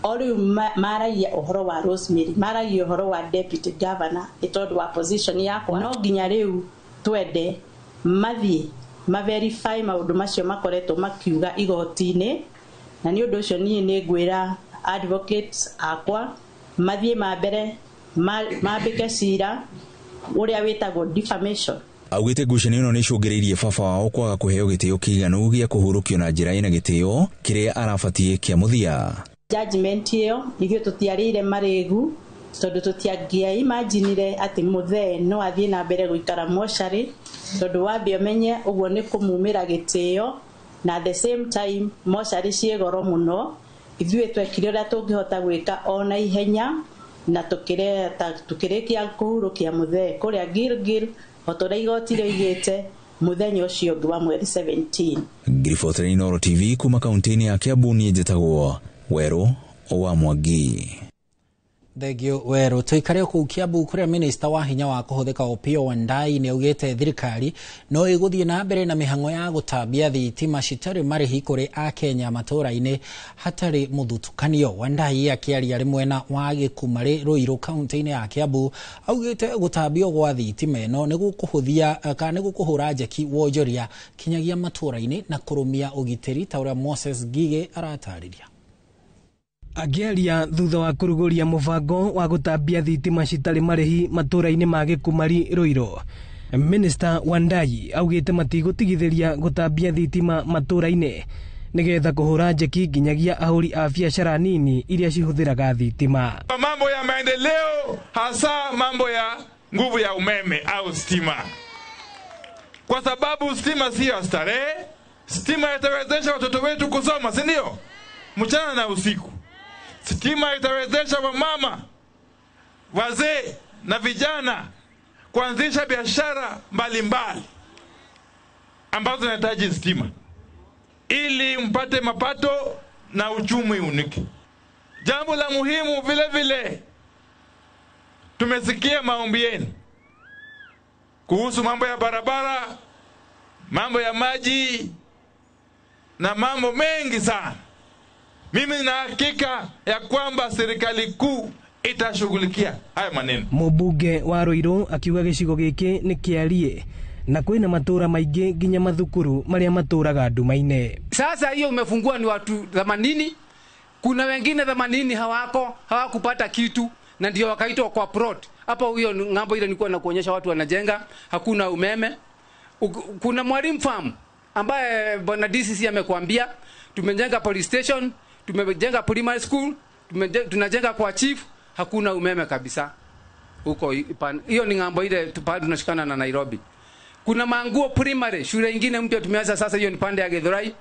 Ori maragia uhoro wa Rosemary, maragia uhoro wa deputy governor itondo wa position yako no ginya riu twende mathie verify maundu macio makoretwo makiuga igoti-ini na ni undu ucio ni ngwira advocates akwa mathie mambere mambike cira uria witagwo defamation. Augite Gushenino ni icungiriirie baba wao kwaga kuheo gitio kiiganu gia kuhurukio na njira ina gitio kiria arabatie kia muthia. Judgment iyo igio tutiarire maregu tondu tutiangia imaginire ati muthe no athie na mbere guikara mochari tondu wambe menye uguo ni kumumira gitio na at the same time mochari cie goro muno ithuĩ twekire ũrĩa tũngĩhota gwĩka ona ihenya na tukirikia kuhurukia muthee kuria Gilgil otora igoti rĩoigĩte muthenya ũcio ũngĩ wa mweri 17. Ngiribotera Inooro TV kuma kaunti-ini ya Kiambu ni njĩtagwo Weru wa Mwangi. Thegio Weru tuikare ku Kiambu kuria minister wa hinya wa kuhuthika Opiyo Wandayi ni augite thirikari no iguthie na mbere na mihango ya gutambia thitima citari marihi kuri a Kenya matura-ini hatari muthutukanio. Wandayi akiaria ri mwena wa Gikumari Ruiru kaunti-ini ya Kiambu augite gutambio gwa thitima ino ni gukuhuthia kana gukuhura njeki wonjoria kinyagia matura-ini na kurumia ugitiri ta uria Moses Gige aratariria. Agiaria thutha wa kuruguria mubango wa gutambia thitima citari marihi matura-ini ma Gikumari Ruiru, Minister Wandayi augite matigutigitheria gutambia thitima matura-ini nigetha kuhura njeki nginyagia ahuri a biashara nini iria cihuthiraga thitima. Mambo ya maendeleo, hasa mambo ya nguvu ya umeme au stima, kwa sababu stima sio starehe. Stima itawezesha watoto wetu kusoma, si ndio? Mchana na usiku. Stima itawezesha wamama, wazee na vijana kuanzisha biashara mbalimbali ambazo zinahitaji stima ili mpate mapato na uchumi uniki. Jambo la muhimu vile vile, tumesikia maombi yenu kuhusu mambo ya barabara, mambo ya maji na mambo mengi sana. Mimi nina hakika ya kwamba serikali kuu itashughulikia haya maneno. Mubunge wa Ruiru akiuga gicigo giki ni kiarie na kwina matura maingi nginya mathukuru maria maturaga nduma-ini. Sasa hiyo umefungua ni watu 80 Kuna wengine 80 hawakupata kitu na ndio wakaitwa kwa plot. Hapo huyo ngambo ile nilikuwa nakuonyesha watu wanajenga, hakuna umeme. Kuna mwalimu farm ambaye bwana DCC amekuambia tumejenga police station, tumejenga primary school, tunajenga kwa chief, hakuna umeme kabisa. Huko hiyo ni ngambo ile tunashikana na Nairobi. Kuna Manguo primary, shule nyingine mpya tumeanza sasa, hiyo ni pande ya Githurai.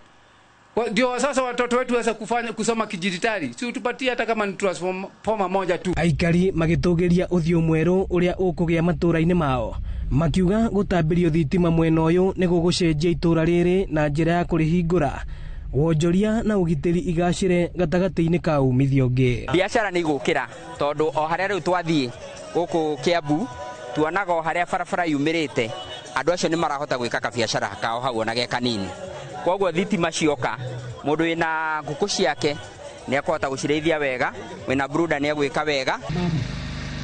Ndio sasa watoto wetu waweza kusoma kidijitali. Si utupatie hata kama ni transformer moja tu. Aikari magitugiria uthio mweru uria ukugia matura-ini mao. Makiuga gutambirio thitima mwena uyu ni gugucenjia itura riri na njira ya kurihingura. Wonjoria na ugitiri igacire gatagati-ini ka umithio ngi. Biashara ni gukira tondu o haria riu twathie guku Kiambu tuonaga o haria barabara yumirite andu acio ni marahota gwika ka biashara kao hau ona ge kanini. Koguo thitima cioka mundu wina nguku ciake ni akota gucirithia wega, wina bruda ni agwika wega.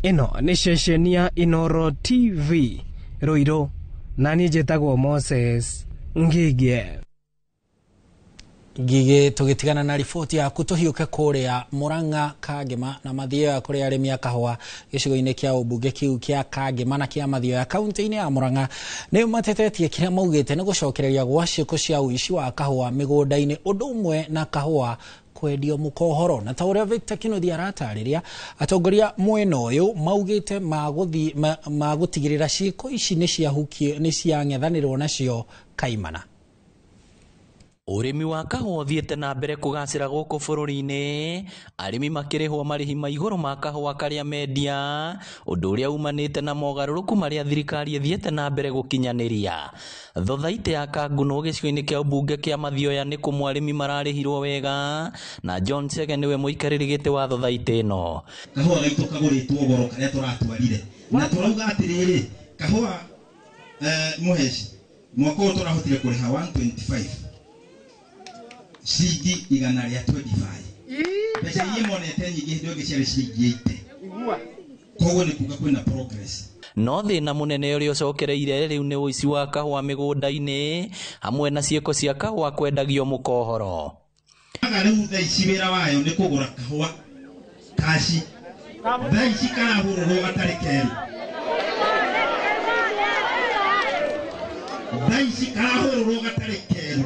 Ino ni ceceni ya Inoro TV Ruiru, na ni njitagwo Moses Ngige. Ngige tugitigana na riboti ya kutuhiuke kuria Murang'a Kangema na mathio ya kuria arimi a kahua gicigo-ini kia ubunge kiu kia Kangema na kia mathio ya kaunti-ini ya Murang'a ni matetetie kiria maugite ni gucokereria gwa ciiko cia uici wa kahua migunda-ini undu umwe na kahua kwendio mukohoro. Na tauria Victor Kinuthia aratariria atongoria mwena uyu maugite magutigirira ciiko ici ni ciahukio ni ciang'ethanirwo nacio kaimana. Urimi wa kahua uthiete na mbere kugacira guku bururi-ini, arimi makirihwo marihi ma iguru ma kahua karia mendia, undu uria umanite na mogaruruku maria thirikari ithiete na mbere gukinyaniria. Thothaite ya Kanguno gicigo-ini kia ubunge kia Mathioya ni kumwe arimi mararihirwo wega, na John Chege niwe muikariri giti wa thothaite ino. Kahua gaitu kaguritwo goro karia turatwarire na turauga atiriri kahua muheshi mwaka uyu turahotire kuriha 125 ciringi 125. Mbeca iria monete nyingi hindi onge ciarĩ ciringi 80. Koguo nĩ kuga kwĩna progress. No thĩna mũnene ũrĩa ũcokereire rĩu nĩ ũici wa kahua mĩgũnda-inĩ hamwe na ciĩko cia kahua kwendagio mũkohoro. Rĩu thaa ici wĩra wayo nĩ kũgũra kahua kaci. Thaa ici karahũrũrwo gatarĩ keru. Thaa ici karahũrũrwo gatarĩ keru.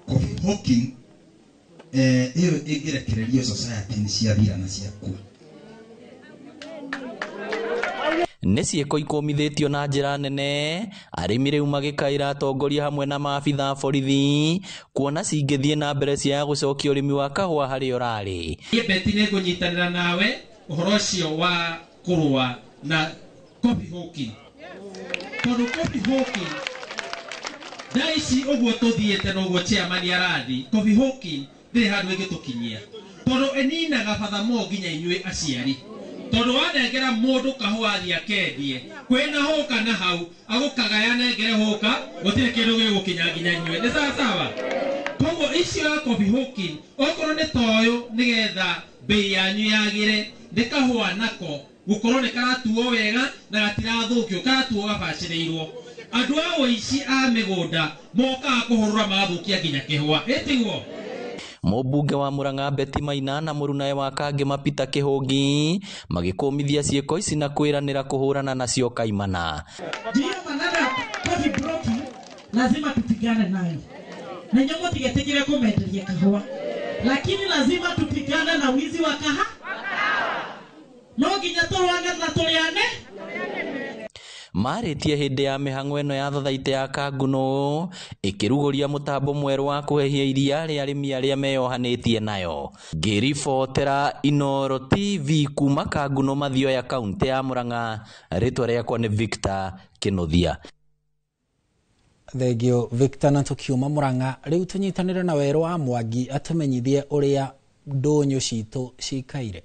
Coffee hawking iyo ĩngĩrekererio society ni ciathira na ciakua. Nĩ ciĩko ikomithĩtio na njĩra nene, arĩmi rĩu magĩkaĩra atongoria hamwe na maabitha borithi kuona cingĩthiĩ na mbere cia gũcokia ũrĩmi wa kahua harĩa ũrarĩ. Beti nĩ ngũnyitanĩra nawe ũhoro ũcio wa kũrũa na coffee hawking. Tondũ coffee hawking Daisi ogwo tuthiete no gwo chairman arathi coffee hawking ndiri handu ingitukinyia tondu eninaga fatha nginya inyue aciari tondu wanengera mundu kahua athi akendie kwina hoka na hau agukagaya nengere hoka gutire kindu gigukinya nginya inyue ni sawa koguo icio ya coffee hawking okorwo ni toyo nigetha bei yanyu yagire ni kahua nako gukorwo ni karatuo wega na gatirathukio karatuo gabacĩrĩirwo. Andu a ũici a mĩgũnda mokaga kũhũrũra magathukia nginya kĩhũa ĩtigwo. Mũmbunge wa Murang'a Betty Maina na mũrunawe wa Kangema Peter Kĩhũngi magĩkũmithia ciĩko ici na kwĩranĩra kũhũrana nacio kaimana. Ndio maneno coffee broking lazima tupigane nayo. Na nyongo tigetekire kumenderia kahua. Lakini lazima tupigane na wizi wa kahawa. No nginya tũrwane na tũrĩane. Marĩtie hĩndĩ ya mĩhang'o ĩno ya thothaite ya Kanguno ĩkĩrugũria mũtambo mwerũ wa kũhehia iria rĩa arĩmi arĩa meyohanĩtie nayo. Ngĩribotera Inoro TV kuma Kanguno Mathioya kaunti ya Murang'a, rĩtwa rĩakwa nĩ Victor Kinuthia. Thengio Victor, na tukiuma Murang'a rĩu tũnyitanĩre na Werũ wa Mwangi atũmenyithie ũrĩa ndũnyũ citũ cikaire.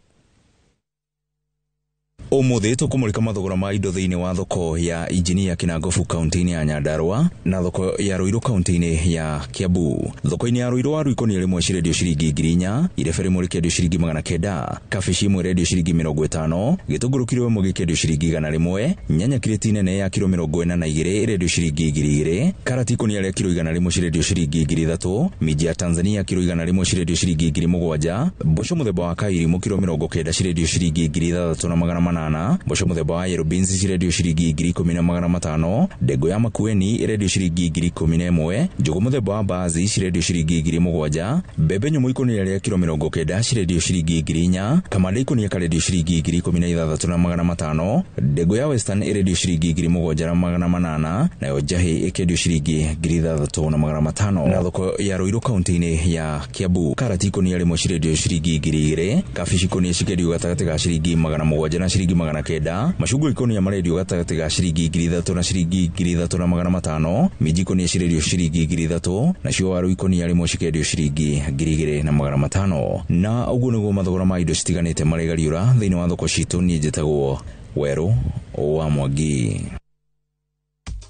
Umuthi tukumulika mathogora ma indo thiini wa thoko ya Injinia Kinangofu kaunti-ini ya Nyandarua na thoko ya Ruiru kaunti-ini ya Kiambu. Thoko-ini ya Ruiru waru ikoni rimwe cirendio ciringi 4,000, irebe rimwe rikendio ciringi 900, kabici imwe rendio ciringi 50, gitunguru kilo imwe gikendio ciringi 100, nyanya kireti nene ya kilo 42 rendio ciringi 2,000, karati ikoni ya kilo 100 cirendio ciringi 3,000, miji ya Tanzania kilo 100 cirendio ciringi 7,000, mboco muthemba wa kairimu kilo 90 cirendio ciringi 3,800, mboco muthemba wa yellow beans cirendio ciringi 10,500, ndego ya makueni rendio ciringi 11,000, njugu muthemba wa bazi cirendio ciringi 7,000, mbembe nyumu ikoni ya kilo 90 cirendio ciringi 4,000, kamande ikoni ya karendio ciringi 16,500, ndego ya western rendio ciringi 7,800, nayo njahi ikendio ciringi 3,500. Na thoko ya Ruiru kaunti-ini ya Kiambu, karati ikoni ya rimwe cirendio ciringi 2,000, kabici ikoni cikendio gatagati ga ciringi 700 na ciringi 900, macungwa ikoni ya marendio gatagati ga ciringi 3,000 na ciringi 3,500, miji ikoni ya cirendio ciringi 3,000, nacio waru ikoni ya rimwe cikendio ciringi 2,500. Na uguo niguo mathogora ma indo citiganite maregariura thiini wa thoko citu. Ni njitagwo Weru wa Mwangi.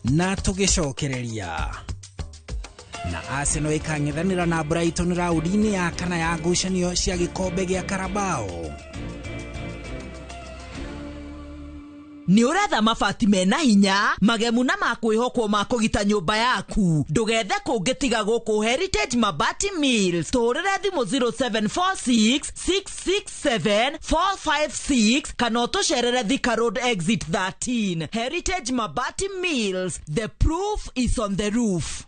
Na tugicokereria na Arsenal ikang'ethanira na Brighton raundini ya kana ya ngucanio cia gikombe gia Carabao. Ni uretha mabati mena hinya magemu na makwihokwo ma kugita nyumba yaku. Ndugethe kungitiga guku Heritage Mabati Mills. Turire thimu 0746 667 456 kana utucerere Thika Road exit 13. Heritage Mabati Mills, the proof is on the roof.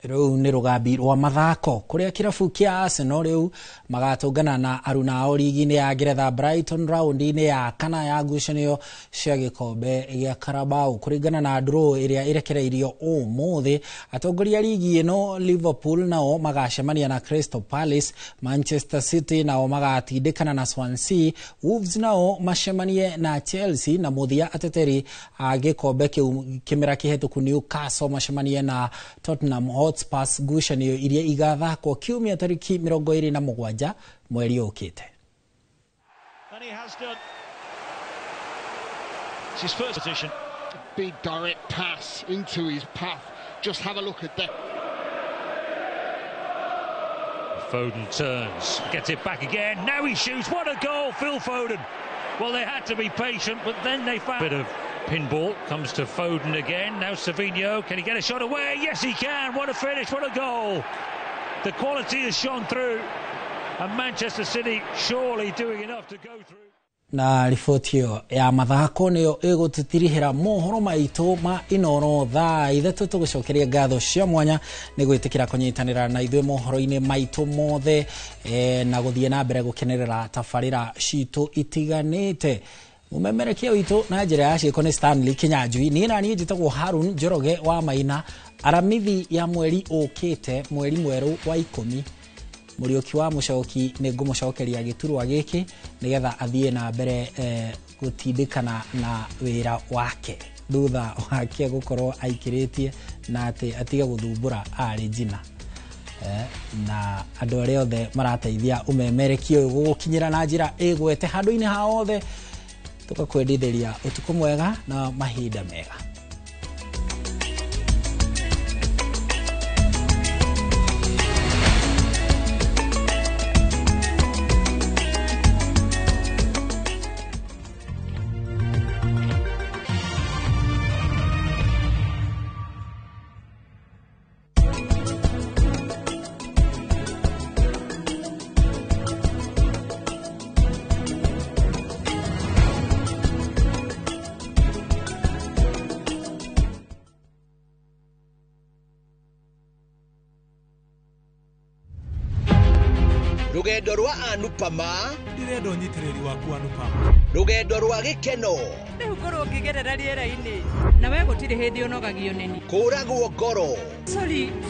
Riu ni rugambi rwa mathako kuria kirabu kia Arsenal riu magatungana na aruna ao ligi-ini ya Ngeretha Brighton raundi-ini ya kana ya ngucanio cia gikombe gia Carabao. Kuringana na draw iria irekereirio umuthi, atongoria ligi ino Liverpool nao magacemania na Crystal Palace, Manchester City nao magatindikana na Swansea, Wolves nao macemanie na Chelsea, na muthia ateteri a gikombe kiu kimera kihituku Newcastle macemanie na Tottenham Hotspurs, ngucanio iria igathakwo kiumia tariki 27 mweri ukite. And he has done. It's his first position. Big direct pass into his path. Just have a look at that. Foden turns, gets it back again. Now he shoots. What a goal, Phil Foden. Well, they had to be patient, but then they found a bit of pinball. Comes to Foden again. Now Savinho. Can he get a shot away? Yes, he can. What a finish. What a goal. The quality has shone through. And Manchester City surely doing enough to go through. Na riboti ya mathako niyo igututirihira mohoro maitu ma inoro thaa ithatu. Tugucokeria ngatho cia mwanya ni gwitikira kunyitanira na ithuĩ mohoro-ini maitu mothe na guthie na mbere gukenerera tabarĩra citu itiganite. Mumemerekia witu na njira ya ciĩko ni Stanley Kinyanjui. Ni nani njitagwo Harun Njoroge wa Maina. Aramithi ya mweri ukite, mweri mweru wa 10, Muriuki wa Mucoki ni ngumucokeria giturwa giki nigetha athie na mbere gutindikana na wira wake thutha wake gukorwo aikiritie na atiga guthumbura ari jina. Na andu aria othe marateithia umemerekia uyu gukinyira na njira igwete handu-ini ha othe. Tukakwendithĩria utuku mwega na mahinda mega. Rugendo rwa Anupama ndirendo nyitiriri waku Anupama rugendo rwa gikeno riu ngoro ngigerera riera-ini nawe gutiri hindi onogagio nini kuragwo ngoro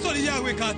sori ya gwika